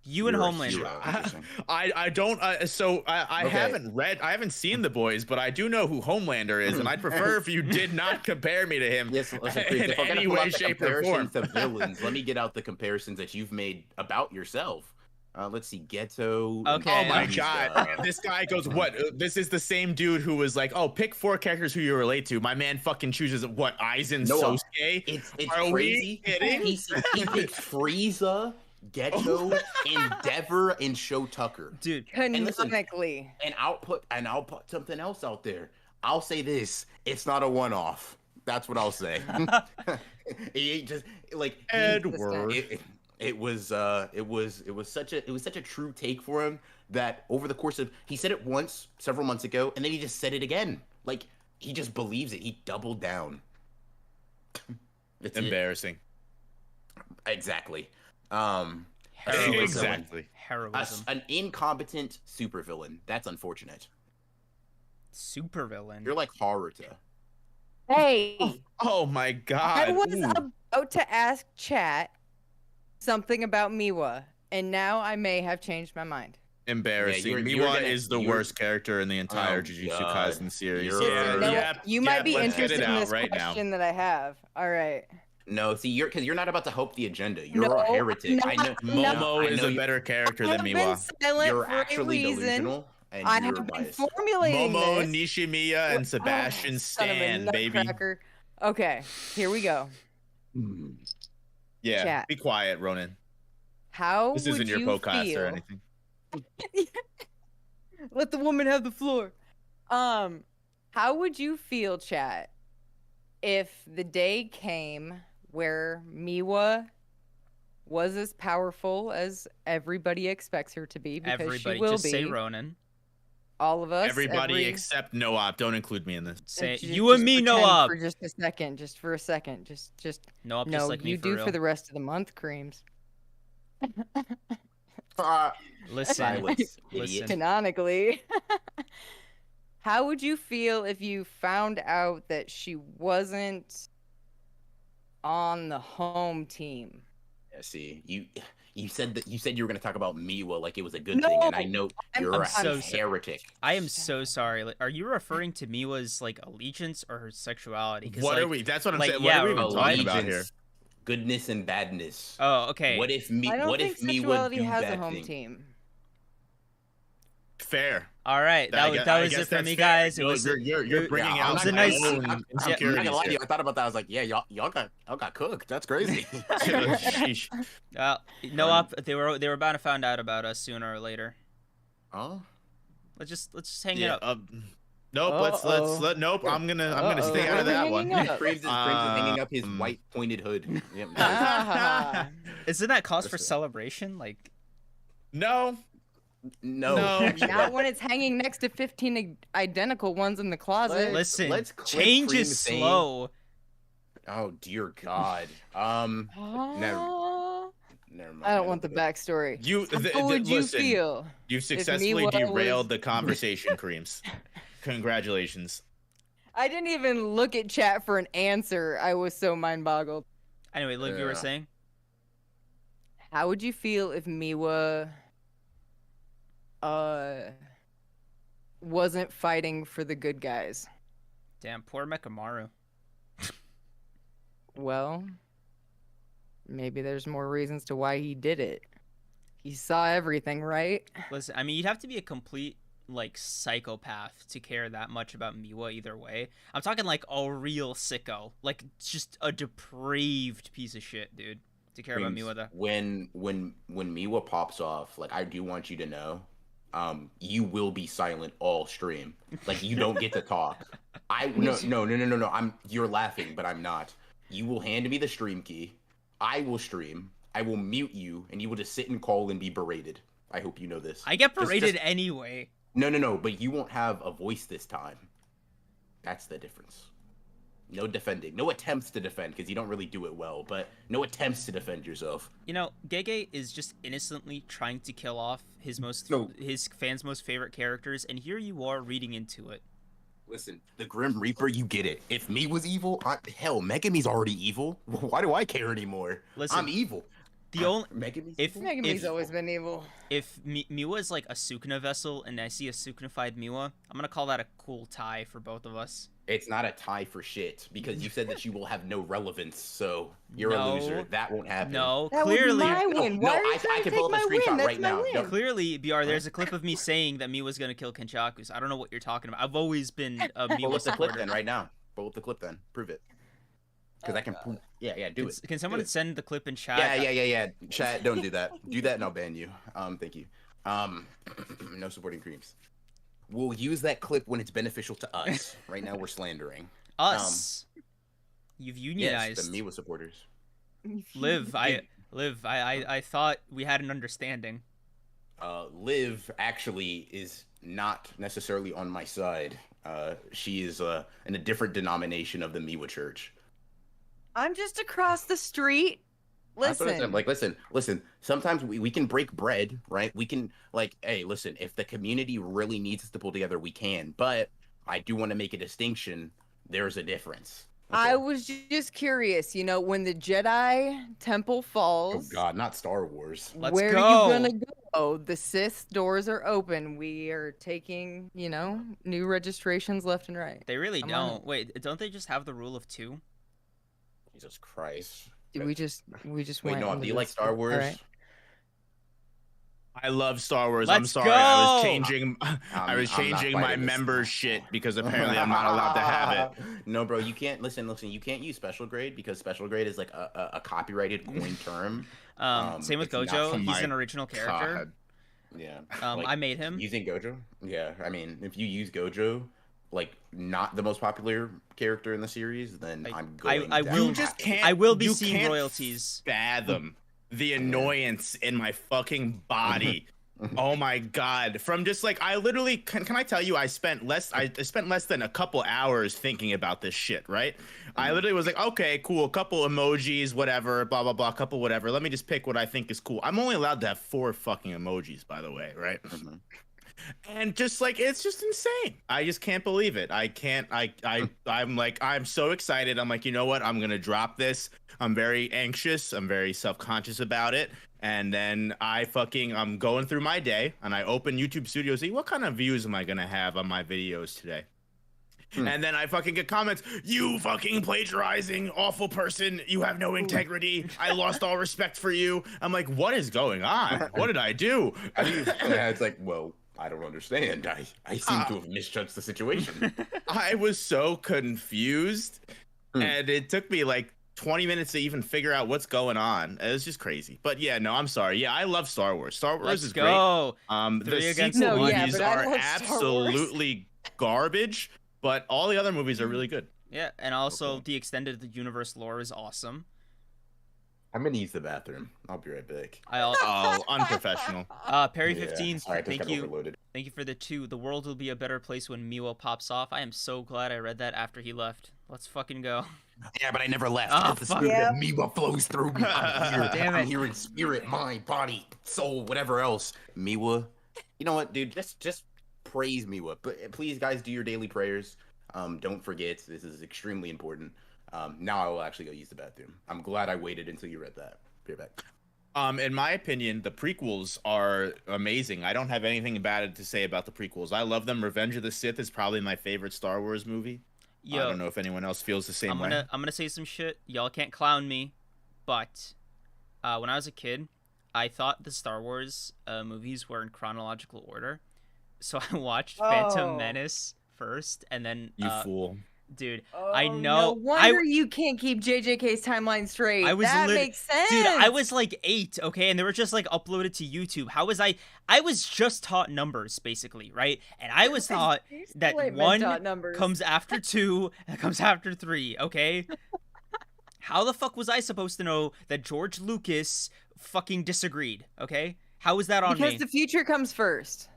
Speaker 1: You and
Speaker 2: You're a
Speaker 1: Homelander.
Speaker 2: hero. Interesting.
Speaker 3: I don't. So I
Speaker 2: Okay.
Speaker 3: I haven't seen The Boys, but I do know who Homelander is, and I'd prefer if you did not compare me to him.
Speaker 2: Yes, listen,
Speaker 3: in
Speaker 2: if we're gonna
Speaker 3: any
Speaker 2: pull
Speaker 3: way,
Speaker 2: out the
Speaker 3: shape, or form.
Speaker 2: comparisons to villains, let me get out the comparisons that you've made about yourself. Let's see, Ghetto.
Speaker 1: Okay.
Speaker 3: Oh my
Speaker 2: and,
Speaker 3: god, this guy goes, what? This is the same dude who was like, oh, pick 4 characters who you relate to. My man fucking chooses what? Aizen
Speaker 2: Noah,
Speaker 3: Sosuke?
Speaker 2: It's
Speaker 3: Are
Speaker 2: crazy.
Speaker 3: we kidding?
Speaker 2: He picks Frieza, Ghetto, Endeavor, and Show Tucker.
Speaker 1: Dude,
Speaker 4: Canonically.
Speaker 2: And I'll put something else out there. I'll say this: it's not a one-off. That's what I'll say. He ain't just like
Speaker 3: Edward.
Speaker 2: It was such a true take for him that over the course of, he said it once several months ago, and then he just said it again. Like, he just believes it. He doubled down. It's
Speaker 3: Embarrassing.
Speaker 2: Exactly.
Speaker 3: Exactly.
Speaker 1: heroism.
Speaker 2: An incompetent supervillain. That's unfortunate.
Speaker 1: Supervillain.
Speaker 2: You're like Haruto.
Speaker 4: Hey,
Speaker 3: Oh my god.
Speaker 4: I was
Speaker 3: Ooh.
Speaker 4: about to ask chat something about Miwa, and now I may have changed my mind.
Speaker 3: Embarrassing.
Speaker 2: Yeah,
Speaker 3: Miwa is the worst character in the entire
Speaker 2: Oh,
Speaker 3: Jujutsu
Speaker 2: God.
Speaker 3: Kaisen series.
Speaker 2: You're-
Speaker 4: No,
Speaker 3: Yep,
Speaker 4: you might
Speaker 3: yep,
Speaker 4: be
Speaker 3: let's get
Speaker 4: interested
Speaker 3: it
Speaker 4: in
Speaker 3: out
Speaker 4: this
Speaker 3: right now.
Speaker 4: question that I have. All right.
Speaker 2: No, see, you're not about to help the agenda. You're
Speaker 4: No,
Speaker 2: a heretic.
Speaker 4: no,
Speaker 2: I know.
Speaker 3: Momo
Speaker 2: I
Speaker 3: is
Speaker 2: know
Speaker 3: a better character than
Speaker 4: I've been
Speaker 3: Miwa.
Speaker 4: silent
Speaker 2: You're
Speaker 4: for
Speaker 2: actually
Speaker 4: a reason.
Speaker 2: delusional, and
Speaker 4: I
Speaker 2: you're
Speaker 4: have been
Speaker 2: biased.
Speaker 4: formulating
Speaker 3: Momo,
Speaker 4: this.
Speaker 3: Nishimiya, and Sebastian
Speaker 4: Son of a
Speaker 3: Stan, baby.
Speaker 4: nutcracker. Okay, here we go.
Speaker 2: Hmm.
Speaker 3: Yeah,
Speaker 4: Chat.
Speaker 3: be quiet, Ronan.
Speaker 4: How
Speaker 3: This
Speaker 4: would
Speaker 3: isn't your
Speaker 4: you
Speaker 3: podcast
Speaker 4: feel?
Speaker 3: or anything.
Speaker 4: Let the woman have the floor. How would you feel, chat, if the day came where Miwa was as powerful as everybody expects her to be? Because
Speaker 1: Everybody,
Speaker 4: she will
Speaker 1: just
Speaker 4: be.
Speaker 1: say Ronan.
Speaker 4: All of us.
Speaker 3: Everybody except Noab. Don't include me in this.
Speaker 1: Say
Speaker 4: Just
Speaker 1: you and me,
Speaker 4: pretend
Speaker 1: Noah.
Speaker 4: For just a second. Just for a second. Just
Speaker 1: Noah, just
Speaker 4: no.
Speaker 1: like me
Speaker 4: You
Speaker 1: for
Speaker 4: do
Speaker 1: real.
Speaker 4: for the rest of the month, Kreams.
Speaker 1: Listen,
Speaker 2: Silence,
Speaker 1: listen.
Speaker 2: idiot.
Speaker 4: Canonically. How would you feel if you found out that she wasn't on the home team?
Speaker 2: Yeah, see, you said you were going to talk about Miwa like it was a good
Speaker 4: No,
Speaker 2: thing, and I know you're
Speaker 1: I'm
Speaker 2: a
Speaker 1: so
Speaker 2: heretic.
Speaker 1: I am so sorry. Like, are you referring to Miwa's like allegiance or her sexuality? 'Cause,
Speaker 3: What
Speaker 1: like,
Speaker 3: are we? That's what I'm
Speaker 1: like,
Speaker 3: saying.
Speaker 1: yeah,
Speaker 3: What are we even talking about here?
Speaker 2: Allegiance, goodness and badness.
Speaker 1: Oh, okay.
Speaker 2: What if
Speaker 4: I don't
Speaker 2: what
Speaker 4: think
Speaker 2: if Miwa
Speaker 4: sexuality
Speaker 2: do
Speaker 4: has a
Speaker 2: bad
Speaker 4: home
Speaker 2: thing?
Speaker 4: team.
Speaker 3: Fair.
Speaker 1: All right, that was it for me, guys. It was
Speaker 3: You're bringing
Speaker 2: Yeah,
Speaker 3: out
Speaker 1: it was
Speaker 3: my
Speaker 1: a nice-
Speaker 3: own
Speaker 2: I'm not
Speaker 3: insecurities
Speaker 2: gonna lie to
Speaker 3: here.
Speaker 2: you. I thought about that. I was like, yeah, y'all got cooked. That's crazy.
Speaker 3: Sheesh.
Speaker 1: no, they were about to find out about us sooner or later.
Speaker 2: Oh,
Speaker 1: Let's just hang it
Speaker 3: Yeah.
Speaker 1: up.
Speaker 3: Nope.
Speaker 4: Uh-oh.
Speaker 3: Nope. I'm gonna stay
Speaker 4: Uh-oh.
Speaker 3: out of that one.
Speaker 4: Hanging up.
Speaker 2: Kreams is hanging up his white pointed hood. Yep.
Speaker 4: Ah.
Speaker 1: Isn't that cause for
Speaker 2: Listen.
Speaker 1: celebration? Like,
Speaker 3: No.
Speaker 2: No.
Speaker 4: Not when it's hanging next to 15 identical ones in the closet.
Speaker 1: listen,
Speaker 2: let's clip
Speaker 1: change
Speaker 2: Kreams
Speaker 1: is
Speaker 2: saying-
Speaker 1: slow.
Speaker 2: Oh dear God. Never mind.
Speaker 4: I don't want the backstory.
Speaker 3: You.
Speaker 4: How would you
Speaker 3: listen,
Speaker 4: feel?
Speaker 3: You successfully
Speaker 4: Miwa
Speaker 3: derailed
Speaker 4: was-
Speaker 3: the conversation, Kreams. Congratulations.
Speaker 4: I didn't even look at chat for an answer. I was so mind boggled.
Speaker 1: Anyway, Liv, you were
Speaker 2: Yeah.
Speaker 1: saying?
Speaker 4: How would you feel if Miwa wasn't fighting for the good guys?
Speaker 1: Damn, poor Mekamaru.
Speaker 4: Well, maybe there's more reasons to why he did it. He saw everything, right?
Speaker 1: Listen, I mean, you'd have to be a complete like psychopath to care that much about Miwa either way. I'm talking like a real sicko, like just a depraved piece of shit, dude, to care about Miwa though.
Speaker 2: When Miwa pops off, like I do want you to know, you will be silent all stream. Like you don't get to talk. No. You're laughing, but I'm not. You will hand me the stream key. I will stream. I will mute you, and you will just sit and call and be berated. I hope you know this.
Speaker 1: I get
Speaker 2: Just-
Speaker 1: berated anyway.
Speaker 2: No, but you won't have a voice this time. That's the difference. No defending. No attempts to defend, because you don't really do it well, but no attempts to defend yourself.
Speaker 1: You know, Gege is just innocently trying to kill off his fans' most favorite characters, and here you are reading into it.
Speaker 2: Listen, the Grim Reaper, you get it. If me was evil, hell, Megumi's already evil. Why do I care anymore?
Speaker 1: Listen,
Speaker 2: I'm evil.
Speaker 1: The only
Speaker 4: Megumi's always been evil.
Speaker 1: If Miwa is like a Sukuna vessel and I see a Sukunified Miwa, I'm gonna call that a cool tie for both of us.
Speaker 2: It's not a tie for shit, because you said that she will have no relevance, so you're a loser. That won't happen.
Speaker 1: No,
Speaker 4: that
Speaker 1: clearly.
Speaker 4: Would be my win. Why are you
Speaker 2: I can pull up a screenshot right now.
Speaker 4: No.
Speaker 1: Clearly, BR, there's a clip of me saying that Miwa's gonna kill Kenchaku. So I don't know what you're talking about. I've always been a Miwa
Speaker 2: Pull up the clip
Speaker 1: supporter.
Speaker 2: then, right now. Pull up the clip then. Prove it. Because I can prove. Yeah, do it.
Speaker 1: Can someone send the clip in chat?
Speaker 2: Yeah. Chat, don't do that. Do that and I'll ban you. Thank you. No supporting creams. We'll use that clip when it's beneficial to us. Right now we're slandering.
Speaker 1: Us. You've unionized.
Speaker 2: Yes, the Miwa supporters.
Speaker 1: Liv, I thought we had an understanding.
Speaker 2: Liv actually is not necessarily on my side. She is in a different denomination of the Miwa Church.
Speaker 4: I'm just across the street. Listen.
Speaker 2: Listen. Sometimes we can break bread, right? We can, hey, listen, if the community really needs us to pull together, we can. But I do want to make a distinction. There's a difference.
Speaker 4: I was just curious, when the Jedi temple falls.
Speaker 2: Oh God, not Star Wars.
Speaker 4: Where are you gonna go? The Sith doors are open. We are taking, new registrations left and right.
Speaker 1: They really don't. Wait, don't they just have the rule of 2?
Speaker 2: Jesus Christ.
Speaker 4: We just
Speaker 2: wait. No, do you like Star Wars?
Speaker 4: Right.
Speaker 3: I love Star Wars.
Speaker 1: Let's
Speaker 3: I'm sorry.
Speaker 1: go!
Speaker 3: I was changing my member shit because apparently I'm not allowed to have it.
Speaker 2: No, bro, you can't listen. You can't use special grade because special grade is like a copyrighted coin term.
Speaker 1: Same with Gojo. He's an original character.
Speaker 2: God. Yeah.
Speaker 1: I made him.
Speaker 2: You think Gojo? Yeah. I mean, if you use Gojo, not the most popular character in the series, then I'm going.
Speaker 1: I will be seeing royalties.
Speaker 3: Fathom the annoyance in my fucking body. Oh my God. From just I literally can I tell you I spent less than a couple hours thinking about this shit, right? I literally was okay, cool, a couple emojis, whatever, blah blah blah, couple whatever. Let me just pick what I think is cool. I'm only allowed to have 4 fucking emojis, by the way, right? And just it's just insane. I just can't believe it. I'm so excited. I'm you know what? I'm gonna drop this. I'm very anxious. I'm very self-conscious about it. And then I'm going through my day and I open YouTube Studio, see what kind of views am I gonna have on my videos today. And then I fucking get comments, you fucking plagiarizing, awful person, you have no integrity, I lost all respect for you. I'm what is going on? What did I do?
Speaker 2: It's well, I don't understand. I seem to have misjudged the situation.
Speaker 3: I was so confused, and it took me 20 minutes to even figure out what's going on. It was just crazy. But yeah, no, I'm sorry. Yeah, I love Star Wars. Star Wars is great. The sequel movies are absolutely garbage, but all the other movies are really good.
Speaker 1: Yeah, and also the extended universe lore is awesome.
Speaker 2: I'm gonna use the bathroom. I'll be right back.
Speaker 3: Unprofessional.
Speaker 1: Perry15,
Speaker 2: sorry,
Speaker 1: thank you. Thank you for the 2. The world will be a better place when Miwa pops off. I am so glad I read that after he left. Let's fucking go.
Speaker 2: Yeah, but I never left.
Speaker 1: The
Speaker 2: spirit of Miwa flows through me. I'm here.
Speaker 1: Damn it.
Speaker 2: I'm here in spirit, mind, body, soul, whatever else. Miwa. You know what, dude? Just praise Miwa. But please, guys, do your daily prayers. Don't forget. This is extremely important. Now I will actually go use the bathroom. I'm glad I waited until you read that. Be right back.
Speaker 3: In my opinion, the prequels are amazing. I don't have anything bad to say about the prequels. I love them. Revenge of the Sith is probably my favorite Star Wars movie. I don't know if anyone else feels the same way.
Speaker 1: I'm gonna say some shit. Y'all can't clown me, but when I was a kid, I thought the Star Wars movies were in chronological order. So I watched Phantom Menace first, and then
Speaker 3: you fool.
Speaker 1: Dude, I know.
Speaker 4: No wonder you can't keep JJK's timeline straight. That makes sense.
Speaker 1: Dude, I was 8, okay, and they were just uploaded to YouTube. How was I was just taught numbers basically, right? And I was taught that 1 comes after 2 and comes after 3, okay? How the fuck was I supposed to know that George Lucas fucking disagreed, okay? How was that on me?
Speaker 4: Because the future comes first.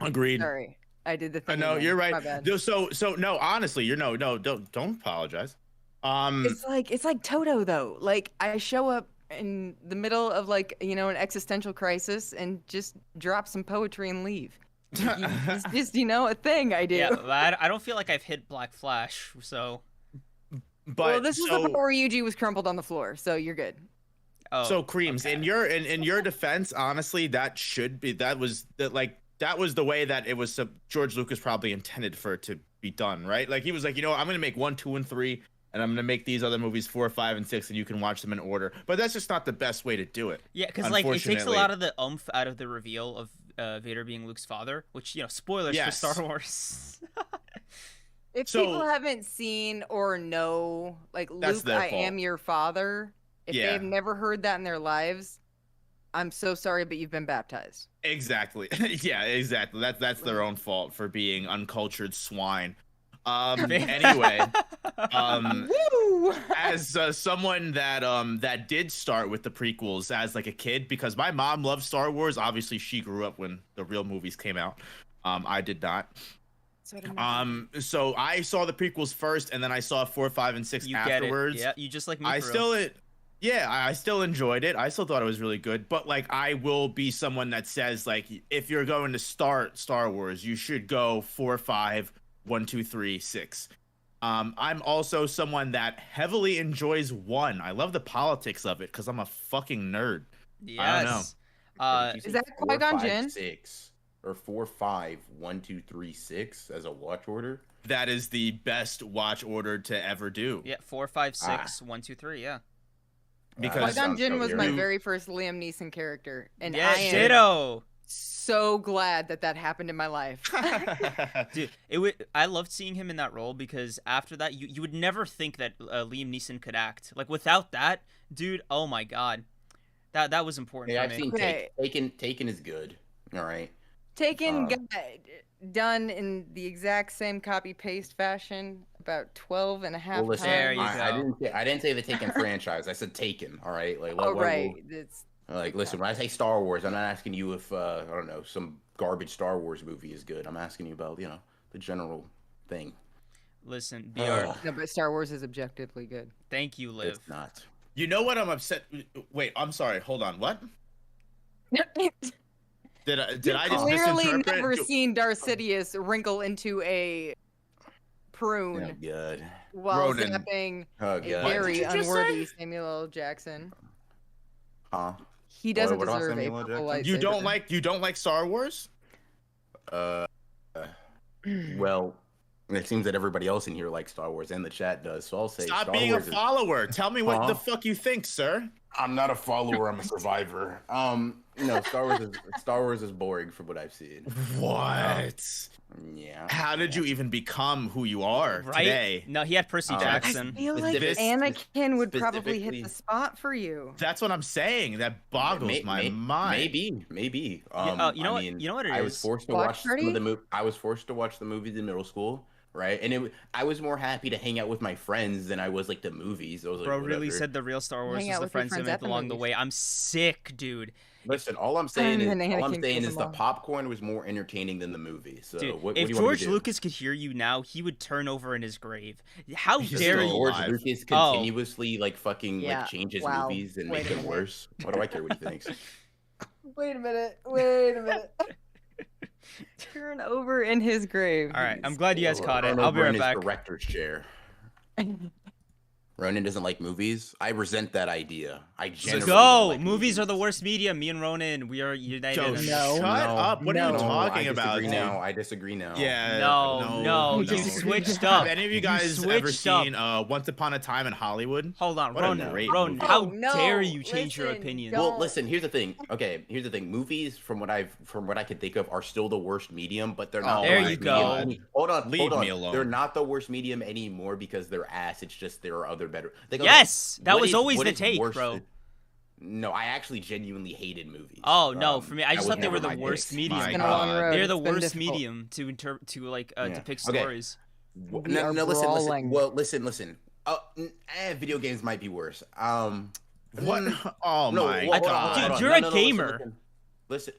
Speaker 3: Agreed.
Speaker 4: Sorry. I did the thing.
Speaker 3: No, you're right.
Speaker 4: My bad.
Speaker 3: So no, honestly, you're no, don't apologize.
Speaker 4: It's like Toto though. Like I show up in the middle of like an existential crisis and just drop some poetry and leave. It's just a thing I do.
Speaker 1: Yeah, I don't feel like I've hit Black Flash, so.
Speaker 3: But
Speaker 4: well, this is the part where Yuji was crumpled on the floor, so you're good.
Speaker 1: Oh,
Speaker 3: so Kreams,
Speaker 1: okay.
Speaker 3: in your defense, honestly, that was the way that it was. George Lucas probably intended for it to be done, right? Like he was like, I'm gonna make 1, 2, and 3, and I'm gonna make these other movies 4, 5, and 6, and you can watch them in order. But that's just not the best way to do it.
Speaker 1: Yeah, because like it takes a lot of the oomph out of the reveal of Vader being Luke's father, which spoilers for Star Wars.
Speaker 4: If people haven't seen or know, like, Luke, I am your father, if they've never heard that in their lives, I'm so sorry, but you've been baptized.
Speaker 3: Exactly. Yeah, exactly. That's their own fault for being uncultured swine. Anyway, as someone that did start with the prequels as like a kid, because my mom loved Star Wars. Obviously, she grew up when the real movies came out. I did not. So I saw the prequels first, and then I saw 4, 5, and 6 afterwards.
Speaker 1: Yeah, you just like me.
Speaker 3: I still enjoyed it. I still thought it was really good. But like, I will be someone that says like, if you're going to start Star Wars, you should go 4, 5, 1, 2, 3, 6. I'm also someone that heavily enjoys 1. I love the politics of it because I'm a fucking nerd.
Speaker 1: Yes.
Speaker 3: I don't know.
Speaker 4: Is that Qui-Gon Jinn?
Speaker 2: 6 or 4, 5, 1, 2, 3, 6 as a watch order?
Speaker 3: That is the best watch order to ever do.
Speaker 1: Yeah, 4, 5, 6, 1, 2, 3. Yeah.
Speaker 3: Because
Speaker 4: Qui-Gon Jinn was my very first Liam Neeson character, and
Speaker 1: yeah,
Speaker 4: I am
Speaker 1: ditto.
Speaker 4: So glad that happened in my life.
Speaker 1: Dude, I loved seeing him in that role because after that, you would never think that Liam Neeson could act. Like without that, dude, oh my god, that was important.
Speaker 2: Yeah,
Speaker 1: for
Speaker 2: I've
Speaker 1: me.
Speaker 2: seen Taken is good. All right.
Speaker 4: Taken got done in the exact same copy-paste fashion about 12 and a half times.
Speaker 1: There you go.
Speaker 2: I didn't say the Taken franchise. I said Taken. All right. Like,
Speaker 4: It's
Speaker 2: like, listen, when I say Star Wars, I'm not asking you if I don't know, some garbage Star Wars movie is good. I'm asking you about the general thing.
Speaker 1: Listen, BR.
Speaker 4: No, but Star Wars is objectively good.
Speaker 1: Thank you, Liv.
Speaker 2: It's not.
Speaker 3: You know what I'm upset? Wait, I'm sorry. Hold on. What? Did I just
Speaker 4: clearly
Speaker 3: misinterpret?
Speaker 4: Never seen Darth Sidious wrinkle into a prune
Speaker 2: Oh, God.
Speaker 4: while
Speaker 3: Ronan.
Speaker 4: zapping
Speaker 2: Oh,
Speaker 4: a
Speaker 2: God.
Speaker 4: very
Speaker 3: What did you just
Speaker 4: unworthy Samuel L. Jackson.
Speaker 2: Huh?
Speaker 4: He doesn't
Speaker 2: What about
Speaker 4: deserve a
Speaker 2: Samuel L.
Speaker 4: purple
Speaker 2: Jackson?
Speaker 4: lightsaber.
Speaker 3: You don't like Star Wars?
Speaker 2: Well, it seems that everybody else in here likes Star Wars, and the chat does. So I'll say
Speaker 3: Stop
Speaker 2: Star
Speaker 3: being
Speaker 2: Wars
Speaker 3: a follower. Tell me what
Speaker 2: Huh?
Speaker 3: the fuck you think, sir.
Speaker 2: I'm not a follower. I'm a survivor. No, Star Wars is boring from what I've seen.
Speaker 3: What?
Speaker 2: Yeah.
Speaker 3: How did you even become who you are today?
Speaker 1: No, he had Percy Jackson.
Speaker 4: I feel like Anakin would probably hit the spot for you.
Speaker 3: That's what I'm saying. That boggles my mind.
Speaker 2: Maybe.
Speaker 1: You know what it is?
Speaker 2: I was forced to watch some of the I was forced to watch the movies in middle school, right? And I was more happy to hang out with my friends than I was like the movies. I was like,
Speaker 1: Bro
Speaker 2: whatever.
Speaker 1: really said the real StarArs
Speaker 4: Hang
Speaker 1: was
Speaker 4: out
Speaker 1: the
Speaker 4: with your
Speaker 1: friends he
Speaker 4: friends
Speaker 1: met
Speaker 4: at the
Speaker 1: along the
Speaker 4: movies.
Speaker 1: way. I'm sick, dude.
Speaker 2: Listen, all I'm saying is
Speaker 4: them
Speaker 2: the
Speaker 4: all.
Speaker 2: popcorn was more entertaining than the movie. So
Speaker 1: Dude,
Speaker 2: what
Speaker 1: if
Speaker 2: do you want me
Speaker 1: George
Speaker 2: to do?
Speaker 1: Lucas could hear you now, he would turn over in his grave. How
Speaker 3: He's
Speaker 1: dare
Speaker 3: still
Speaker 1: you?
Speaker 2: George
Speaker 3: alive.
Speaker 2: Lucas
Speaker 1: Oh.
Speaker 2: continuously like fucking like change his
Speaker 4: Wow.
Speaker 2: movies and
Speaker 4: Wait
Speaker 2: make
Speaker 4: a
Speaker 2: them
Speaker 4: minute.
Speaker 2: worse. What do I care what he thinks?
Speaker 4: Wait a minute. Turn over in his grave.
Speaker 1: All right, I'm glad you guys caught it.
Speaker 2: Turn
Speaker 1: I'll be
Speaker 2: over
Speaker 1: right
Speaker 2: in his
Speaker 1: back.
Speaker 2: Director's chair. Ronan doesn't like movies. I resent that idea. I generally
Speaker 1: Go!
Speaker 2: don't like
Speaker 1: Movies are the worst medium. Me and Ronan, we are united.
Speaker 3: Yo,
Speaker 1: in-
Speaker 3: shut up. What are you talking
Speaker 2: I
Speaker 3: about,
Speaker 2: disagree
Speaker 3: dude?
Speaker 2: now. I disagree now.
Speaker 3: Yeah.
Speaker 1: No, you switched up.
Speaker 3: Have any of you guys
Speaker 1: You
Speaker 3: ever
Speaker 1: switched up.
Speaker 3: seen Once Upon a Time in Hollywood?
Speaker 1: Hold on,
Speaker 3: What a
Speaker 1: Ronan.
Speaker 3: great
Speaker 1: Ronan,
Speaker 3: movie.
Speaker 1: how
Speaker 4: Oh, no,
Speaker 1: dare you change your
Speaker 4: listen,
Speaker 1: opinion?
Speaker 4: don't.
Speaker 2: Well, listen. Here's the thing. Okay, here's the thing. Movies, from what I can think of, are still the worst medium, but they're not.
Speaker 3: Oh,
Speaker 1: There
Speaker 2: the
Speaker 1: you
Speaker 2: worst
Speaker 1: go.
Speaker 2: medium. Hold on.
Speaker 3: Leave me alone.
Speaker 2: They're not the worst medium anymore because they're ass. It's just there are other better. Like, okay,
Speaker 1: Yes, that
Speaker 2: what
Speaker 1: was
Speaker 2: is-
Speaker 1: always
Speaker 2: what
Speaker 1: the
Speaker 2: is
Speaker 1: take,
Speaker 2: worse
Speaker 1: bro.
Speaker 2: than- No, I actually genuinely hated movies.
Speaker 1: Oh no, for me, I
Speaker 2: that
Speaker 1: just
Speaker 2: was
Speaker 1: thought they were
Speaker 2: never
Speaker 1: the
Speaker 2: my
Speaker 1: worst
Speaker 2: taste.
Speaker 1: medium.
Speaker 3: My
Speaker 4: It's been a long
Speaker 3: God.
Speaker 4: road.
Speaker 1: They're the
Speaker 4: It's been
Speaker 1: worst
Speaker 4: difficult.
Speaker 1: medium to depict
Speaker 2: Okay.
Speaker 1: stories.
Speaker 4: We
Speaker 2: No,
Speaker 4: are
Speaker 2: listen.
Speaker 4: brawling.
Speaker 2: Well, listen. Video games might be worse.
Speaker 3: What? Oh
Speaker 2: No,
Speaker 3: my
Speaker 2: hold on,
Speaker 3: god.
Speaker 1: Dude,
Speaker 2: hold on.
Speaker 1: you're
Speaker 2: No,
Speaker 1: a
Speaker 2: no,
Speaker 1: gamer.
Speaker 2: Listen,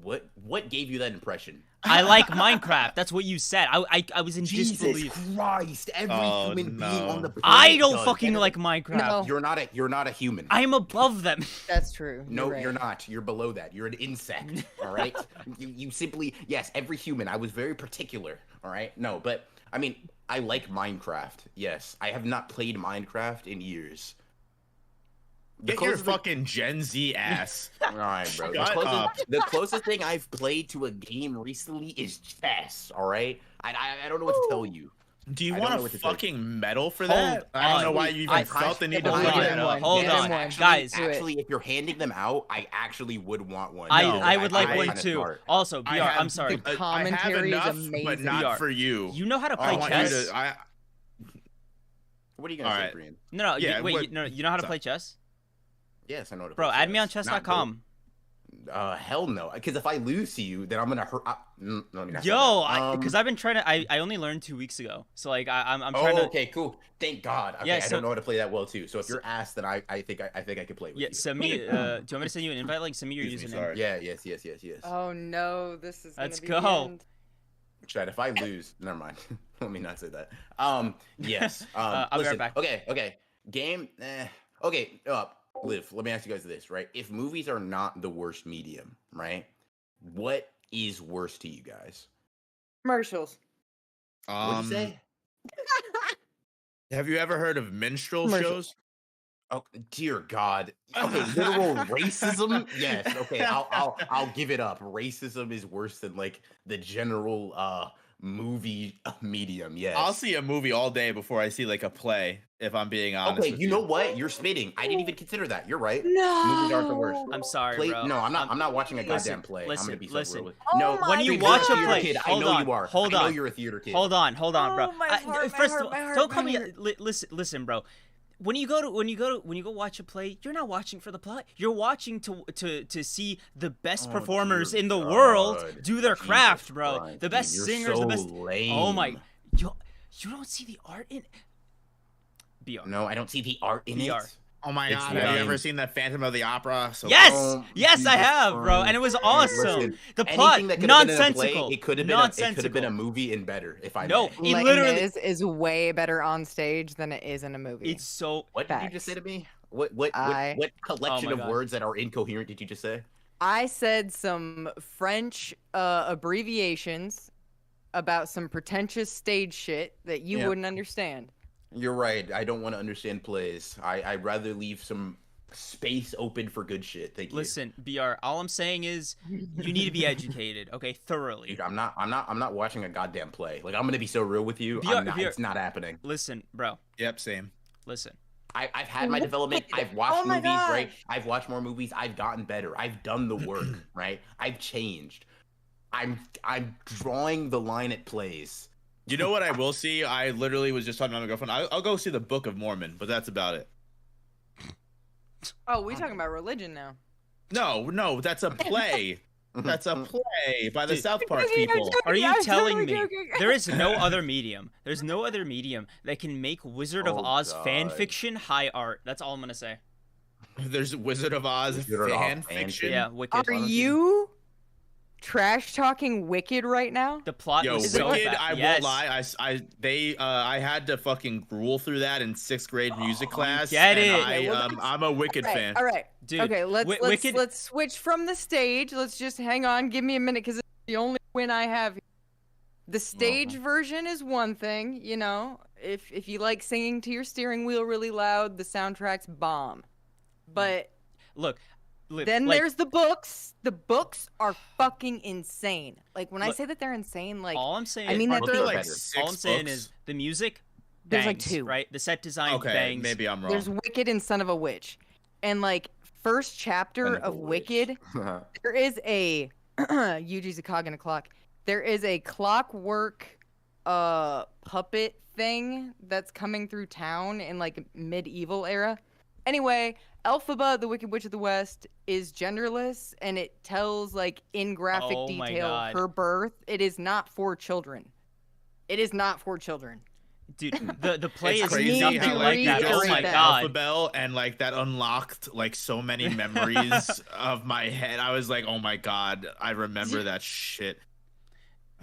Speaker 2: what gave you that impression?
Speaker 1: I like Minecraft. That's what you said. I was in disbelief.
Speaker 2: Jesus Christ! Every human being on the planet
Speaker 1: I don't
Speaker 2: does.
Speaker 1: fucking like Minecraft.
Speaker 4: No.
Speaker 2: You're not a human.
Speaker 1: I am above them.
Speaker 4: That's true.
Speaker 2: No,
Speaker 4: right.
Speaker 2: you're not. You're below that. You're an insect. All right. You simply yes. Every human. I was very particular. All right. No, but I mean, I like Minecraft. Yes, I have not played Minecraft in years.
Speaker 3: Get your fucking Gen Z ass.
Speaker 2: All right, bro. The closest thing I've played to a game recently is chess. All right. I don't know what to tell you.
Speaker 3: Do you want a fucking medal for that? I don't know why you even felt the need to play that.
Speaker 1: Hold on, guys.
Speaker 2: Actually, if you're handing them out, I actually would want one.
Speaker 1: I would like one too. Also, BR, I'm sorry.
Speaker 4: The commentary is amazing.
Speaker 3: But not for you.
Speaker 1: You know how to play chess?
Speaker 2: What are you gonna say, Brian?
Speaker 1: No, wait. No, you know how to play chess?
Speaker 2: Yes, I know how to
Speaker 1: play
Speaker 2: chess.
Speaker 1: Add me on chess.com.
Speaker 2: Hell no. Because if I lose to you, then I'm gonna hurt.
Speaker 1: Because I've been trying to. I only learned 2 weeks ago, so like I'm trying to.
Speaker 2: Okay, cool. Thank God. Okay, I don't know how to play that well too. So if you're asked, then I think I could play with you.
Speaker 1: Yeah, send me. Do you want me to send you an invite? Like, send me your username.
Speaker 2: Yeah. Yes.
Speaker 4: Oh no, this is.
Speaker 1: Let's
Speaker 4: be
Speaker 1: go.
Speaker 4: The end.
Speaker 2: Chad, if I lose, never mind. Let me not say that. Yes.
Speaker 1: I'll be right back.
Speaker 2: Okay. Game. Okay. Liv, let me ask you guys this, right? If movies are not the worst medium, right? What is worse to you guys?
Speaker 4: Commercials.
Speaker 2: What'd you say?
Speaker 3: Have you ever heard of minstrel shows?
Speaker 2: Oh dear God! Okay, literal racism. Yes. Okay, I'll give it up. Racism is worse than like the general movie medium. Yes.
Speaker 3: I'll see a movie all day before I see like a play. If I'm being honest.
Speaker 2: Okay, you know what? You're spitting. I didn't even consider that. You're right.
Speaker 4: No.
Speaker 2: Movies aren't the worst.
Speaker 1: I'm sorry, bro.
Speaker 2: No, I'm not watching a goddamn play. I'm gonna be so real with you.
Speaker 1: No, when you watch a play,
Speaker 2: kid,
Speaker 1: hold
Speaker 2: I know
Speaker 1: on.
Speaker 2: you are.
Speaker 1: Hold on.
Speaker 2: I know you're a theater kid.
Speaker 1: Hold on, bro. First of all, don't call me.
Speaker 4: heart.
Speaker 1: Listen, bro. When you go watch a play, you're not watching for the plot. You're watching to see the best performers in the world do their craft, bro.
Speaker 2: Christ,
Speaker 1: the best
Speaker 2: dude,
Speaker 1: singers,
Speaker 2: so
Speaker 1: the best.
Speaker 2: lame.
Speaker 1: Oh my, you don't see the art in. BR.
Speaker 2: No, I don't see the art in it.
Speaker 3: Oh my God! Have you ever seen the Phantom of the Opera?
Speaker 1: Yes, I have, bro, and it was awesome.
Speaker 2: Listen,
Speaker 1: the plot nonsensical.
Speaker 2: It could have been a movie and better. If I
Speaker 1: no,
Speaker 2: may.
Speaker 1: it literally
Speaker 4: is way better on stage than it is in a movie.
Speaker 1: It's so.
Speaker 2: What did you just say to me? What collection of words that are incoherent did you just say?
Speaker 4: I said some French abbreviations about some pretentious stage shit that you wouldn't understand.
Speaker 2: You're right. I don't want to understand plays. I'd rather leave some space open for good shit. Thank you.
Speaker 1: Listen, BR, all I'm saying is you need to be educated, okay, thoroughly.
Speaker 2: Dude, I'm not watching a goddamn play. Like, I'm gonna be so real with you. It's not happening.
Speaker 1: Listen, bro.
Speaker 3: Yep, same.
Speaker 1: Listen.
Speaker 2: I've had my development. I've watched movies, right? I've watched more movies. I've gotten better. I've done the work, right? I've changed. I'm drawing the line at plays.
Speaker 3: You know what I will see? I literally was just talking to my girlfriend. I'll go see the Book of Mormon, but that's about it.
Speaker 4: Oh, we talking about religion now?
Speaker 3: No, that's a play. That's a play by the South Park people.
Speaker 1: Are you telling me there is no other medium? There's no other medium that can make Wizard of Oz fan fiction high art. That's all I'm gonna say.
Speaker 3: There's Wizard of Oz fan fiction.
Speaker 1: Yeah, Wicked.
Speaker 4: Are you trash talking Wicked right now?
Speaker 1: The plot is so
Speaker 3: Wicked,
Speaker 1: bad.
Speaker 3: I won't lie. I had to fucking gruel through that in 6th grade music class.
Speaker 1: Get it?
Speaker 3: I'm a Wicked fan.
Speaker 4: All right,
Speaker 1: dude.
Speaker 4: Okay, let's switch from the stage. Let's just hang on. Give me a minute, because it's the only win I have. The stage version is one thing, you know. If you like singing to your steering wheel really loud, the soundtrack's bomb. But
Speaker 1: look.
Speaker 4: Then there's the books. The books are fucking insane. Like, when I say that they're insane, like,
Speaker 1: all I'm saying,
Speaker 4: I mean that
Speaker 3: they're like
Speaker 1: all I'm saying is the music
Speaker 4: there's
Speaker 1: bangs,
Speaker 4: like 2,
Speaker 1: right? The set design
Speaker 3: okay,
Speaker 1: bangs.
Speaker 3: Maybe I'm wrong.
Speaker 4: There's Wicked and Son of a Witch, and like first chapter of Wicked, there is a Yuji's a cog in a clock. There is a clockwork puppet thing that's coming through town in like medieval era. Anyway, Elphaba, the Wicked Witch of the West, is genderless, and it tells, like, in graphic detail her birth. It is not for children. It is not for children.
Speaker 1: Dude, the play is
Speaker 3: crazy
Speaker 1: nothing
Speaker 3: how,
Speaker 1: like that. Oh my god.
Speaker 3: Alphabet, and like that unlocked like so many memories of my head. I was like, oh my god, I remember that shit.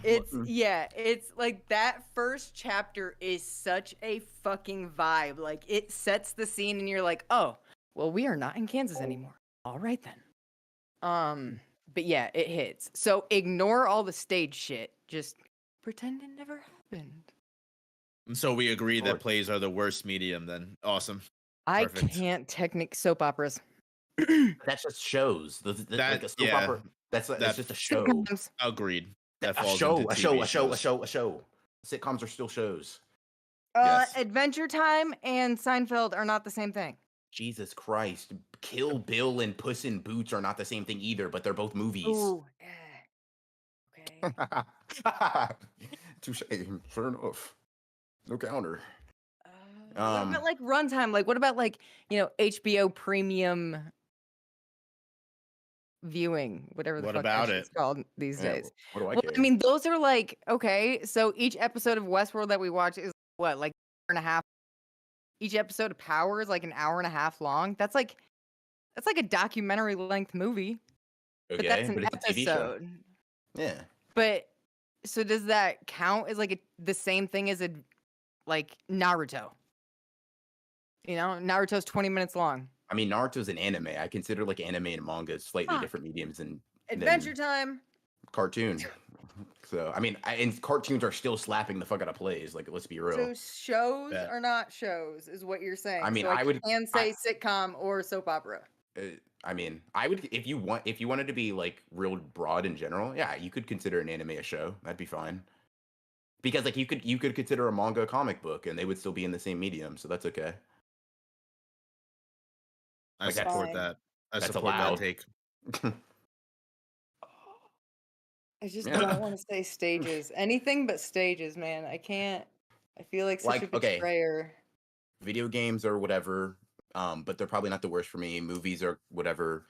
Speaker 4: It's like that first chapter is such a fucking vibe. Like it sets the scene and you're like, "Oh, well we are not in Kansas anymore." All right then. But yeah, it hits. So ignore all the stage shit. Just pretend it never happened.
Speaker 3: So we agree that plays are the worst medium then. Awesome.
Speaker 4: I
Speaker 3: Perfect.
Speaker 4: can't technic soap operas.
Speaker 2: That's just shows. Like a soap opera. That's just a show.
Speaker 4: Sitcoms.
Speaker 3: Agreed.
Speaker 2: A show. Sitcoms are still shows.
Speaker 3: Yes.
Speaker 4: Adventure Time and Seinfeld are not the same thing.
Speaker 2: Jesus Christ. Kill Bill and Puss in Boots are not the same thing either, but they're both movies.
Speaker 4: Ooh. Okay.
Speaker 2: Touche. Fair enough. No counter.
Speaker 4: What about like runtime? Like, what about like, HBO Premium viewing, whatever the
Speaker 3: What
Speaker 4: fuck
Speaker 3: about
Speaker 4: it's called these days?
Speaker 2: What do I
Speaker 4: Well,
Speaker 2: care?
Speaker 4: I mean, those are like, okay, so each episode of Westworld that we watch is what, like an hour and a half? Each episode of Power is like an hour and a half long. That's like a documentary length movie.
Speaker 2: Okay,
Speaker 4: But that's an
Speaker 2: it's a TV show.
Speaker 4: episode.
Speaker 2: Yeah.
Speaker 4: But so does that count as like the same thing as like Naruto? Naruto's 20 minutes long.
Speaker 2: I mean, Naruto's an anime. I consider like anime and manga slightly different mediums than
Speaker 4: Adventure Time.
Speaker 2: Cartoon. So, I mean, and cartoons are still slapping the fuck out of plays. Like, let's be real.
Speaker 4: So shows are not shows, is what you're saying.
Speaker 2: I mean,
Speaker 4: so
Speaker 2: I
Speaker 4: can say sitcom or soap opera.
Speaker 2: I mean, I would if you wanted to be like real broad in general. Yeah, you could consider an anime a show. That'd be fine. Because like you could consider a manga a comic book, and they would still be in the same medium. So that's okay.
Speaker 3: I support that. I
Speaker 2: That's
Speaker 3: support
Speaker 2: allowed.
Speaker 3: that take.
Speaker 4: I just don't want to say stages. Anything but stages, man. I can't. I feel like such a betrayer.
Speaker 2: Video games or whatever, but they're probably not the worst for me. Movies or whatever.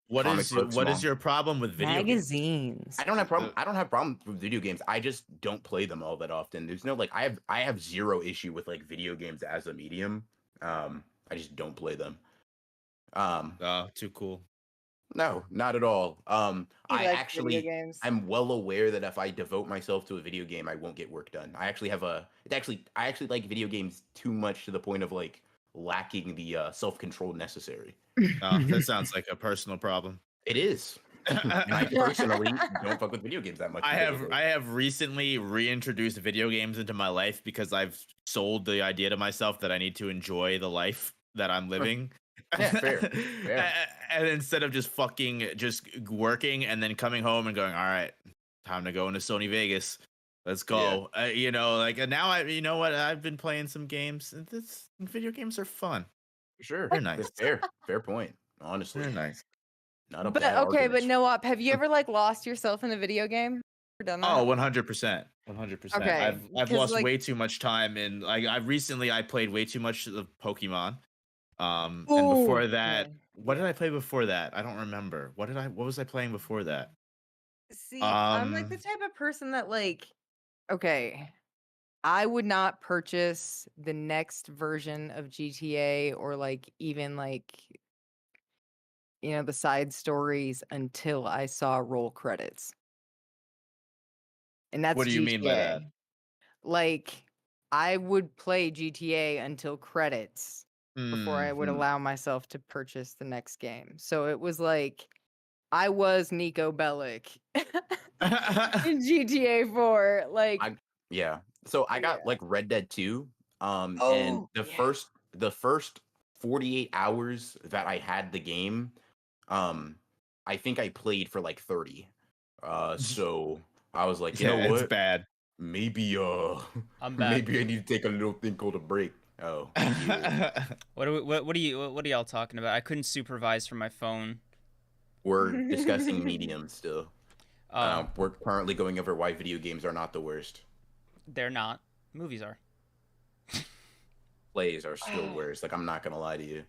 Speaker 3: What is your problem with video
Speaker 4: magazines?
Speaker 3: Games?
Speaker 2: I don't have problems with video games. I just don't play them all that often. There's no like I have zero issue with like video games as a medium. I just don't play them.
Speaker 3: Too cool.
Speaker 2: No, not at all. I'm well aware that if I devote myself to a video game, I won't get work done. I actually like video games too much to the point of like lacking the self-control necessary.
Speaker 3: That sounds like a personal problem.
Speaker 2: It is. I personally don't fuck with video games that much.
Speaker 3: I have recently reintroduced video games into my life because I've sold the idea to myself that I need to enjoy the life that I'm living.
Speaker 2: Yeah, fair.
Speaker 3: And instead of just working and then coming home and going, all right, time to go into Sony Vegas. Let's go. Yeah. Now I've been playing some games. Video games are fun.
Speaker 2: Sure.
Speaker 3: They're nice.
Speaker 2: Fair point. Honestly.
Speaker 3: They're nice.
Speaker 2: Not a
Speaker 4: but
Speaker 2: bad
Speaker 4: okay,
Speaker 2: argument.
Speaker 4: but Noop, have you ever like lost yourself in a video game? Ever done that?
Speaker 3: Oh, 100%. 100%.
Speaker 4: Okay,
Speaker 3: I've lost way too much time and like I played way too much of Pokemon. And before that, what did I play before that? I don't remember. What was I playing before that?
Speaker 4: See, I'm like the type of person that like, okay, I would not purchase the next version of GTA or like even like, the side stories until I saw roll credits. And that's
Speaker 3: what do you
Speaker 4: GTA.
Speaker 3: mean by that?
Speaker 4: Like, I would play GTA until credits before I would allow myself to purchase the next game. So it was like I was Nico Bellic in GTA 4. Like
Speaker 2: So I got like Red Dead 2. And the first 48 hours that I had the game, I think I played for like 30. So I was like, you know what?
Speaker 3: It's bad.
Speaker 2: Maybe
Speaker 1: I'm back.
Speaker 2: Maybe I need to take a little thing called a break. Oh.
Speaker 1: What are y'all talking about? I couldn't supervise from my phone.
Speaker 2: We're discussing mediums still. We're currently going over why video games are not the worst.
Speaker 1: They're not. Movies are.
Speaker 2: Plays are still worse. Like, I'm not gonna lie to you.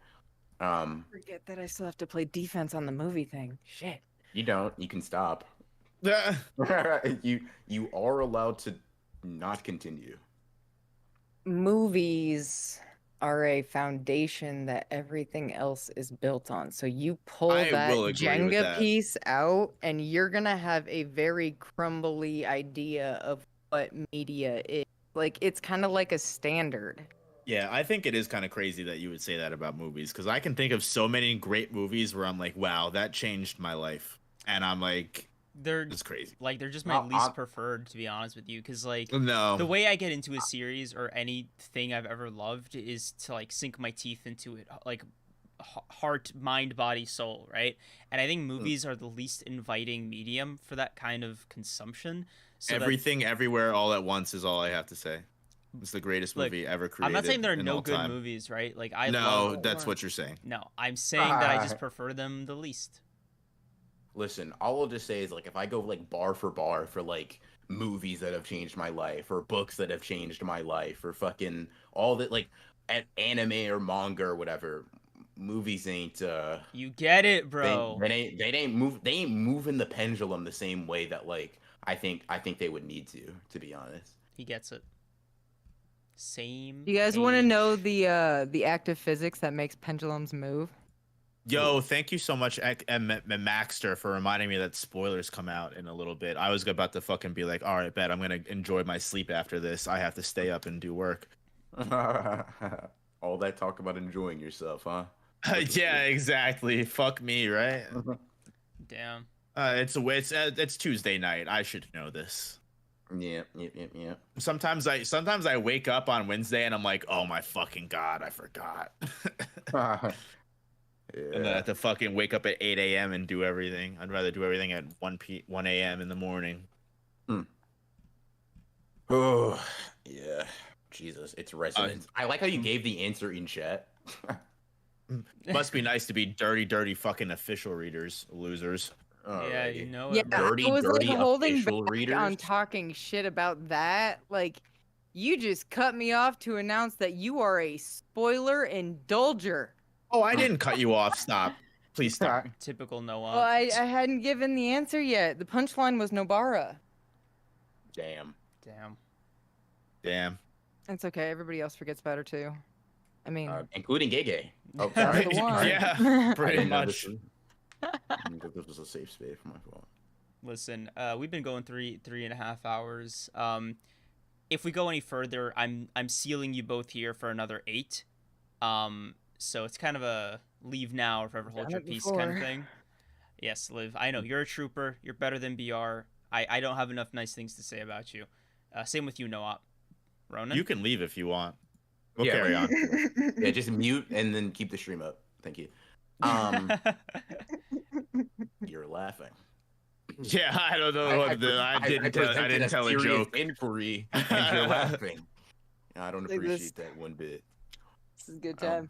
Speaker 4: Forget that I still have to play defense on the movie thing. Shit.
Speaker 2: You don't. You can stop. You are allowed to not continue.
Speaker 4: Movies. are a foundation that everything else is built on. So you pull
Speaker 3: I
Speaker 4: that
Speaker 3: will agree with
Speaker 4: Jenga
Speaker 3: that.
Speaker 4: piece out, and you're gonna have a very crumbly idea of what media is. Like, it's kind of like a standard.
Speaker 3: Yeah, I think it is kind of crazy that you would say that about movies, because I can think of so many great movies where I'm like, wow, that changed my life. And I'm like, it's crazy.
Speaker 1: Like, they're just my least preferred, to be honest with you, because like
Speaker 3: No.
Speaker 1: the way I get into a series or anything I've ever loved is to like sink my teeth into it, like heart, mind, body, soul, right? And I think movies are the least inviting medium for that kind of consumption. So
Speaker 3: Everything, Everywhere, All at Once is all I have to say. It's the greatest movie ever created.
Speaker 1: I'm not saying there are no good
Speaker 3: time.
Speaker 1: movies, right? Like
Speaker 3: that's what you're saying.
Speaker 1: No, I'm saying that I just prefer them the least.
Speaker 2: Listen, all I'll just say is like if I go like bar for like movies that have changed my life or books that have changed my life or fucking all that like anime or manga or whatever, movies ain't
Speaker 1: you get it, bro.
Speaker 2: They ain't moving the pendulum the same way that like I think they would need to be honest.
Speaker 1: He gets it. Same.
Speaker 4: You guys want to know the active physics that makes pendulums move?
Speaker 3: Yo, thank you so much, Maxter, for reminding me that spoilers come out in a little bit. I was about to fucking be like, all right, bet I'm gonna enjoy my sleep after this. I have to stay up and do work.
Speaker 2: All that talk about enjoying yourself, huh?
Speaker 3: Yeah, exactly. Fuck me, right?
Speaker 1: Damn.
Speaker 3: It's Tuesday night. I should know this.
Speaker 2: Yeah.
Speaker 3: Sometimes I wake up on Wednesday and I'm like, oh my fucking god, I forgot.
Speaker 2: Yeah.
Speaker 3: And then I have to fucking wake up at 8 a.m. and do everything. I'd rather do everything at 1 a.m. in the morning.
Speaker 2: Oh, yeah. Jesus, it's resonance. I like how you gave the answer in chat.
Speaker 3: Must be nice to be dirty fucking official readers, losers.
Speaker 1: Yeah, you know it.
Speaker 4: Yeah,
Speaker 2: Dirty,
Speaker 4: I was like holding back
Speaker 2: readers?
Speaker 4: on talking shit about that. Like, you just cut me off to announce that you are a spoiler indulger.
Speaker 3: Oh, I didn't cut you off. Stop. Please stop.
Speaker 1: Typical Noah.
Speaker 4: Well, I hadn't given the answer yet. The punchline was Nobara.
Speaker 2: Damn.
Speaker 4: It's okay. Everybody else forgets about her too. I mean,
Speaker 2: including Gege.
Speaker 4: Oh, sorry.
Speaker 3: Yeah, pretty much.
Speaker 2: This was a safe space for my fault.
Speaker 1: Listen, we've been going 3.5 hours. If we go any further, I'm sealing you both here for another 8. So it's kind of a leave now or forever hold your peace kind of thing. Yes, Liv. I know you're a trooper. You're better than BR. I don't have enough nice things to say about you. Same with you, Noop. Ronan?
Speaker 3: You can leave if you want. We'll carry on.
Speaker 2: Yeah, just mute and then keep the stream up. Thank you. You're laughing.
Speaker 3: Yeah, I don't know. I didn't tell a joke.
Speaker 2: Inquiry, and you're laughing. I don't appreciate that one bit.
Speaker 4: This is a good time.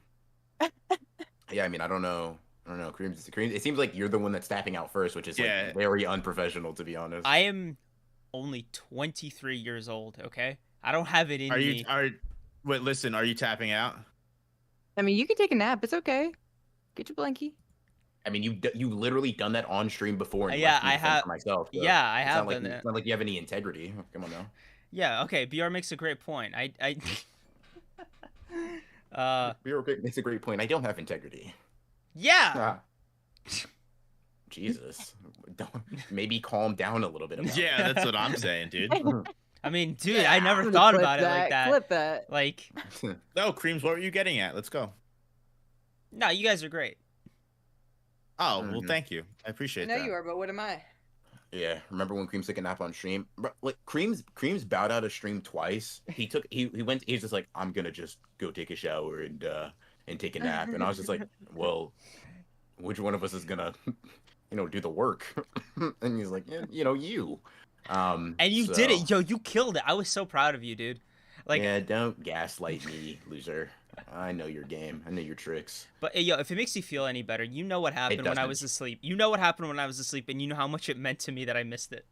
Speaker 2: Yeah, I mean, I don't know. Kreams. It seems like you're the one that's tapping out first, which is like very unprofessional, to be honest.
Speaker 1: I am only 23 years old. Okay, I don't have it in me.
Speaker 3: Wait, listen. Are you tapping out?
Speaker 4: I mean, you can take a nap. It's okay. Get your blankie.
Speaker 2: I mean, you literally done that on stream before. And
Speaker 1: yeah, I have.
Speaker 2: For myself. So
Speaker 1: yeah, I have done
Speaker 2: that. It's not like you have any integrity. Come on now.
Speaker 1: Yeah. Okay. BR makes a great point.
Speaker 2: BR makes a great point. I don't have integrity.
Speaker 1: Yeah.
Speaker 2: Jesus. Maybe calm down a little bit.
Speaker 3: Yeah, that's what I'm saying, dude.
Speaker 1: I mean, dude, I never thought about it like that.
Speaker 4: Flip that.
Speaker 1: Like.
Speaker 3: No, Kreams, what were you getting at? Let's go.
Speaker 1: No, you guys are great.
Speaker 3: Oh, well, thank you. I appreciate that.
Speaker 4: I know you are, but what am I?
Speaker 2: Yeah, remember when Kreams took a nap on stream? Like Kreams bowed out of stream twice. He was just like, I'm gonna just go take a shower and take a nap. And I was just like, well, which one of us is gonna do the work? And he's like, yeah, you.
Speaker 1: And you did it, yo, you killed it. I was so proud of you, dude. Like,
Speaker 2: yeah, don't gaslight me, loser. I know your game. I know your tricks.
Speaker 1: But yo, if it makes you feel any better, you know what happened when I was asleep. You know what happened when I was asleep, and you know how much it meant to me that I missed it.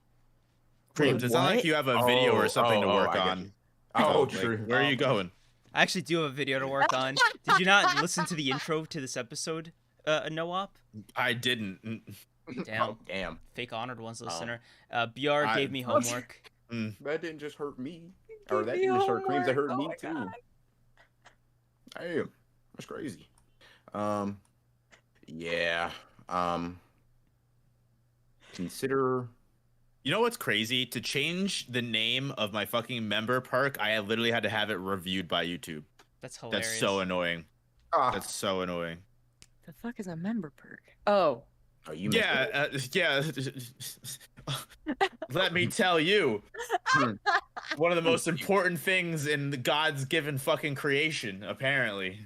Speaker 3: Kreams, it's not like you have a video or something to work on.
Speaker 2: Oh, true.
Speaker 3: Where are you going?
Speaker 1: I actually do have a video to work on. Did you not listen to the intro to this episode, Noop?
Speaker 3: I didn't.
Speaker 1: Damn.
Speaker 2: Oh, damn.
Speaker 1: Fake honored ones listener. BR gave me homework.
Speaker 2: That didn't just hurt me. Or that didn't just hurt Kreams, that hurt me too. Damn, that's crazy. Um, yeah. Um, consider.
Speaker 3: You know what's crazy? To change the name of my fucking member perk, I literally had to have it reviewed by YouTube.
Speaker 1: That's hilarious.
Speaker 3: That's so annoying. That's so annoying.
Speaker 4: The fuck is a member perk? Oh.
Speaker 2: Oh, you
Speaker 3: Yeah, yeah. Let me tell you, one of the most important things in the God's given fucking creation, apparently.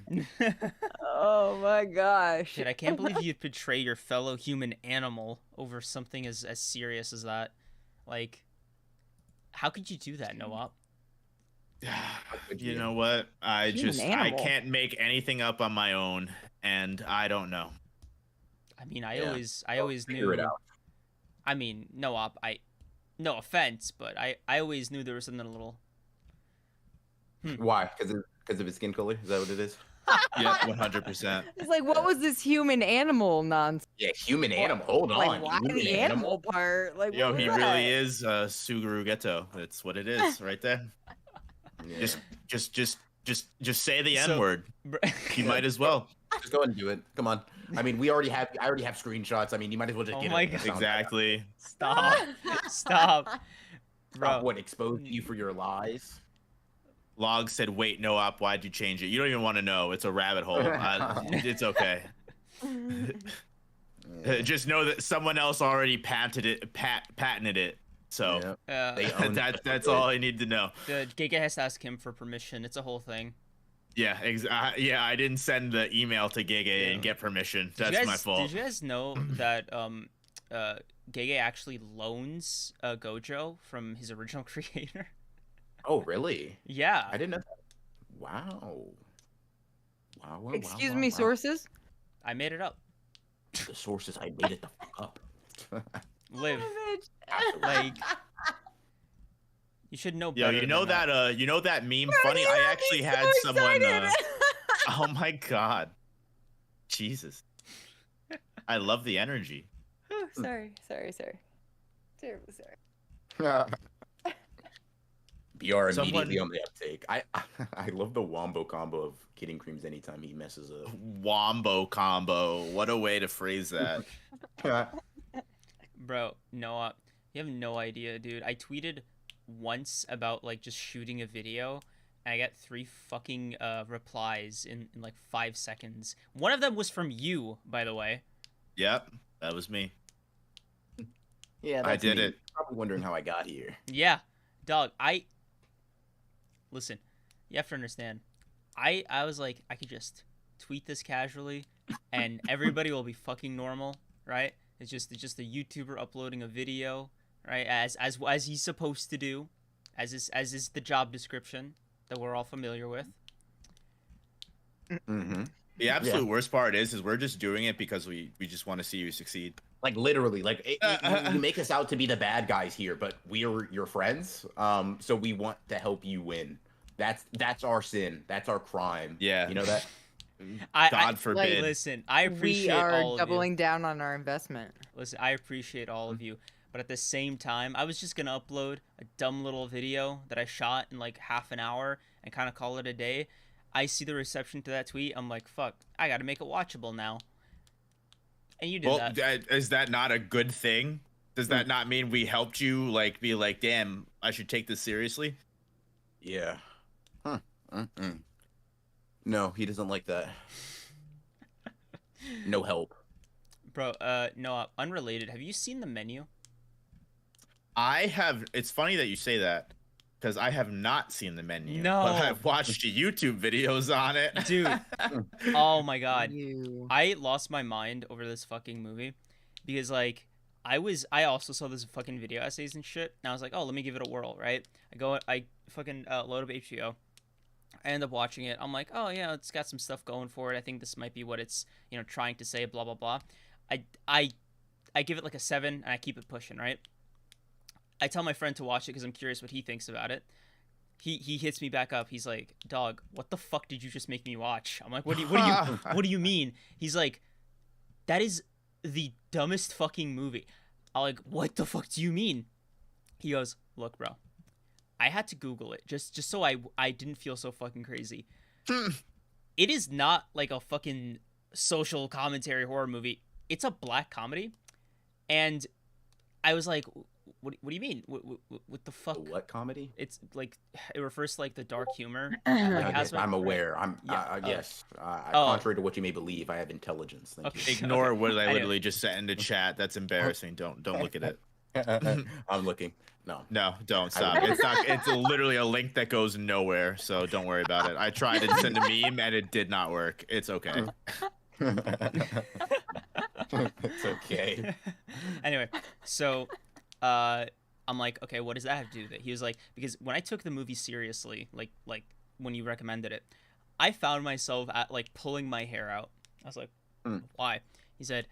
Speaker 4: Oh my gosh.
Speaker 1: Dude, I can't believe you'd betray your fellow human animal over something as serious as that. Like, how could you do that, Noah?
Speaker 3: You know what? I
Speaker 4: animal.
Speaker 3: can't make anything up on my own, and I don't know.
Speaker 1: I mean, I always
Speaker 2: figure it
Speaker 1: knew.
Speaker 2: out.
Speaker 1: I mean, no offense, but I always knew there was something a little.
Speaker 2: Why? Because of his skin color? Is that what it is?
Speaker 3: Yeah, 100%.
Speaker 4: It's like, what was this human animal nonsense?
Speaker 2: Yeah, human animal. Hold on.
Speaker 4: Like, why
Speaker 2: human
Speaker 4: the animal part? Like,
Speaker 3: Yo,
Speaker 4: what
Speaker 3: he
Speaker 4: was
Speaker 3: really
Speaker 4: that?
Speaker 3: is Suguru Geto. That's what it is, right there.
Speaker 2: Yeah.
Speaker 3: Just say the
Speaker 1: So-
Speaker 3: N word. You might as well.
Speaker 2: Just go ahead and do it. Come on. I mean, I already have screenshots. I mean, you might as well just
Speaker 1: Oh
Speaker 2: get
Speaker 1: my
Speaker 2: it.
Speaker 1: God.
Speaker 3: Exactly.
Speaker 1: Stop, stop,
Speaker 2: Stop
Speaker 1: bro.
Speaker 2: what exposed you for your lies.
Speaker 3: Log said, "Wait, no op. Why'd you change it? You don't even want to know. It's a rabbit hole. It's okay. Just know that someone else already patented it. So
Speaker 2: Yeah. They own
Speaker 3: that's all I need to know.
Speaker 1: The Giga has to ask him for permission. It's a whole thing.
Speaker 3: Yeah, yeah. I didn't send the email to Gege
Speaker 1: Yeah.
Speaker 3: and get permission.
Speaker 1: Did you
Speaker 3: That's
Speaker 1: guys-
Speaker 3: my fault.
Speaker 1: Did you guys know that Gege actually loans Gojo from his original creator?
Speaker 2: Oh, really?
Speaker 1: Yeah.
Speaker 2: I didn't know that. Wow. Wow.
Speaker 4: Excuse me, sources?
Speaker 1: I made it up.
Speaker 2: The sources, I made it the fuck up.
Speaker 1: Live. Like, you should know
Speaker 3: Yo,
Speaker 1: better.
Speaker 3: you know
Speaker 1: than
Speaker 3: that you know that meme funny?
Speaker 4: you
Speaker 3: I
Speaker 4: had
Speaker 3: actually
Speaker 4: me
Speaker 3: had
Speaker 4: so
Speaker 3: someone
Speaker 4: excited.
Speaker 3: oh my god. Jesus. I love the energy.
Speaker 4: Oh, sorry. Terribly sorry.
Speaker 2: BR
Speaker 3: Someone-
Speaker 2: immediately on the uptake. I love the wombo combo of Kidding Creams anytime he messes up.
Speaker 3: Wombo combo. What a way to phrase that.
Speaker 1: Bro, Noah, you have no idea, dude. I tweeted once about like just shooting a video, and I got 3 fucking replies in like 5 seconds. One of them was from you, by the way.
Speaker 3: Yep, that was me.
Speaker 2: Yeah,
Speaker 3: I did it.
Speaker 2: Probably wondering how I got here.
Speaker 1: Yeah, dog. Listen. You have to understand. I was like, I could just tweet this casually, and everybody will be fucking normal, right? It's just a YouTuber uploading a video, right? As he's supposed to do, as is the job description that we're all familiar with.
Speaker 2: Mm-hmm.
Speaker 3: The absolute worst part is we're just doing it because we just want to see you succeed.
Speaker 2: Like literally, like you make us out to be the bad guys here, but we're your friends. So we want to help you win. That's our sin. That's our crime.
Speaker 3: Yeah.
Speaker 2: You know that.
Speaker 3: God forbid.
Speaker 1: Listen, I appreciate
Speaker 4: We are
Speaker 1: all of
Speaker 4: doubling
Speaker 1: you.
Speaker 4: down on our investment.
Speaker 1: Listen, I appreciate all of you, but at the same time, I was just gonna upload a dumb little video that I shot in like half an hour and kind of call it a day. I see the reception to that tweet. I'm like, fuck, I got to make it watchable now. And you did
Speaker 3: Well,
Speaker 1: that.
Speaker 3: is that not a good thing? Does that not mean we helped you like be like, damn, I should take this seriously?
Speaker 2: Yeah. Huh. Mm-mm. No, he doesn't like that. No help.
Speaker 1: Bro, no, unrelated. Have you seen the menu?
Speaker 3: I have. It's funny that you say that because I have not seen the menu.
Speaker 1: No.
Speaker 3: But I've watched YouTube videos on it.
Speaker 1: Dude. Oh my god.
Speaker 4: You.
Speaker 1: I lost my mind over this fucking movie because like I also saw this fucking video essays and shit, and I was like, oh, let me give it a whirl, right? I fucking load up HBO. I end up watching it. I'm like, oh yeah, it's got some stuff going for it. I think this might be what it's, trying to say, blah blah blah. I give it like a 7 and I keep it pushing, right? I tell my friend to watch it because I'm curious what he thinks about it. He hits me back up. He's like, dog, what the fuck did you just make me watch? I'm like, what do you mean? He's like, that is the dumbest fucking movie. I'm like, what the fuck do you mean? He goes, look, bro, I had to Google it just so I didn't feel so fucking crazy. it is not like a fucking social commentary horror movie. It's a black comedy, and I was like, what do you mean? What the fuck?
Speaker 2: What comedy?
Speaker 1: It's like it refers to like the dark humor.
Speaker 2: I'm aware. Yes. Contrary to what you may believe, I have intelligence. Thank you.
Speaker 3: Ignore what I literally just sent in the chat. That's embarrassing. Don't look at it.
Speaker 2: I'm looking.
Speaker 3: No, don't stop. It's not. It's literally a link that goes nowhere. So don't worry about it. I tried to send a meme and it did not work. It's okay.
Speaker 2: It's okay.
Speaker 1: Anyway, so I'm like, okay, what does that have to do with it? He was like, because when I took the movie seriously, like when you recommended it, I found myself at like pulling my hair out. I was like, why? He said,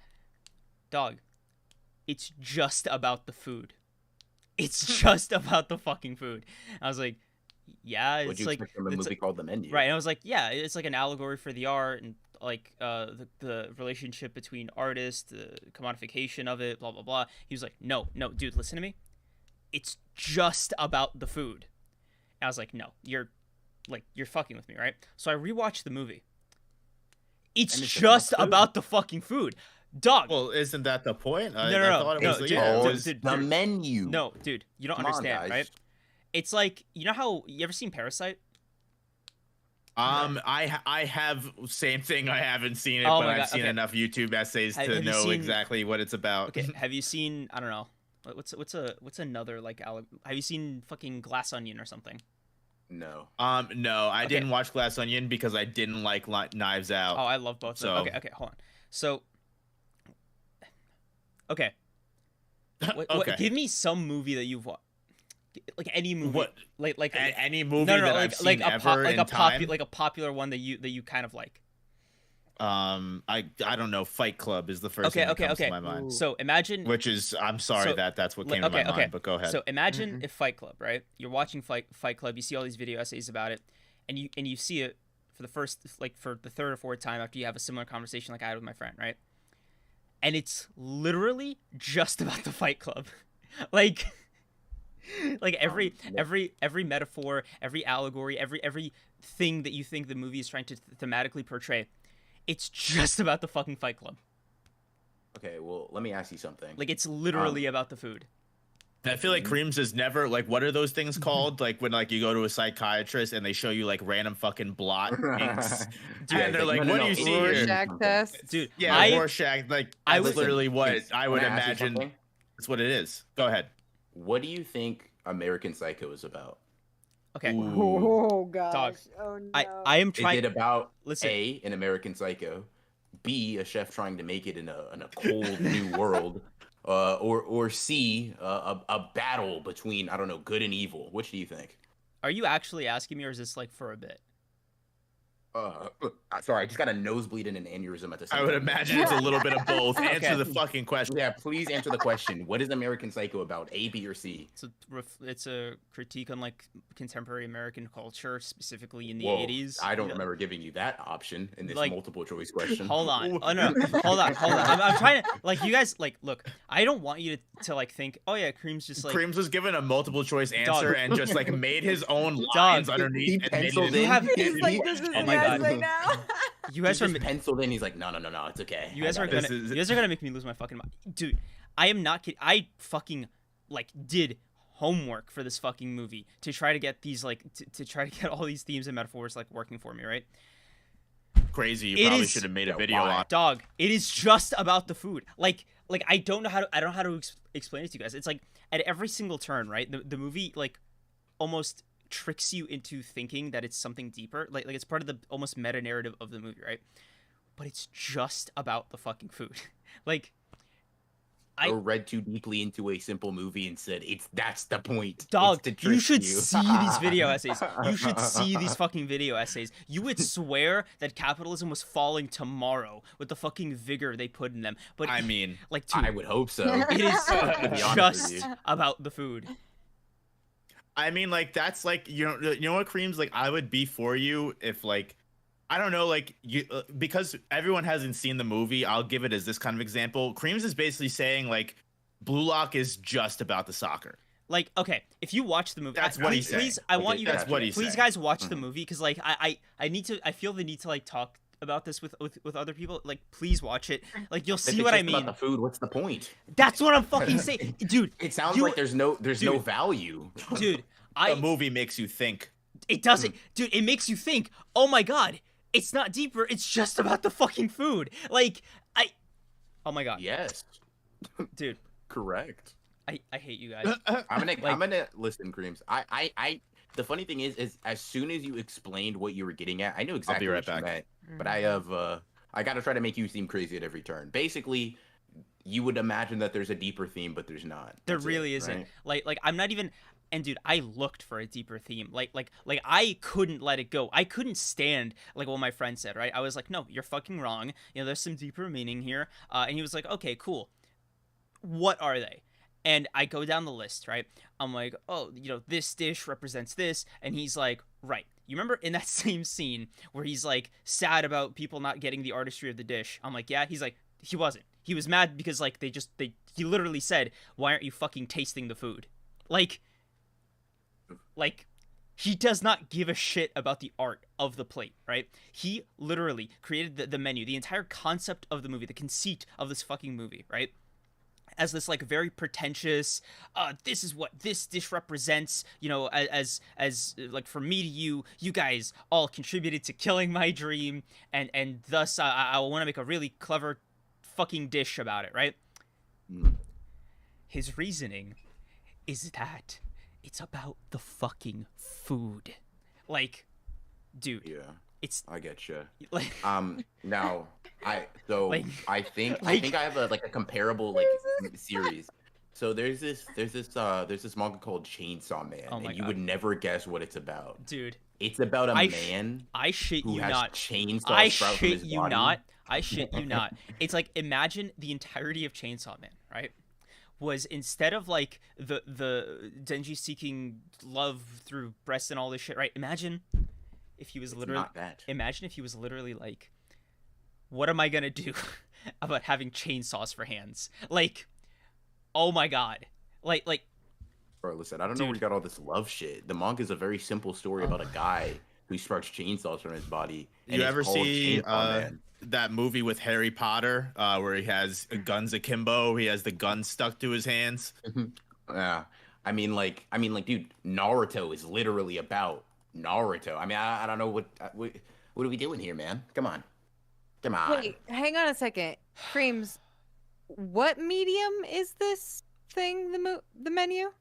Speaker 1: dog, it's just about the food. It's just about the fucking food. I was like, yeah, it's like
Speaker 2: from a movie called The Menu.
Speaker 1: Right, and I was like, yeah, it's like an allegory for the art and like the relationship between artists, the commodification of it, blah blah blah. He was like, no, dude, listen to me. It's just about the food. And I was like, no, you're fucking with me, right? So I rewatched the movie. It's just about the fucking food. Dog.
Speaker 3: Well, isn't that the point?
Speaker 1: No.
Speaker 2: Dude, the menu.
Speaker 1: No, dude, you don't understand, right? It's like, you know how you ever seen Parasite?
Speaker 3: I have same thing. I haven't seen it, but I've seen enough YouTube essays to know exactly what it's about.
Speaker 1: Okay, have you seen? I don't know. What's another like? Have you seen fucking Glass Onion or something?
Speaker 2: No.
Speaker 3: No, I didn't watch Glass Onion because I didn't like Knives Out.
Speaker 1: Oh, I love both. So okay, hold on. So. Okay. What, give me some movie that you've watched. Like any movie.
Speaker 3: What?
Speaker 1: Like
Speaker 3: any movie that I've seen ever in time?
Speaker 1: Like a popular one that you kind of like.
Speaker 3: I don't know. Fight Club is the first thing that comes to my mind.
Speaker 1: So imagine.
Speaker 3: Which is, I'm sorry that's what came to my mind, but go ahead.
Speaker 1: So imagine if Fight Club, right? You're watching Fight Club. You see all these video essays about it, and you see it for the third or fourth time after you have a similar conversation like I had with my friend, right? And it's literally just about the Fight Club. like every metaphor, every allegory, every thing that you think the movie is trying to thematically portray, it's just about the fucking Fight Club.
Speaker 2: Okay, well, let me ask you something.
Speaker 1: Like, it's literally about the food.
Speaker 3: I feel like Kreams is never, like, what are those things called? Like, when, like, you go to a psychiatrist and they show you, like, random fucking blot inks.
Speaker 1: Dude,
Speaker 3: and they're like, what do you see here?
Speaker 4: Rorschach test.
Speaker 1: Dude,
Speaker 3: yeah, Rorschach. Like, that's literally what I would imagine. That's what it is. Go ahead.
Speaker 2: What do you think American Psycho is about?
Speaker 1: Okay.
Speaker 4: Oh, gosh.
Speaker 1: Dog.
Speaker 4: Oh, no.
Speaker 1: I am trying.
Speaker 2: Is it about
Speaker 1: Listen.
Speaker 2: A, an American Psycho, B, a chef trying to make it in a cold new world, or C, a battle between, I don't know, good and evil? Which do you think?
Speaker 1: Are you actually asking me, or is this like for a bit?
Speaker 2: Sorry, I just got a nosebleed and an aneurysm at the same time.
Speaker 3: I would imagine it's a little bit of both. Answer the fucking question.
Speaker 2: Yeah, please answer the question. What is American Psycho about? A, B, or C?
Speaker 1: It's a critique on like contemporary American culture, specifically in the 80s.
Speaker 2: I don't remember giving you that option in this multiple choice question.
Speaker 1: Hold on. Oh no, hold on. I'm trying to like you guys like look. I don't want you to like think. Oh yeah, Kreams just like
Speaker 3: Kreams was given a multiple choice answer and just like made his own lines underneath.
Speaker 2: He penciled
Speaker 1: in.
Speaker 4: He's like, this is right now.
Speaker 1: You guys are
Speaker 2: penciled in. He's like, no, it's okay.
Speaker 1: You guys are gonna make me lose my fucking mind, dude. I am not kidding. I fucking like did homework for this fucking movie to try to get these like to try to get all these themes and metaphors like working for me, right?
Speaker 3: Crazy. You probably should have made a video on.
Speaker 1: Dog, it is just about the food. Like I don't know how to explain it to you guys. It's like at every single turn, right? The movie like almost tricks you into thinking that it's something deeper, like it's part of the almost meta narrative of the movie, right? But it's just about the fucking food. Like I
Speaker 2: read too deeply into a simple movie and said that's the point.
Speaker 1: Dog, you should see these video essays. You should see these fucking video essays. You would swear that capitalism was falling tomorrow with the fucking vigor they put in them. But
Speaker 3: I mean,
Speaker 1: like, dude,
Speaker 2: I would hope so.
Speaker 1: It is just about the food.
Speaker 3: I mean, like, that's like, you know what, Kreams, like, I would be for you if, like, I don't know, like, you because everyone hasn't seen the movie, I'll give it as this kind of example. Kreams is basically saying, like, Blue Lock is just about the soccer.
Speaker 1: Like, okay, if you watch the movie,
Speaker 3: That's what he's saying.
Speaker 1: Please, I want you guys.
Speaker 3: That's what he's
Speaker 1: please,
Speaker 3: saying.
Speaker 1: guys, watch the movie because, like, I need to. I feel the need to like talk about this with other people. Like, please watch it. Like, you'll see what I mean.
Speaker 2: About the food, what's the point?
Speaker 1: That's what I'm fucking saying, dude.
Speaker 2: It sounds like there's no value,
Speaker 1: dude.
Speaker 3: The movie makes you think.
Speaker 1: It doesn't, dude. It makes you think. Oh my god, it's not deeper. It's just about the fucking food. Like, oh my god.
Speaker 2: Yes,
Speaker 1: dude.
Speaker 2: Correct.
Speaker 1: I hate you guys.
Speaker 2: I'm gonna listen, Kreams. The funny thing is as soon as you explained what you were getting at, I knew exactly what you meant. But I gotta try to make you seem crazy at every turn. Basically, you would imagine that there's a deeper theme, but there's not.
Speaker 1: There really isn't. Right? Like I'm not even. And dude, I looked for a deeper theme. Like I couldn't let it go. I couldn't stand like what my friend said. Right? I was like, no, you're fucking wrong. You know, there's some deeper meaning here. And he was like, okay, cool. What are they? And I go down the list, right? I'm like, oh, you know, this dish represents this. And he's like, right. You remember in that same scene where he's like sad about people not getting the artistry of the dish? I'm like, yeah. He's like, he wasn't. He was mad because like he literally said, why aren't you fucking tasting the food? Like he does not give a shit about the art of the plate, right? He literally created the menu, the entire concept of the movie, the conceit of this fucking movie, right? As this like very pretentious, this is what this dish represents, you know, as like for me to you guys all contributed to killing my dream, and thus I want to make a really clever fucking dish about it, right? His reasoning is that it's about the fucking food. Like, dude.
Speaker 2: Yeah. I get you.
Speaker 1: Like,
Speaker 2: now I think I have a comparable series. So there's this manga called Chainsawman, and you would never guess what it's about.
Speaker 1: Dude.
Speaker 2: It's about a man.
Speaker 1: I shit you
Speaker 2: has
Speaker 1: not.
Speaker 2: Chainsaw sprout from his body.
Speaker 1: I shit you not. It's like, imagine the entirety of Chainsawman, right? Was instead of like the Denji seeking love through breasts and all this shit, right? Imagine if he was literally like, what am I gonna do about having chainsaws for hands? Like, oh my god. Like
Speaker 2: Bro, listen, I don't know where you got all this love shit. The manga is a very simple story about a guy who sparks chainsaws from his body.
Speaker 3: You ever see that movie with Harry Potter where he has guns akimbo? He has the gun stuck to his hands.
Speaker 2: Yeah, I mean, dude, Naruto is literally about Naruto. I mean, I don't know what are we doing here, man? Come on.
Speaker 4: Wait, hang on a second, Kreams. What medium is this thing? The menu?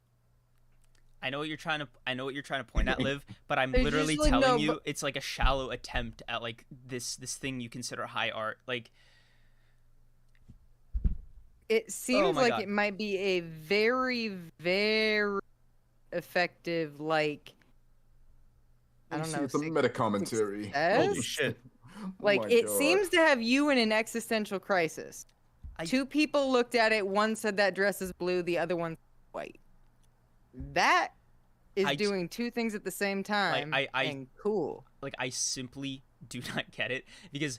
Speaker 1: I know what you're trying to point at, Liv, but I'm literally telling you it's like a shallow attempt at like this thing you consider high art. Like,
Speaker 4: it seems like it might be a very, very effective, like, I don't know,
Speaker 2: some meta commentary.
Speaker 3: Holy shit!
Speaker 4: Like, it seems to have you in an existential crisis. Two people looked at it. One said that dress is blue. The other one white. That is doing two things at the same time. And cool.
Speaker 1: Like, I simply do not get it, because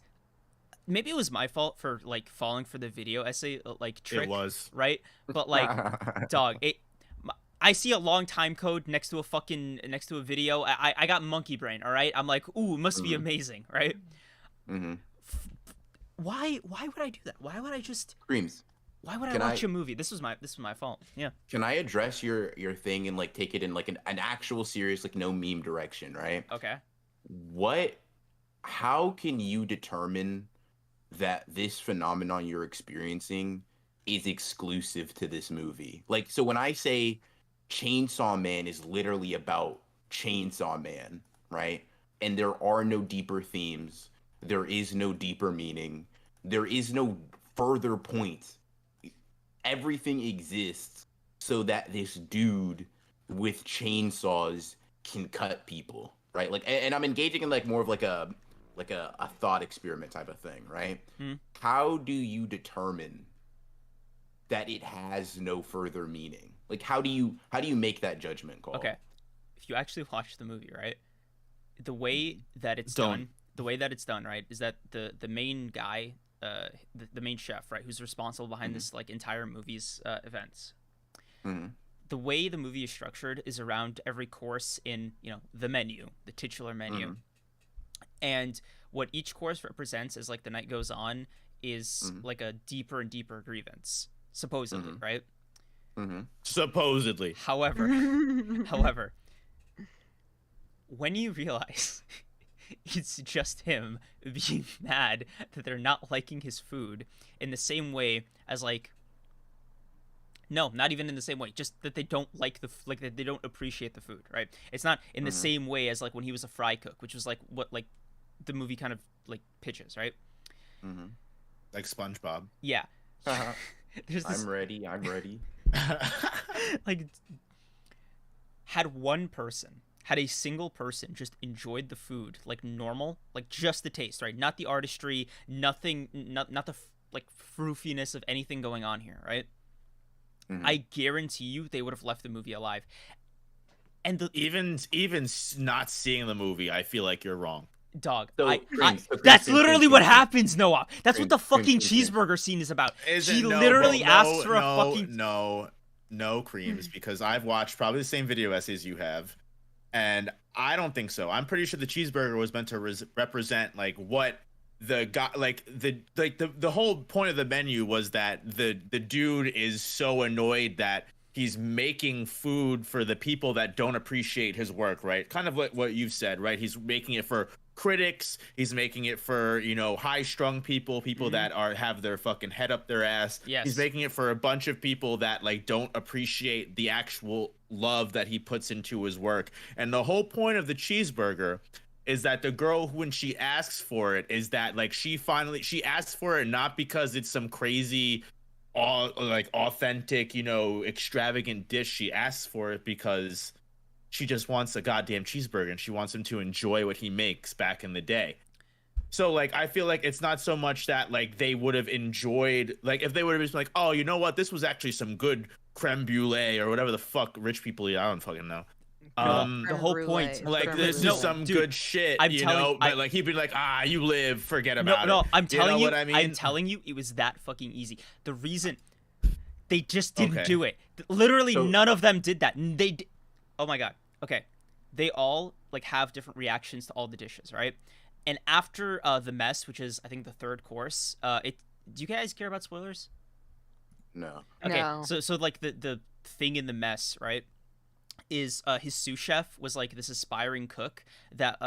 Speaker 1: maybe it was my fault for like falling for the video essay like trick.
Speaker 3: It was,
Speaker 1: right, but like, dog, I see a long time code next to a video. I got monkey brain. All right, I'm like, ooh, it must be amazing, right? Why would I do that? Why would I just
Speaker 2: Kreams?
Speaker 1: Why would I watch a movie? This was my fault. Yeah.
Speaker 2: Can I address your thing and like take it in like an actual serious, like no meme direction, right?
Speaker 1: Okay.
Speaker 2: How can you determine that this phenomenon you're experiencing is exclusive to this movie? Like, so when I say Chainsaw Man is literally about Chainsaw Man, right? And there are no deeper themes, there is no deeper meaning, there is no further point. Everything exists so that this dude with chainsaws can cut people, right? Like, and I'm engaging in like more of like a thought experiment type of thing, right? How do you determine that it has no further meaning? Like, how do you make that judgment call?
Speaker 1: Okay, if you actually watch the movie, right, the way that it's done, right, is that the main guy, the main chef, right, who's responsible behind this like entire movie's events, the way the movie is structured is around every course in, the menu, the titular menu. And what each course represents as like the night goes on is like a deeper and deeper grievance, supposedly, right?
Speaker 3: Supposedly.
Speaker 1: However, when you realize it's just him being mad that they're not liking his food in the same way as like, no, not even in the same way, just that they don't like that they don't appreciate the food, right? It's not in the same way as like when he was a fry cook, which was like what like the movie kind of like pitches, right?
Speaker 3: Like SpongeBob.
Speaker 1: Yeah.
Speaker 2: This... I'm ready.
Speaker 1: Like, had a single person just enjoyed the food like normal, like just the taste, right? Not the artistry, nothing, not the like froofiness of anything going on here, right? I guarantee you they would have left the movie alive. And even
Speaker 3: not seeing the movie, I feel like you're wrong.
Speaker 1: Dog, that's literally what happens, Noah. That's what the fucking cheeseburger scene is about. She literally asks for a fucking...
Speaker 3: No, Kreams, because I've watched probably the same video essays you have, and I don't think so. I'm pretty sure the cheeseburger was meant to represent like what the guy, like the whole point of the menu was that the dude is so annoyed that he's making food for the people that don't appreciate his work, right? Kind of what you've said, right? He's making it for critics, he's making it for high-strung people that have their fucking head up their ass.
Speaker 1: Yes.
Speaker 3: He's making it for a bunch of people that like don't appreciate the actual love that he puts into his work. And the whole point of the cheeseburger is that the girl, when she asks for it, is that like she asks for it not because it's some crazy like authentic extravagant dish. She asks for it because she just wants a goddamn cheeseburger, and she wants him to enjoy what he makes back in the day. So like I feel like it's not so much that like they would have enjoyed, like if they would have been like, oh, you know what, this was actually some good creme brulee or whatever the fuck rich people eat, I don't fucking know.
Speaker 1: The whole point,
Speaker 3: like this is some good shit, but like he'd be like, you live, forget about it.
Speaker 1: No, I'm telling you,
Speaker 3: what I mean?
Speaker 1: I'm telling you, it was that fucking easy. The reason they just didn't do it, literally none of them did that. Oh my god. Okay, they all like have different reactions to all the dishes, right? And after the mess, which is I think the third course, do you guys care about spoilers?
Speaker 2: No.
Speaker 1: Okay,
Speaker 4: no.
Speaker 1: So like the thing in the mess, right, is his sous chef was like this aspiring cook that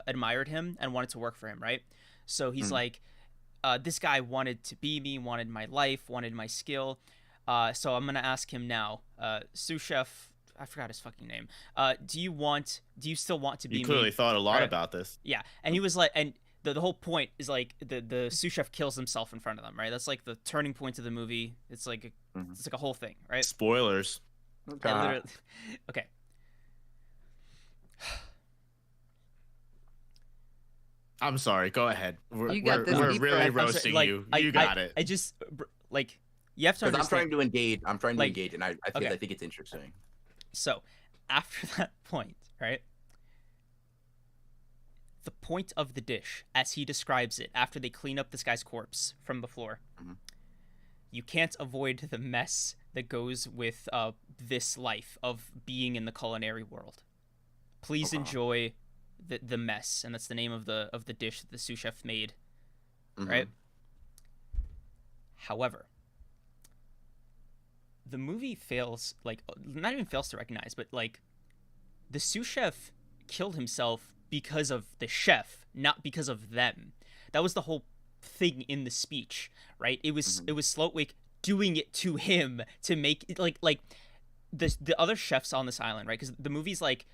Speaker 1: admired him and wanted to work for him, right? So he's like, this guy wanted to be me, wanted my life, wanted my skill. So I'm gonna ask him now, sous chef. I forgot his fucking name. Do you still want to be me?
Speaker 3: You clearly thought a lot about this.
Speaker 1: Yeah, and he was like, and the whole point is like the sous chef kills himself in front of them, right? That's like the turning point of the movie. It's like it's like a whole thing, right?
Speaker 3: Spoilers.
Speaker 1: Okay.
Speaker 3: I'm sorry. Go ahead. We're really roasting you. You got it.
Speaker 1: I just like you have to understand.
Speaker 2: I'm trying to engage. And I think it's interesting.
Speaker 1: So, after that point, right? The point of the dish, as he describes it, after they clean up this guy's corpse from the floor, you can't avoid the mess that goes with this life of being in the culinary world. Please enjoy the mess, and that's the name of the dish that the sous chef made, right? However, the movie fails, like, not even fails to recognize, but, like, the sous chef killed himself because of the chef, not because of them. That was the whole thing in the speech, right? It was Slotwick doing it to him to make it, like the other chefs on this island, right? Because the movie's, like,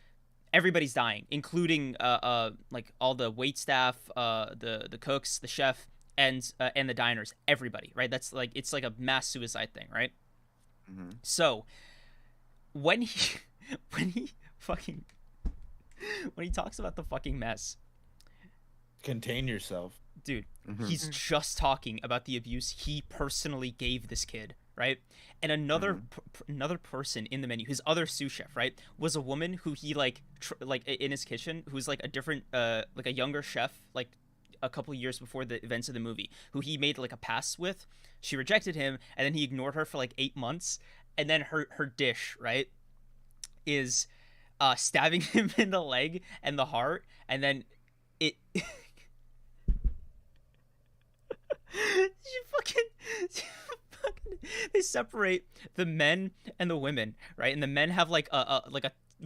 Speaker 1: everybody's dying, including, like, all the waitstaff, the cooks, the chef, and the diners, everybody, right? That's, like, it's like a mass suicide thing, right? So when he talks about the fucking mess,
Speaker 3: contain yourself,
Speaker 1: dude. He's just talking about the abuse he personally gave this kid, right? And another person in the menu, his other sous chef, right, was a woman who he like in his kitchen, who's like a different like a younger chef, like a couple years before the events of the movie, who he made like a pass with. She rejected him, and then he ignored her for like 8 months, and then her dish, right, is stabbing him in the leg and the heart, and then it they separate the men and the women, right? And the men have like a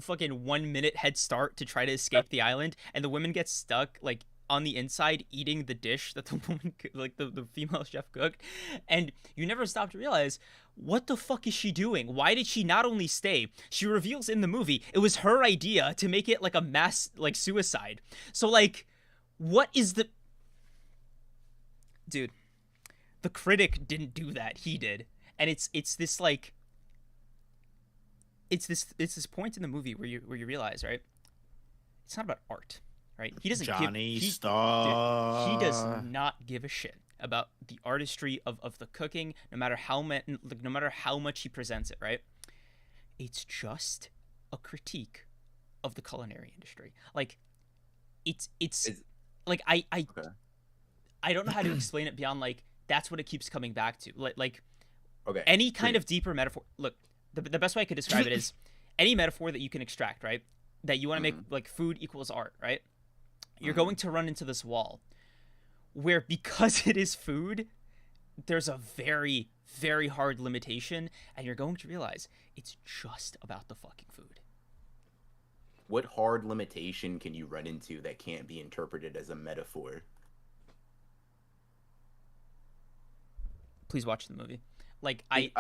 Speaker 1: fucking 1 minute head start to try to escape the island, and the women get stuck like on the inside eating the dish that the woman, like the female chef cooked. And you never stop to realize, what the fuck is she doing? Why did she not only stay? She reveals in the movie it was her idea to make it like a mass like suicide. So like, what is the dude? The critic didn't do that. He did. And it's this like it's this point in the movie where you realize, right? It's not about art, right? He doesn't
Speaker 3: stop.
Speaker 1: He does not give a shit about the artistry of the cooking, no matter how much he presents it, right? It's just a critique of the culinary industry. Like it's like I don't know how to explain it beyond like that's what it keeps coming back to. Like
Speaker 2: okay,
Speaker 1: any kind of deeper metaphor. Look, the best way I could describe it is any metaphor that you can extract, right? That you want to make like food equals art, right? You're going to run into this wall where, because it is food, there's a very, very hard limitation, and you're going to realize it's just about the fucking food.
Speaker 2: What hard limitation can you run into that can't be interpreted as a metaphor?
Speaker 1: Please watch the movie. Like
Speaker 2: I'm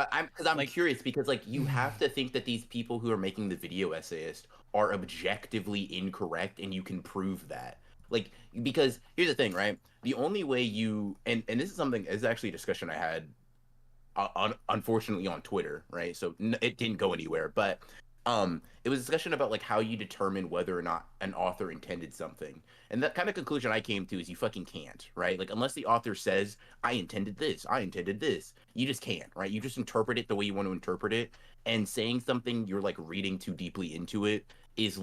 Speaker 1: like,
Speaker 2: curious, because like you have to think that these people who are making the video essayist are objectively incorrect, and you can prove that. Like, because here's the thing, right? The only way you and this is actually a discussion I had unfortunately on Twitter, right? So it didn't go anywhere, but it was a discussion about like how you determine whether or not an author intended something. And that kind of conclusion I came to is you fucking can't, right? Like, unless the author says, I intended this, you just can't, right? You just interpret it the way you want to interpret it. And saying something you're like reading too deeply into it is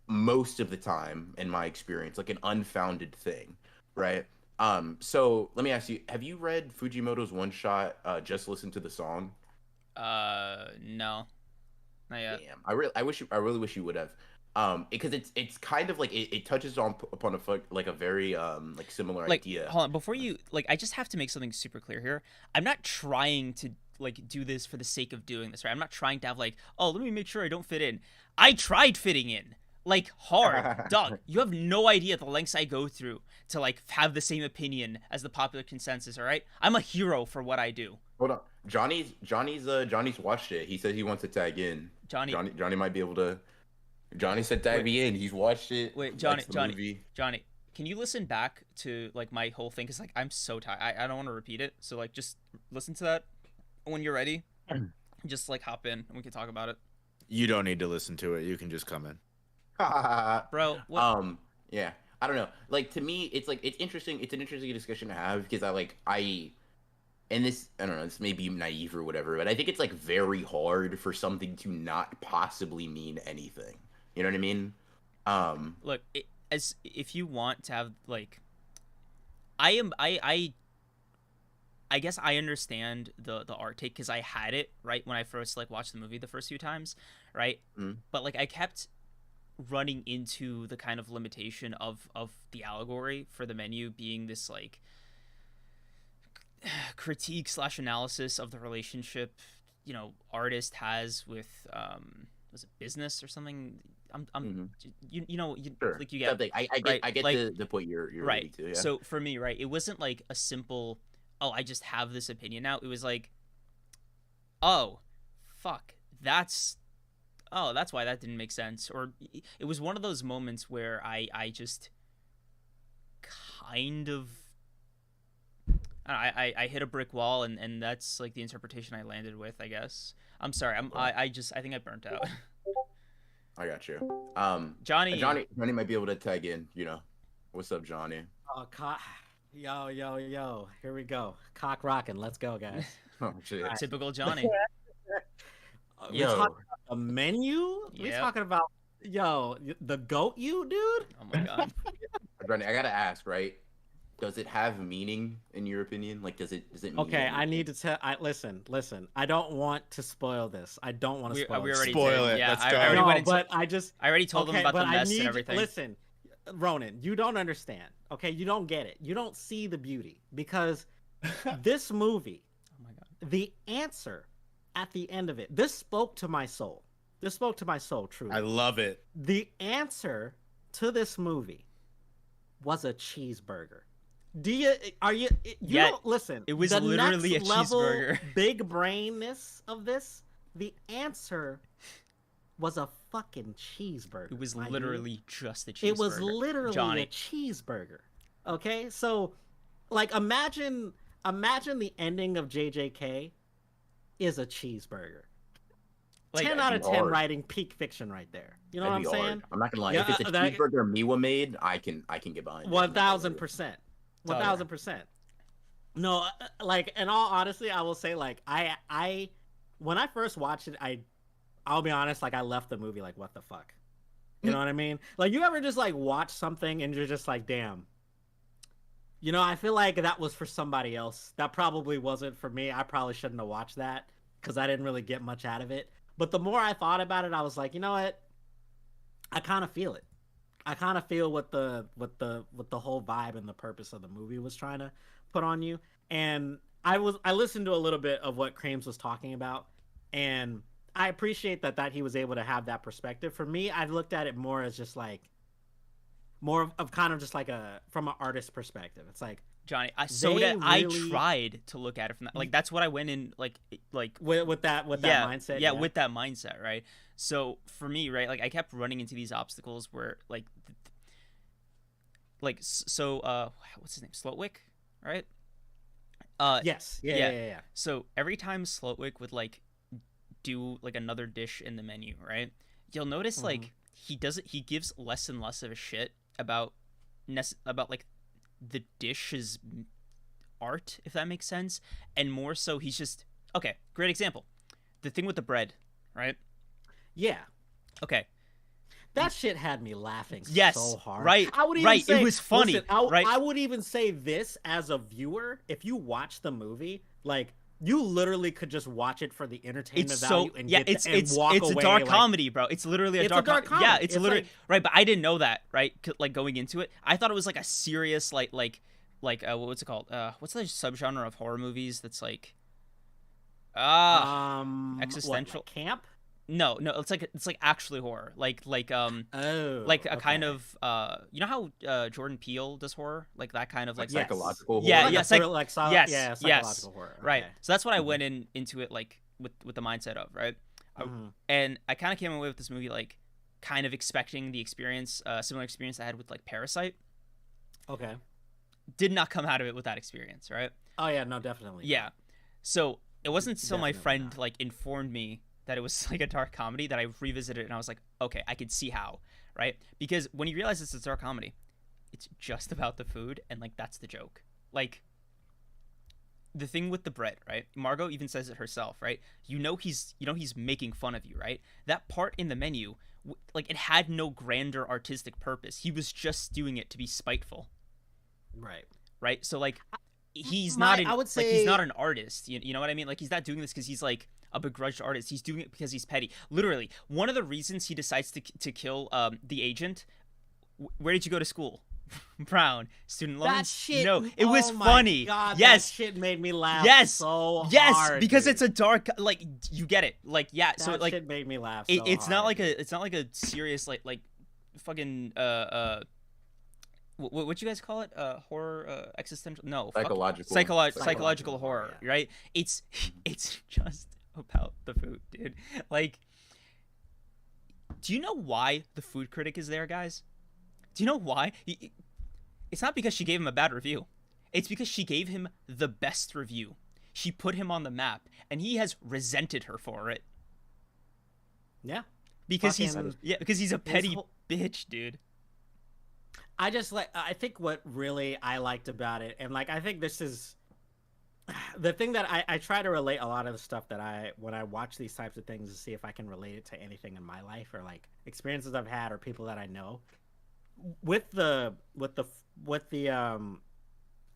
Speaker 2: most of the time, in my experience, like an unfounded thing, right? So let me ask you, have you read Fujimoto's one shot, Just Listen to the Song?
Speaker 1: No. Not yet.
Speaker 2: Damn, I really wish you would have, because it's kind of like it touches upon a very like similar
Speaker 1: like,
Speaker 2: idea.
Speaker 1: Hold on, before you like, I just have to make something super clear here. I'm not trying to like do this for the sake of doing this, right? I'm not trying to have like, oh, let me make sure I don't fit in. I tried fitting in, like hard, dog. You have no idea the lengths I go through to like have the same opinion as the popular consensus. All right, I'm a hero for what I do.
Speaker 2: Hold on, Johnny's watched it. He said he wants to tag in. Johnny might be able to. Johnny said tag me in. He's watched it.
Speaker 1: Wait, Johnny, can you listen back to like my whole thing? Cause like I'm so tired. I don't want to repeat it. So like just listen to that when you're ready. Just like hop in and we can talk about it.
Speaker 3: You don't need to listen to it. You can just come in.
Speaker 1: Bro, what?
Speaker 2: Yeah. I don't know. Like, to me, it's like it's interesting. It's an interesting discussion to have, because and this, I don't know, this may be naive or whatever, but I think it's like very hard for something to not possibly mean anything. You know what I mean?
Speaker 1: Look, as if you want to have like, I guess I understand the art take, because I had it right when I first like watched the movie the first few times, right? But like I kept running into the kind of limitation of the allegory for the menu being this like critique / analysis of the relationship, you know, artist has with was it business or something? You know,
Speaker 2: sure.
Speaker 1: Like you get
Speaker 2: I get
Speaker 1: like,
Speaker 2: the point you're
Speaker 1: right
Speaker 2: to, yeah.
Speaker 1: So for me, right, it wasn't like a simple, oh, I just have this opinion now. It was like, oh fuck, that's why that didn't make sense. Or it was one of those moments where I just kind of I hit a brick wall, and that's like the interpretation I landed with, I guess. I'm sorry. I think I burnt out.
Speaker 2: I got you.
Speaker 1: Johnny
Speaker 2: might be able to tag in, you know. What's up, Johnny?
Speaker 5: Oh, yo. Here we go. Cock rocking. Let's go, guys.
Speaker 2: Oh, shit.
Speaker 1: Typical Johnny.
Speaker 5: We talking about a menu? We talking about, the goat you, dude?
Speaker 1: Oh my god.
Speaker 2: Johnny, I gotta ask, right? Does it have meaning in your opinion? Like, does it mean
Speaker 5: Okay, I
Speaker 2: anything?
Speaker 5: need to tell. Listen. I don't want to spoil this. I don't want to spoil.
Speaker 1: We
Speaker 5: this.
Speaker 1: already
Speaker 3: Spoil
Speaker 1: did.
Speaker 3: it.
Speaker 1: Yeah,
Speaker 3: Let's
Speaker 1: I
Speaker 3: go.
Speaker 1: already
Speaker 5: No,
Speaker 1: went into.
Speaker 5: but I already
Speaker 1: told them about the
Speaker 5: but
Speaker 1: mess and
Speaker 5: I need
Speaker 1: everything.
Speaker 5: Listen, Ronan, you don't understand. Okay, you don't get it. You don't see the beauty because this movie,
Speaker 1: Oh my god.
Speaker 5: the answer at the end of it, this spoke to my soul. This spoke to my soul, truly.
Speaker 3: I love it.
Speaker 5: The answer to this movie was a cheeseburger. You
Speaker 1: Yeah,
Speaker 5: don't listen.
Speaker 1: it was
Speaker 5: the
Speaker 1: literally
Speaker 5: next
Speaker 1: a
Speaker 5: level
Speaker 1: cheeseburger.
Speaker 5: Big brainness of this, the answer was a fucking cheeseburger.
Speaker 1: It was
Speaker 5: my dude.
Speaker 1: literally just a cheeseburger.
Speaker 5: It was literally
Speaker 1: Johnny.
Speaker 5: a cheeseburger. Okay, so like imagine the ending of JJK is a cheeseburger.
Speaker 1: Like,
Speaker 5: 10 out of 10
Speaker 2: hard.
Speaker 5: writing peak fiction right there. You know
Speaker 2: That'd
Speaker 5: what
Speaker 2: be
Speaker 5: I'm
Speaker 2: hard.
Speaker 5: saying?
Speaker 2: I'm not gonna lie.
Speaker 5: Yeah,
Speaker 2: if it's a
Speaker 5: that-
Speaker 2: cheeseburger Miwa made, I can get behind it.
Speaker 5: 1000%.
Speaker 1: Oh, yeah.
Speaker 5: 1000%. No, like in all honesty, I will say like I when I first watched it, I'll be honest, like I left the movie like what the fuck. You know what I mean? Like you ever just like watch something and you're just like, damn. You know, I feel like that was for somebody else. That probably wasn't for me. I probably shouldn't have watched that because I didn't really get much out of it. But the more I thought about it, I was like, you know what? I kind of feel it. I kind of feel what the whole vibe and the purpose of the movie was trying to put on you. And I listened to a little bit of what Kreams was talking about, and I appreciate that he was able to have that perspective. For me, I've looked at it more as just like more of kind of just like from an artist perspective. It's like
Speaker 1: Johnny, I
Speaker 5: really-
Speaker 1: tried to look at it from that. Like that's what I went in like
Speaker 5: with that mindset.
Speaker 1: Yeah, with that mindset, right? So for me, right, like I kept running into these obstacles where like what's his name? Slotwick, right?
Speaker 5: Yes.
Speaker 1: yeah.
Speaker 5: Yeah.
Speaker 1: So every time Slotwick would like do like another dish in the menu, right? You'll notice like he gives less and less of a shit about like the dish's art, if that makes sense, and more so he's just okay. Great example, the thing with the bread, right?
Speaker 5: Yeah.
Speaker 1: Okay.
Speaker 5: That shit had me laughing
Speaker 1: Yes,
Speaker 5: so hard.
Speaker 1: right,
Speaker 5: I would even
Speaker 1: right.
Speaker 5: say,
Speaker 1: It was funny,
Speaker 5: listen,
Speaker 1: right?
Speaker 5: I would even say this as a viewer, if you watch the movie, like you literally could just watch it for the entertainment
Speaker 1: It's
Speaker 5: value
Speaker 1: so
Speaker 5: and
Speaker 1: yeah.
Speaker 5: get and walk
Speaker 1: It's
Speaker 5: away,
Speaker 1: a dark
Speaker 5: like,
Speaker 1: comedy, bro. It's literally
Speaker 5: It's a dark
Speaker 1: Yeah,
Speaker 5: comedy.
Speaker 1: it's
Speaker 5: It's
Speaker 1: literally
Speaker 5: like-
Speaker 1: right. But I didn't know that, right? Like going into it, I thought it was like a serious what's it called? What's the subgenre of horror movies that's like existential?
Speaker 5: what, like camp?
Speaker 1: No, it's like actually horror. Like
Speaker 5: Oh,
Speaker 1: like a
Speaker 5: okay.
Speaker 1: kind of you know how Jordan Peele does horror, like that kind of like
Speaker 5: Yes.
Speaker 2: Psychological
Speaker 1: Yeah,
Speaker 2: horror?
Speaker 1: yeah,
Speaker 5: Yes,
Speaker 1: yes,
Speaker 5: psychological horror.
Speaker 1: right.
Speaker 5: Okay.
Speaker 1: So that's what I went into it like with the mindset of, right?
Speaker 5: Mhm.
Speaker 1: And I kind of came away with this movie like kind of expecting the experience, similar experience I had with like Parasite.
Speaker 5: Okay.
Speaker 1: Did not come out of it with that experience, right?
Speaker 5: Oh yeah, no, definitely.
Speaker 1: Yeah. So it wasn't until my
Speaker 5: Definitely
Speaker 1: friend
Speaker 5: not.
Speaker 1: like informed me that it was like a dark comedy that I revisited it and I was like, okay, I could see how, right? Because when you realize it's a dark comedy, it's just about the food and like that's the joke. Like the thing with the bread, right? Margot even says it herself, right? He's making fun of you, right? That part in the menu, like it had no grander artistic purpose. He was just doing it to be spiteful,
Speaker 5: Right.
Speaker 1: right? So like he's
Speaker 5: My-
Speaker 1: not
Speaker 5: I would
Speaker 1: like
Speaker 5: say-
Speaker 1: he's not an artist. You know what I mean? Like he's not doing this because he's like a begrudged artist. He's doing it because he's petty. Literally, one of the reasons he decides to kill the agent. Where did you go to school? Brown. Student loans?
Speaker 5: That shit.
Speaker 1: No, it was
Speaker 5: oh my
Speaker 1: funny.
Speaker 5: God,
Speaker 1: yes.
Speaker 5: that shit made me laugh.
Speaker 1: Yes.
Speaker 5: so
Speaker 1: Yes,
Speaker 5: hard,
Speaker 1: because
Speaker 5: dude.
Speaker 1: it's a dark, like you get it, like yeah.
Speaker 5: That
Speaker 1: So like
Speaker 5: shit made me laugh.
Speaker 1: it's not
Speaker 5: hard,
Speaker 1: like it's not like a serious like fucking what you guys call it? Horror, existential? No, psychological horror,
Speaker 5: yeah.
Speaker 1: right? It's just about the food, dude. Like, do you know why the food critic is there, guys? Do you know why? It's not because she gave him a bad review. It's because she gave him the best review. She put him on the map, and he has resented her for it.
Speaker 5: Yeah.
Speaker 1: Because
Speaker 5: Fucking-
Speaker 1: he's a petty
Speaker 5: whole-
Speaker 1: bitch, dude.
Speaker 5: I think what really I liked about it, and like I think this is the thing that I try to relate a lot of the stuff that when I watch these types of things to see if I can relate it to anything in my life or like experiences I've had or people that I know. With the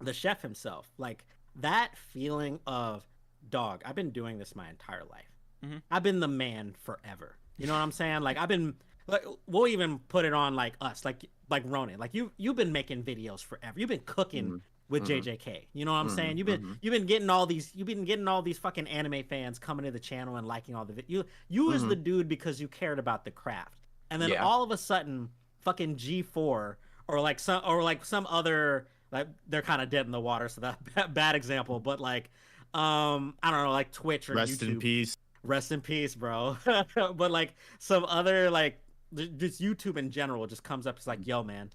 Speaker 5: the chef himself, like that feeling of, dog, I've been doing this my entire life.
Speaker 1: Mm-hmm.
Speaker 5: I've been the man forever. You know what I'm saying? Like I've been, like, we'll even put it on like us, like Ronan. Like you've been making videos forever. You've been cooking with JJK. You know what I'm saying? You've been getting all these fucking anime fans coming to the channel and liking all the you was the dude because you cared about the craft. And then all of a sudden, fucking G4 or like some other, like, they're kind of dead in the water, so that bad example, but like I don't know, like Twitch or
Speaker 3: Rest
Speaker 5: YouTube.
Speaker 3: in peace.
Speaker 5: Rest in peace, bro. But like some other, like, just YouTube in general just comes up. It's like, yo, man,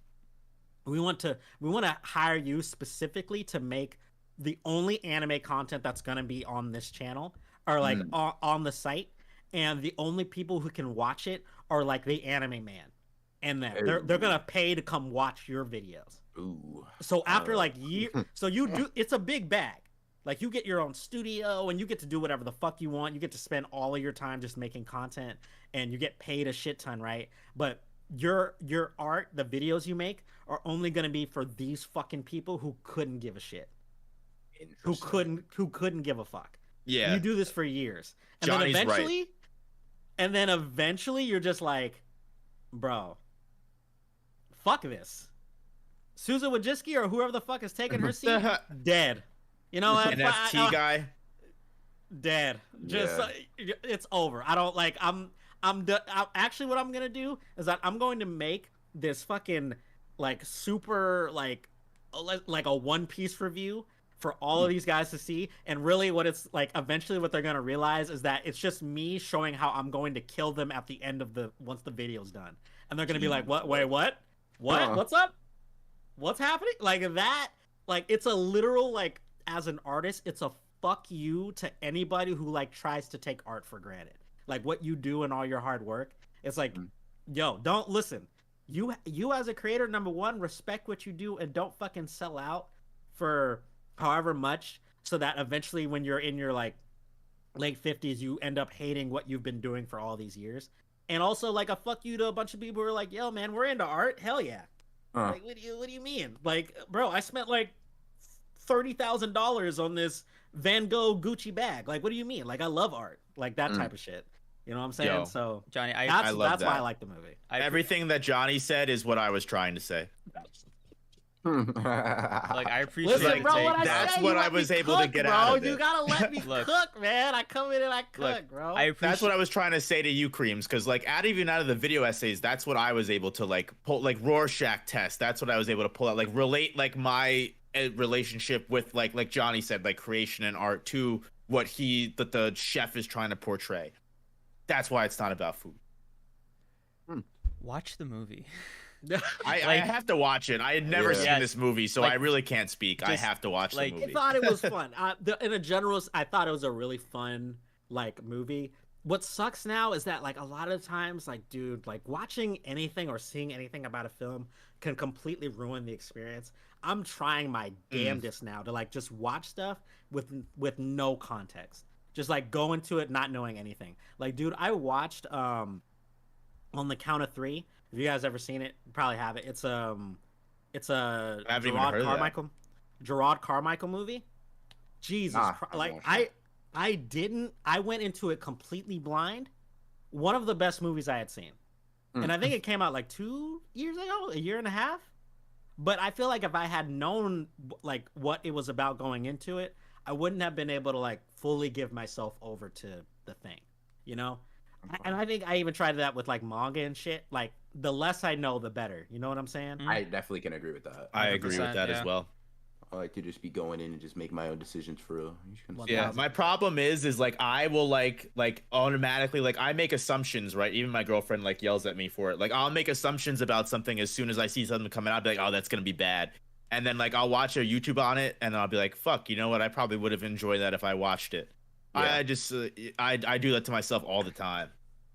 Speaker 5: we want to hire you specifically to make the only anime content that's gonna be on this channel, or like on the site, and the only people who can watch it are like the anime man, and then they're gonna pay to come watch your videos.
Speaker 2: Ooh.
Speaker 5: So after like so you do, it's a big bag. Like, you get your own studio and you get to do whatever the fuck you want. You get to spend all of your time just making content, and you get paid a shit ton, right? But your art, the videos you make, are only going to be for these fucking people who couldn't give a shit. Who couldn't give a fuck.
Speaker 3: Yeah.
Speaker 5: You do this for years. And
Speaker 3: Johnny's
Speaker 5: then eventually you're just like, bro, fuck this. Susan Wojcicki or whoever the fuck is taking her seat, dead. You know what?
Speaker 3: NFT guy,
Speaker 5: dead. Just it's over. I don't like. Actually, what I'm gonna do is that I'm going to make this fucking like super like a One Piece review for all of these guys to see. And really, what it's like, eventually, what they're gonna realize is that it's just me showing how I'm going to kill them at the end of once the video's done, and they're gonna be like, "What? Wait, what? What's up? What's happening?" Like that. Like, it's a literal, like, as an artist, it's a fuck you to anybody who like tries to take art for granted. Like, what you do and all your hard work. It's like, yo, don't listen. You as a creator, number one, respect what you do and don't fucking sell out for however much, so that eventually when you're in your like late 50s, you end up hating what you've been doing for all these years. And also, like, a fuck you to a bunch of people who are like, yo, man, we're into art. Hell yeah. Like, what do you mean? Like, bro, I spent like $30,000 on this Van Gogh Gucci bag. Like, what do you mean? Like, I love art, like that type of shit. You know what I'm saying?
Speaker 3: Yo,
Speaker 5: so
Speaker 1: Johnny,
Speaker 5: that's
Speaker 3: love
Speaker 5: why I like the movie.
Speaker 3: Everything that Johnny said is what I was trying to say.
Speaker 1: Like, I appreciate
Speaker 5: Listen,
Speaker 1: it.
Speaker 5: bro, what
Speaker 3: That's what I was able to get out of it.
Speaker 5: You gotta let me cook, man. I come in and I cook, bro.
Speaker 3: That's what I was trying to say to you, Kreams, because like even out of the video essays, that's what I was able to like pull, like Rorschach test. That's what I was able to pull out, like relate like my relationship with like Johnny said, like creation and art to what the chef is trying to portray. That's why it's not about food.
Speaker 1: Watch the movie.
Speaker 3: I have to watch it. I had never seen this movie, so like, I really can't speak. I have to watch the movie.
Speaker 5: I thought it was fun. In a general, I thought it was a really fun like movie. What sucks now is that like a lot of times, like, dude, like watching anything or seeing anything about a film can completely ruin the experience. I'm trying my damnedest now to like just watch stuff with no context. Just like go into it not knowing anything. Like, dude, I watched On the Count of Three. Have you guys ever seen it? You probably have it. It's a Gerard Carmichael movie. Jesus Christ. Like, I went into it completely blind. One of the best movies I had seen. And I think it came out like 2 years ago, a year and a half. But I feel like if I had known like what it was about going into it, I wouldn't have been able to like fully give myself over to the thing, you know? And I think I even tried that with like manga and shit. Like, the less I know, the better. You know what I'm saying?
Speaker 2: I definitely can agree with that.
Speaker 3: I agree with that as well.
Speaker 2: I like to just be going in and just make my own decisions for real.
Speaker 3: Yeah, my problem is like I will like automatically, like, I make assumptions, right? Even my girlfriend like yells at me for it. Like, I'll make assumptions about something as soon as I see something coming out. I'll be like, oh, that's gonna be bad. And then like I'll watch a YouTube on it, and I'll be like, fuck, you know what? I probably would have enjoyed that if I watched it. Yeah. I just I do that to myself all the time.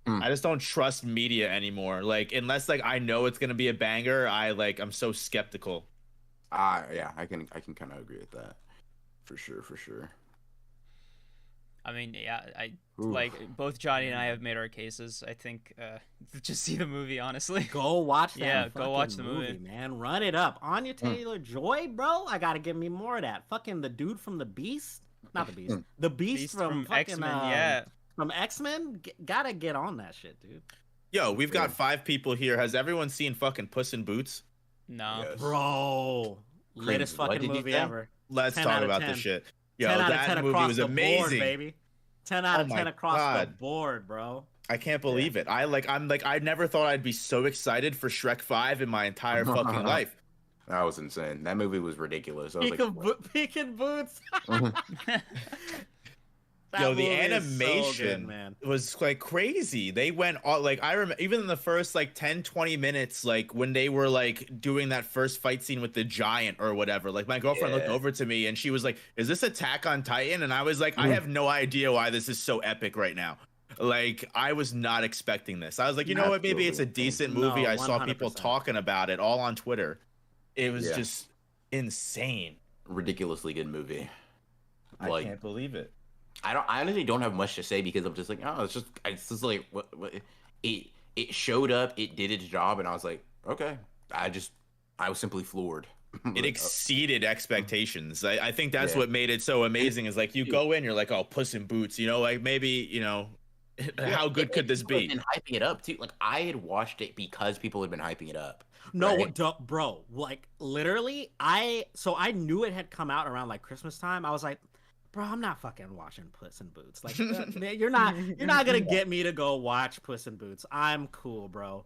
Speaker 3: I just don't trust media anymore. Like, unless like I know it's gonna be a banger, I'm so skeptical.
Speaker 2: Yeah, I can kind of agree with that, for sure.
Speaker 1: I mean, yeah,
Speaker 2: Oof.
Speaker 1: like both Johnny and I have made our cases. I think just see the movie, honestly.
Speaker 5: Go watch that.
Speaker 1: Yeah,
Speaker 5: fucking
Speaker 1: go watch the movie,
Speaker 5: man. Run it up. Anya Taylor-Joy, bro. I gotta give me more of that. Fucking the dude from the Beast, not the Beast, the Beast, from fucking
Speaker 1: X-Men. Yeah,
Speaker 5: from X-Men. Gotta get on that shit, dude.
Speaker 3: Yo, we've got 5 people here. Has everyone seen fucking Puss in Boots?
Speaker 1: no.
Speaker 2: Yes.
Speaker 5: Bro, latest
Speaker 2: What
Speaker 5: fucking
Speaker 2: did you
Speaker 5: movie
Speaker 2: say?
Speaker 5: ever.
Speaker 3: Let's
Speaker 5: 10
Speaker 3: talk
Speaker 5: out of
Speaker 3: about
Speaker 5: 10.
Speaker 3: this shit. Yo,
Speaker 5: 10 out of 10
Speaker 3: that movie
Speaker 5: across
Speaker 3: was
Speaker 5: the
Speaker 3: amazing.
Speaker 5: board, baby. 10 out
Speaker 3: Oh
Speaker 5: of
Speaker 3: my
Speaker 5: 10 across the
Speaker 3: God.
Speaker 5: board, bro.
Speaker 3: I can't believe it. I never thought I'd be so excited for Shrek 5 in my entire fucking life.
Speaker 2: That was insane. That movie was ridiculous. I was
Speaker 5: Peeking Boots. That
Speaker 3: Yo, the
Speaker 5: movie is so
Speaker 3: animation
Speaker 5: good, man.
Speaker 3: was like crazy. They went all like I remember even in the first like 10-20 minutes, like when they were like doing that first fight scene with the giant or whatever. Like my girlfriend looked over to me and she was like, "Is this Attack on Titan?" And I was like, "I have no idea why this is so epic right now." Like I was not expecting this. I was like, you know what? Maybe it's a decent movie.
Speaker 5: No,
Speaker 3: I saw people
Speaker 5: 100%.
Speaker 3: talking about it all on Twitter. It was
Speaker 2: Yeah.
Speaker 3: just insane.
Speaker 2: ridiculously good movie.
Speaker 3: I
Speaker 2: Like,
Speaker 3: can't believe it.
Speaker 2: I honestly don't have much to say because I'm just like, oh, it's just like what it showed up, it did its job, and I was like, okay. I was simply floored.
Speaker 3: It exceeded expectations. I think that's
Speaker 2: Yeah.
Speaker 3: what made it so amazing. Is like you go in, you're like, oh, Puss in Boots. You know, like maybe how good could this be?
Speaker 2: And hyping it up too. Like I had watched it because people had been hyping it up.
Speaker 5: No,
Speaker 2: right?
Speaker 5: bro, like literally, I knew it had come out around like Christmas time. I was like, bro, I'm not fucking watching Puss in Boots. Like, man, you're not gonna get me to go watch Puss in Boots. I'm cool, bro.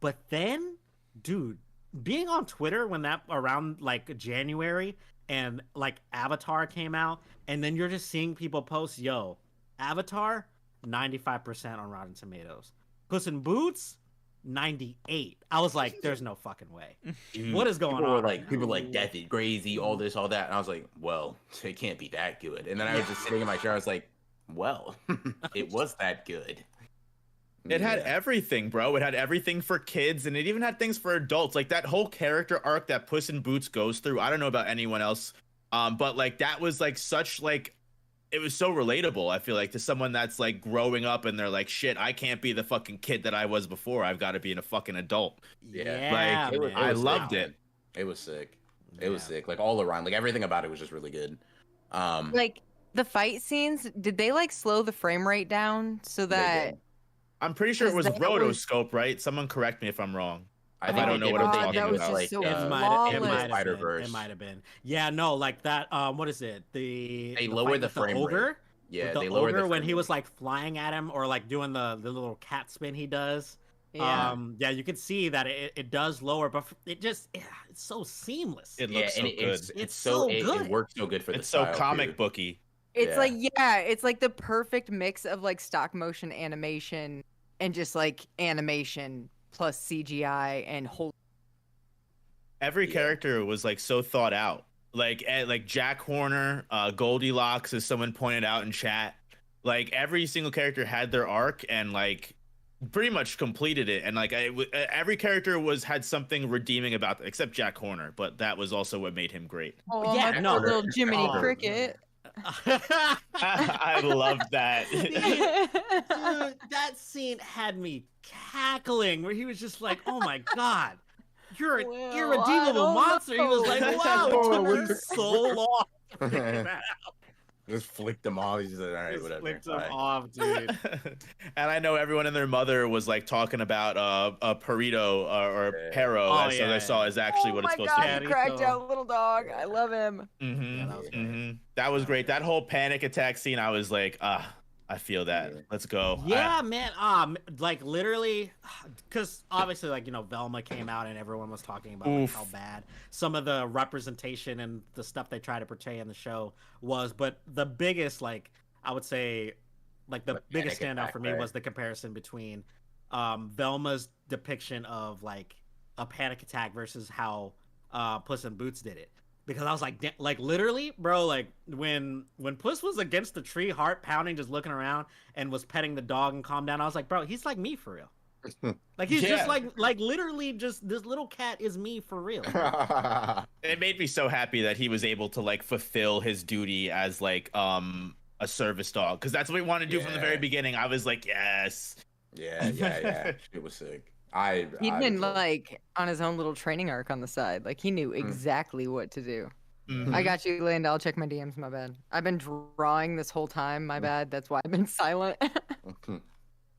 Speaker 5: But then, dude, being on Twitter when that around like January and like Avatar came out, and then you're just seeing people post, yo, Avatar, 95% on Rotten Tomatoes. Puss in Boots, 98. I was like, there's no fucking way.
Speaker 2: Dude,
Speaker 5: What is going
Speaker 2: people
Speaker 5: on?
Speaker 2: Were like, people were like, death is crazy, all this, all that. And I was like, well, it can't be that good. And then I was just sitting in my chair. I was like, well, it was that good.
Speaker 3: It had everything, bro. It had everything for kids, and it even had things for adults. Like that whole character arc that Puss in Boots goes through. I don't know about anyone else, but like that was like such like it was so relatable. I feel like to someone that's like growing up and they're like, shit, I can't be the fucking kid that I was before. I've got to be a fucking adult.
Speaker 2: Yeah.
Speaker 3: Like I loved it.
Speaker 2: It was sick. It was sick. Like all around, like everything about it was just really good.
Speaker 4: Like the fight scenes, did they like slow the frame rate down so that?
Speaker 3: I'm pretty sure it was
Speaker 4: Because that was-
Speaker 3: rotoscope, right? Someone correct me if I'm wrong.
Speaker 2: I
Speaker 3: don't know what I'm talking
Speaker 4: that was
Speaker 3: about.
Speaker 4: just so
Speaker 5: It might
Speaker 4: flawless.
Speaker 5: have
Speaker 2: Spider-Verse.
Speaker 5: been. It might have been. Yeah, no, like that. What is it? The
Speaker 2: lowered
Speaker 5: fight
Speaker 2: the
Speaker 5: with
Speaker 2: frame rate.
Speaker 5: ogre.
Speaker 2: Yeah,
Speaker 5: With the
Speaker 2: they lowered
Speaker 5: ogre
Speaker 2: the
Speaker 5: when
Speaker 2: frame
Speaker 5: he was
Speaker 2: rate.
Speaker 5: like flying at him or like doing the little cat spin he does.
Speaker 4: Yeah.
Speaker 5: Yeah, you can see that it does lower, but it's so seamless.
Speaker 3: It looks so
Speaker 2: and
Speaker 3: good.
Speaker 5: It's so good.
Speaker 2: It works so good for the
Speaker 3: It's so
Speaker 2: style,
Speaker 3: comic
Speaker 2: too.
Speaker 3: booky.
Speaker 4: It's
Speaker 2: Yeah.
Speaker 4: like it's like the perfect mix of like stop motion animation and just like animation plus CGI and whole.
Speaker 3: Every character was like so thought out. Like Jack Horner, Goldilocks, as someone pointed out in chat. Like every single character had their arc and like pretty much completed it. And like every character had something redeeming about them, except Jack Horner. But that was also what made him great.
Speaker 4: Oh,
Speaker 5: Yeah,
Speaker 4: my
Speaker 5: no.
Speaker 4: poor little Jiminy
Speaker 2: Oh.
Speaker 4: Cricket.
Speaker 3: I love that.
Speaker 5: Dude, that scene had me cackling where he was just like, oh my god, you're an
Speaker 4: Well,
Speaker 5: irredeemable
Speaker 4: I don't
Speaker 5: monster. He was like,
Speaker 4: know.
Speaker 5: wow, it
Speaker 2: Oh,
Speaker 5: took me so long to figure that out.
Speaker 2: Just flicked them off. He's just like, all right,
Speaker 5: Just
Speaker 2: whatever.
Speaker 5: flicked him
Speaker 2: Bye.
Speaker 5: off, dude.
Speaker 3: And I know everyone and their mother was like talking about a Perito or
Speaker 2: Yeah.
Speaker 3: Pero,
Speaker 5: Oh,
Speaker 3: as
Speaker 5: yeah,
Speaker 3: I saw is actually
Speaker 4: Oh
Speaker 3: what
Speaker 4: my
Speaker 3: it's supposed
Speaker 4: god,
Speaker 3: to
Speaker 4: he
Speaker 3: be.
Speaker 5: be.
Speaker 4: cracked
Speaker 5: Carito.
Speaker 4: out little dog. I love him.
Speaker 5: Yeah, that was great.
Speaker 3: That was great. That whole panic attack scene, I was like, I feel that.
Speaker 2: Yeah.
Speaker 3: Let's go.
Speaker 5: Yeah, man. Like literally, because obviously, like Velma came out and everyone was talking about like,
Speaker 3: Oof.
Speaker 5: how bad some of the representation and the stuff they try to portray in the show was. But the biggest, like I would say, like the
Speaker 2: Like
Speaker 5: biggest
Speaker 2: panic
Speaker 5: standout
Speaker 2: attack,
Speaker 5: for me
Speaker 2: right?
Speaker 5: was the comparison between Velma's depiction of like a panic attack versus how Puss in Boots did it. Because I was like literally, bro, like when Puss was against the tree, heart pounding, just looking around and was petting the dog and calmed down, I was like, bro, he's like me for real. Like he's just
Speaker 3: Yeah.
Speaker 5: like literally just this little cat is me for real.
Speaker 3: It made me so happy that he was able to like fulfill his duty as like a service dog, because that's what we wanted to do from the very beginning. I was like, yes.
Speaker 2: Yeah. It was sick.
Speaker 4: He'd been like on his own little training arc on the side. Like he knew exactly what to do. I got you, Linda. I'll check my DMs. My bad. I've been drawing this whole time. My bad. That's why I've been silent.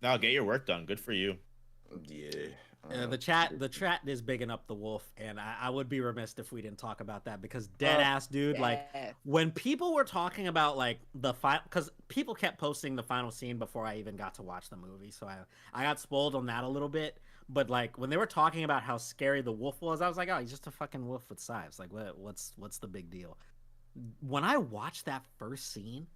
Speaker 3: No, get your work done. Good for you.
Speaker 5: Yeah. The chat is bigging up the wolf, and I would be remiss if we didn't talk about that, because dead ass dude, like when people were talking about like the final, because people kept posting the final scene before I even got to watch the movie, so I got spoiled on that a little bit. But like when they were talking about how scary the wolf was, I was like, oh, he's just a fucking wolf with knives. Like what's the big deal? When I watched that first scene,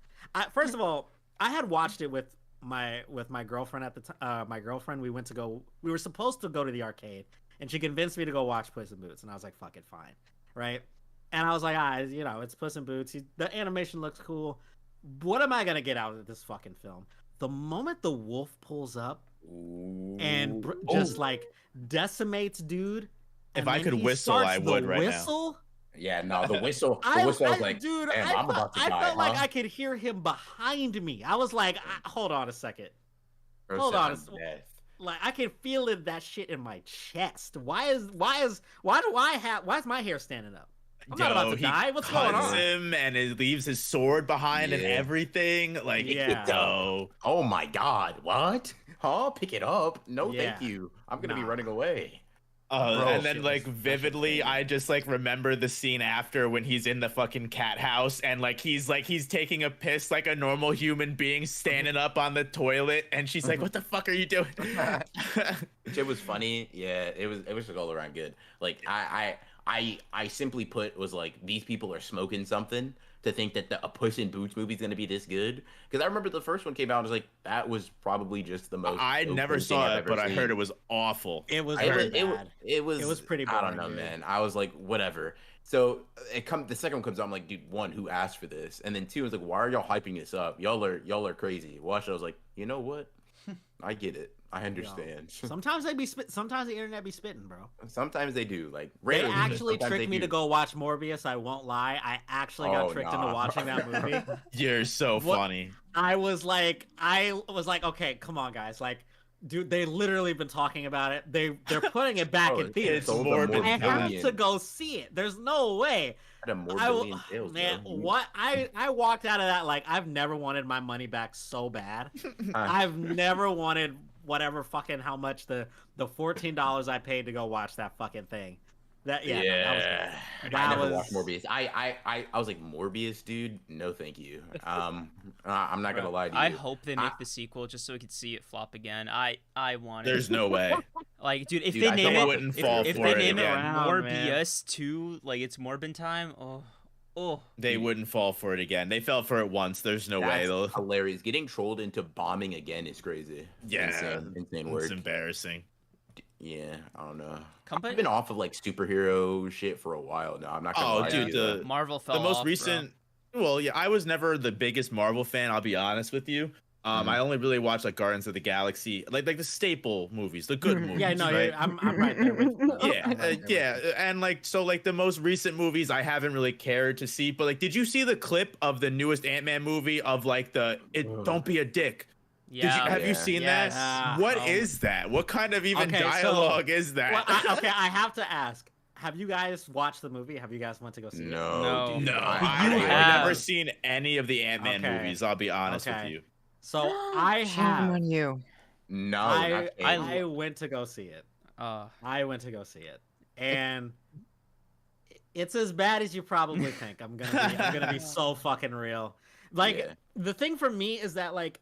Speaker 5: first of all, I had watched it with my girlfriend at the time. My girlfriend, we were supposed to go to the arcade, and she convinced me to go watch Puss in Boots, and I was like, fuck it, fine, right? And I was like, it's Puss in Boots. The animation looks cool. What am I gonna get out of this fucking film? The moment the wolf pulls up and just like decimates dude,
Speaker 3: if I could whistle, I would right now.
Speaker 2: Yeah, no, the whistle. The whistle was like,
Speaker 5: dude,
Speaker 2: I'm about to die.
Speaker 5: I felt like I could hear him behind me. I was like, hold on a second. Hold on a second. Like I can feel that shit in my chest. Why is my hair standing up? I'm not about to die. What's going on?
Speaker 3: Him and it leaves his sword behind and everything. Like,
Speaker 2: oh my god, what? Huh? Pick it up? No, thank you. I'm gonna be running away.
Speaker 3: And then like vividly, I just like remember the scene after when he's in the fucking cat house and like he's taking a piss like a normal human being standing up on the toilet, and she's like, "What the fuck are you doing?"
Speaker 2: It was funny. Yeah, it was all around good. Like I simply put was like, these people are smoking something to think that a Puss in Boots movie is going to be this good. Because I remember the first one came out, I was like, that was probably just the most.
Speaker 3: I never saw it, but I heard it was awful.
Speaker 5: It was very bad.
Speaker 2: It was pretty boring. I don't know, man. I was like, whatever. So the second one comes out, I'm like, dude, one, who asked for this? And then two, I was like, why are y'all hyping this up? Y'all are crazy. Watch it. I was like, you know what? I get it. I understand.
Speaker 5: Sometimes sometimes the internet be spitting, bro.
Speaker 2: Sometimes they do. Like
Speaker 5: rarely, they actually tricked me to go watch Morbius. I won't lie. I actually got tricked into watching that movie.
Speaker 3: You're so funny.
Speaker 5: I was like, okay, come on, guys. Like, dude, they literally been talking about it. They're putting it back in theaters. I have to go see it. There's no way. I walked out of that like I've never wanted my money back so bad. I've never wanted whatever fucking how much the $14 I paid to go watch that fucking thing. That
Speaker 2: I never watched Morbius. I was like, Morbius, dude, no thank you. I'm not gonna lie to you.
Speaker 1: I hope they make the sequel just so we could see it flop again. I want it.
Speaker 3: There's no way.
Speaker 1: Like, dude, if they name it Morbius 2, like it's Morbin time,
Speaker 3: they wouldn't fall for it again. They fell for it once. There's no way.
Speaker 2: That's hilarious. Getting trolled into bombing again is crazy.
Speaker 3: Yeah,
Speaker 2: insane work.
Speaker 3: It's embarrassing.
Speaker 2: Yeah, I don't know. I've been off of like superhero shit for a while now. I'm not gonna lie to you.
Speaker 3: The
Speaker 1: Marvel fell
Speaker 3: off. The most
Speaker 1: off,
Speaker 3: recent. Bro. Well, yeah, I was never the biggest Marvel fan. I'll be honest with you. I only really watched like Guardians of the Galaxy, like the staple movies, the good movies.
Speaker 5: Yeah, no,
Speaker 3: right?
Speaker 5: I'm right there with you.
Speaker 3: Yeah, and like so, like the most recent movies, I haven't really cared to see. But like, did you see the clip of the newest Ant-Man movie of like "Don't be a dick"?
Speaker 1: Yeah.
Speaker 3: Have you seen that? What is that? What kind of dialogue is that?
Speaker 5: Well, I have to ask. Have you guys watched the movie? Have you guys went to go see it?
Speaker 2: No.
Speaker 3: I've never seen any of the Ant-Man movies. I'll be honest with you.
Speaker 5: So I have.
Speaker 4: On you.
Speaker 2: No,
Speaker 5: I went to go see it. I went to go see it, and it's as bad as you probably think. I'm gonna be so fucking real. Like the thing for me is that like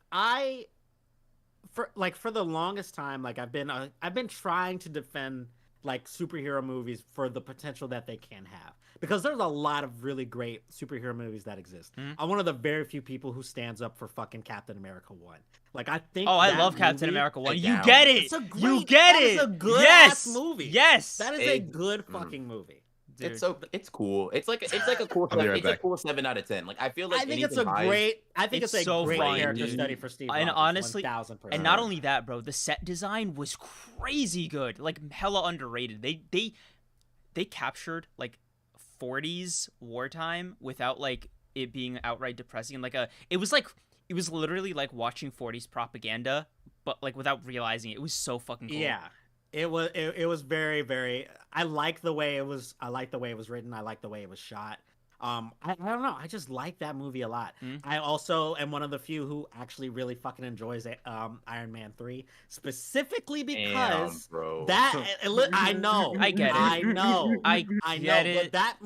Speaker 5: for the longest time, like I've been trying to defend like superhero movies for the potential that they can have, because there's a lot of really great superhero movies that exist. I'm one of the very few people who stands up for fucking Captain America 1. Like I think
Speaker 1: I love Captain America 1. You get it.
Speaker 5: You get it. It's a good ass movie.
Speaker 1: Yes.
Speaker 5: That is a good fucking movie.
Speaker 2: Dude. It's cool. It's like a cool. It's a cool 7 out of 10. Like I feel like
Speaker 5: it's a great character study for Steve.
Speaker 1: And
Speaker 5: Rogers,
Speaker 1: honestly,
Speaker 5: 1000%.
Speaker 1: and not only that, bro, the set design was crazy good. Like hella underrated. They captured like 40s wartime without like it being outright depressing and like it was literally like watching 40s propaganda, but like without realizing it. It was so fucking cool.
Speaker 5: Yeah. It was very, very. I like the way it was. I like the way it was written. I like the way it was shot. I don't know. I just like that movie a lot. I also am one of the few who actually really fucking enjoys Iron Man 3, specifically because that. I know.
Speaker 1: I get it.
Speaker 5: I know.
Speaker 1: I get it.
Speaker 5: But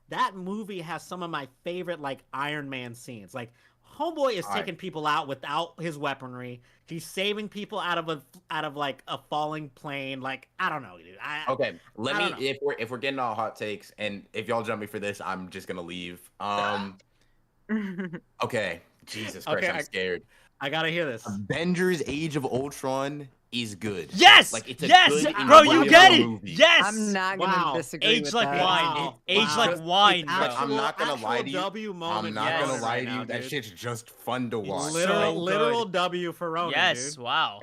Speaker 5: that movie has some of my favorite like Iron Man scenes. Like Homeboy is taking people out without his weaponry. He's saving people out of like a falling plane. Like I don't know, dude.
Speaker 2: Okay, if we're getting all hot takes, and if y'all jump me for this, I'm just gonna leave. Okay, Jesus Christ, I'm scared.
Speaker 5: I gotta hear this.
Speaker 2: Avengers: Age of Ultron is good.
Speaker 1: Yes,
Speaker 2: like it's a
Speaker 1: good, bro. You get it. Movie. Yes,
Speaker 4: I'm not gonna disagree with
Speaker 1: like
Speaker 4: that.
Speaker 1: Wine. Age like wine. Bro.
Speaker 2: I'm not gonna lie to you.
Speaker 5: I'm
Speaker 2: not gonna lie to you. That shit's just fun to watch.
Speaker 5: Literal W for Ronan.
Speaker 1: Yes,
Speaker 5: dude.
Speaker 1: Wow.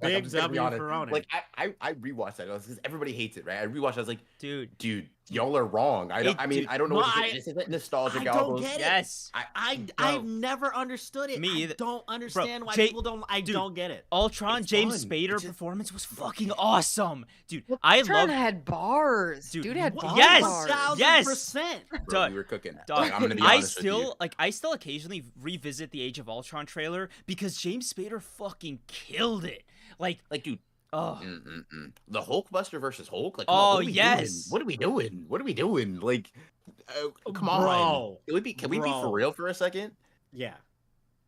Speaker 5: Big W for Ronan.
Speaker 2: Like I rewatched that because everybody hates it, right? I rewatched. I was like, dude, y'all are wrong. I don't know what this is. Nostalgic
Speaker 5: albums. Don't get it.
Speaker 1: Yes,
Speaker 5: I've never understood it.
Speaker 1: Me either.
Speaker 5: I don't understand why people don't. I don't get it.
Speaker 1: Ultron, James Spader performance was fucking awesome, dude.
Speaker 4: Ultron had bars. Dude had bars.
Speaker 1: Yes,
Speaker 5: 1000%.
Speaker 2: Bro, we were cooking.
Speaker 1: Dog,
Speaker 2: I'm gonna be honest with you.
Speaker 1: I still occasionally revisit the Age of Ultron trailer because James Spader fucking killed it. Like dude. Oh.
Speaker 2: The Hulkbuster versus Hulk. Like,
Speaker 1: yes.
Speaker 2: What are we doing? Like, come on, bro. Can we be for real for a second?
Speaker 5: Yeah.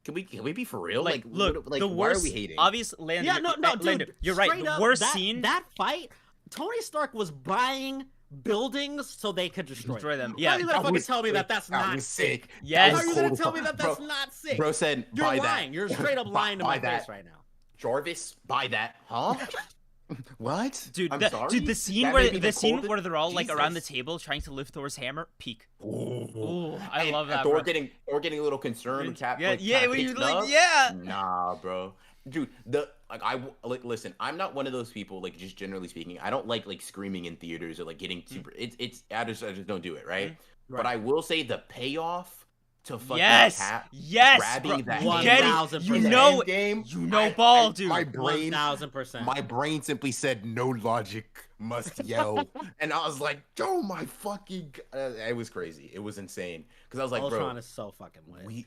Speaker 2: Can we be for real?
Speaker 1: Like look,
Speaker 2: like,
Speaker 1: the
Speaker 2: why
Speaker 1: worst,
Speaker 2: are we hating?
Speaker 1: Obviously, Landon.
Speaker 5: Yeah, no,
Speaker 1: Landon,
Speaker 5: dude.
Speaker 1: You're right. The worst scene.
Speaker 5: That fight, Tony Stark was buying buildings so they could destroy them.
Speaker 1: Yeah.
Speaker 5: How are you gonna fucking tell me that that's not sick?
Speaker 1: Yes.
Speaker 5: How are you gonna tell me that that's not sick?
Speaker 2: Bro said,
Speaker 5: you're
Speaker 2: buy
Speaker 5: lying.
Speaker 2: That.
Speaker 5: You're straight up lying to my face right now.
Speaker 2: Jarvis, buy that, huh? What?
Speaker 1: Dude, the scene where they're all like around the table trying to lift Thor's hammer, peak.
Speaker 2: Ooh,
Speaker 1: I love that.
Speaker 2: Thor getting a little concerned. Nah, bro. Dude, listen. I'm not one of those people. Like, just generally speaking, I don't like screaming in theaters or like getting super. I just don't do it, right? But I will say the payoff to fucking grabbing that
Speaker 5: 1000%.
Speaker 1: You know, ball, dude.
Speaker 2: My brain,
Speaker 5: 1000%.
Speaker 2: My brain simply said no logic must yell, and I was like, oh my fucking! It was crazy. It was insane because I was like,
Speaker 5: Ultron
Speaker 2: bro,
Speaker 5: is so fucking lit.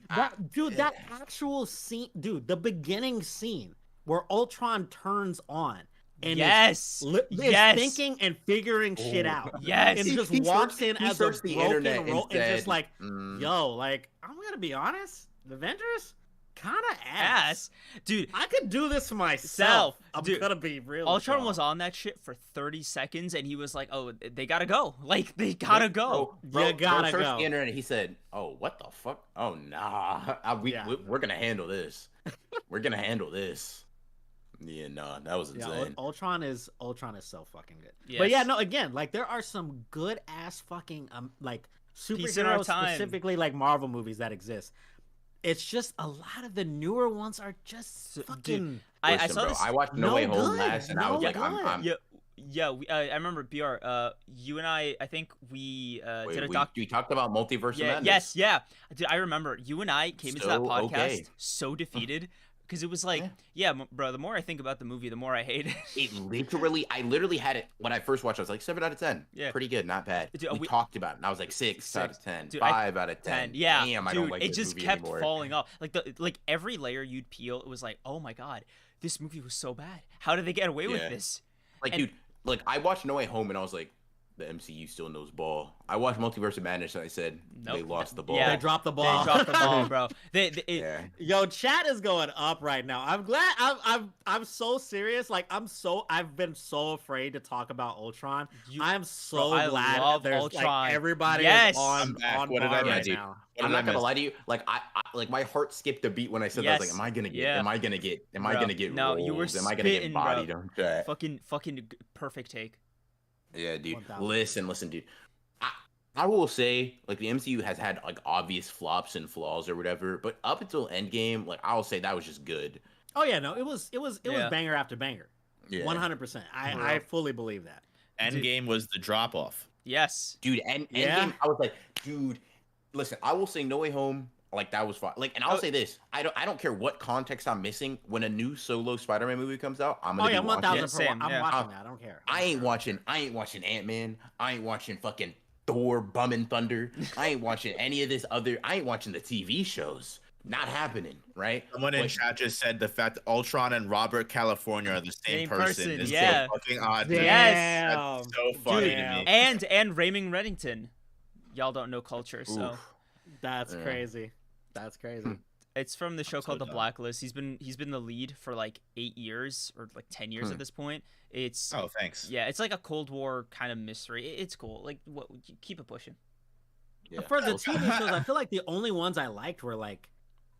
Speaker 5: That actual scene, dude, the beginning scene where Ultron turns on. And is thinking and figuring shit out.
Speaker 1: Yes.
Speaker 5: And just walks in as a broken and just like, yo, like, I'm gonna be honest, the Avengers kind of ass.
Speaker 1: Dude,
Speaker 5: I could do this for myself. I'm gonna be real.
Speaker 1: Ultron was on that shit for 30 seconds and he was like, oh, they gotta go. Like, they gotta go.
Speaker 5: You gotta go.
Speaker 2: The internet, he said, oh, what the fuck? Oh, nah. We're gonna handle this. We're gonna handle this. Yeah, no, that was insane.
Speaker 5: Ultron is so fucking good.
Speaker 1: Yes.
Speaker 5: But yeah, no, again, like there are some good ass fucking like superheroes, specifically like Marvel movies that exist. It's just a lot of the newer ones are just fucking.
Speaker 2: Dude, I saw this. I watched No Way Home last, and I was like,
Speaker 1: I remember BR. You and I think we did a doc.
Speaker 2: We talked about Multiverse of Madness.
Speaker 1: Yes. Dude, I remember you and I came into that podcast so defeated. Because it was like, bro, the more I think about the movie, the more I hate it.
Speaker 2: I literally had it when I first watched it. I was like 7 out of 10. Yeah. Pretty good, not bad. Dude, we talked about it, and I was like 6 out of 10, dude, 5 out of 10.
Speaker 1: Yeah,
Speaker 2: damn, I don't like
Speaker 1: it.
Speaker 2: This movie
Speaker 1: just kept
Speaker 2: anymore.
Speaker 1: falling off. Like every layer you'd peel, it was like, oh my god, this movie was so bad. How did they get away with this?
Speaker 2: Like, dude, like I watched No Way Home, and I was like, the MCU still knows ball. I watched Multiverse of Madness and I said they lost the ball.
Speaker 5: Yeah, they dropped the ball.
Speaker 1: They dropped the ball, bro.
Speaker 5: Yo, chat is going up right now. I'm glad. I'm so serious. Like I've been so afraid to talk about Ultron. I'm so glad there's
Speaker 1: Ultron.
Speaker 5: Like everybody is on
Speaker 3: what did I
Speaker 5: right
Speaker 3: do?
Speaker 5: now.
Speaker 2: I'm not gonna lie to you. Like I like my heart skipped a beat when I said that. I was like, am I gonna get
Speaker 1: no,
Speaker 2: rolled?
Speaker 1: you were
Speaker 2: am I gonna get bodied?
Speaker 1: Bro. Fucking perfect take.
Speaker 2: Yeah, dude. Listen, dude. I will say, like, the MCU has had like obvious flops and flaws or whatever, but up until Endgame, like, I'll say that was just good.
Speaker 5: Oh yeah, no, it was banger after banger. 100%. I fully believe that.
Speaker 3: Endgame was the drop off.
Speaker 1: Yes,
Speaker 2: dude. Endgame, I was like, dude, listen, I will say No Way Home. Like that was fine. Like, and I'll say this: I don't care what context I'm missing. When a new solo Spider-Man movie comes out, I'm gonna be watching it.
Speaker 5: 1000%. I'm
Speaker 1: yeah.
Speaker 5: watching that. I don't care.
Speaker 2: I ain't watching Ant-Man. I ain't watching fucking Thor, Bumming Thunder. I ain't watching any of this other. I ain't watching the TV shows. Not happening, right?
Speaker 3: Someone in chat just said the fact that Ultron and Robert California are the same person is
Speaker 1: yeah.
Speaker 3: so fucking odd.
Speaker 1: Yes.
Speaker 3: That's so funny
Speaker 1: Dude,
Speaker 3: to me.
Speaker 1: and Raymond Reddington. Y'all don't know culture, so
Speaker 2: Oof.
Speaker 5: That's crazy. That's crazy.
Speaker 1: it's from the show
Speaker 3: That's
Speaker 1: called
Speaker 3: so
Speaker 1: The
Speaker 3: dumb.
Speaker 1: Blacklist. He's been the lead for like 8 years or like 10 years at this point. It's
Speaker 3: Oh, thanks.
Speaker 1: yeah, it's like a Cold War kind of mystery. It's cool. Like what? Keep it pushing.
Speaker 2: Yeah.
Speaker 5: For the TV shows, I feel like the only ones I liked were like,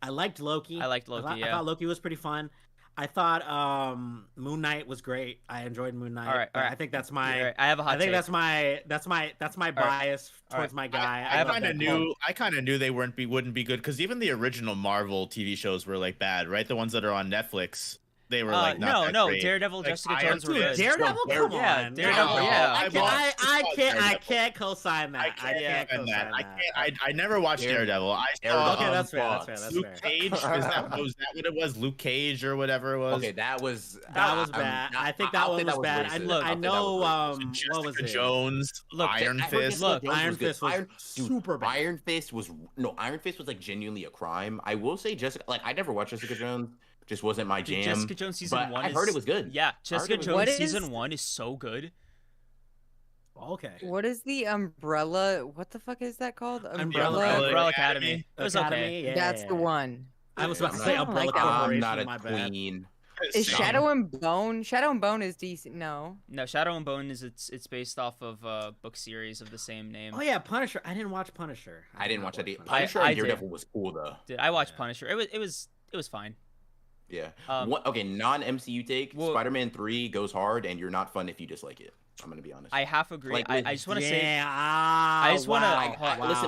Speaker 5: I liked Loki.
Speaker 1: I liked Loki.
Speaker 5: I thought Loki was pretty fun. I thought Moon Knight was great. I enjoyed Moon Knight.
Speaker 1: All right.
Speaker 5: I think that's my.
Speaker 1: Right, I have a hot
Speaker 5: I think
Speaker 1: take.
Speaker 5: that's my bias towards my guy.
Speaker 3: I
Speaker 5: love
Speaker 3: kind of
Speaker 5: Deadpool.
Speaker 3: knew they wouldn't be good because even the original Marvel TV shows were like bad, right? The ones that are on Netflix, they were like not that great.
Speaker 1: Daredevil,
Speaker 3: Like,
Speaker 1: Jessica
Speaker 3: Iron
Speaker 1: Jones were
Speaker 5: Dude,
Speaker 1: good.
Speaker 5: Daredevil, come
Speaker 1: Yeah,
Speaker 5: on.
Speaker 1: Daredevil,
Speaker 5: No,
Speaker 1: yeah.
Speaker 5: I can't co-sign that.
Speaker 3: I can't co-sign that. I never watched Daredevil. I
Speaker 2: Daredevil.
Speaker 3: saw
Speaker 5: Okay, that's fair. That's fair. That's
Speaker 3: Luke
Speaker 5: fair.
Speaker 3: Cage. Was that what it was? Luke Cage or whatever it was.
Speaker 2: Okay, that was
Speaker 5: bad. I think that one was bad. I know.
Speaker 3: Jessica
Speaker 5: What was it?
Speaker 3: Jones.
Speaker 1: Look,
Speaker 3: Iron Fist.
Speaker 1: Look,
Speaker 5: Iron Fist was super bad.
Speaker 2: Iron Fist was like genuinely a crime. I will say Jessica. Like I never watched Jessica Jones. Just wasn't my
Speaker 1: Dude,
Speaker 2: jam.
Speaker 1: Jessica Jones season
Speaker 2: but
Speaker 1: 1
Speaker 2: I heard it was good.
Speaker 1: Yeah, Jessica
Speaker 2: was
Speaker 1: Jones
Speaker 4: good.
Speaker 1: season 1 is so good.
Speaker 5: Okay.
Speaker 4: What is the umbrella? What the fuck is that called?
Speaker 1: Umbrella Academy. It was okay.
Speaker 5: Yeah,
Speaker 4: That's the one.
Speaker 5: I was about to
Speaker 2: I'm
Speaker 5: say
Speaker 2: not-
Speaker 5: Umbrella
Speaker 4: I'm
Speaker 5: Corporation.
Speaker 2: not a
Speaker 5: my bad.
Speaker 2: queen.
Speaker 4: Is
Speaker 3: Same.
Speaker 4: Shadow and Bone? Shadow and Bone is decent. No.
Speaker 1: No, Shadow and Bone is it's based off of a book series of the same name.
Speaker 5: Oh yeah, Punisher. I didn't watch Punisher.
Speaker 2: I didn't watch that.
Speaker 5: Punisher.
Speaker 2: Punisher
Speaker 1: I
Speaker 2: and
Speaker 1: did.
Speaker 2: Daredevil was cool though.
Speaker 1: Dude, I watched
Speaker 5: Yeah.
Speaker 1: Punisher. It was fine.
Speaker 2: Yeah.
Speaker 1: Um,
Speaker 2: Okay, non-MCU take.
Speaker 1: well-
Speaker 2: Spider-Man 3 goes hard, and you're not fun if you dislike it. I'm gonna be honest.
Speaker 1: I half agree.
Speaker 2: Like,
Speaker 1: I just want to say
Speaker 5: I
Speaker 1: just wanna-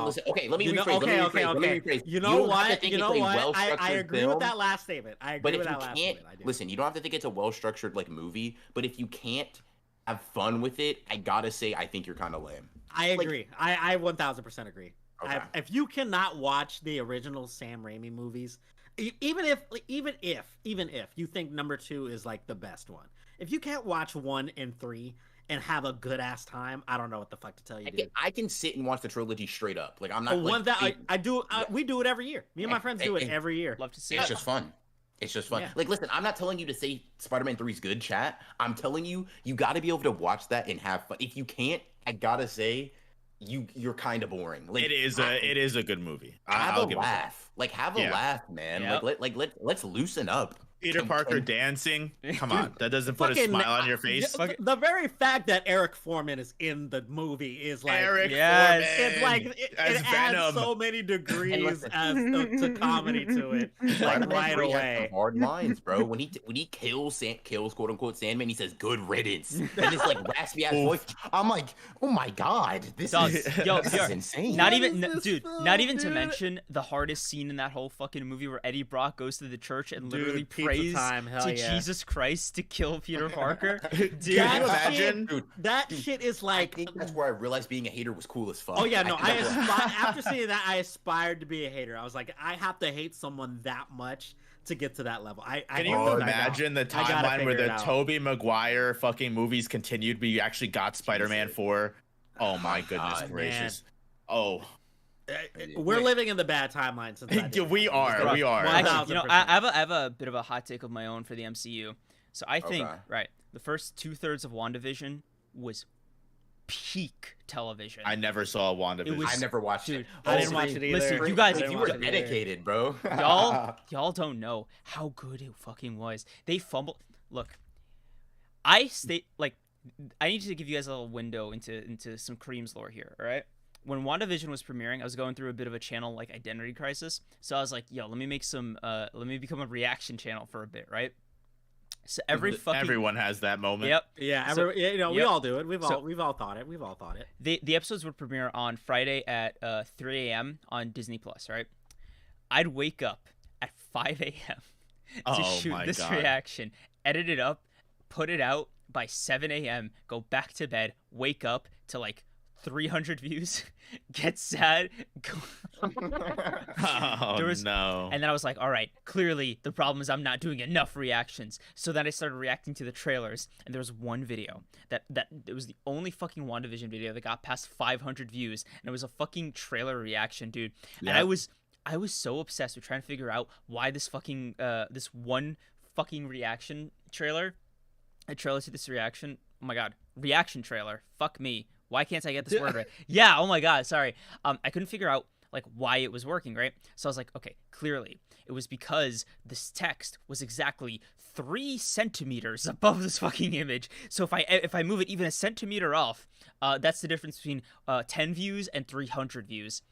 Speaker 2: Listen. Okay, let me
Speaker 5: You know,
Speaker 2: rephrase.
Speaker 5: okay.
Speaker 2: Let me rephrase.
Speaker 5: You
Speaker 2: don't
Speaker 5: know
Speaker 2: have to
Speaker 5: what?
Speaker 2: think
Speaker 5: You
Speaker 2: it's
Speaker 5: know
Speaker 2: a
Speaker 5: what? I
Speaker 2: well-structured
Speaker 5: agree
Speaker 2: film,
Speaker 5: with that last statement. I
Speaker 2: But
Speaker 5: agree
Speaker 2: if
Speaker 5: with
Speaker 2: you
Speaker 5: that last
Speaker 2: can't
Speaker 5: statement. I do.
Speaker 2: listen, you don't have to think it's a well-structured like movie. But if you can't have fun with it, I gotta say, I think you're kind of lame.
Speaker 5: I agree. I 1000% agree.
Speaker 2: Okay.
Speaker 5: If you cannot watch the original Sam Raimi movies, even if you think number 2 is like the best one, if you can't watch 1 and 3 and have a good ass time, I don't know what the fuck to tell you, dude.
Speaker 2: I can sit and watch the trilogy straight up. Like I'm not.
Speaker 5: One
Speaker 2: Like,
Speaker 5: that I do. We do it every year. Me and my friends do it every year.
Speaker 1: love to see
Speaker 2: It's
Speaker 1: it.
Speaker 2: just fun. It's just fun.
Speaker 5: Yeah.
Speaker 2: Like, listen, I'm not telling you to say Spider-Man 3 is good, chat. I'm telling you, you got to be able to watch that and have fun. If you can't, I gotta say, you're kind of boring. Like,
Speaker 3: It is a good movie.
Speaker 2: have
Speaker 3: I'll
Speaker 2: a
Speaker 3: give it that.
Speaker 2: laugh. Like, have a
Speaker 3: Yeah.
Speaker 2: laugh, man.
Speaker 1: Yep.
Speaker 2: Let's loosen up.
Speaker 3: Peter Parker dancing. Come on, that doesn't put a
Speaker 5: Fucking-
Speaker 3: smile on your face.
Speaker 5: The very fact that Eric Foreman is in the movie is like
Speaker 3: Eric
Speaker 1: Yes.
Speaker 3: Foreman
Speaker 5: It's like it
Speaker 3: as
Speaker 5: adds
Speaker 3: Venom.
Speaker 5: so many degrees
Speaker 2: listen.
Speaker 5: as to comedy to it, like
Speaker 2: Spider-Man
Speaker 5: right
Speaker 2: 3 has
Speaker 5: away.
Speaker 2: some hard lines, bro. When he kills quote unquote Sandman, he says "good riddance" and this like raspy ass voice. I'm like, oh my god, this
Speaker 1: Dog,
Speaker 2: is
Speaker 1: yo,
Speaker 2: this
Speaker 1: BR,
Speaker 2: is insane.
Speaker 1: Not
Speaker 5: What
Speaker 1: even,
Speaker 5: is this
Speaker 1: dude.
Speaker 5: film,
Speaker 1: Not even to
Speaker 5: dude?
Speaker 1: mention the hardest scene in that whole fucking movie, where Eddie Brock goes to the church and
Speaker 5: Dude,
Speaker 1: literally
Speaker 5: pizza
Speaker 1: prays
Speaker 5: time, hell
Speaker 1: to
Speaker 5: yeah.
Speaker 1: Jesus Christ to kill Peter Parker. Dude,
Speaker 3: Can you imagine?
Speaker 2: Dude,
Speaker 5: That shit is
Speaker 2: I
Speaker 5: like.
Speaker 2: think that's where I realized being a hater was cool as fuck.
Speaker 5: Oh yeah, no.
Speaker 2: think that's where-
Speaker 5: After seeing that, I aspired to be a hater. I was like, I have to hate someone that much to get to that level.
Speaker 3: Can you
Speaker 2: Oh,
Speaker 3: imagine the
Speaker 5: I gotta
Speaker 3: timeline where
Speaker 5: figure it
Speaker 3: the
Speaker 5: out.
Speaker 3: Tobey Maguire fucking movies continued, but you actually got Spider-Man 4? Oh my goodness
Speaker 2: God,
Speaker 3: gracious. Oh,
Speaker 5: We're living in the bad timeline since that did
Speaker 3: we
Speaker 5: happen.
Speaker 3: are. We are.
Speaker 5: Well,
Speaker 1: Actually, you know,
Speaker 5: 1000%.
Speaker 1: I have a bit of a hot take of my own for the MCU. So I think,
Speaker 2: Okay.
Speaker 1: right, the first 2/3 of WandaVision was peak television.
Speaker 3: I never saw WandaVision.
Speaker 1: It was-
Speaker 2: I never watched
Speaker 1: Dude,
Speaker 2: it.
Speaker 5: I didn't watch it either.
Speaker 1: Listen, you guys,
Speaker 5: I
Speaker 1: if
Speaker 5: didn't
Speaker 1: you
Speaker 2: You
Speaker 1: were
Speaker 5: watch
Speaker 2: were
Speaker 5: it either.
Speaker 2: dedicated, bro.
Speaker 1: y'all don't know how good it fucking was. They fumbled. Look, I need to give you guys a little window into some Kreams lore here. All right. When WandaVision was premiering, I was going through a bit of a channel like identity crisis. So I was like, yo, let me become a reaction channel for a bit, right? So
Speaker 3: Everyone has that moment.
Speaker 1: Yep.
Speaker 5: Yeah,
Speaker 1: So-
Speaker 5: we
Speaker 1: yep.
Speaker 5: all do it. We've
Speaker 1: So-
Speaker 5: all thought it. We've all thought it.
Speaker 1: The episodes would premiere on Friday at 3 a.m. on Disney Plus, right? I'd wake up at 5 a.m. to
Speaker 3: Oh
Speaker 1: shoot
Speaker 3: my
Speaker 1: this
Speaker 3: God.
Speaker 1: reaction, edit it up, put it out by 7 a.m., go back to bed, wake up to like 300 views, get sad.
Speaker 3: Oh, no.
Speaker 1: And then I was like, all right, clearly the problem is I'm not doing enough reactions. So then I started reacting to the trailers, and there was one video that it was the only fucking WandaVision video that got past 500 views, and it was a fucking trailer reaction, dude.
Speaker 3: Yeah.
Speaker 1: And I was so obsessed with trying to figure out why this fucking this one fucking reaction trailer, a trailer to this reaction. Oh my god, reaction trailer. Fuck me. Why can't I get this word right? Yeah, oh my god, sorry. I couldn't figure out like why it was working, right? So I was like, okay, clearly it was because this text was exactly 3 centimeters above this fucking image. So if I move it even a centimeter off, that's the difference between 10 views and 300 views.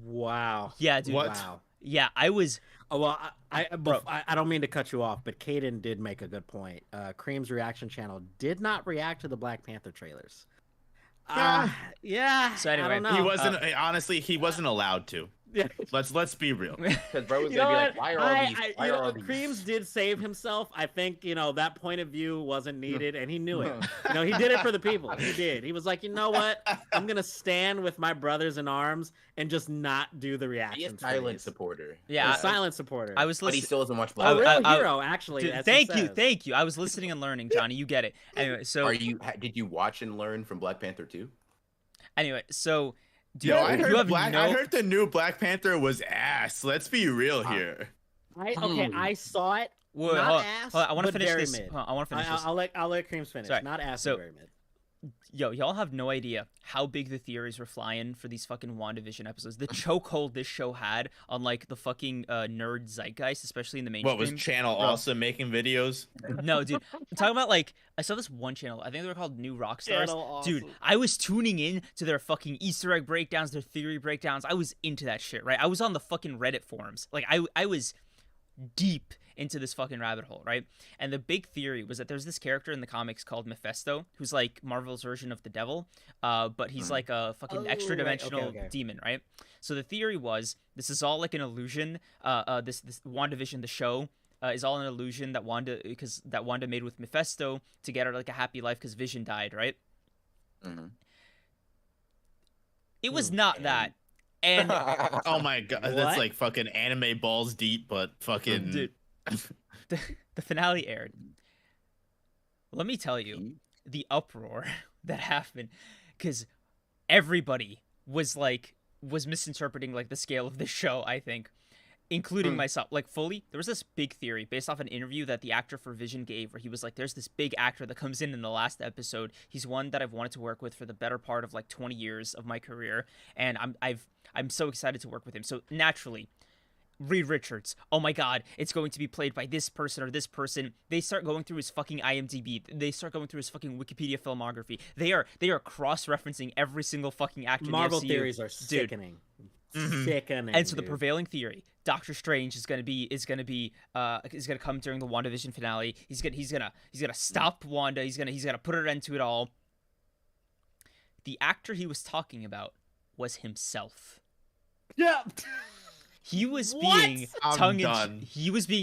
Speaker 5: Wow.
Speaker 1: Yeah, dude.
Speaker 3: What?
Speaker 5: Wow.
Speaker 1: Yeah, I was.
Speaker 5: Oh, well, I don't mean to cut you off, but Caden did make a good point. Kreams' reaction channel did not react to the Black Panther trailers. Yeah.
Speaker 1: So anyway,
Speaker 5: I don't know.
Speaker 3: He wasn't honestly. He wasn't allowed to.
Speaker 5: Yeah.
Speaker 3: Let's be real.
Speaker 2: Because bro was
Speaker 5: You
Speaker 2: gonna
Speaker 5: know
Speaker 2: be like,
Speaker 5: what?
Speaker 2: why are all these? Why are all these?
Speaker 5: Kreams did save himself. I think that point of view wasn't needed, and he knew it. He did it for the people. He did. He was like, you know what? I'm gonna stand with my brothers in arms and just not do the
Speaker 2: He
Speaker 5: reactions.
Speaker 2: is a silent supporter.
Speaker 1: Yeah,
Speaker 5: A silent supporter.
Speaker 1: I was
Speaker 2: But he
Speaker 1: listening.
Speaker 2: still doesn't watch
Speaker 5: a
Speaker 2: Black.
Speaker 5: real
Speaker 1: I-
Speaker 5: hero, actually.
Speaker 1: Dude,
Speaker 5: as
Speaker 1: thank
Speaker 5: he
Speaker 1: you,
Speaker 5: says.
Speaker 1: thank you. I was listening and learning, Johnny. You get it. Anyway, so
Speaker 2: Did you watch and learn from Black Panther 2?
Speaker 1: anyway, so dude,
Speaker 3: Yo, I
Speaker 1: you
Speaker 3: heard
Speaker 1: have no.
Speaker 3: I heard the new Black Panther was ass. Let's be real here.
Speaker 5: I saw it.
Speaker 1: Wait,
Speaker 5: not
Speaker 1: hold on,
Speaker 5: ass,
Speaker 1: hold on, I want to
Speaker 5: but
Speaker 1: finish
Speaker 5: very
Speaker 1: this.
Speaker 5: mid.
Speaker 1: Hold on, I want to finish this.
Speaker 5: I'll let Kreams finish.
Speaker 1: Sorry.
Speaker 5: Not ass,
Speaker 1: So-
Speaker 5: but very mid.
Speaker 1: Yo, y'all have no idea how big the theories were flying for these fucking WandaVision episodes. The chokehold this show had on like the fucking nerd zeitgeist, especially in the mainstream.
Speaker 3: What was Channel Awesome making videos?
Speaker 1: No, dude. I'm talking about like I saw this one channel. I think they were called New Rockstars.
Speaker 5: Channel
Speaker 1: Dude,
Speaker 5: Awesome.
Speaker 1: I was tuning in to their fucking Easter egg breakdowns, their theory breakdowns. I was into that shit, right? I was on the fucking Reddit forums. Like I was deep into this fucking rabbit hole, right? And the big theory was that there's this character in the comics called Mephisto, who's like Marvel's version of the devil, but he's like a fucking
Speaker 5: Oh,
Speaker 1: extra dimensional
Speaker 5: right. Okay.
Speaker 1: demon, right? So the theory was this is all like an illusion. This WandaVision, the show, is all an illusion that Wanda made with Mephisto to get her like a happy life because Vision died, right?
Speaker 2: Mm-hmm.
Speaker 1: It was not that. And
Speaker 3: Oh my god,
Speaker 5: What?
Speaker 3: that's like fucking anime balls deep, but fucking.
Speaker 1: dude, the finale aired. Let me tell you the uproar that happened because everybody was misinterpreting like the scale of this show, I think, including myself. Like fully, there was this big theory based off an interview that the actor for Vision gave where he was like, there's this big actor that comes in the last episode. He's one that I've wanted to work with for the better part of like 20 years of my career, and I'm so excited to work with him. So naturally, Reed Richards, oh my god, it's going to be played by this person or this person. They start going through his fucking IMDb. They start going through his fucking Wikipedia filmography. They are cross-referencing every single fucking actor in the
Speaker 5: Marvel
Speaker 1: MCU.
Speaker 5: theories are
Speaker 1: Dude.
Speaker 5: sickening. Sickening.
Speaker 1: And so the
Speaker 5: dude.
Speaker 1: prevailing theory, Doctor Strange is gonna come during the WandaVision finale. He's gonna stop Wanda. He's gonna put an end to it all. The actor he was talking about was himself.
Speaker 5: Yeah.
Speaker 1: He was
Speaker 5: What?
Speaker 1: being
Speaker 3: I'm done.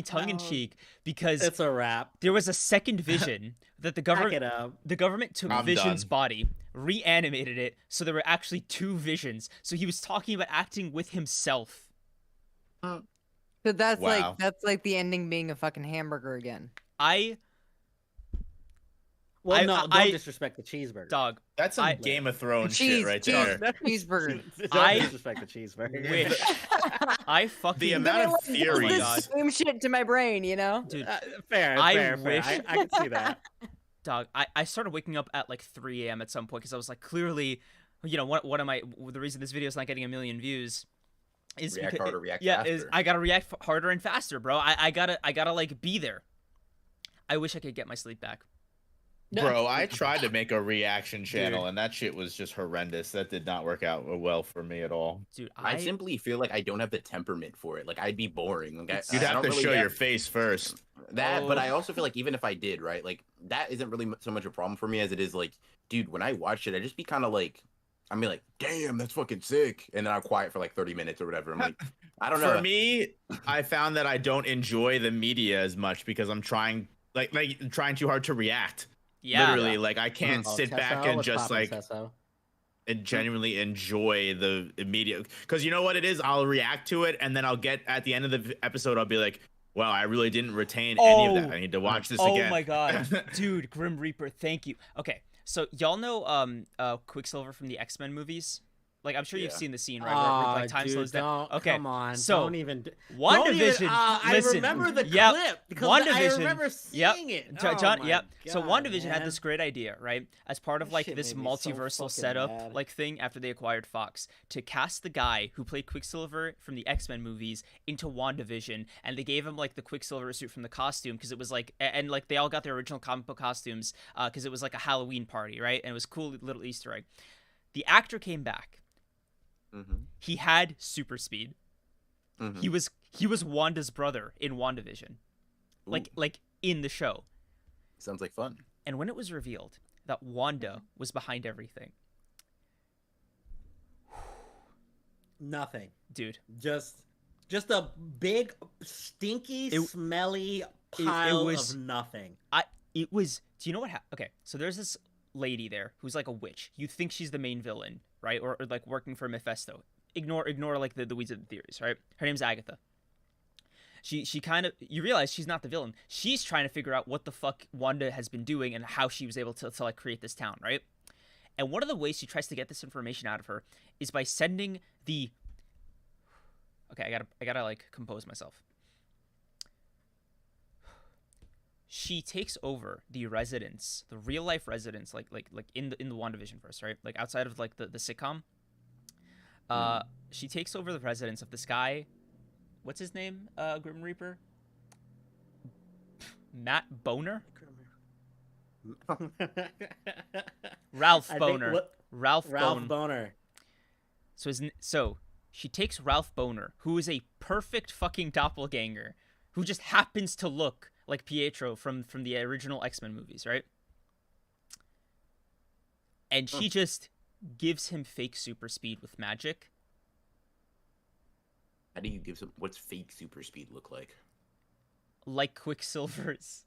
Speaker 1: tongue in cheek because
Speaker 5: It's a wrap.
Speaker 1: there was a second Vision that
Speaker 5: Back it up.
Speaker 1: the government took
Speaker 3: I'm
Speaker 1: Vision's
Speaker 3: done.
Speaker 1: body, reanimated it, so there were actually 2 Visions. So he was talking about acting with himself.
Speaker 4: So that's
Speaker 3: Wow.
Speaker 4: like the ending being a fucking hamburger again.
Speaker 5: Well,
Speaker 1: I-
Speaker 5: no,
Speaker 1: I-
Speaker 5: don't disrespect the cheeseburger.
Speaker 1: Dog,
Speaker 3: That's some
Speaker 1: I-
Speaker 3: Game of Thrones
Speaker 4: Cheese,
Speaker 3: shit right
Speaker 4: cheese.
Speaker 3: there.
Speaker 4: Cheeseburger.
Speaker 5: Don't
Speaker 1: I
Speaker 5: disrespect the cheeseburger.
Speaker 1: wish I fucking
Speaker 3: The amount of
Speaker 4: It's
Speaker 3: theories.
Speaker 1: God.
Speaker 4: the same shit to my brain, you know?
Speaker 1: dude.
Speaker 5: Fair.
Speaker 1: I
Speaker 5: fair.
Speaker 1: wish-
Speaker 5: I can see that.
Speaker 1: Dog, I started waking up at like 3 a.m. at some point because I was like, clearly, what am I? The reason this video is not getting a million views is
Speaker 2: React
Speaker 1: because,
Speaker 2: harder, react
Speaker 1: is
Speaker 2: faster.
Speaker 1: I gotta react harder and faster, bro. I gotta like be there. I wish I could get my sleep back.
Speaker 3: Bro, I tried to make a reaction channel and that shit was just horrendous. That did not work out well for me at all.
Speaker 1: Dude,
Speaker 2: I simply feel like I don't have the temperament for it. Like I'd be boring. Like
Speaker 3: You'd
Speaker 2: I
Speaker 3: have
Speaker 2: don't
Speaker 3: to
Speaker 2: really
Speaker 3: show
Speaker 2: have
Speaker 3: your face first.
Speaker 2: that, but
Speaker 1: Oh.
Speaker 2: I also feel like even if I did, right, like that isn't really so much a problem for me as it is like, dude, when I watch it, I just be kind of like, I mean, like, damn, that's fucking sick, and then I'm quiet for like 30 minutes or whatever. I'm like, I don't know.
Speaker 3: For me, I found that I don't enjoy the media as much because I'm trying trying too hard to react.
Speaker 1: yeah.
Speaker 3: Literally, like I can't
Speaker 5: Oh,
Speaker 3: sit back
Speaker 5: Tesso,
Speaker 3: and
Speaker 5: what's
Speaker 3: just
Speaker 5: poppin',
Speaker 3: like
Speaker 5: Tesso?
Speaker 3: and genuinely enjoy the immediate, because you know what it is, I'll react to it and then I'll get at the end of the episode, I'll be like, wow, I really didn't retain any of that. I need to watch this again.
Speaker 1: Oh my god, dude, Grim Reaper, thank you. Okay, so y'all know Quicksilver from the X-Men movies? Like, I'm sure you've seen the scene, right? Where like time slows down. Okay,
Speaker 5: come on.
Speaker 1: So
Speaker 5: don't even.
Speaker 1: WandaVision.
Speaker 5: I remember the clip because I remember seeing it.
Speaker 1: John,
Speaker 5: God,
Speaker 1: so WandaVision had
Speaker 5: man.
Speaker 1: this great idea, right? As part of like
Speaker 5: Shit
Speaker 1: this
Speaker 5: made me so
Speaker 1: multiversal
Speaker 5: fucking
Speaker 1: setup
Speaker 5: mad.
Speaker 1: like thing after they acquired Fox, to cast the guy who played Quicksilver from the X-Men movies into WandaVision, and they gave him like the Quicksilver suit from the costume because it was like, and like they all got their original comic book costumes because it was like a Halloween party, right? And it was a cool little Easter egg. The actor came back. He had super speed. He was Wanda's brother in WandaVision, like in the show.
Speaker 2: Sounds like fun.
Speaker 1: And when it was revealed that Wanda was behind everything,
Speaker 5: Nothing,
Speaker 1: dude,
Speaker 5: just a big, stinky, smelly pile of nothing.
Speaker 1: It was. Do you know what happened? Okay, so there's this lady there who's like a witch. You think she's the main villain, right? Or like working for Mephisto. Ignore like the weeds of the theories, right? Her name's Agatha. She kind of, you realize she's not the villain. She's trying to figure out what the fuck Wanda has been doing and how she was able to like create this town, right? And one of the ways she tries to get this information out of her is by sending the. Okay, I gotta like compose myself. She takes over the residence, the real life residence, like in the WandaVision verse, right? Like outside of like the sitcom. She takes over the residence of this guy. What's his name? Grim Reaper. Matt Boner. Ralph Boner. Ralph
Speaker 5: Boner.
Speaker 1: So she takes Ralph Boner, who is a perfect fucking doppelganger, who just happens to look like Pietro from the original X-Men movies, right? And she just gives him fake super speed with magic.
Speaker 2: How do you give some? What's fake super speed look like?
Speaker 1: Like Quicksilver's.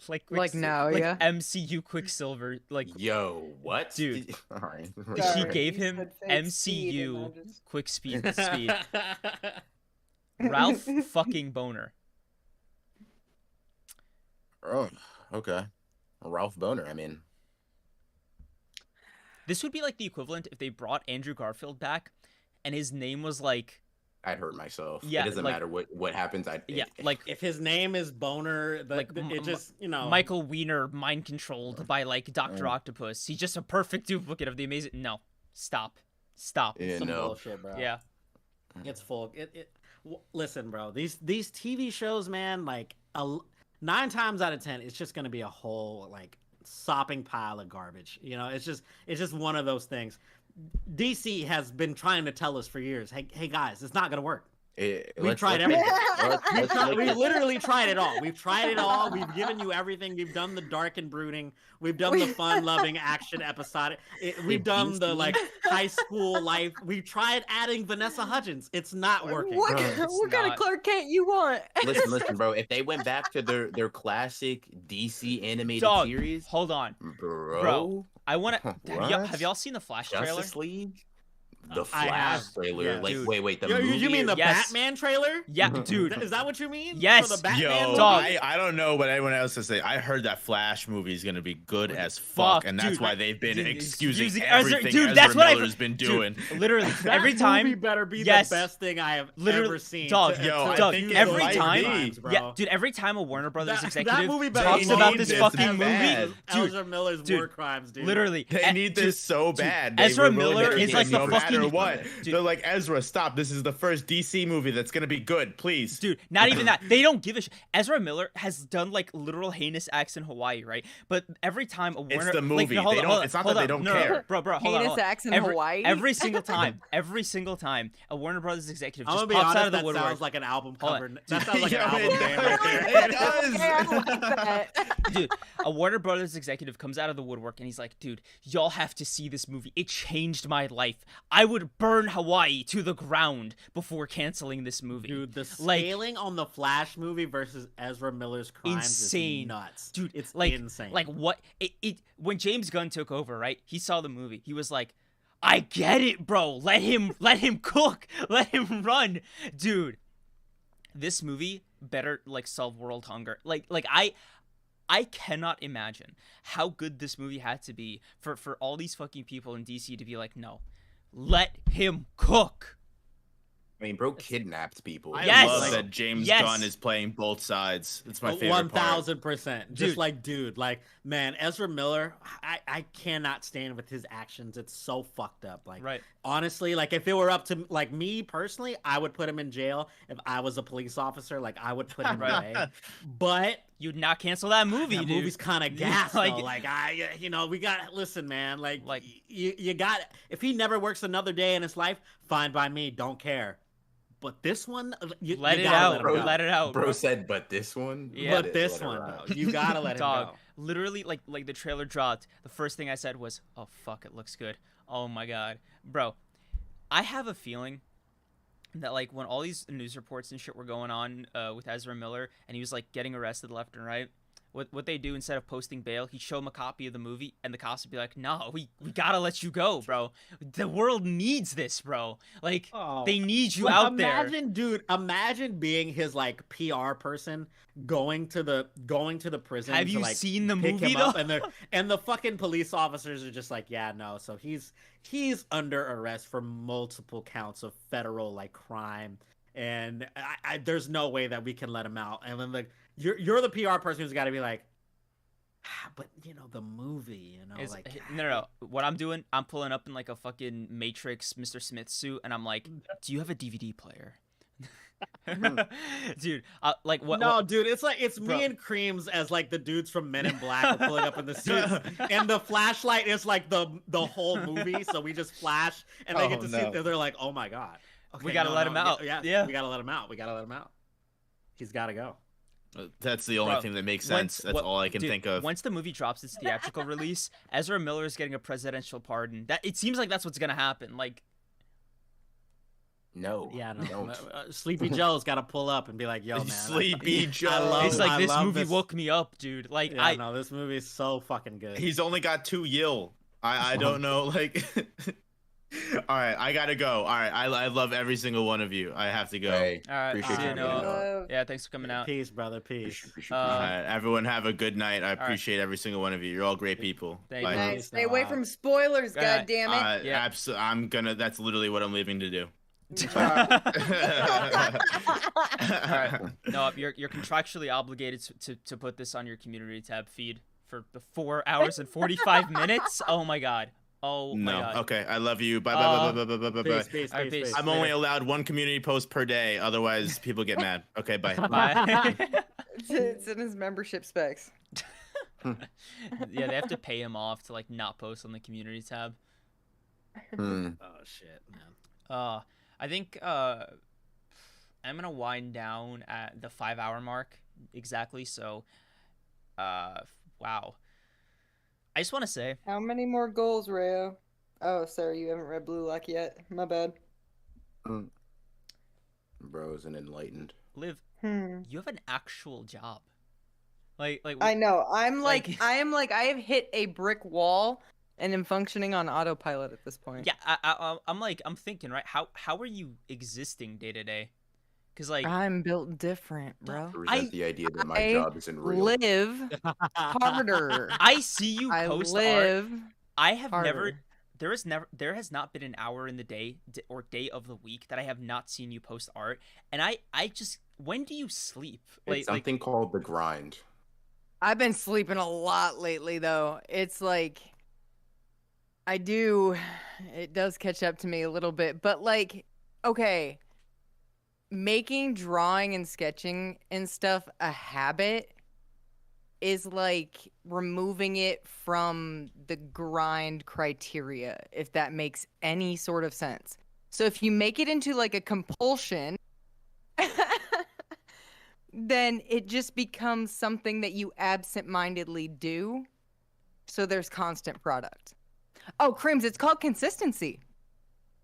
Speaker 1: like MCU Quicksilver. Like,
Speaker 2: yo, what?
Speaker 1: Dude.
Speaker 2: All right.
Speaker 1: She gave him MCU quick speed. Ralph fucking Boner.
Speaker 2: Oh, okay. Ralph Boner, I mean.
Speaker 1: This would be like the equivalent if they brought Andrew Garfield back and his name was like...
Speaker 2: I'd hurt myself.
Speaker 1: Yeah,
Speaker 2: it doesn't matter what happens.
Speaker 1: Like
Speaker 5: if his name is Boner, it just, you know...
Speaker 1: Michael Wiener mind controlled by like Dr. Octopus. He's just a perfect duplicate of the amazing... No. Stop.
Speaker 2: Yeah,
Speaker 5: Some bullshit, bro.
Speaker 1: Yeah.
Speaker 5: It's full. Listen, bro. These TV shows, man, like 9 times out of 10, it's just gonna be a whole like sopping pile of garbage. You know, it's just one of those things. DC has been trying to tell us for years, hey guys, it's not gonna work. We've tried everything. We literally tried it all. We've tried it all. We've given you everything. We've done the dark and brooding. We've done the fun-loving action episodic. We've done the like high school life. We've tried adding Vanessa Hudgens. It's not working.
Speaker 4: What kind of Clark Kent you want?
Speaker 2: Listen, bro. If they went back to their classic DC animated series,
Speaker 1: hold on, bro. I want to. Have y'all seen the Flash trailer?
Speaker 2: Justice League. The Flash trailer,
Speaker 1: yeah,
Speaker 2: like
Speaker 1: dude.
Speaker 2: wait, the movie.
Speaker 5: You mean the Batman trailer?
Speaker 1: Yeah, dude.
Speaker 5: Is that what you mean?
Speaker 1: Yes.
Speaker 5: For the Batman
Speaker 3: Yo, I don't know what anyone else is saying. I heard that Flash movie is gonna be good as fuck, and that's why they've been excusing everything Ezra Miller's been doing.
Speaker 1: Literally, every time.
Speaker 5: Movie better be the best thing I have ever seen.
Speaker 1: Dog, every time.
Speaker 5: Bro.
Speaker 1: Dude, every time a Warner Brothers executive
Speaker 5: movie
Speaker 1: talks about this fucking movie, dude,
Speaker 5: Ezra Miller's war crimes, dude.
Speaker 1: Literally,
Speaker 3: they need this so bad.
Speaker 1: Ezra Miller is like the fucking
Speaker 3: what. They're like, Ezra, stop. This is the first DC movie that's going to be good. Please.
Speaker 1: Dude, not even that. They don't give a shit. Ezra Miller has done like literal heinous acts in Hawaii, right? But every time a Warner...
Speaker 3: It's the movie. It's not that they don't care.
Speaker 1: Bro, hold on.
Speaker 4: Heinous acts in Hawaii?
Speaker 1: Every single time, a Warner Brothers executive just pops
Speaker 5: honest,
Speaker 1: out of the woodwork.
Speaker 5: That sounds like an album cover. That sounds like
Speaker 3: an
Speaker 5: album name right there.
Speaker 3: It does.
Speaker 4: Okay, I like that.
Speaker 1: Dude, a Warner Brothers executive comes out of the woodwork and he's like, dude, y'all have to see this movie. It changed my life. I would burn Hawaii to the ground before canceling this movie.
Speaker 5: Dude, the scaling on the Flash movie versus Ezra Miller's crimes is nuts.
Speaker 1: Dude,
Speaker 5: it's
Speaker 1: like,
Speaker 5: insane.
Speaker 1: Like what when James Gunn took over, right? He saw the movie. He was like, I get it, bro. Let him cook. Let him run. Dude, this movie better like solve world hunger. I cannot imagine how good this movie had to be for all these fucking people in DC to be like, "No. Let him cook."
Speaker 2: I mean, bro kidnapped people.
Speaker 3: I love that James Gunn is playing both sides. It's my favorite part.
Speaker 5: 1000%. Just like, dude, like, man, Ezra Miller, I cannot stand with his actions. It's so fucked up. Like,
Speaker 1: right.
Speaker 5: Honestly, like, if it were up to like me personally, I would put him in jail. If I was a police officer, like, I would put him away. But
Speaker 1: you'd not cancel that movie, dude.
Speaker 5: Movie's kind of gas, like, though. Like, we got listen, man. Like you got, if he never works another day in his life, fine by me. Don't care. But this one,
Speaker 1: let it out, bro. Let it out.
Speaker 2: Bro said, but this one?
Speaker 1: Yeah.
Speaker 5: But this one, you gotta let it go.
Speaker 1: Literally, like the trailer dropped, the first thing I said was, oh, fuck, it looks good. Oh, my God. Bro, I have a feeling that, like, when all these news reports and shit were going on with Ezra Miller, and he was, like, getting arrested left and right, what they do instead of posting bail, he'd show him a copy of the movie, and the cops would be like, no, we gotta let you go, bro. The world needs this, bro. Like, they need you out there.
Speaker 5: Dude, imagine being his, like, PR person going to the prison.
Speaker 1: Have you
Speaker 5: like,
Speaker 1: seen the
Speaker 5: pick
Speaker 1: movie,
Speaker 5: him
Speaker 1: though?
Speaker 5: Up, and the fucking police officers are just like, yeah, no. So he's under arrest for multiple counts of federal, like, crime. And there's no way that we can let him out. And then, like, you're the PR person who's got to be like, but the movie, like,
Speaker 1: no. What I'm doing, I'm pulling up in like a fucking Matrix Mr. Smith suit, and I'm like, do you have a DVD player? Dude, like what?
Speaker 5: No, dude, it's like me and Kreams as like the dudes from Men in Black are pulling up in the suits, and the flashlight is like the whole movie, so we just flash, and they get to see it. They're like, oh my God, okay,
Speaker 1: we gotta let him out.
Speaker 5: Yeah, we gotta let him out. We gotta let him out. He's gotta go.
Speaker 3: That's the only thing that makes sense. That's all I can think of.
Speaker 1: Once the movie drops its theatrical release, Ezra Miller is getting a presidential pardon. That it seems like that's what's gonna happen. Like,
Speaker 2: no,
Speaker 5: Sleepy Joe's got to pull up and be like, "Yo, man,
Speaker 3: Sleepy Joe."
Speaker 1: He's like, this movie woke me up, dude. Like,
Speaker 5: no, this movie is so fucking good.
Speaker 3: He's only got 2 yil. I don't know, like. All right, I gotta go. All right, I love every single one of you. I have to go.
Speaker 2: Hey,
Speaker 1: all right,
Speaker 2: appreciate you.
Speaker 1: Yeah, thanks for coming out.
Speaker 5: Peace, brother. Peace.
Speaker 3: All right, everyone have a good night. I appreciate every single one of you. You're all great people.
Speaker 1: Bye.
Speaker 4: You. Stay away from spoilers, goddammit.
Speaker 1: Yeah.
Speaker 3: I'm gonna. That's literally what I'm leaving to do.
Speaker 1: All right. No, you're contractually obligated to put this on your community tab feed for the 4 hours and 45 minutes. Oh my God. Oh my God.
Speaker 3: Okay, I love you. Bye.
Speaker 5: Peace.
Speaker 3: I'm only allowed 1 community post per day, otherwise people get mad. Okay, bye.
Speaker 1: Bye.
Speaker 4: It's in his membership specs.
Speaker 1: Yeah, they have to pay him off to like not post on the community tab.
Speaker 5: Oh shit, man.
Speaker 1: I think I'm gonna wind down at the 5-hour mark exactly. So, wow. I just want to say.
Speaker 4: How many more goals, Rayo? Oh, sorry, you haven't read Blue Lock yet. My bad.
Speaker 2: Bro isn't enlightened.
Speaker 1: Liv, you have an actual job. Like
Speaker 4: I know. I have hit a brick wall and am functioning on autopilot at this point.
Speaker 1: Yeah, I'm thinking, right? How are you existing day to day? Because like
Speaker 4: I'm built different, bro.
Speaker 2: The idea that my job isn't real.
Speaker 4: Live harder.
Speaker 1: I see you post art. I have
Speaker 4: harder.
Speaker 1: There has not been an hour in the day or day of the week that I have not seen you post art. And I just, when do you sleep?
Speaker 2: It's something called the grind.
Speaker 4: I've been sleeping a lot lately, though. It's like it does catch up to me a little bit, but like, okay. Making drawing and sketching and stuff a habit is like removing it from the grind criteria, if that makes any sort of sense. So if you make it into like a compulsion, then it just becomes something that you absentmindedly do. So there's constant product. Oh, Kreams, it's called consistency.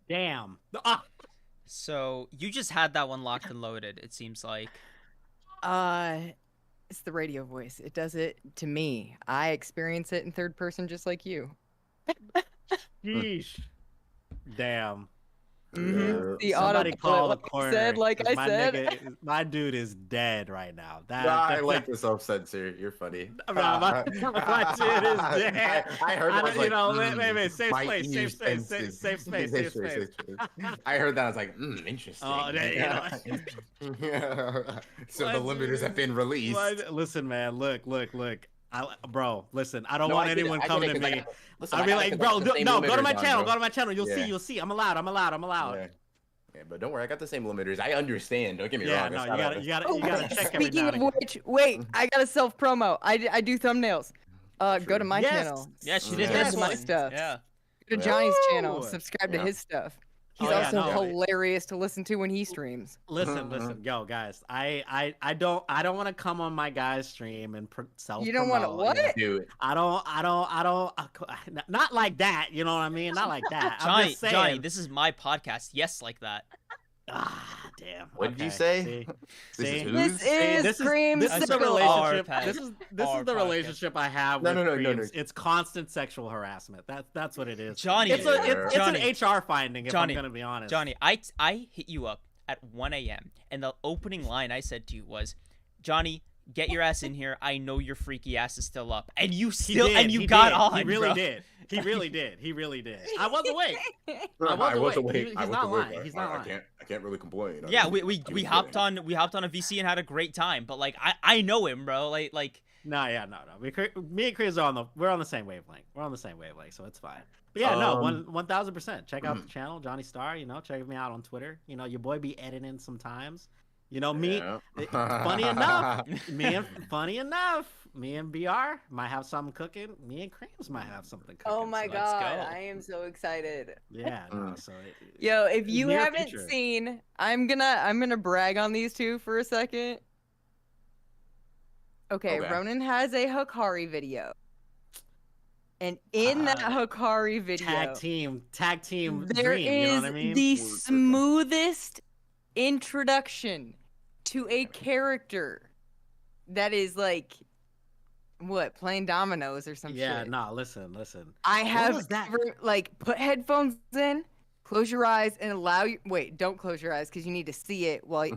Speaker 5: Damn.
Speaker 1: So you just had that one locked and loaded, it seems like.
Speaker 4: It's the radio voice. It does it to me. I experience it in third person just like you.
Speaker 5: Yeesh. Damn.
Speaker 4: The
Speaker 5: Somebody
Speaker 4: autopilot,
Speaker 5: call the
Speaker 4: like I
Speaker 5: corner.
Speaker 4: said, like
Speaker 5: 'cause
Speaker 4: I
Speaker 5: my
Speaker 4: said.
Speaker 5: nigga, my dude is dead right now.
Speaker 2: I like the self-censor. You're funny.
Speaker 5: My dude is dead.
Speaker 2: I heard that. I was
Speaker 5: you
Speaker 2: like,
Speaker 5: know, wait, safe
Speaker 2: my
Speaker 5: space,
Speaker 2: ears
Speaker 5: safe space,
Speaker 2: sensitive.
Speaker 5: safe space, safe space.
Speaker 2: I heard that. I was like, interesting.
Speaker 5: Oh, yeah,
Speaker 2: So the limiters have been released.
Speaker 5: Listen, man, look. Bro, listen. I don't
Speaker 2: No,
Speaker 5: want
Speaker 2: I get it,
Speaker 5: anyone
Speaker 2: I get
Speaker 5: coming
Speaker 2: it,
Speaker 5: to
Speaker 2: 'cause
Speaker 5: me.
Speaker 2: Listen,
Speaker 5: I'll be like, bro, no, go to my channel.
Speaker 2: Bro.
Speaker 5: Go to my channel. You'll
Speaker 2: Yeah.
Speaker 5: see. I'm allowed.
Speaker 2: Yeah, but don't worry, I got the same limiters. I understand. Don't get me
Speaker 5: Yeah,
Speaker 2: wrong.
Speaker 5: no,
Speaker 2: It's
Speaker 5: you
Speaker 2: not
Speaker 5: gotta check every
Speaker 4: Speaking
Speaker 5: now
Speaker 4: of
Speaker 5: and again.
Speaker 4: which, wait, I got a self promo. I do thumbnails. Go to my
Speaker 5: Yes.
Speaker 4: channel.
Speaker 1: Yeah, she did
Speaker 5: Yes.
Speaker 1: this
Speaker 4: My
Speaker 1: one.
Speaker 4: stuff.
Speaker 1: Yeah.
Speaker 4: Go to Johnny's channel.
Speaker 5: Woo!
Speaker 4: Subscribe to
Speaker 2: Yeah.
Speaker 4: his stuff. He's
Speaker 5: Oh, yeah,
Speaker 4: also
Speaker 5: no.
Speaker 4: hilarious to listen to when he streams.
Speaker 5: Listen, yo, guys. I don't want to come on my guy's stream and self.
Speaker 4: You don't want to what?
Speaker 2: Dude,
Speaker 5: I don't. Not like that. You know what I mean? Not like that. I'm
Speaker 1: Johnny,
Speaker 5: just saying.
Speaker 1: Johnny, this is my podcast. Yes, like that.
Speaker 5: Ah, damn.
Speaker 2: what did you
Speaker 5: Okay,
Speaker 2: say?
Speaker 5: see?
Speaker 2: This
Speaker 5: See?
Speaker 2: is who's?
Speaker 4: This is Kreams.
Speaker 5: This is the
Speaker 1: Our
Speaker 5: relationship.
Speaker 1: podcast.
Speaker 5: This is
Speaker 1: Our
Speaker 5: the
Speaker 1: podcast.
Speaker 5: relationship I have
Speaker 2: No,
Speaker 5: with
Speaker 2: no, no,
Speaker 5: Kreams. It's constant sexual harassment. That's what it is.
Speaker 1: Johnny,
Speaker 5: It's
Speaker 1: Johnny,
Speaker 5: an HR finding. If
Speaker 1: Johnny,
Speaker 5: I'm gonna be honest.
Speaker 1: Johnny, I hit you up at 1 a.m. and the opening line I said to you was, Johnny, get your ass in here. I know your freaky ass is still up, and you got on.
Speaker 5: He really
Speaker 1: bro.
Speaker 5: did. He really did. I was awake.
Speaker 2: I was awake.
Speaker 5: He's
Speaker 2: I was
Speaker 5: not
Speaker 2: awake.
Speaker 5: lying. He's not lying.
Speaker 2: I can't really complain.
Speaker 1: Yeah, we hopped on a VC and had a great time. But like I know him, bro. Like
Speaker 5: No. Me and Chris are we're on the same wavelength. So it's fine. But yeah, no, 1000%. Check out the channel, Johnny Star. You know, check me out on Twitter. You know, your boy be editing sometimes. You know, funny enough, me and BR might have something cooking. Me and Kreams might have something cooking.
Speaker 4: Oh my
Speaker 1: so let's
Speaker 4: god,
Speaker 1: go.
Speaker 4: I am so excited.
Speaker 5: Yeah, no, so
Speaker 4: Yo, if you
Speaker 5: near
Speaker 4: haven't
Speaker 5: future.
Speaker 4: seen, I'm gonna brag on these two for a second. Okay,
Speaker 2: Okay.
Speaker 4: Ronan has a Hikari video. And in that Hikari video,
Speaker 5: tag team
Speaker 4: there
Speaker 5: dream, you know
Speaker 4: is
Speaker 5: what I mean?
Speaker 4: the smoothest introduction to a character that is like what, playing dominoes or some
Speaker 5: Yeah,
Speaker 4: shit.
Speaker 5: no, listen.
Speaker 4: I have
Speaker 5: was that?
Speaker 4: ever, like, put headphones in, close your eyes, and allow you. Wait, don't close your eyes because you need to see it. While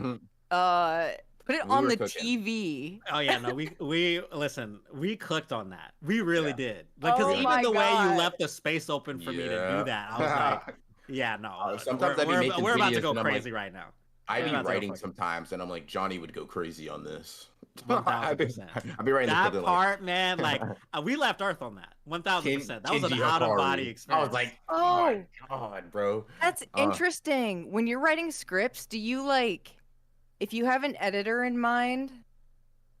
Speaker 4: put it
Speaker 2: We
Speaker 4: on
Speaker 2: were
Speaker 4: the
Speaker 2: cooking.
Speaker 4: TV.
Speaker 5: Oh yeah, no, we listen. We cooked on that. We really
Speaker 2: Yeah.
Speaker 5: did. Because
Speaker 4: Oh my
Speaker 5: even the way
Speaker 4: God.
Speaker 5: you left the space open for me to
Speaker 2: Yeah.
Speaker 5: do that, I was like, yeah, no.
Speaker 2: Sometimes I'd be making
Speaker 5: we're about to
Speaker 2: videos
Speaker 5: go
Speaker 2: and I'm like,
Speaker 5: crazy right now.
Speaker 2: I'd
Speaker 5: We're
Speaker 2: be
Speaker 5: about to go
Speaker 2: writing
Speaker 5: fucking-
Speaker 2: sometimes, and I'm like, Johnny would go crazy on this.
Speaker 5: 1000%.
Speaker 2: I'd be writing
Speaker 5: That
Speaker 2: the
Speaker 5: part, man, like we left Earth on that. 1000%. That was an
Speaker 2: Kenji
Speaker 5: out of
Speaker 2: Hikari.
Speaker 5: body experience.
Speaker 2: I was like,
Speaker 4: Oh.
Speaker 2: oh my god, bro.
Speaker 4: That's interesting. When you're writing scripts, do you like, if you have an editor in mind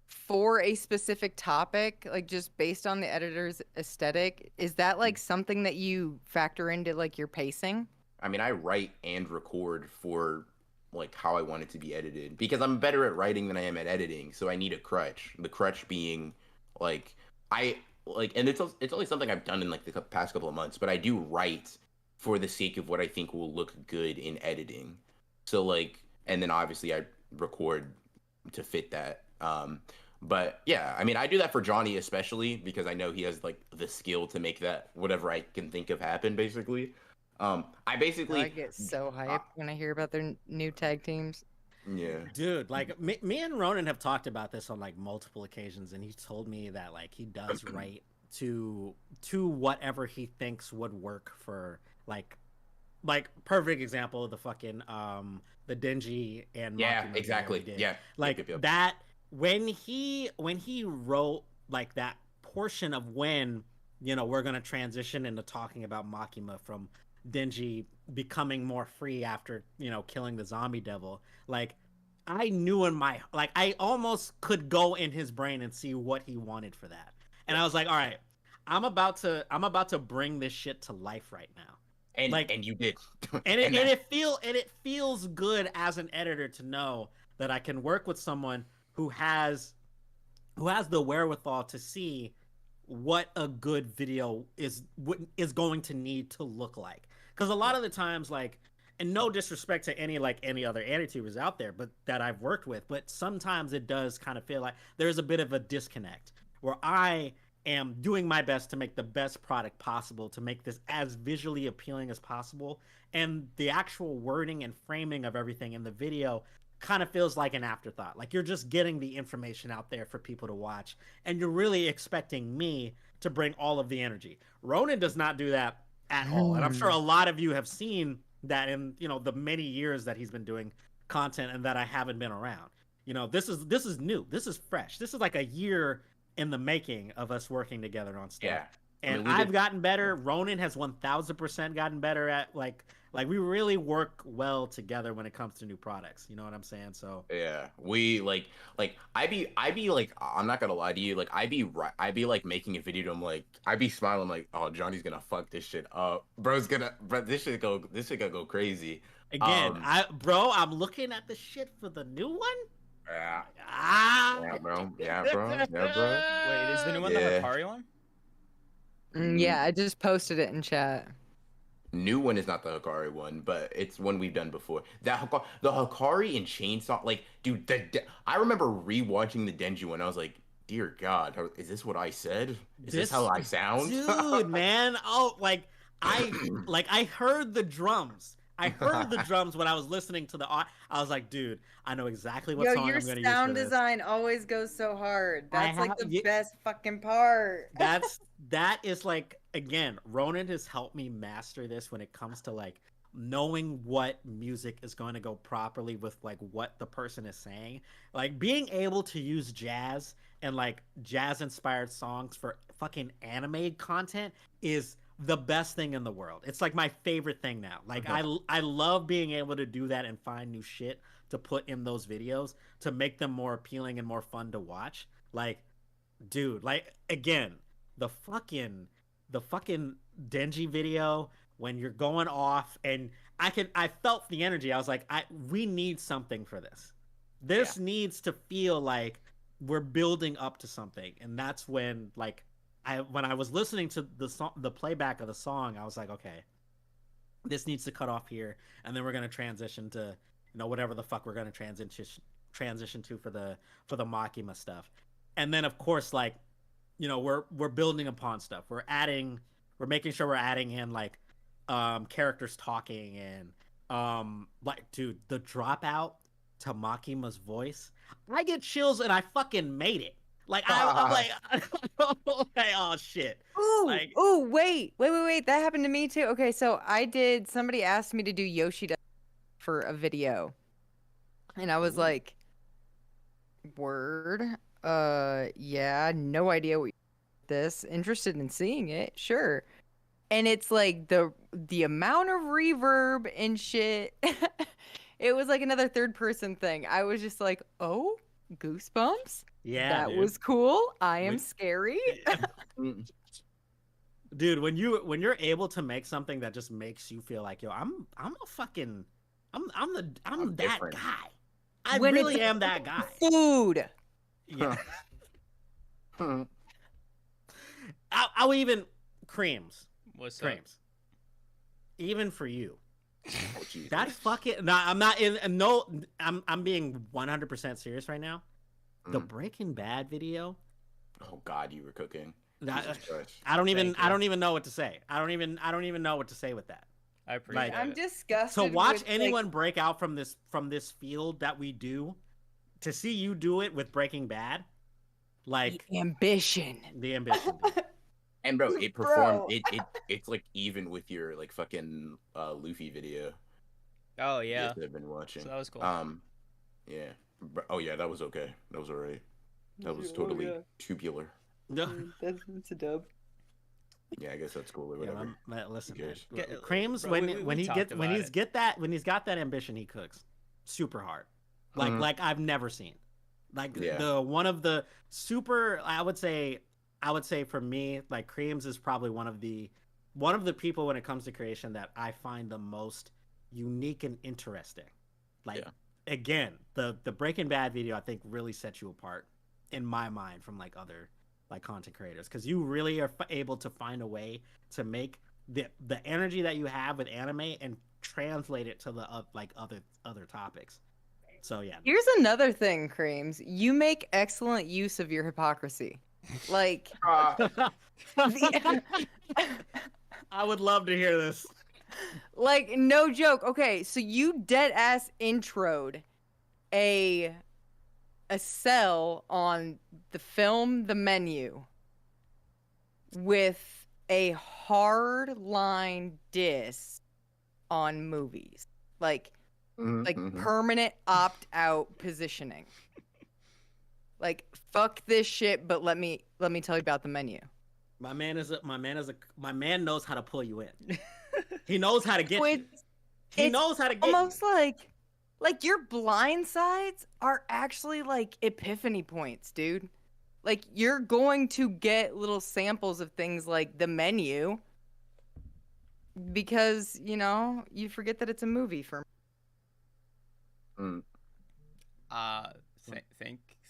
Speaker 4: for a specific topic, like just based on the editor's aesthetic, is that like something that you factor into like your pacing?
Speaker 2: I mean, I write and record for like how I want it to be edited because I'm better at writing than I am at editing. So I need a crutch. The crutch being like and it's only something I've done in like the past couple of months, but I do write for the sake of what I think will look good in editing. So like, and then obviously I record to fit that. But yeah, I mean, I do that for Johnny especially because I know he has like the skill to make that whatever I can think of happen basically. I
Speaker 4: get so hyped when I hear about their new tag teams.
Speaker 2: Yeah.
Speaker 5: Dude, like me and Ronan have talked about this on like multiple occasions, and he's told me that like he does write to whatever he thinks would work for like perfect example of the fucking the Denji and
Speaker 2: Yeah,
Speaker 5: Makima
Speaker 2: exactly.
Speaker 5: video we did.
Speaker 2: Yeah.
Speaker 5: Like
Speaker 2: Yep.
Speaker 5: that when he wrote like that portion of when, you know, we're gonna transition into talking about Makima from Denji becoming more free after, you know, killing the zombie devil. Like I knew I almost could go in his brain and see what he wanted for that. And I was like, all right, I'm about to bring this shit to life right now.
Speaker 2: And
Speaker 5: Like-
Speaker 2: and you did.
Speaker 5: And it feels good as an editor to know that I can work with someone who has the wherewithal to see what a good video is going to need to look like. Because a lot of the times, like, and no disrespect to any other anti-tubers out there, but that I've worked with, but sometimes it does kind of feel like there's a bit of a disconnect where I am doing my best to make the best product possible, to make this as visually appealing as possible. And the actual wording and framing of everything in the video kind of feels like an afterthought. Like you're just getting the information out there for people to watch, and you're really expecting me to bring all of the energy. Ronan does not do that at all. And I'm sure a lot of you have seen that in, you know, the many years that he's been doing content and that I haven't been around. You know, this is new. This is fresh. This is like a year in the making of us working together on stuff.
Speaker 2: Yeah.
Speaker 5: And I've gotten better. Ronan has 1000% gotten better at like we really work well together when it comes to new products. You know what I'm saying? So
Speaker 2: yeah, we like I be like, I'm not gonna lie to you, like I be like making a video. I'm like, I be smiling like, oh, Johnny's gonna fuck this shit up, bro. This shit gonna go crazy.
Speaker 5: Again, I'm looking at the shit for the new one.
Speaker 2: Yeah.
Speaker 5: Yeah,
Speaker 2: bro. Yeah, bro.
Speaker 1: Wait, is the new one the Hikari one?
Speaker 4: Yeah, I just posted it in chat.
Speaker 2: New one is not the Hikari one, but it's one we've done before. The Hikari and Chainsaw, like, dude, I remember rewatching the Denji one. I was like, dear God, is this what I said? Is this how I sound?
Speaker 5: Dude, man. Oh, I heard the drums. I heard the drums when I was listening to I was like, dude, I know exactly what song I'm going to use for this.
Speaker 4: Your sound design always goes so hard. That's like the best fucking part.
Speaker 5: That is like, again, Ronan has helped me master this when it comes to like knowing what music is going to go properly with like what the person is saying. Like being able to use jazz and like jazz inspired songs for fucking anime content is the best thing in the world. It's like my favorite thing now. Like I love being able to do that and find new shit to put in those videos to make them more appealing and more fun to watch. Like, dude, like again, the fucking Denji video when you're going off, and I felt the energy. I was like, we need something for this. This needs to feel like we're building up to something. And that's when like when I was listening to the playback of the song, I was like, okay, this needs to cut off here, and then we're gonna transition to, you know, whatever the fuck we're gonna transition to for the Makima stuff. And then of course, like, you know, we're building upon stuff. We're making sure we're adding in like characters talking, and like, dude, the dropout to Makima's voice, I get chills, and I fucking made it. Like I'm like, oh shit.
Speaker 4: Ooh,
Speaker 5: like,
Speaker 4: wait. That happened to me too. Okay, so somebody asked me to do Yoshida for a video, and I was like, word, yeah, no idea what this. Interested in seeing it, sure. And it's like the amount of reverb and shit. It was like another third person thing. I was just like, oh, goosebumps.
Speaker 5: Yeah,
Speaker 4: that was cool. I am scary.
Speaker 5: Dude, when you're able to make something that just makes you feel like, yo, I'm that
Speaker 2: different
Speaker 5: guy. I really am that guy.
Speaker 4: Food.
Speaker 5: Yeah. I'll even Kreams.
Speaker 1: What's
Speaker 5: Kreams?
Speaker 1: up?
Speaker 5: Even for you.
Speaker 2: Oh,
Speaker 5: That's fucking. No, I'm not in. No, I'm being 100% serious right now. The Breaking Bad video.
Speaker 2: Oh God, you were cooking.
Speaker 5: I don't even know what to say. I don't even know what to say with that.
Speaker 1: I appreciate it.
Speaker 4: I'm disgusted.
Speaker 5: To watch anyone break out from this field that we do, to see you do it with Breaking Bad, like
Speaker 4: the ambition.
Speaker 2: And bro, it performed. It's like even with your like fucking Luffy video.
Speaker 1: Oh yeah,
Speaker 2: I've been watching.
Speaker 1: So that was cool.
Speaker 2: Yeah. Oh yeah, that was okay. That was alright. That was totally tubular.
Speaker 5: No,
Speaker 4: that's a dub.
Speaker 2: Yeah, I guess that's cool or whatever.
Speaker 5: Yeah, listen, Kreams, when he's got that ambition, he cooks super hard, like I've never seen. Like the one of the super. I would say for me, like Kreams is probably one of the people when it comes to creation that I find the most unique and interesting. Like again, the Breaking Bad video I think really sets you apart in my mind from like other like content creators, because you really are able to find a way to make the energy that you have with anime and translate it to the like other topics. So yeah.
Speaker 4: Here's another thing, Kreams. You make excellent use of your hypocrisy. Like,
Speaker 5: I would love to hear this.
Speaker 4: like no joke. Okay, so you dead ass introed a cell on the film The Menu with a hard line diss on movies. Like permanent opt out positioning. Like fuck this shit, but let me tell you about The Menu.
Speaker 5: My man knows how to pull you in. He knows how to get you. He knows how to get
Speaker 4: almost you. Like your blind sides are actually like epiphany points, dude. Like you're going to get little samples of things like The Menu because, you know, you forget that it's a movie for me.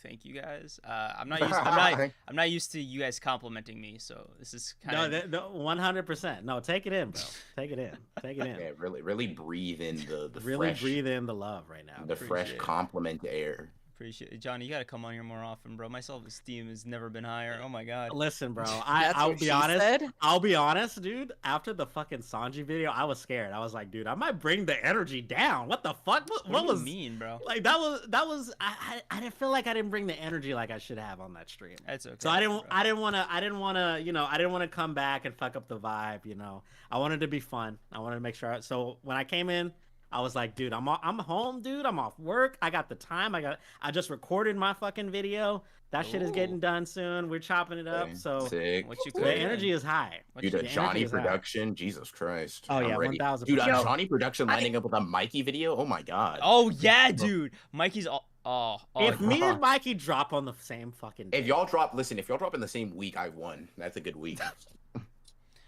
Speaker 1: Thank you guys. I'm not used to you guys complimenting me, so this is kind of
Speaker 5: 100%. No, take it in, bro. Take it in.
Speaker 2: Yeah, really breathe in the
Speaker 5: really
Speaker 2: fresh,
Speaker 5: breathe in the love right now.
Speaker 2: The fresh compliment air.
Speaker 1: Appreciate it. Johnny, you gotta come on here more often, bro. My self-esteem has never been higher. Oh my god.
Speaker 5: Listen, bro. I'll be honest. Said? I'll be honest, dude. After the fucking Sanji video, I was scared. I was like, dude, I might bring the energy down. What the fuck? What was
Speaker 1: mean, bro?
Speaker 5: Like that was. I didn't feel like I didn't bring the energy like I should have on that stream.
Speaker 1: That's okay.
Speaker 5: So I didn't want to, you know, I didn't want to come back and fuck up the vibe. You know, I wanted to be fun. I wanted to make sure. So when I came in, I was like, dude, I'm home, dude. I'm off work. I got the time. I just recorded my fucking video. That shit is getting done soon. We're chopping it up. So
Speaker 2: sick.
Speaker 5: The energy is high.
Speaker 2: Dude, a Johnny production. Jesus Christ.
Speaker 5: Oh yeah, 1,000.
Speaker 2: Dude, a Johnny production lining up with a Mikey video. Oh my god.
Speaker 1: Oh yeah, dude. Mikey's
Speaker 5: if me and Mikey drop on the same fucking day.
Speaker 2: If y'all drop in the same week, I've won. That's a good week.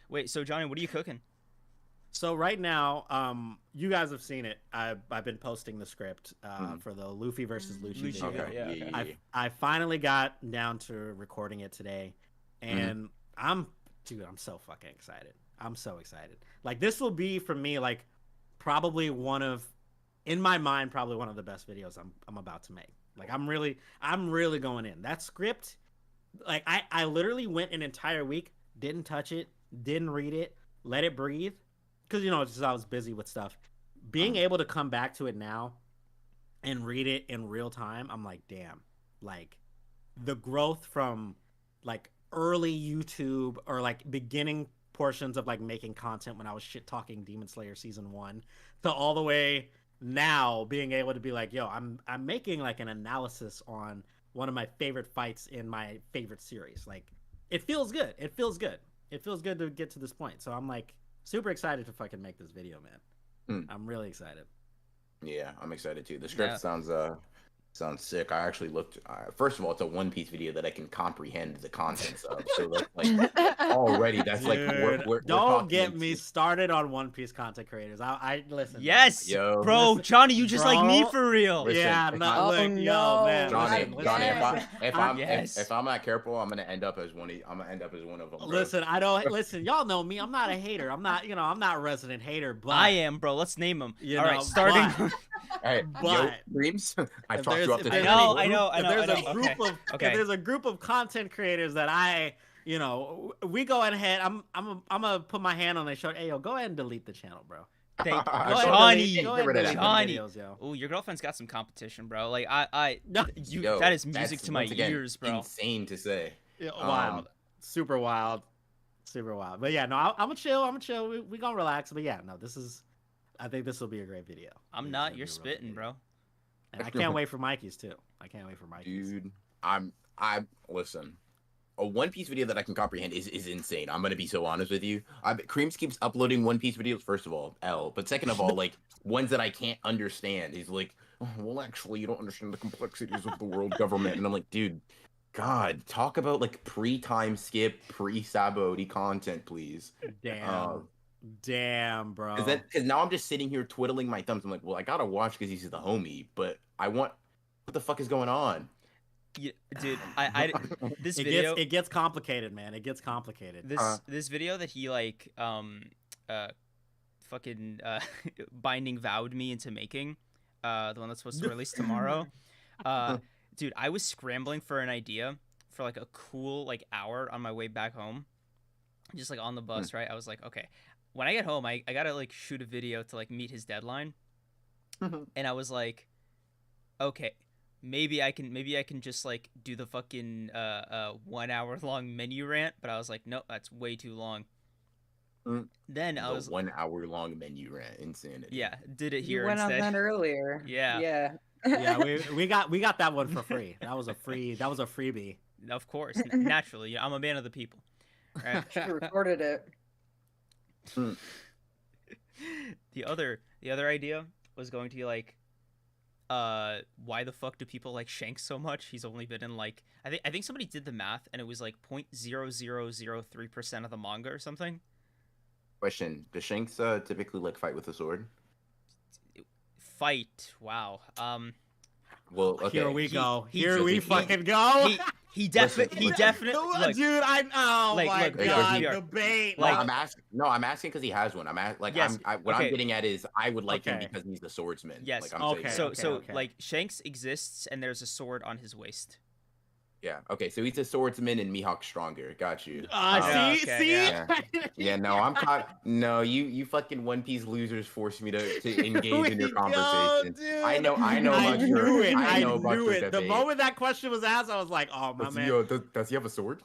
Speaker 1: Wait, so Johnny, what are you cooking?
Speaker 5: So right now, you guys have seen it. I've been posting the script for the Luffy versus Lucci video.
Speaker 1: Okay.
Speaker 5: I finally got down to recording it today, and I'm so fucking excited. I'm so excited. Like this will be for me like probably in my mind probably one of the best videos I'm about to make. Like I'm really going in. That script, like I literally went an entire week, didn't touch it, didn't read it, let it breathe. Because, you know, just I was busy with stuff. Being able to come back to it now and read it in real time, I'm like, damn. Like, the growth from, like, early YouTube or, like, beginning portions of, like, making content when I was shit-talking Demon Slayer Season 1 to all the way now being able to be like, yo, I'm making, like, an analysis on one of my favorite fights in my favorite series. Like, it feels good. It feels good. It feels good to get to this point. So I'm, like, super excited to fucking make this video, man. I'm really excited.
Speaker 2: Yeah, I'm excited too. The script sounds sick. I actually looked. First of all, it's a One Piece video that I can comprehend the contents of. So like already, that's
Speaker 5: Dude,
Speaker 2: like we're
Speaker 5: don't get me started on One Piece content creators. I listen.
Speaker 1: Yes,
Speaker 2: yo,
Speaker 1: bro,
Speaker 2: listen,
Speaker 1: Johnny, you just like me for real.
Speaker 2: Listen,
Speaker 5: yeah, yo, man.
Speaker 2: Johnny,
Speaker 5: listen,
Speaker 2: if I'm not careful, I'm gonna end up as one of them. Bro.
Speaker 5: Listen, I don't listen. Y'all know me. I'm not a hater. I'm not a resident hater. But
Speaker 1: I am, bro. Let's name them.
Speaker 5: You
Speaker 1: All
Speaker 5: know,
Speaker 1: right, starting.
Speaker 2: Hey,
Speaker 5: but
Speaker 2: Dreams. I talked you up to
Speaker 1: I know.
Speaker 5: If there's a group of content creators that we go ahead. I'm gonna put my hand on their shoulder. Hey, yo, go ahead and delete the channel, bro.
Speaker 1: Johnny.
Speaker 5: Johnny.
Speaker 1: Oh, your girlfriend's got some competition, bro. Like that is music to my ears, bro.
Speaker 2: Insane to say.
Speaker 5: Yeah, wild, super wild. But yeah, no, I'm gonna chill. We gonna relax. But yeah, no, I think this will be a great video.
Speaker 1: I'm not. You're spitting, bro.
Speaker 5: And I can't wait for Mikey's too.
Speaker 2: Dude, I'm listen. A One Piece video that I can comprehend is insane. I'm gonna be so honest with you. Kreams keeps uploading One Piece videos. First of all, but second of all, like ones that I can't understand. He's like, oh, well, actually, you don't understand the complexities of the world government, and I'm like, dude, God, talk about like pre-time skip, pre-Sabody content, please.
Speaker 5: Damn, bro.
Speaker 2: Because now I'm just sitting here twiddling my thumbs. I'm like, well, I gotta watch because he's the homie, but what the fuck is going on?
Speaker 1: Yeah, dude, this video
Speaker 5: it gets complicated, man. It gets complicated.
Speaker 1: This video that he like fucking binding vowed me into making, the one that's supposed to release tomorrow. Dude, I was scrambling for an idea for like a cool like hour on my way back home, just like on the bus, right? I was like, okay, when I get home, I gotta like shoot a video to like meet his deadline, and I was like, okay, maybe I can just like do the fucking 1 hour long menu rant, but I was like, nope, that's way too long. Then I was
Speaker 2: 1 hour long menu rant, insanity.
Speaker 1: Yeah, did it here
Speaker 4: You went
Speaker 1: instead.
Speaker 4: on that earlier.
Speaker 1: Yeah.
Speaker 4: Yeah.
Speaker 5: Yeah, we got that one for free. That was a freebie.
Speaker 1: Of course, naturally, I'm a man of the people. Right?
Speaker 4: She recorded it.
Speaker 1: The other idea was going to be like, why the fuck do people like Shanks so much? He's only been in like I think somebody did the math and it was like 0.0003% of the manga or something.
Speaker 2: Question: does Shanks typically like fight with a sword?
Speaker 1: Fight? Wow.
Speaker 2: Well, okay.
Speaker 5: Here we go.
Speaker 1: he-
Speaker 5: Here we
Speaker 2: he-
Speaker 5: fucking go.
Speaker 1: He definitely look,
Speaker 5: Dude, oh
Speaker 1: Like,
Speaker 5: my
Speaker 1: look,
Speaker 5: god,
Speaker 1: BR.
Speaker 5: debate.
Speaker 2: No,
Speaker 1: like-
Speaker 2: I'm asking because he has one.
Speaker 1: Yes,
Speaker 2: What
Speaker 1: okay.
Speaker 2: I'm getting at is I would like him
Speaker 5: Okay.
Speaker 2: because he's the swordsman.
Speaker 1: Yes.
Speaker 2: Like, I'm
Speaker 5: Okay.
Speaker 2: saying-
Speaker 1: so
Speaker 5: okay.
Speaker 1: like Shanks exists and there's a sword on his waist.
Speaker 2: Yeah. Okay. So he's a swordsman and Mihawk's stronger. Got you.
Speaker 1: Yeah,
Speaker 5: See,
Speaker 1: okay,
Speaker 5: see.
Speaker 2: yeah. Yeah. No, I'm caught. No, you fucking One Piece losers forced me to engage in your conversation.
Speaker 5: Dude.
Speaker 2: I know
Speaker 5: I
Speaker 2: about your.
Speaker 5: knew it.
Speaker 2: I
Speaker 5: I
Speaker 2: know about
Speaker 5: knew
Speaker 2: your
Speaker 5: it. The
Speaker 2: debate.
Speaker 5: moment that question was asked, I was like, "Oh my man,
Speaker 2: Does he have a sword?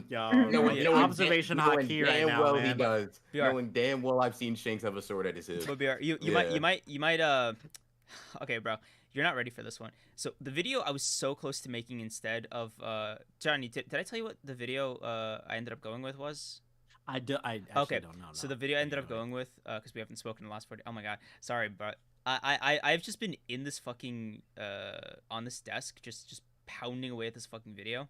Speaker 5: yo,
Speaker 1: knowing- knowing
Speaker 5: observation hot key right
Speaker 2: damn
Speaker 5: now,
Speaker 2: well
Speaker 5: man."
Speaker 2: he does.
Speaker 1: BR.
Speaker 2: Knowing damn well I've seen Shanks have a sword at his hip.
Speaker 1: But BR, you
Speaker 2: Yeah.
Speaker 1: might okay, bro. You're not ready for this one. So the video I was so close to making instead of Johnny, did I tell you what the video I ended up going with was?
Speaker 5: I actually
Speaker 1: Okay,
Speaker 5: don't know.
Speaker 1: so
Speaker 5: no.
Speaker 1: the video I ended up
Speaker 5: Anyway.
Speaker 1: going with, because we haven't spoken in the last 40. Oh my god, sorry, but I've just been in this fucking on this desk, just pounding away at this fucking video.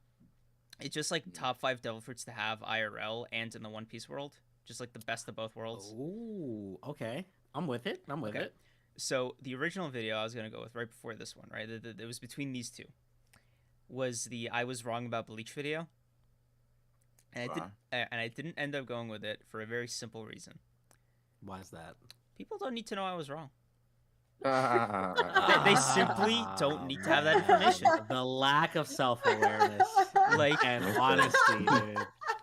Speaker 1: It's just like top 5 devil fruits to have IRL and in the One Piece world, just like the best of both worlds.
Speaker 5: Ooh, okay. I'm with it. I'm with
Speaker 1: Okay.
Speaker 5: it.
Speaker 1: So the original video I was gonna go with right before this one, right? It was between these two. Was the I was wrong about Bleach video, and I didn't end up going with it for a very simple reason.
Speaker 5: Why is that?
Speaker 1: People don't need to know I was wrong.
Speaker 2: Uh,
Speaker 1: They simply don't need to have that information.
Speaker 5: The lack of self-awareness,
Speaker 1: Like,
Speaker 5: and honesty, dude.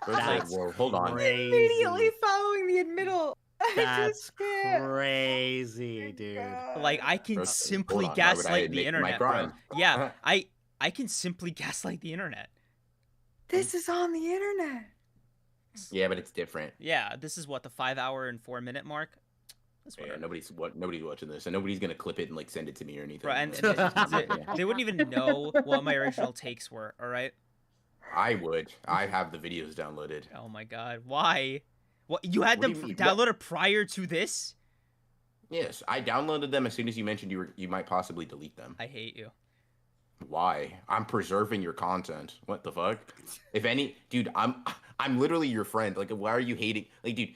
Speaker 5: That's
Speaker 2: Whoa, hold on.
Speaker 5: crazy.
Speaker 4: Immediately following the admittal. I
Speaker 5: That's
Speaker 4: just can't.
Speaker 5: crazy, dude.
Speaker 1: like I can
Speaker 2: Hold
Speaker 1: simply
Speaker 2: on, why would I
Speaker 1: gaslight the
Speaker 2: admit my
Speaker 1: internet, bro.
Speaker 2: crime?
Speaker 1: Yeah, I can simply gaslight the internet.
Speaker 4: This is on the internet.
Speaker 2: Yeah, but it's different.
Speaker 1: Yeah, this is what the 5 hour and 4 minute mark. That's
Speaker 2: Yeah,
Speaker 1: whatever.
Speaker 2: nobody's watching this, and nobody's gonna clip it and like send it to me or anything.
Speaker 1: Bro, and
Speaker 2: Yeah.
Speaker 1: they wouldn't even know what my original takes were. All right.
Speaker 2: I would. I have the videos downloaded.
Speaker 1: Oh my god, why? What you had
Speaker 2: What do
Speaker 1: them
Speaker 2: you mean?
Speaker 1: downloaded prior to this?
Speaker 2: Yes, I downloaded them as soon as you mentioned you might possibly delete them.
Speaker 1: I hate you.
Speaker 2: Why? I'm preserving your content. What the fuck? If any, dude, I'm literally your friend. Like, why are you hating? Like, dude,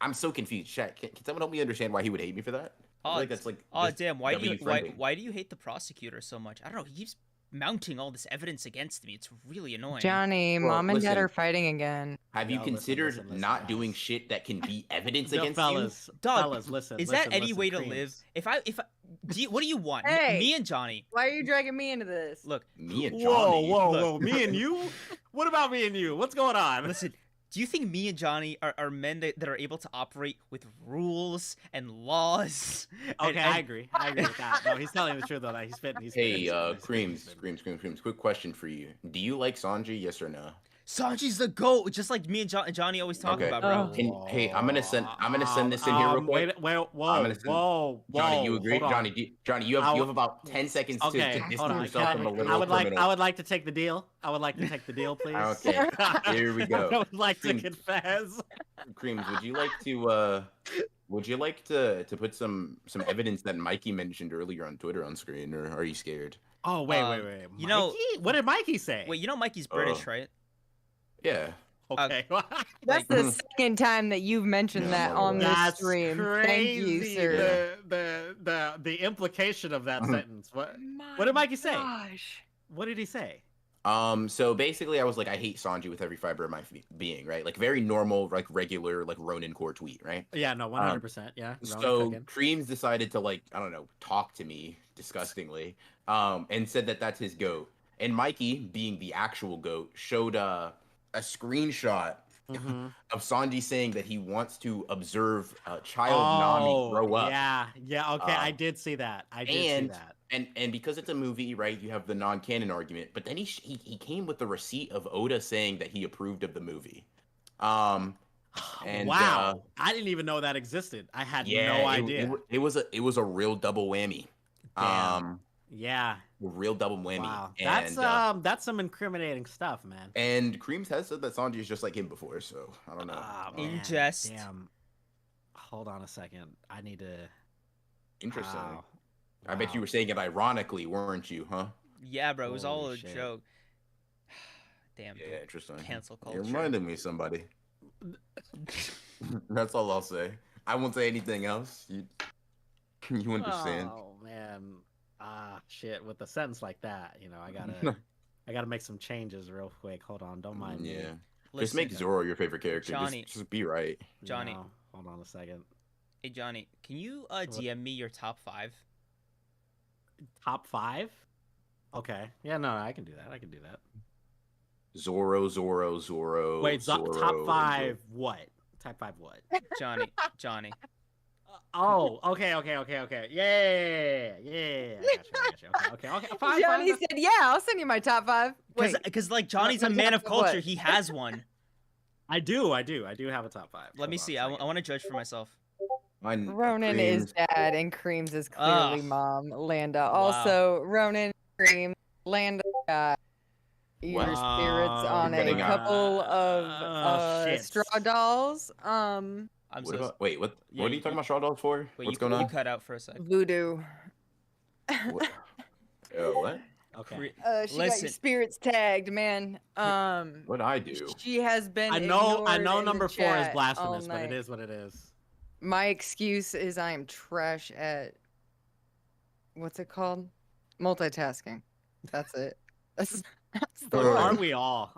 Speaker 2: I'm so confused. Chat, can someone help me understand why he would hate me for that? I feel like that's like.
Speaker 1: Oh
Speaker 2: just
Speaker 1: damn! Why do you
Speaker 2: W-friendly.
Speaker 1: why do you hate the prosecutor so much? I don't know. He keeps mounting all this evidence against me. It's really annoying.
Speaker 4: Johnny,
Speaker 2: Well,
Speaker 4: mom and dad
Speaker 2: listen.
Speaker 4: are fighting again.
Speaker 2: Have you
Speaker 5: No, listen,
Speaker 2: considered
Speaker 5: listen,
Speaker 2: not
Speaker 5: guys.
Speaker 2: doing shit that can be evidence
Speaker 5: No,
Speaker 2: against
Speaker 5: fellas,
Speaker 1: Dog,
Speaker 5: fellas, listen.
Speaker 1: Is
Speaker 5: listen,
Speaker 1: that any
Speaker 5: listen,
Speaker 1: way to
Speaker 5: Kreams.
Speaker 1: live? What do you want?
Speaker 4: Hey.
Speaker 1: Me and Johnny.
Speaker 4: Why are you dragging me into this?
Speaker 1: Look,
Speaker 2: you? Me and
Speaker 5: Whoa,
Speaker 2: Johnny.
Speaker 5: whoa,
Speaker 1: Look.
Speaker 5: whoa! Me and you? What about me and you? What's going on?
Speaker 1: listen. Do you think me and Johnny are men that are able to operate with rules and laws?
Speaker 5: Okay,
Speaker 1: and-
Speaker 5: I agree. I agree with that. No, he's telling the truth though. That he's spitting. He's
Speaker 2: Hey,
Speaker 5: spitting, he's spitting, he's
Speaker 2: Creams.
Speaker 5: spitting.
Speaker 2: Quick question for you. Do you like Sanji? Yes or no?
Speaker 1: Sanji's the goat, just like me and Johnny always talk
Speaker 2: Okay.
Speaker 1: about, bro.
Speaker 2: Hey, I'm gonna send this in here real quick.
Speaker 5: Wait,
Speaker 2: I'm
Speaker 5: whoa,
Speaker 2: gonna send-
Speaker 5: whoa,
Speaker 2: Johnny, you agree?
Speaker 5: hold on.
Speaker 2: Johnny, you
Speaker 5: I'll-
Speaker 2: have about 10 seconds
Speaker 5: Okay,
Speaker 2: to
Speaker 5: hold
Speaker 2: distance
Speaker 5: on.
Speaker 2: yourself from a little
Speaker 5: I would
Speaker 2: criminal.
Speaker 5: like to take the deal. I would like to take the deal, please.
Speaker 2: Okay, here we go.
Speaker 5: I would like to
Speaker 2: Creams.
Speaker 5: confess.
Speaker 2: Creams, would you like to put some evidence that Mikey mentioned earlier on Twitter on screen, or are you scared?
Speaker 5: Oh wait,
Speaker 1: Um,
Speaker 5: wait.
Speaker 1: you know-
Speaker 5: Mikey? What did Mikey say?
Speaker 1: Wait, you know Mikey's British, right?
Speaker 2: Yeah.
Speaker 5: okay.
Speaker 4: That's the second time that you've mentioned
Speaker 2: Yeah,
Speaker 4: that on this
Speaker 5: That's
Speaker 4: stream.
Speaker 5: crazy.
Speaker 4: Thank you, sir.
Speaker 5: The implication of that sentence. What did Mikey say?
Speaker 4: Gosh.
Speaker 5: What did he say?
Speaker 2: So basically, I was like, I hate Sanji with every fiber of my being, right? Like very normal, like regular, like Ronin core tweet, right?
Speaker 5: Yeah, no, 100%. Yeah. Ronan
Speaker 2: So
Speaker 5: cooking.
Speaker 2: Creams decided to like, I don't know, talk to me disgustingly, and said that that's his goat. and Mikey, being the actual goat, showed a screenshot of Sanji saying that he wants to observe child Nami grow up.
Speaker 5: Yeah, okay, I did see that.
Speaker 2: And because it's a movie, right? You have the non-canon argument, but then he came with the receipt of Oda saying that he approved of the movie. And
Speaker 5: wow, I didn't even know that existed. I had no idea.
Speaker 2: It was a real double whammy.
Speaker 5: Damn. Yeah.
Speaker 2: Real double whammy.
Speaker 5: Wow.
Speaker 2: And,
Speaker 5: that's some incriminating stuff, man.
Speaker 2: And Kreams has said that Sanji is just like him before, so I don't know.
Speaker 1: Ingest.
Speaker 5: Damn. Hold on a second. I need to.
Speaker 2: Interesting.
Speaker 5: Wow.
Speaker 2: I bet you were saying it ironically, weren't you, huh?
Speaker 1: Yeah, bro. It was all a
Speaker 5: shit.
Speaker 1: joke. Damn.
Speaker 2: Yeah, interesting.
Speaker 1: Cancel culture.
Speaker 2: You reminded me of somebody. That's all I'll say. I won't say anything else. You understand?
Speaker 5: Oh man. Shit. With a sentence like that, I gotta make some changes real quick. Hold on. Don't mind me.
Speaker 2: Yeah. Just make Zoro your favorite character.
Speaker 1: Johnny.
Speaker 2: Just be right.
Speaker 1: Johnny.
Speaker 5: No, hold on a second.
Speaker 1: Hey, Johnny. Can you DM me your top 5?
Speaker 5: Top 5? Okay. Yeah, no, I can do that.
Speaker 2: Zoro.
Speaker 5: Wait,
Speaker 2: Zoro,
Speaker 5: top 5 what? Top 5 what?
Speaker 1: Johnny.
Speaker 5: Oh, okay. Yeah. Okay. Fine.
Speaker 4: Johnny said, "Yeah, I'll send you my top 5."
Speaker 1: Because like Johnny's a man of culture. He has one.
Speaker 5: I do have a top 5.
Speaker 1: Let me see. I want to judge for myself.
Speaker 4: Ronan is dad, and Kreams is clearly mom. Landa also. Ronan, Kreams, Landa got your spirits on a couple of straw dolls.
Speaker 2: Wait, what are you talking about straw dolls for?
Speaker 1: Wait,
Speaker 2: What's going on?
Speaker 1: You cut out for a sec.
Speaker 4: Voodoo.
Speaker 2: What? What?
Speaker 5: Okay.
Speaker 4: She got your spirits tagged, man.
Speaker 2: What'd I do?
Speaker 4: She has been.
Speaker 5: I know. Number 4 is blasphemous, but it is what it is.
Speaker 4: My excuse is I am trash at. What's it called? Multitasking. That's it. That's the one.
Speaker 5: Aren't we all?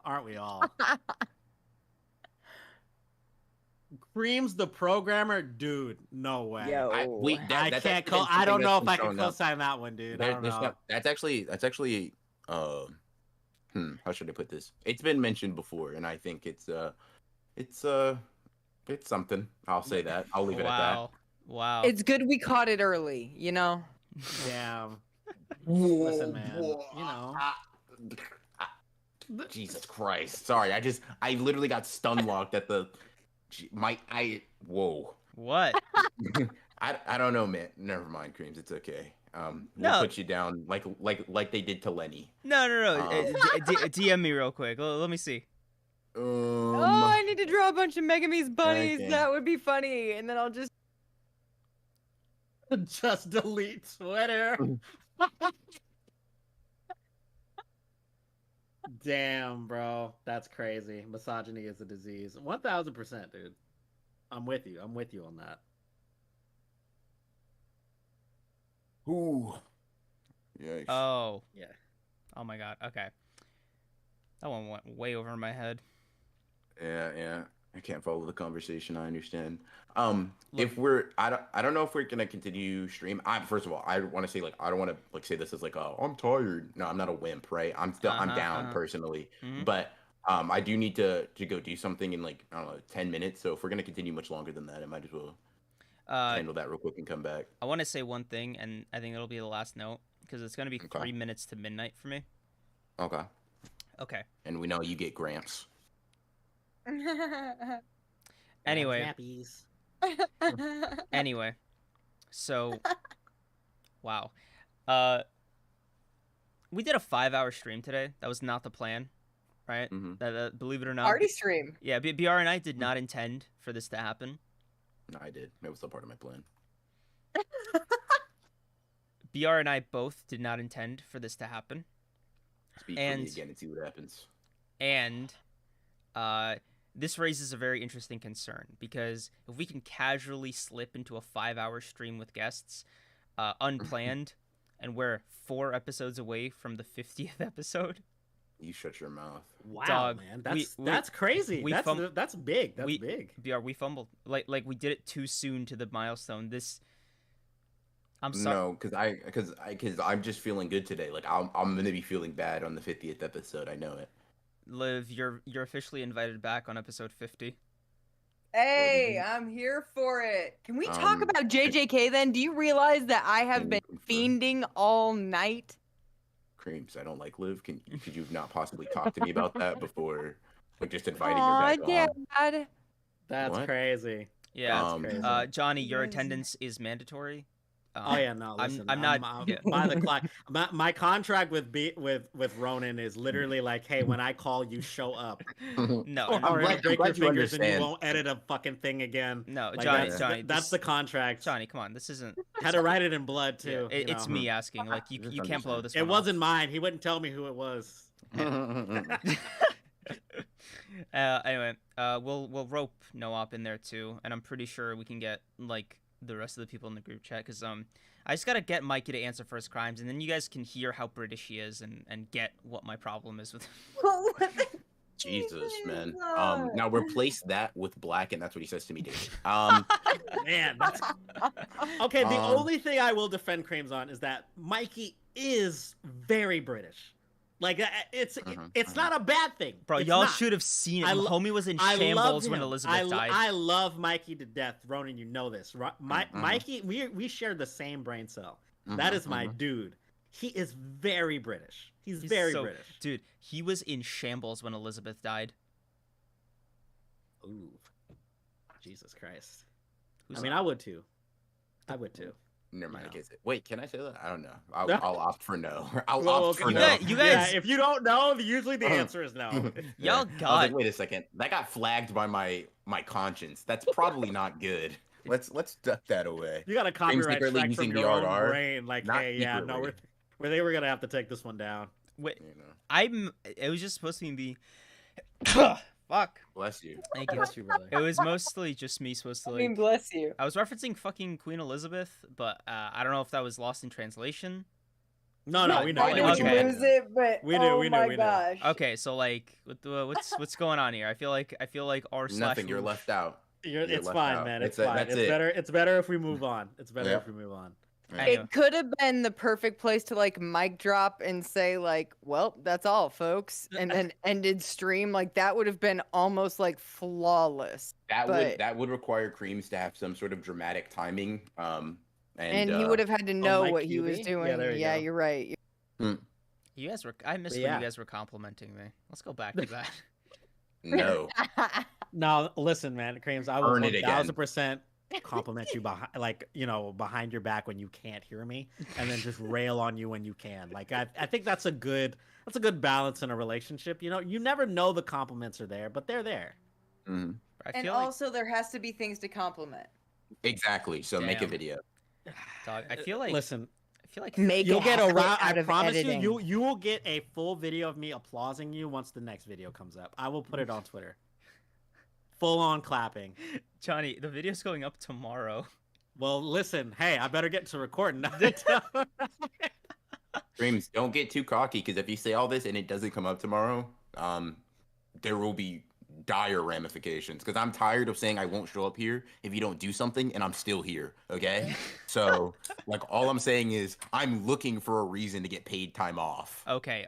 Speaker 5: Kreams the programmer, dude. No way.
Speaker 4: Yo.
Speaker 5: I don't know if I can co-sign that one, dude. I don't know.
Speaker 2: That's actually. How should I put this? It's been mentioned before, and I think it's something. I'll say that. I'll leave it at that.
Speaker 1: Wow.
Speaker 4: It's good we caught it early,
Speaker 5: Damn. Listen, man.
Speaker 2: Jesus Christ. Sorry, I literally got stun locked at the. Whoa.
Speaker 1: What?
Speaker 2: I don't know, man. Never mind, Kreams. It's okay. We'll put you down like they did to Lenny.
Speaker 1: No. DM me real quick. Let me see.
Speaker 4: I need to draw a bunch of Megame's bunnies. Okay. That would be funny. And then I'll just
Speaker 5: delete Twitter. Damn, bro. That's crazy. Misogyny is a disease. 1000%, dude. I'm with you on that.
Speaker 2: Ooh. Yikes.
Speaker 1: Oh.
Speaker 5: Yeah.
Speaker 1: Oh my god. Okay. That one went way over my head.
Speaker 2: Yeah. I can't follow the conversation. I understand. If I don't know if we're gonna continue stream. First of all, I want to say I don't want to say this as I'm tired. No, I'm not a wimp, right? I'm down personally, but I do need to go do something in I don't know 10 minutes. So if we're gonna continue much longer than that, I might as well handle that real quick and come back.
Speaker 1: I want to say one thing, and I think it'll be the last note because it's gonna be 3 minutes to midnight for me. Okay.
Speaker 2: And we know you get gramps.
Speaker 1: Anyway, so wow, we did a 5-hour stream today. That was not the plan, right? That believe it or not,
Speaker 4: party stream.
Speaker 1: Yeah, BR and I did not intend for this to happen.
Speaker 2: No, I did. It was still part of my plan.
Speaker 1: BR and I both did not intend for this to happen.
Speaker 2: Speak for me again and see what happens.
Speaker 1: And this raises a very interesting concern because if we can casually slip into a 5-hour stream with guests, unplanned, and we're 4 episodes away from the 50th episode.
Speaker 2: You shut your mouth.
Speaker 5: Wow,
Speaker 1: dog,
Speaker 5: man, that's crazy. That's big. That's big.
Speaker 1: BR, we fumbled. Like we did it too soon to the milestone. This, I'm sorry.
Speaker 2: No, because I'm just feeling good today. Like I'm gonna be feeling bad on the 50th episode. I know it.
Speaker 1: Liv, you're officially invited back on episode 50.
Speaker 4: Hey, I'm here for it. Can we talk
Speaker 2: Um,
Speaker 4: about JJK then? Do you realize that I have
Speaker 2: Can
Speaker 4: been
Speaker 2: you confirm?
Speaker 4: fiending all night?
Speaker 2: Kreams, I don't like Liv. Could you not possibly talk to me about that before, like just inviting her
Speaker 4: Aw,
Speaker 2: back on?
Speaker 4: Dad.
Speaker 5: That's
Speaker 2: What?
Speaker 5: crazy.
Speaker 1: Yeah.
Speaker 2: Um,
Speaker 5: Crazy.
Speaker 1: Johnny, your
Speaker 4: Crazy.
Speaker 1: attendance is mandatory.
Speaker 5: Oh yeah, no. Listen,
Speaker 1: I'm not. Yeah.
Speaker 5: by the clock. My contract with Ronan is literally like, hey, when I call, you show up.
Speaker 1: No,
Speaker 5: Or
Speaker 2: I'm glad-
Speaker 5: break
Speaker 2: I'm
Speaker 5: your
Speaker 2: glad you
Speaker 5: fingers and you
Speaker 2: understand.
Speaker 5: won't edit a fucking thing again.
Speaker 1: no,
Speaker 5: Like,
Speaker 1: Johnny.
Speaker 5: that's,
Speaker 1: Johnny,
Speaker 5: that's the contract.
Speaker 1: Johnny, come on. This isn't.
Speaker 5: Had to write it in blood too.
Speaker 1: Yeah,
Speaker 5: you
Speaker 1: it's
Speaker 5: know.
Speaker 1: me asking. Like you
Speaker 2: Just
Speaker 1: can't blow
Speaker 2: understand.
Speaker 1: this.
Speaker 5: It
Speaker 1: one
Speaker 5: wasn't
Speaker 1: off.
Speaker 5: mine. He wouldn't tell me who it was.
Speaker 1: Anyway, we'll rope No-Op in there too, and I'm pretty sure we can get like the rest of the people in the group chat because I just gotta get Mikey to answer first crimes, and then you guys can hear how British he is and get what my problem is with.
Speaker 2: Jesus, man.
Speaker 4: God.
Speaker 2: Now replace that with black, and that's what he says to me, David.
Speaker 5: Man, that's okay. The
Speaker 2: Um,
Speaker 5: only thing I will defend Kreams on is that Mikey is very British. Like it's not a bad thing,
Speaker 1: Bro,
Speaker 5: It's
Speaker 1: y'all
Speaker 5: not.
Speaker 1: should have seen it.
Speaker 5: I lo-
Speaker 1: Homie was in
Speaker 5: I love
Speaker 1: shambles when
Speaker 5: him.
Speaker 1: Elizabeth died.
Speaker 5: I love Mikey to death, Ronan. You know this, right?
Speaker 2: Mhm.
Speaker 5: Mikey, we share the same brain cell. That is my dude. He is very British. He's very
Speaker 1: so,
Speaker 5: British.
Speaker 1: Dude, he was in shambles when Elizabeth died.
Speaker 5: Ooh, Jesus Christ.
Speaker 1: Who's
Speaker 5: I mean, I would too. I would too.
Speaker 2: Never mind.
Speaker 5: No.
Speaker 2: I guess it. Wait, can I say that? I don't know. I'll opt for no. I'll
Speaker 5: Well,
Speaker 2: opt for
Speaker 5: okay.
Speaker 2: no.
Speaker 1: You guys-
Speaker 5: Yeah, if you don't know, usually the answer is no.
Speaker 1: Y'all
Speaker 2: I was
Speaker 1: got-
Speaker 2: like, wait a second. That got flagged by my conscience. That's probably not good. Let's duck that away.
Speaker 5: You got a copyright
Speaker 2: secretly
Speaker 5: strike from
Speaker 2: using
Speaker 5: your own
Speaker 2: BRR,
Speaker 5: brain. Like,
Speaker 2: not
Speaker 5: hey, yeah, no,
Speaker 2: secretly.
Speaker 5: they were gonna have to take this one down.
Speaker 1: Wait,
Speaker 2: You know.
Speaker 1: it was just supposed to be. Fuck.
Speaker 2: Bless you.
Speaker 1: Thank you.
Speaker 5: Bless you, brother.
Speaker 1: It was mostly just me supposed to
Speaker 4: I mean,
Speaker 1: like.
Speaker 4: bless you.
Speaker 1: I was referencing fucking Queen Elizabeth, but I don't know if that was lost in translation.
Speaker 5: No,
Speaker 2: No,
Speaker 5: we know.
Speaker 2: I know what you
Speaker 1: Okay.
Speaker 2: meant.
Speaker 4: Lose it, but
Speaker 5: We knew,
Speaker 4: oh
Speaker 5: we knew,
Speaker 4: my
Speaker 5: we knew.
Speaker 4: gosh.
Speaker 1: Okay, so like, what's going on here? I feel like r slash.
Speaker 2: Nothing. You're left out. You're
Speaker 5: It's
Speaker 2: left
Speaker 5: fine,
Speaker 2: out.
Speaker 5: man. It's
Speaker 2: That's it,
Speaker 5: fine.
Speaker 2: that's
Speaker 5: It's
Speaker 2: it.
Speaker 5: better. It's better if we move on. It's better
Speaker 2: Yep.
Speaker 5: if we move on.
Speaker 1: Anyway.
Speaker 4: It could have been the perfect place to like mic drop and say like, "Well, that's all, folks," and then ended stream. Like that would have been almost like flawless. But-
Speaker 2: That would require Kreams to have some sort of dramatic timing.
Speaker 4: And he would have had to know
Speaker 5: Mike
Speaker 4: what he was
Speaker 5: QB?
Speaker 4: doing.
Speaker 5: Yeah, there you go.
Speaker 4: You're right.
Speaker 1: You guys were. I missed
Speaker 5: But
Speaker 1: when
Speaker 5: yeah.
Speaker 1: you guys were complimenting me. Let's go back to that.
Speaker 2: no.
Speaker 5: No, listen, man, Kreams, I will
Speaker 2: Earn it again.
Speaker 5: 1000% compliment you behind your back when you can't hear me, and then just rail on you when you can. Like I think that's a good balance in a relationship. You know, you never know the compliments are there, but they're there.
Speaker 2: Mhm.
Speaker 1: I
Speaker 4: And
Speaker 1: feel like,
Speaker 4: also, there has to be things to compliment.
Speaker 2: Exactly. So make a
Speaker 1: Damn.
Speaker 2: video.
Speaker 1: dog, I feel like.
Speaker 5: Listen,
Speaker 1: I feel like.
Speaker 4: Make
Speaker 5: you'll
Speaker 4: a
Speaker 5: get a
Speaker 4: habit
Speaker 5: round.
Speaker 4: out
Speaker 5: I
Speaker 4: of
Speaker 5: promise
Speaker 4: editing.
Speaker 5: you will get a full video of me applauding you once the next video comes up. I will put it on Twitter. Full on clapping.
Speaker 1: Johnny, the video's going up tomorrow.
Speaker 5: Well, listen, hey, I better get to recording.
Speaker 2: Kreams, don't get too cocky because if you say all this and it doesn't come up tomorrow, there will be dire ramifications. Because I'm tired of saying I won't show up here if you don't do something, and I'm still here. Okay, so like all I'm saying is I'm looking for a reason to get paid time off
Speaker 1: Okay.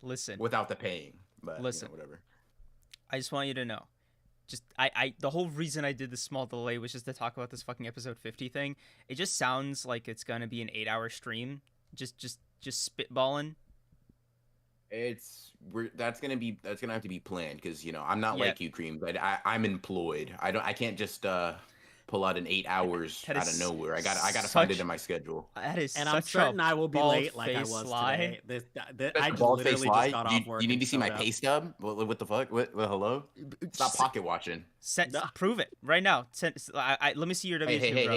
Speaker 1: Listen.
Speaker 2: without the paying. But
Speaker 1: Listen.
Speaker 2: whatever.
Speaker 1: I just want you to know. Just the whole reason I did this small delay was just to talk about this fucking episode 50 thing. It just sounds like it's gonna be an 8-hour stream. Just spitballing.
Speaker 2: That's gonna have to be planned because I'm not
Speaker 1: Yeah.
Speaker 2: like you, Cream, but I'm employed. I can't just pull out an 8 hours
Speaker 1: That
Speaker 2: out
Speaker 1: is
Speaker 2: of nowhere. I gotta find it
Speaker 1: such-
Speaker 2: in my schedule.
Speaker 1: That is
Speaker 5: And I'm
Speaker 1: such
Speaker 5: certain
Speaker 1: a
Speaker 5: I will be late like I
Speaker 1: bald-faced
Speaker 5: was
Speaker 1: lie.
Speaker 5: today.
Speaker 2: That's
Speaker 5: I
Speaker 2: a bald-faced
Speaker 5: literally
Speaker 2: lie.
Speaker 5: just got off work.
Speaker 2: You need
Speaker 5: and
Speaker 2: to see my
Speaker 5: showed up.
Speaker 2: pay stub. What the fuck? What hello? Stop pocket watching.
Speaker 5: No.
Speaker 1: Prove it right now. Let me see your W2, bro.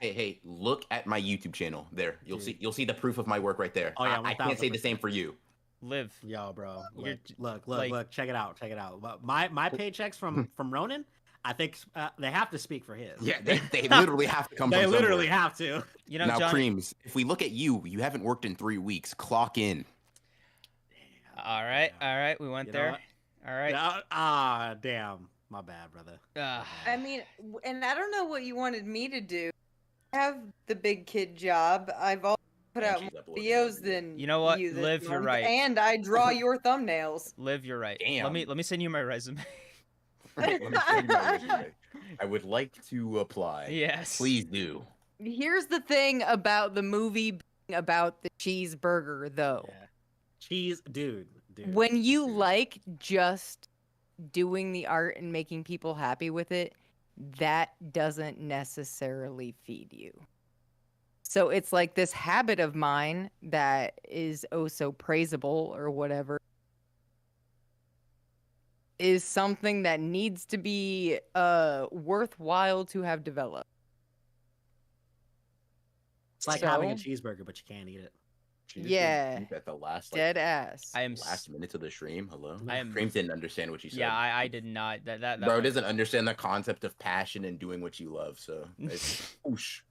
Speaker 2: Hey! Look at my YouTube channel. There, you'll
Speaker 5: Dude.
Speaker 2: see the proof of my work right there.
Speaker 5: Oh, yeah,
Speaker 2: I can't say the
Speaker 5: 1000%.
Speaker 2: same for you.
Speaker 1: Live.
Speaker 5: Yo, bro.
Speaker 1: You're-
Speaker 5: Look,
Speaker 1: like-
Speaker 5: check it out. My paychecks from Ronan, I think they have to speak for his.
Speaker 2: Yeah, they literally have to come.
Speaker 5: They
Speaker 2: from
Speaker 5: literally
Speaker 2: somewhere.
Speaker 5: have to.
Speaker 1: You know,
Speaker 2: Now,
Speaker 1: Johnny.
Speaker 2: Creams, if we look at you haven't worked in 3 weeks. Clock in.
Speaker 1: All right. We went
Speaker 5: You know
Speaker 1: there.
Speaker 5: what?
Speaker 1: All right.
Speaker 5: Damn. My bad, brother.
Speaker 1: Ah.
Speaker 4: I mean, and I don't know what you wanted me to do. have the big kid job. I've always put
Speaker 2: And
Speaker 4: out
Speaker 2: she's
Speaker 4: more
Speaker 2: uploading
Speaker 4: videos
Speaker 2: every day.
Speaker 4: than
Speaker 1: You know what?
Speaker 4: you this
Speaker 1: Liv, you're
Speaker 4: month,
Speaker 1: right.
Speaker 4: And I draw your thumbnails.
Speaker 1: Liv, you're right.
Speaker 2: Damn.
Speaker 1: Let me send you my resume.
Speaker 2: Let me send you my resume. I would like to apply.
Speaker 1: Yes.
Speaker 2: Please do.
Speaker 4: Here's the thing about the movie being about the cheeseburger, though.
Speaker 5: Yeah. Cheese, dude.
Speaker 4: When you
Speaker 2: Dude.
Speaker 4: like just doing the art and making people happy with it, that doesn't necessarily feed you. So it's like this habit of mine that is oh so praisable or whatever is something that needs to be worthwhile to have developed.
Speaker 5: It's like having a cheeseburger, but you can't eat it.
Speaker 2: She just
Speaker 4: Yeah.
Speaker 2: did at the last
Speaker 4: Dead ass.
Speaker 1: I am
Speaker 2: last minutes of the stream. Hello.
Speaker 1: I am-
Speaker 2: Creams didn't understand what you said.
Speaker 1: Yeah, I did not. That
Speaker 2: Bro doesn't understand the concept of passion and doing what you love. So it's whoosh.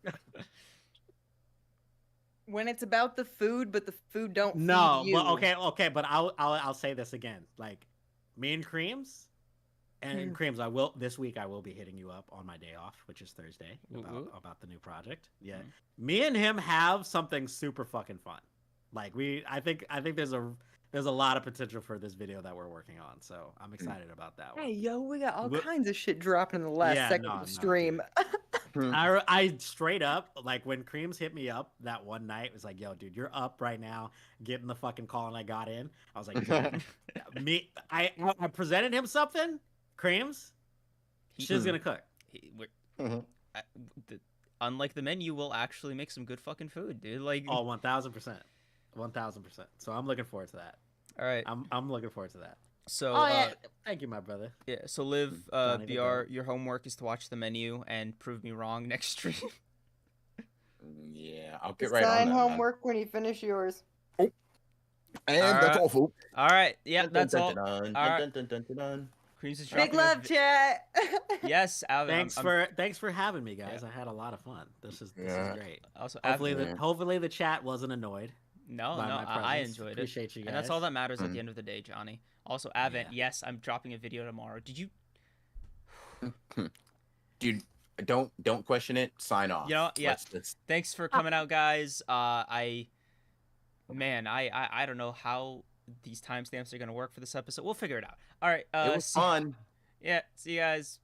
Speaker 4: When it's about the food, but the food don't
Speaker 5: No,
Speaker 4: feed you.
Speaker 5: but okay, but I'll say this again. Like, me and Kreams, and Kreams, this week I will be hitting you up on my day off, which is Thursday, about the new project. Yeah, me and him have something super fucking fun. Like I think there's a lot of potential for this video that we're working on, so I'm excited about that one.
Speaker 4: Hey, yo, we got all kinds of shit dropping in the last second of the stream.
Speaker 5: I straight up, like, when Kreams hit me up that one night, it was like, yo, dude, you're up right now, getting the fucking call, and I got in. I was like, I presented him something, Kreams, she's gonna cook.
Speaker 1: Unlike the menu, will actually make some good fucking food, dude. Like,
Speaker 5: oh, 1000%. 1000%. So I'm looking forward to that.
Speaker 1: all right.
Speaker 5: I'm looking forward to that.
Speaker 1: So,
Speaker 5: thank you, my brother.
Speaker 1: yeah. So, Liv,
Speaker 5: Johnny the
Speaker 1: BR,
Speaker 5: goat.
Speaker 1: your homework is to watch the menu and prove me wrong next stream.
Speaker 2: Yeah, I'll get right on
Speaker 4: Sign
Speaker 2: that.
Speaker 4: homework when you finish yours.
Speaker 2: And that's all, folks.
Speaker 1: All right. Yeah, that's all.
Speaker 2: Dun,
Speaker 1: All right.
Speaker 2: dun, dun, dun, dun, dun.
Speaker 1: Creams is
Speaker 4: Big
Speaker 1: dropping
Speaker 4: love, chat.
Speaker 1: Yes, Alvin.
Speaker 5: Thanks for having me, guys. I had a lot of fun. This is great.
Speaker 1: Also,
Speaker 5: Hopefully the chat wasn't annoyed.
Speaker 1: No,
Speaker 5: by my
Speaker 1: I
Speaker 5: presence.
Speaker 1: enjoyed it.
Speaker 5: Appreciate you guys.
Speaker 1: And that's all that matters at the end of the day, Johnny. Also, Avent, yes, I'm dropping a video tomorrow. Did you?
Speaker 2: Dude, don't question it. Sign off.
Speaker 1: You know, yeah.
Speaker 2: Let's...
Speaker 1: Thanks for coming out, guys. I don't know how these timestamps are gonna work for this episode. We'll figure it out. All right.
Speaker 2: it was fun.
Speaker 1: Yeah. See you guys.